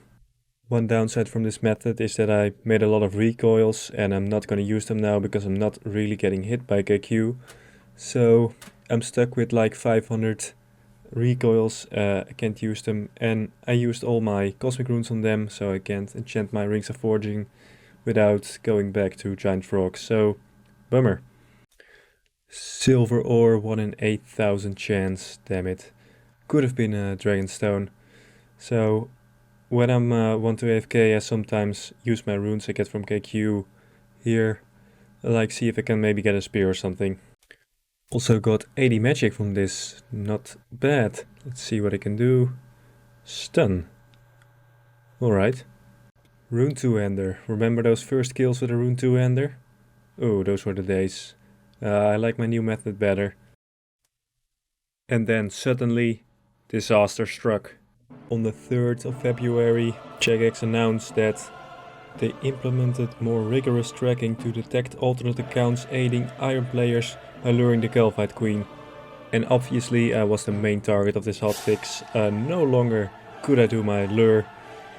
One downside from this method is that I made a lot of recoils, and I'm not gonna use them now because I'm not really getting hit by KQ. So I'm stuck with like 500 recoils. I can't use them, and I used all my cosmic runes on them, so I can't enchant my rings of forging without going back to giant frogs. So bummer. Silver ore, 1 in 8,000 chance, damn it. Could have been a dragonstone. So when I'm want to AFK, I sometimes use my runes I get from KQ here. Like, see if I can maybe get a spear or something. Also got 80 magic from this, not bad. Let's see what I can do. Stun. Alright. Rune 2-hander. Remember those first kills with a rune 2-hander? Oh, those were the days. I like my new method better. And then suddenly, disaster struck. On the 3rd of February, Jagex announced that they implemented more rigorous tracking to detect alternate accounts aiding Iron players by luring the Kelphite Queen. And obviously I was the main target of this hotfix. No longer could I do my lure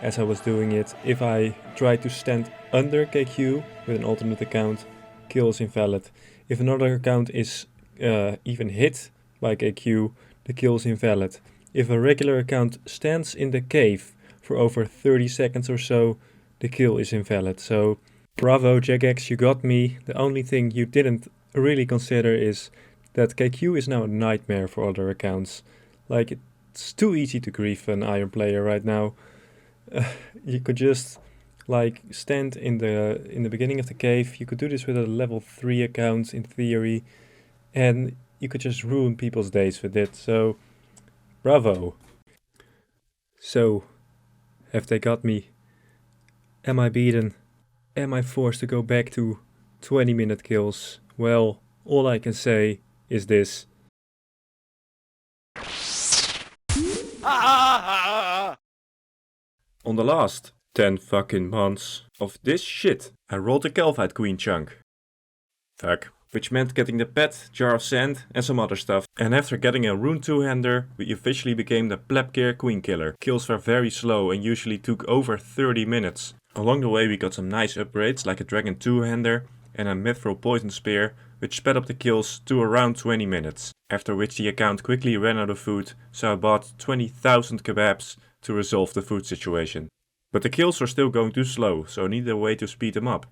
as I was doing it. If I tried to stand under KQ with an alternate account, kill is invalid. If another account is even hit by KQ, the kill is invalid. If a regular account stands in the cave for over 30 seconds or so, the kill is invalid. So bravo Jagex, you got me. The only thing you didn't really consider is that KQ is now a nightmare for other accounts. Like, it's too easy to grief an Iron player right now. You could just like stand in the beginning of the cave. You could do this with a level 3 account in theory, and you could just ruin people's days with it. So bravo. So, have they got me? Am I beaten? Am I forced to go back to 20-minute kills? Well, all I can say is this. On the last 10 fucking months of this shit, I rolled a Kelphite Queen chunk. Fuck. Which meant getting the pet, jar of sand and some other stuff. And after getting a rune 2-hander, we officially became the Plebgear Queen Killer. Kills were very slow and usually took over 30 minutes. Along the way we got some nice upgrades like a Dragon 2-hander and a Mithril Poison Spear, which sped up the kills to around 20 minutes. After which the account quickly ran out of food, so I bought 20,000 kebabs to resolve the food situation. But the kills were still going too slow, so I needed a way to speed them up.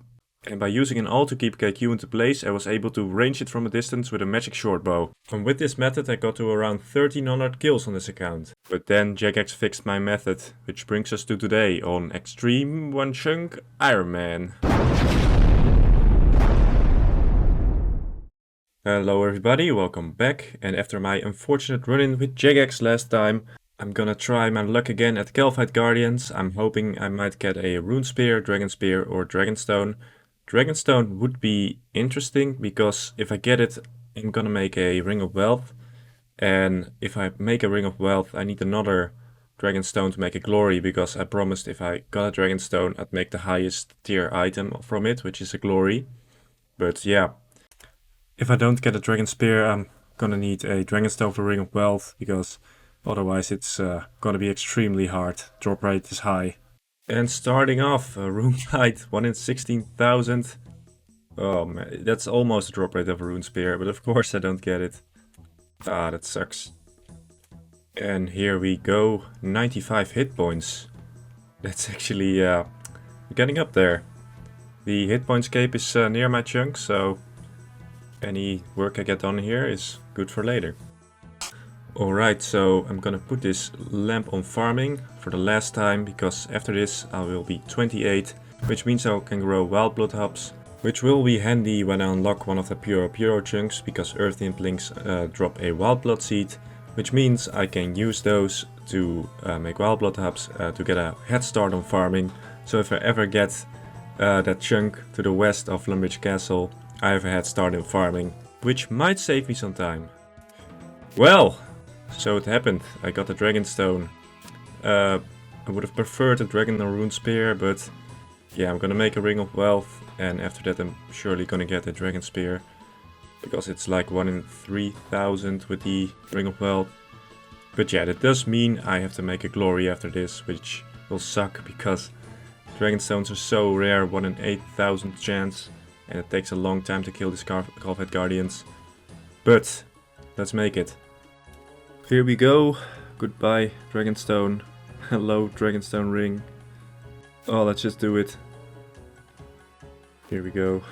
And by using an ult to keep KQ into place, I was able to range it from a distance with a magic short bow. And with this method I got to around 1300 kills on this account. But then Jagex fixed my method, which brings us to today on Xtreme Onechunk Ironman. Hello everybody, welcome back, and after my unfortunate run-in with Jagex last time, I'm gonna try my luck again at Kalphite Guardians. I'm hoping I might get a Rune Spear, Dragon Spear or Dragonstone. Dragonstone would be interesting because if I get it, I'm gonna make a Ring of Wealth, and if I make a Ring of Wealth I need another Dragonstone to make a Glory, because I promised if I got a Dragonstone I'd make the highest tier item from it, which is a Glory. But yeah. If I don't get a Dragon Spear, I'm gonna need a Dragonstone for Ring of Wealth, because otherwise it's gonna be extremely hard. Drop rate is high. And starting off, Rune Knight, 1 in 16,000. Oh man, that's almost a drop rate of a Rune Spear, but of course I don't get it. Ah, that sucks. And here we go, 95 hit points. That's actually getting up there. The hit points cape is near my chunk, so any work I get done here is good for later. Alright, so I'm gonna put this lamp on farming for the last time, because after this I will be 28, which means I can grow wild blood hubs, which will be handy when I unlock one of the Puro chunks, because Earth Implings drop a wild blood seed, which means I can use those to make wild blood hubs to get a head start on farming. So if I ever get that chunk to the west of Lumbridge Castle, I have a head start in farming, which might save me some time. Well, so it happened. I got a Dragonstone. I would have preferred a Dragon or Rune Spear, but yeah, I'm gonna make a Ring of Wealth, and after that I'm surely gonna get a Dragon Spear, because it's like 1 in 3,000 with the Ring of Wealth. But yeah, that does mean I have to make a Glory after this, which will suck, because Dragonstones are so rare, 1 in 8,000 chance. And it takes a long time to kill these Kalphite Guardians. But let's make it. Here we go. Goodbye, Dragonstone. Hello, Dragonstone ring. Oh, let's just do it. Here we go.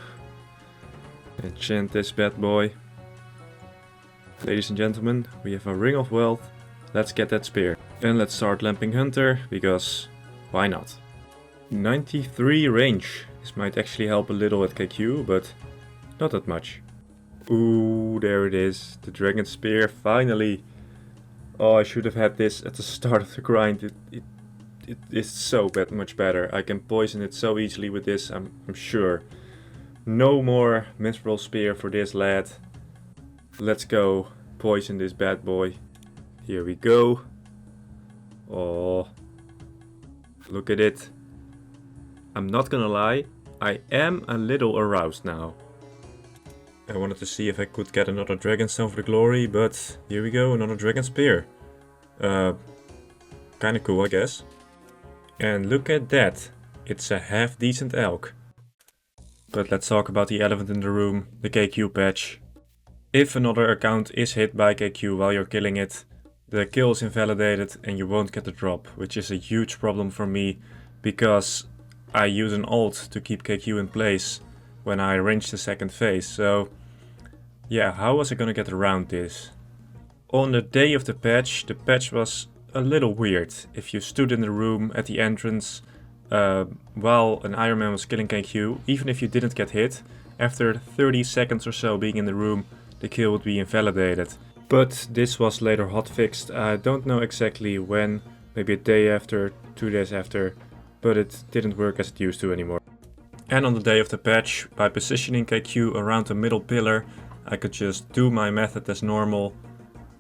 Enchant this bad boy. Ladies and gentlemen, we have a Ring of Wealth. Let's get that spear. And let's start lamping Hunter, because why not? 93 range. This might actually help a little at KQ, but not that much. Ooh, there it is. The Dragon Spear, finally. Oh, I should have had this at the start of the grind. It is so much better. I can poison it so easily with this, I'm sure. No more Mithril Spear for this lad. Let's go poison this bad boy. Here we go. Oh, look at it. I'm not gonna lie, I am a little aroused now. I wanted to see if I could get another Dragonstone for the Glory, but here we go, another Dragon Spear. Kinda cool, I guess. And look at that, it's a half decent elk. But let's talk about the elephant in the room, the KQ patch. If another account is hit by KQ while you're killing it, the kill is invalidated and you won't get the drop, which is a huge problem for me, because I use an ult to keep KQ in place when I range the second phase. So yeah, how was I gonna get around this? On the day of the patch was a little weird. If you stood in the room at the entrance while an Ironman was killing KQ, even if you didn't get hit, after 30 seconds or so being in the room, the kill would be invalidated. But this was later hotfixed. I don't know exactly when, maybe a day after, 2 days after, but it didn't work as it used to anymore. And on the day of the patch, by positioning KQ around the middle pillar, I could just do my method as normal.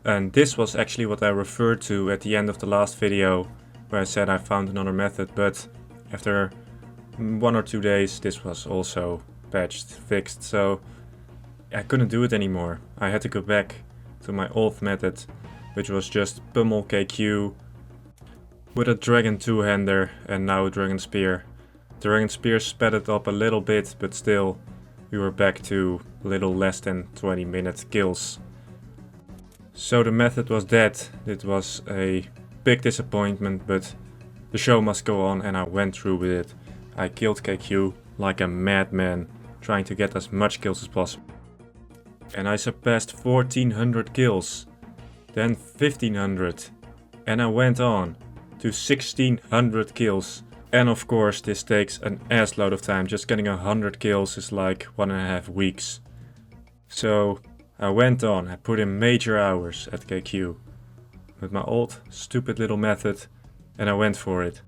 And this was actually what I referred to at the end of the last video, where I said I found another method, but after 1 or 2 days this was also patched, fixed, so I couldn't do it anymore. I had to go back to my old method, which was just pummel KQ with a Dragon two-hander and now a Dragon Spear. Dragon Spear sped it up a little bit, but still we were back to a little less than 20-minute kills. So the method was dead. It was a big disappointment, but the show must go on and I went through with it. I killed KQ like a madman, trying to get as much kills as possible. And I surpassed 1400 kills, then 1500, and I went on to 1600 kills. And of course this takes an assload of time. Just getting 100 kills is like 1.5 weeks. So I went on, I put in major hours at KQ with my old stupid little method, and I went for it.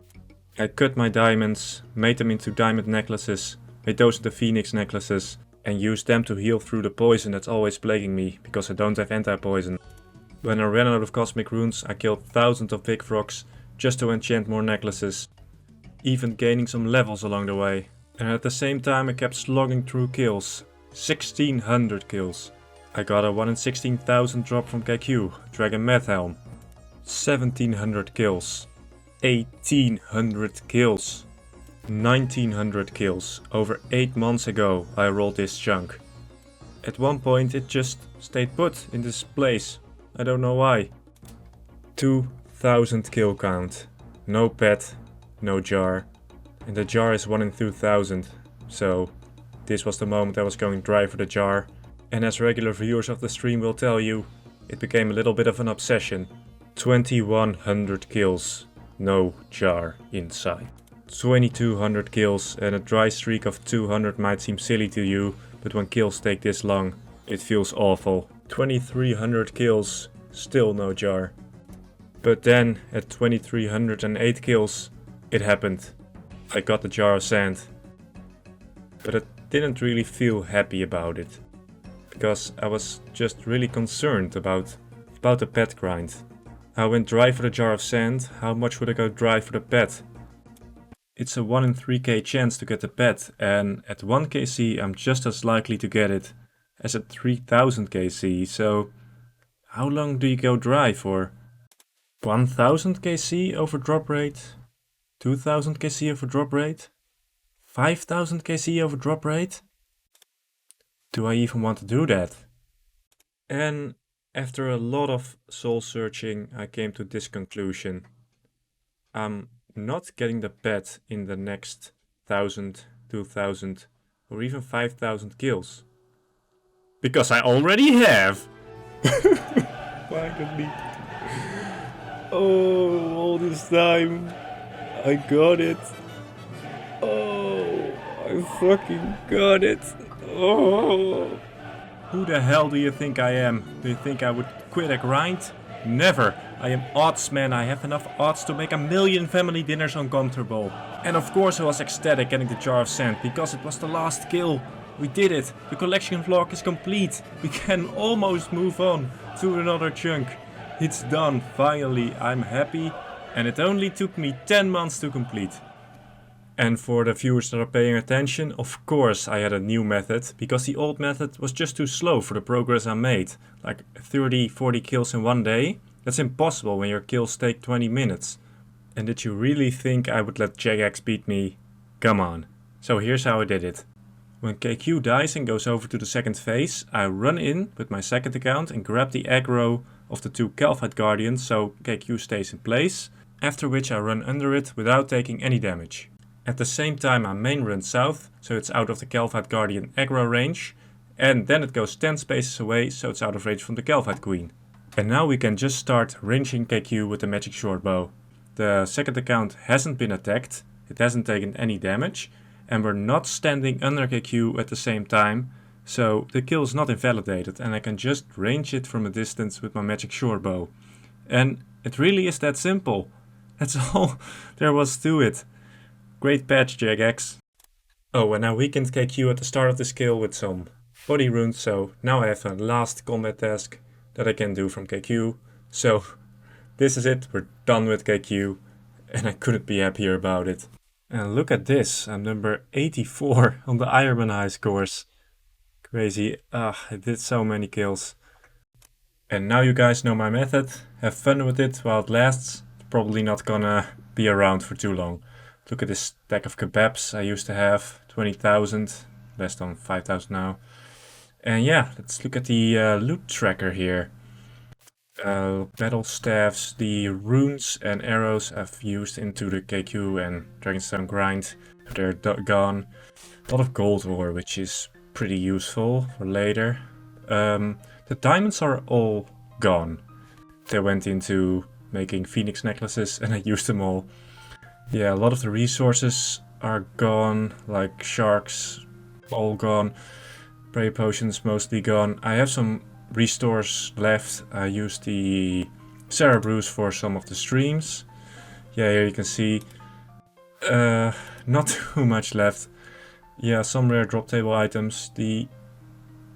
I cut my diamonds, made them into diamond necklaces, made those into phoenix necklaces, and used them to heal through the poison that's always plaguing me because I don't have anti-poison. When I ran out of cosmic runes, I killed thousands of big frogs just to enchant more necklaces, even gaining some levels along the way. And at the same time I kept slogging through kills, 1600 kills. I got a 1 in 16,000 drop from KQ, Dragon Meth Helm. 1700 kills, 1800 kills, 1900 kills. Over 8 months ago I rolled this chunk. At one point it just stayed put in this place, I don't know why. 2000 kill count, no pet, no jar, and the jar is 1 in 2000, so this was the moment I was going dry for the jar, and as regular viewers of the stream will tell you, it became a little bit of an obsession. 2100 kills, no jar inside. 2200 kills and a dry streak of 200 might seem silly to you, but when kills take this long, it feels awful. 2300 kills, still no jar. But then, at 2308 kills, it happened. I got the jar of sand. But I didn't really feel happy about it. Because I was just really concerned about the pet grind. I went dry for the jar of sand, how much would I go dry for the pet? It's a 1 in 3k chance to get the pet, and at 1 kc I'm just as likely to get it as at 3000 kc, so how long do you go dry for? 1000 kc over drop rate? 2000 kc over drop rate? 5000 kc over drop rate? Do I even want to do that? And after a lot of soul searching, I came to this conclusion. I'm not getting the pet in the next 1000, 2000 or even 5000 kills. Because I already have! Finally. Oh, all this time. I got it. Oh, I fucking got it. Oh. Who the hell do you think I am? Do you think I would quit a grind? Never. I am odds man. I have enough odds to make 1,000,000 family dinners uncomfortable. And of course I was ecstatic getting the jar of sand because it was the last kill. We did it. The collection vlog is complete. We can almost move on to another chunk. It's done. Finally, I'm happy. And it only took me 10 months to complete. And for the viewers that are paying attention, of course I had a new method, because the old method was just too slow for the progress I made. Like 30, 40 kills in one day. That's impossible when your kills take 20 minutes. And did you really think I would let Jagex beat me? Come on. So here's how I did it. When KQ dies and goes over to the second phase, I run in with my second account and grab the aggro of the 2 Calphite Guardians so KQ stays in place, after which I run under it without taking any damage. At the same time I main run south, so it's out of the Calphite Guardian aggro range, and then it goes 10 spaces away, so it's out of range from the Calphite Queen. And now we can just start ranging KQ with the magic short bow. The second account hasn't been attacked, it hasn't taken any damage, and we're not standing under KQ at the same time, so the kill is not invalidated and I can just range it from a distance with my magic short bow. And it really is that simple. That's all there was to it. Great patch, Jagex. Oh, and I weakened KQ at the start of this kill with some body runes, so now I have a last combat task that I can do from KQ. So this is it, we're done with KQ, and I couldn't be happier about it. And look at this, I'm number 84 on the Ironman high scores. Crazy, I did so many kills. And now you guys know my method, have fun with it while it lasts. It's probably not gonna be around for too long. Look at this stack of kebabs I used to have, 20,000, less than 5,000 now. And yeah, let's look at the loot tracker here. Battle staffs, the runes and arrows I've used into the KQ and Dragonstone grind, they're gone. A lot of gold ore, which is pretty useful for later. The diamonds are all gone. They went into making phoenix necklaces and I used them all. Yeah, a lot of the resources are gone, like sharks, all gone. Prey potions mostly gone. I have some restores left. I used the Cerebrus for some of the streams. Yeah, here you can see not too much left. Yeah, some rare drop table items. The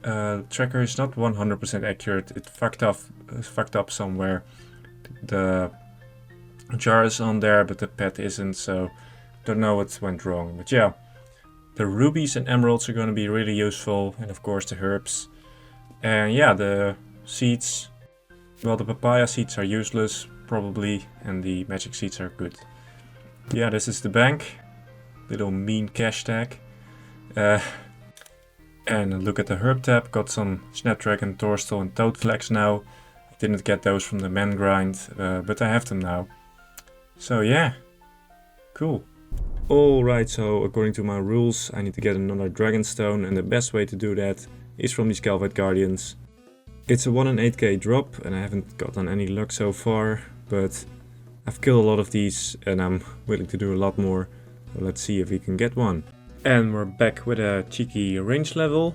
tracker is not 100% accurate. It fucked up somewhere. The jar is on there, but the pet isn't, so don't know what went wrong. But yeah, the rubies and emeralds are going to be really useful, and of course the herbs. And yeah, the seeds, well, the papaya seeds are useless probably, and the magic seeds are good. Yeah, this is the bank, little mean cash tag. And look at the herb tab, got some snapdragon, torstal and toad flax now. I didn't get those from the man grind, but I have them now. So yeah, cool. Alright, so according to my rules I need to get another dragonstone, and the best way to do that is from these Calvite Guardians. It's a 1 in 8k drop and I haven't gotten any luck so far, but I've killed a lot of these and I'm willing to do a lot more. So let's see if we can get one. And we're back with a cheeky range level.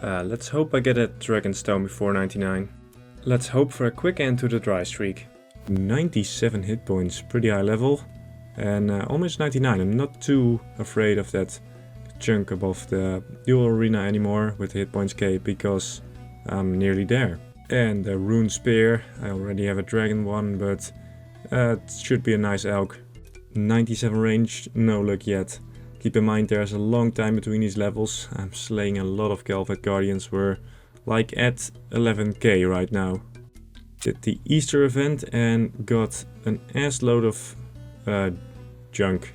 Let's hope I get a dragonstone before 99. Let's hope for a quick end to the dry streak. 97 hit points, pretty high level. And almost 99. I'm not too afraid of that chunk above the dual arena anymore with the hit points cape, because I'm nearly there. And the rune spear, I already have a dragon one, but it should be a nice elk. 97 range, no luck yet. Keep in mind there's a long time between these levels. I'm slaying a lot of Calvite Guardians. We're like at 11k right now. Did the Easter event and got an ass load of junk.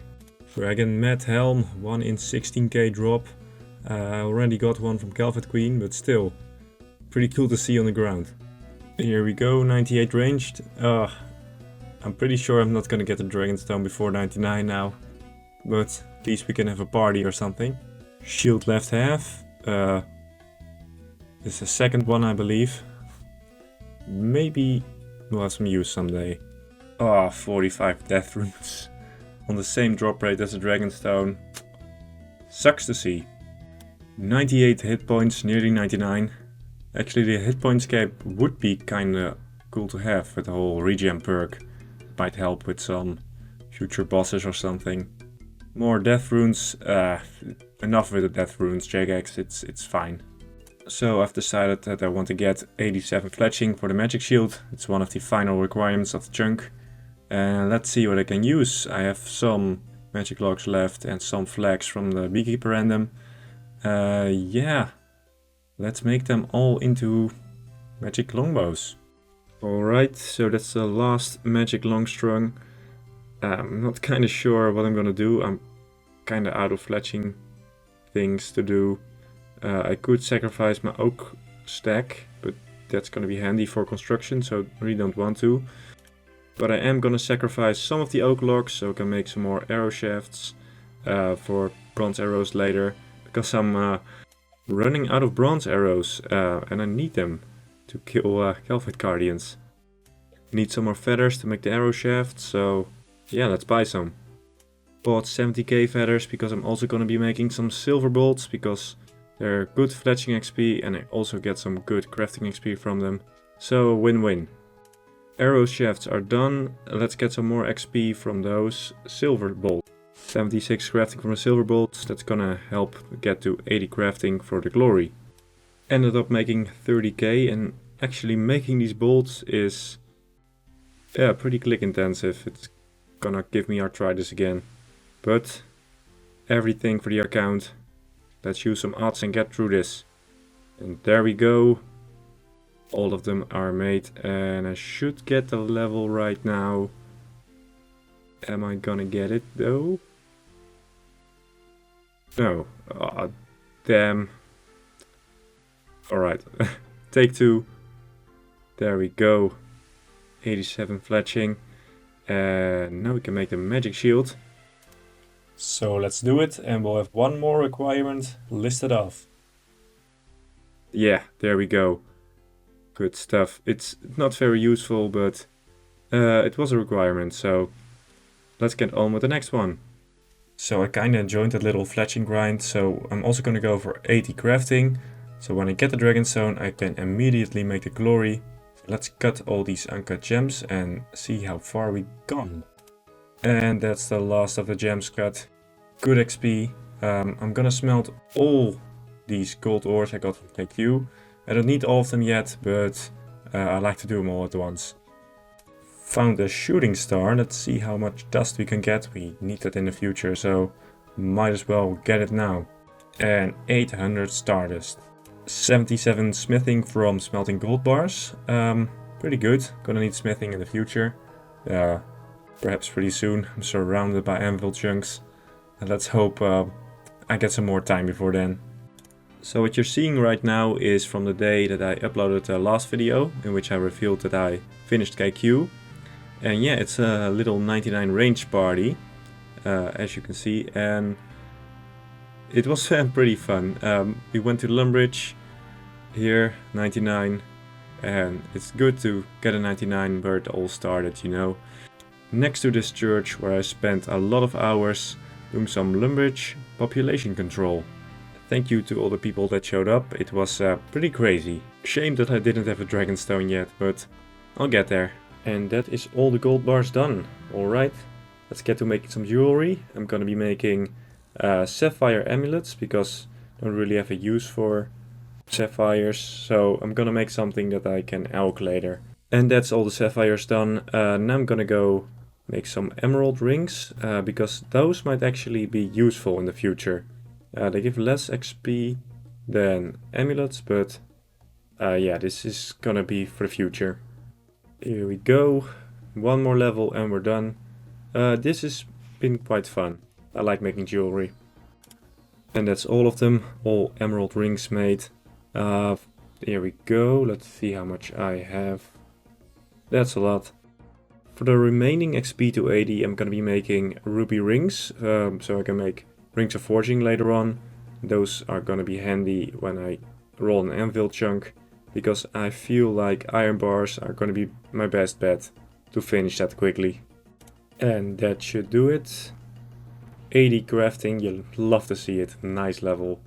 Dragon Mad Helm, 1 in 16k drop. I already got one from Calvite Queen, but still pretty cool to see on the ground. Here we go, 98 ranged. I'm pretty sure I'm not gonna get the Dragonstone before 99 now, but at least we can have a party or something. Shield left half. This is the second one, I believe. Maybe we'll have some use someday. 45 death runes on the same drop rate as the Dragonstone. Sucks to see. 98 hit points, nearly 99. Actually, the hit points cape would be kinda cool to have with the whole regen perk. Might help with some future bosses or something. More death runes. Enough with the death runes, Jagex, it's fine. So I've decided that I want to get 87 fletching for the magic shield. It's one of the final requirements of the chunk. And let's see what I can use. I have some magic logs left and some flags from the beekeeper random. Yeah, let's make them all into magic longbows. Alright, so that's the last magic longstrung. I'm not kinda sure what I'm gonna do. I'm kinda out of fletching things to do. I could sacrifice my oak stack, but that's gonna be handy for construction, so I really don't want to. But I am gonna sacrifice some of the oak logs so I can make some more arrow shafts for bronze arrows later, because I'm running out of bronze arrows and I need them to kill Calvite Guardians. Need some more feathers to make the arrow shaft, so yeah, let's buy some. Bought 70k feathers because I'm also gonna be making some silver bolts, because they're good fletching XP and I also get some good crafting XP from them. So win-win. Arrow shafts are done. Let's get some more XP from those silver bolts. 76 crafting from the silver bolts. That's gonna help get to 80 crafting for the glory. Ended up making 30k, and actually making these bolts is pretty click intensive. It's gonna give me arthritis again. But everything for the account. Let's use some odds and get through this. And there we go. All of them are made and I should get the level right now. Am I gonna get it though? No. Aw, damn. Alright. Take 2. There we go. 87 fletching. And now we can make the magic shield. So let's do it, and we'll have one more requirement listed off. Yeah, there we go. Good stuff. It's not very useful, but it was a requirement, so let's get on with the next one. So I kinda joined a little fletching grind, so I'm also gonna go for 80 crafting. So when I get the Dragonstone, I can immediately make the glory. So let's cut all these uncut gems and see how far we've gone. And that's the last of the gems cut. Good XP. I'm gonna smelt all these gold ores I got from KQ. I don't need all of them yet, but I like to do them all at once. Found a shooting star. Let's see how much dust we can get. We need that in the future, so might as well get it now. And 800 stardust. 77 smithing from smelting gold bars. Pretty good. Gonna need smithing in the future. Perhaps pretty soon. I'm surrounded by anvil chunks. And let's hope I get some more time before then. So what you're seeing right now is from the day that I uploaded the last video, in which I revealed that I finished KQ. And yeah, it's a little 99 range party, as you can see, and it was pretty fun. We went to Lumbridge, here 99, and it's good to get a 99 where it all started, you know. Next to this church where I spent a lot of hours doing some Lumbridge population control. Thank you to all the people that showed up, it was pretty crazy. Shame that I didn't have a Dragonstone yet, but I'll get there. And that is all the gold bars done. Alright, let's get to making some jewelry. I'm gonna be making sapphire amulets because I don't really have a use for sapphires. So I'm gonna make something that I can alch later. And that's all the sapphires done. Now I'm gonna go make some emerald rings because those might actually be useful in the future. They give less XP than amulets, but yeah, this is gonna be for the future. Here we go, one more level and we're done. This has been quite fun. I like making jewelry. And that's all of them, all emerald rings made. Here we go, let's see how much I have. That's a lot. For the remaining XP to 80 I'm gonna be making ruby rings, so I can make rings of forging later on. Those are gonna be handy when I roll an anvil chunk, because I feel like iron bars are gonna be my best bet to finish that quickly. And that should do it. 80 crafting, you'll love to see it, nice level.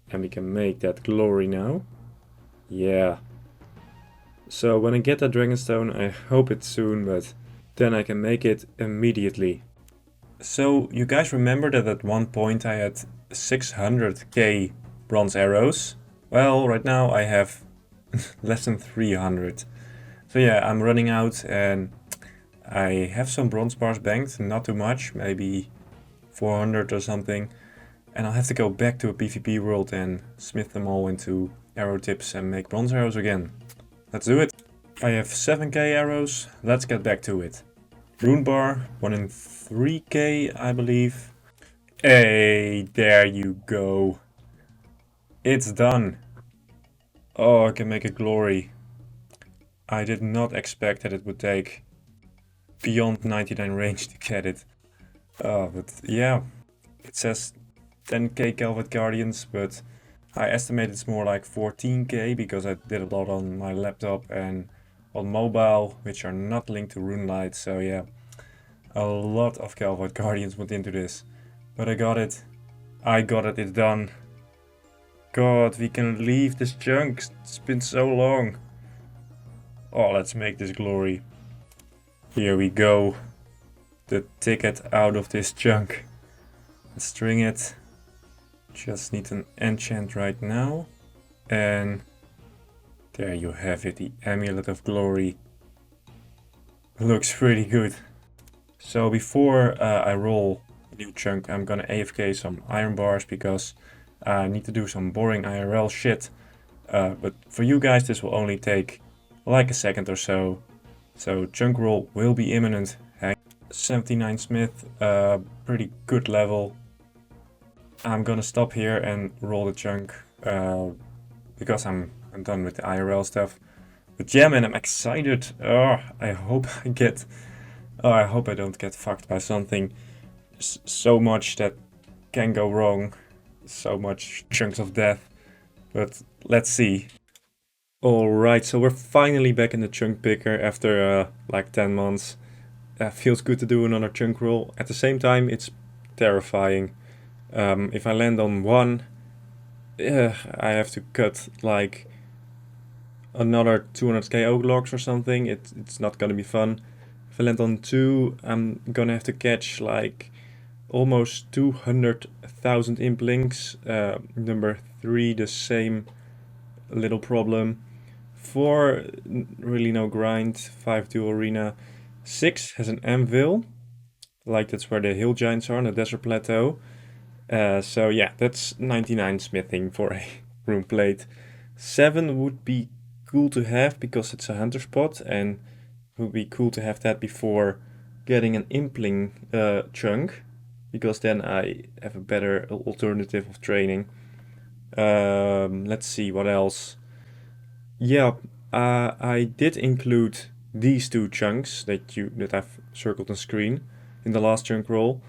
And we can make that glory now. Yeah. So when I get that Dragonstone, I hope it's soon, but then I can make it immediately. So you guys remember that at one point I had 600k bronze arrows? Well, right now I have less than 300. So yeah, I'm running out and I have some bronze bars banked, not too much, maybe 400 or something. And I'll have to go back to a PvP world and smith them all into arrow tips and make bronze arrows again. Let's do it. I have 7k arrows, let's get back to it. Rune bar, 1 in 3k I believe. Hey, there you go. It's done. Oh, I can make a glory. I did not expect that it would take beyond 99 range to get it. But yeah, it says 10k Calvert Guardians, but I estimate it's more like 14k because I did a lot on my laptop and on mobile, which are not linked to Runelight. So yeah, a lot of Calvert Guardians went into this. But I got it. I got it, it's done. God, we can leave this chunk. It's been so long. Oh, let's make this glory. Here we go. The ticket out of this chunk. Let's string it. Just need an enchant right now. And there you have it, the Amulet of Glory. Looks pretty good. So before I roll a new chunk, I'm gonna AFK some iron bars because I need to do some boring IRL shit. But for you guys this will only take like a second or so. So chunk roll will be imminent. 79 smith, pretty good level. I'm gonna stop here and roll the chunk because I'm done with the IRL stuff. But yeah man, I'm excited. I hope I hope I don't get fucked by something. So much that can go wrong. So much chunks of death. But let's see. Alright, so we're finally back in the chunk picker after like 10 months. Feels good to do another chunk roll. At the same time, it's terrifying. If I land on 1, I have to cut like another 200k oak logs or something. It's not gonna be fun. If I land on 2, I'm gonna have to catch like almost 200,000 implinks. Number 3, the same little problem. 4, really no grind. 5, dual arena. 6 has an anvil, like that's where the hill giants are on the desert plateau. So yeah, that's 99 smithing for a rune plate. 7 would be cool to have because it's a hunter spot, and would be cool to have that before getting an impling chunk, because then I have a better alternative of training. Let's see what else. Yeah, I did include these 2 chunks that I've circled on screen in the last chunk roll.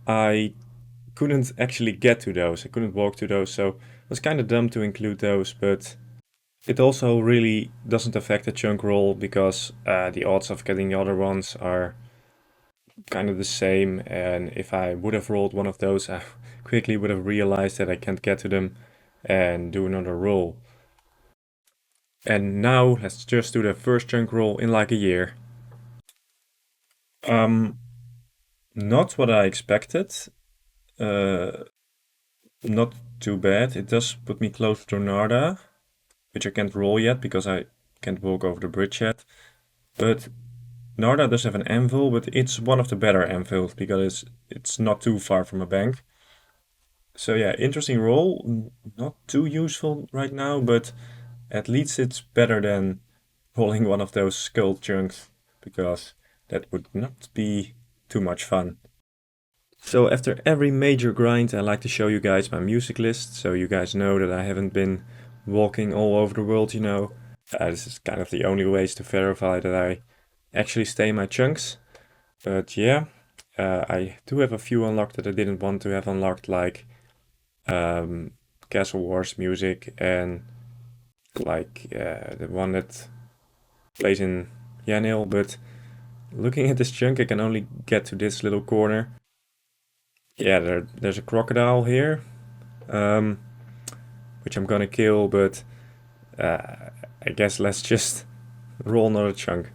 I couldn't actually get to those. I couldn't walk to those, so it was kind of dumb to include those, but it also really doesn't affect the chunk roll because the odds of getting the other ones are kind of the same, and if I would have rolled one of those, I quickly would have realized that I can't get to them and do another roll. And now let's just do the first chunk roll in like a year. Not what I expected. Not too bad. It does put me close to Narda, which I can't roll yet because I can't walk over the bridge yet. But Narda does have an anvil, but it's one of the better anvils because it's not too far from a bank. So yeah, interesting roll. Not too useful right now, but at least it's better than rolling one of those skull chunks, because that would not be too much fun. So after every major grind, I like to show you guys my music list, so you guys know that I haven't been walking all over the world, you know. This is kind of the only ways to verify that I actually stay in my chunks. But yeah, I do have a few unlocked that I didn't want to have unlocked, like Castle Wars music and like the one that plays in Yanil. But looking at this chunk, I can only get to this little corner. Yeah, there's a crocodile here, which I'm gonna kill, but I guess let's just roll another chunk.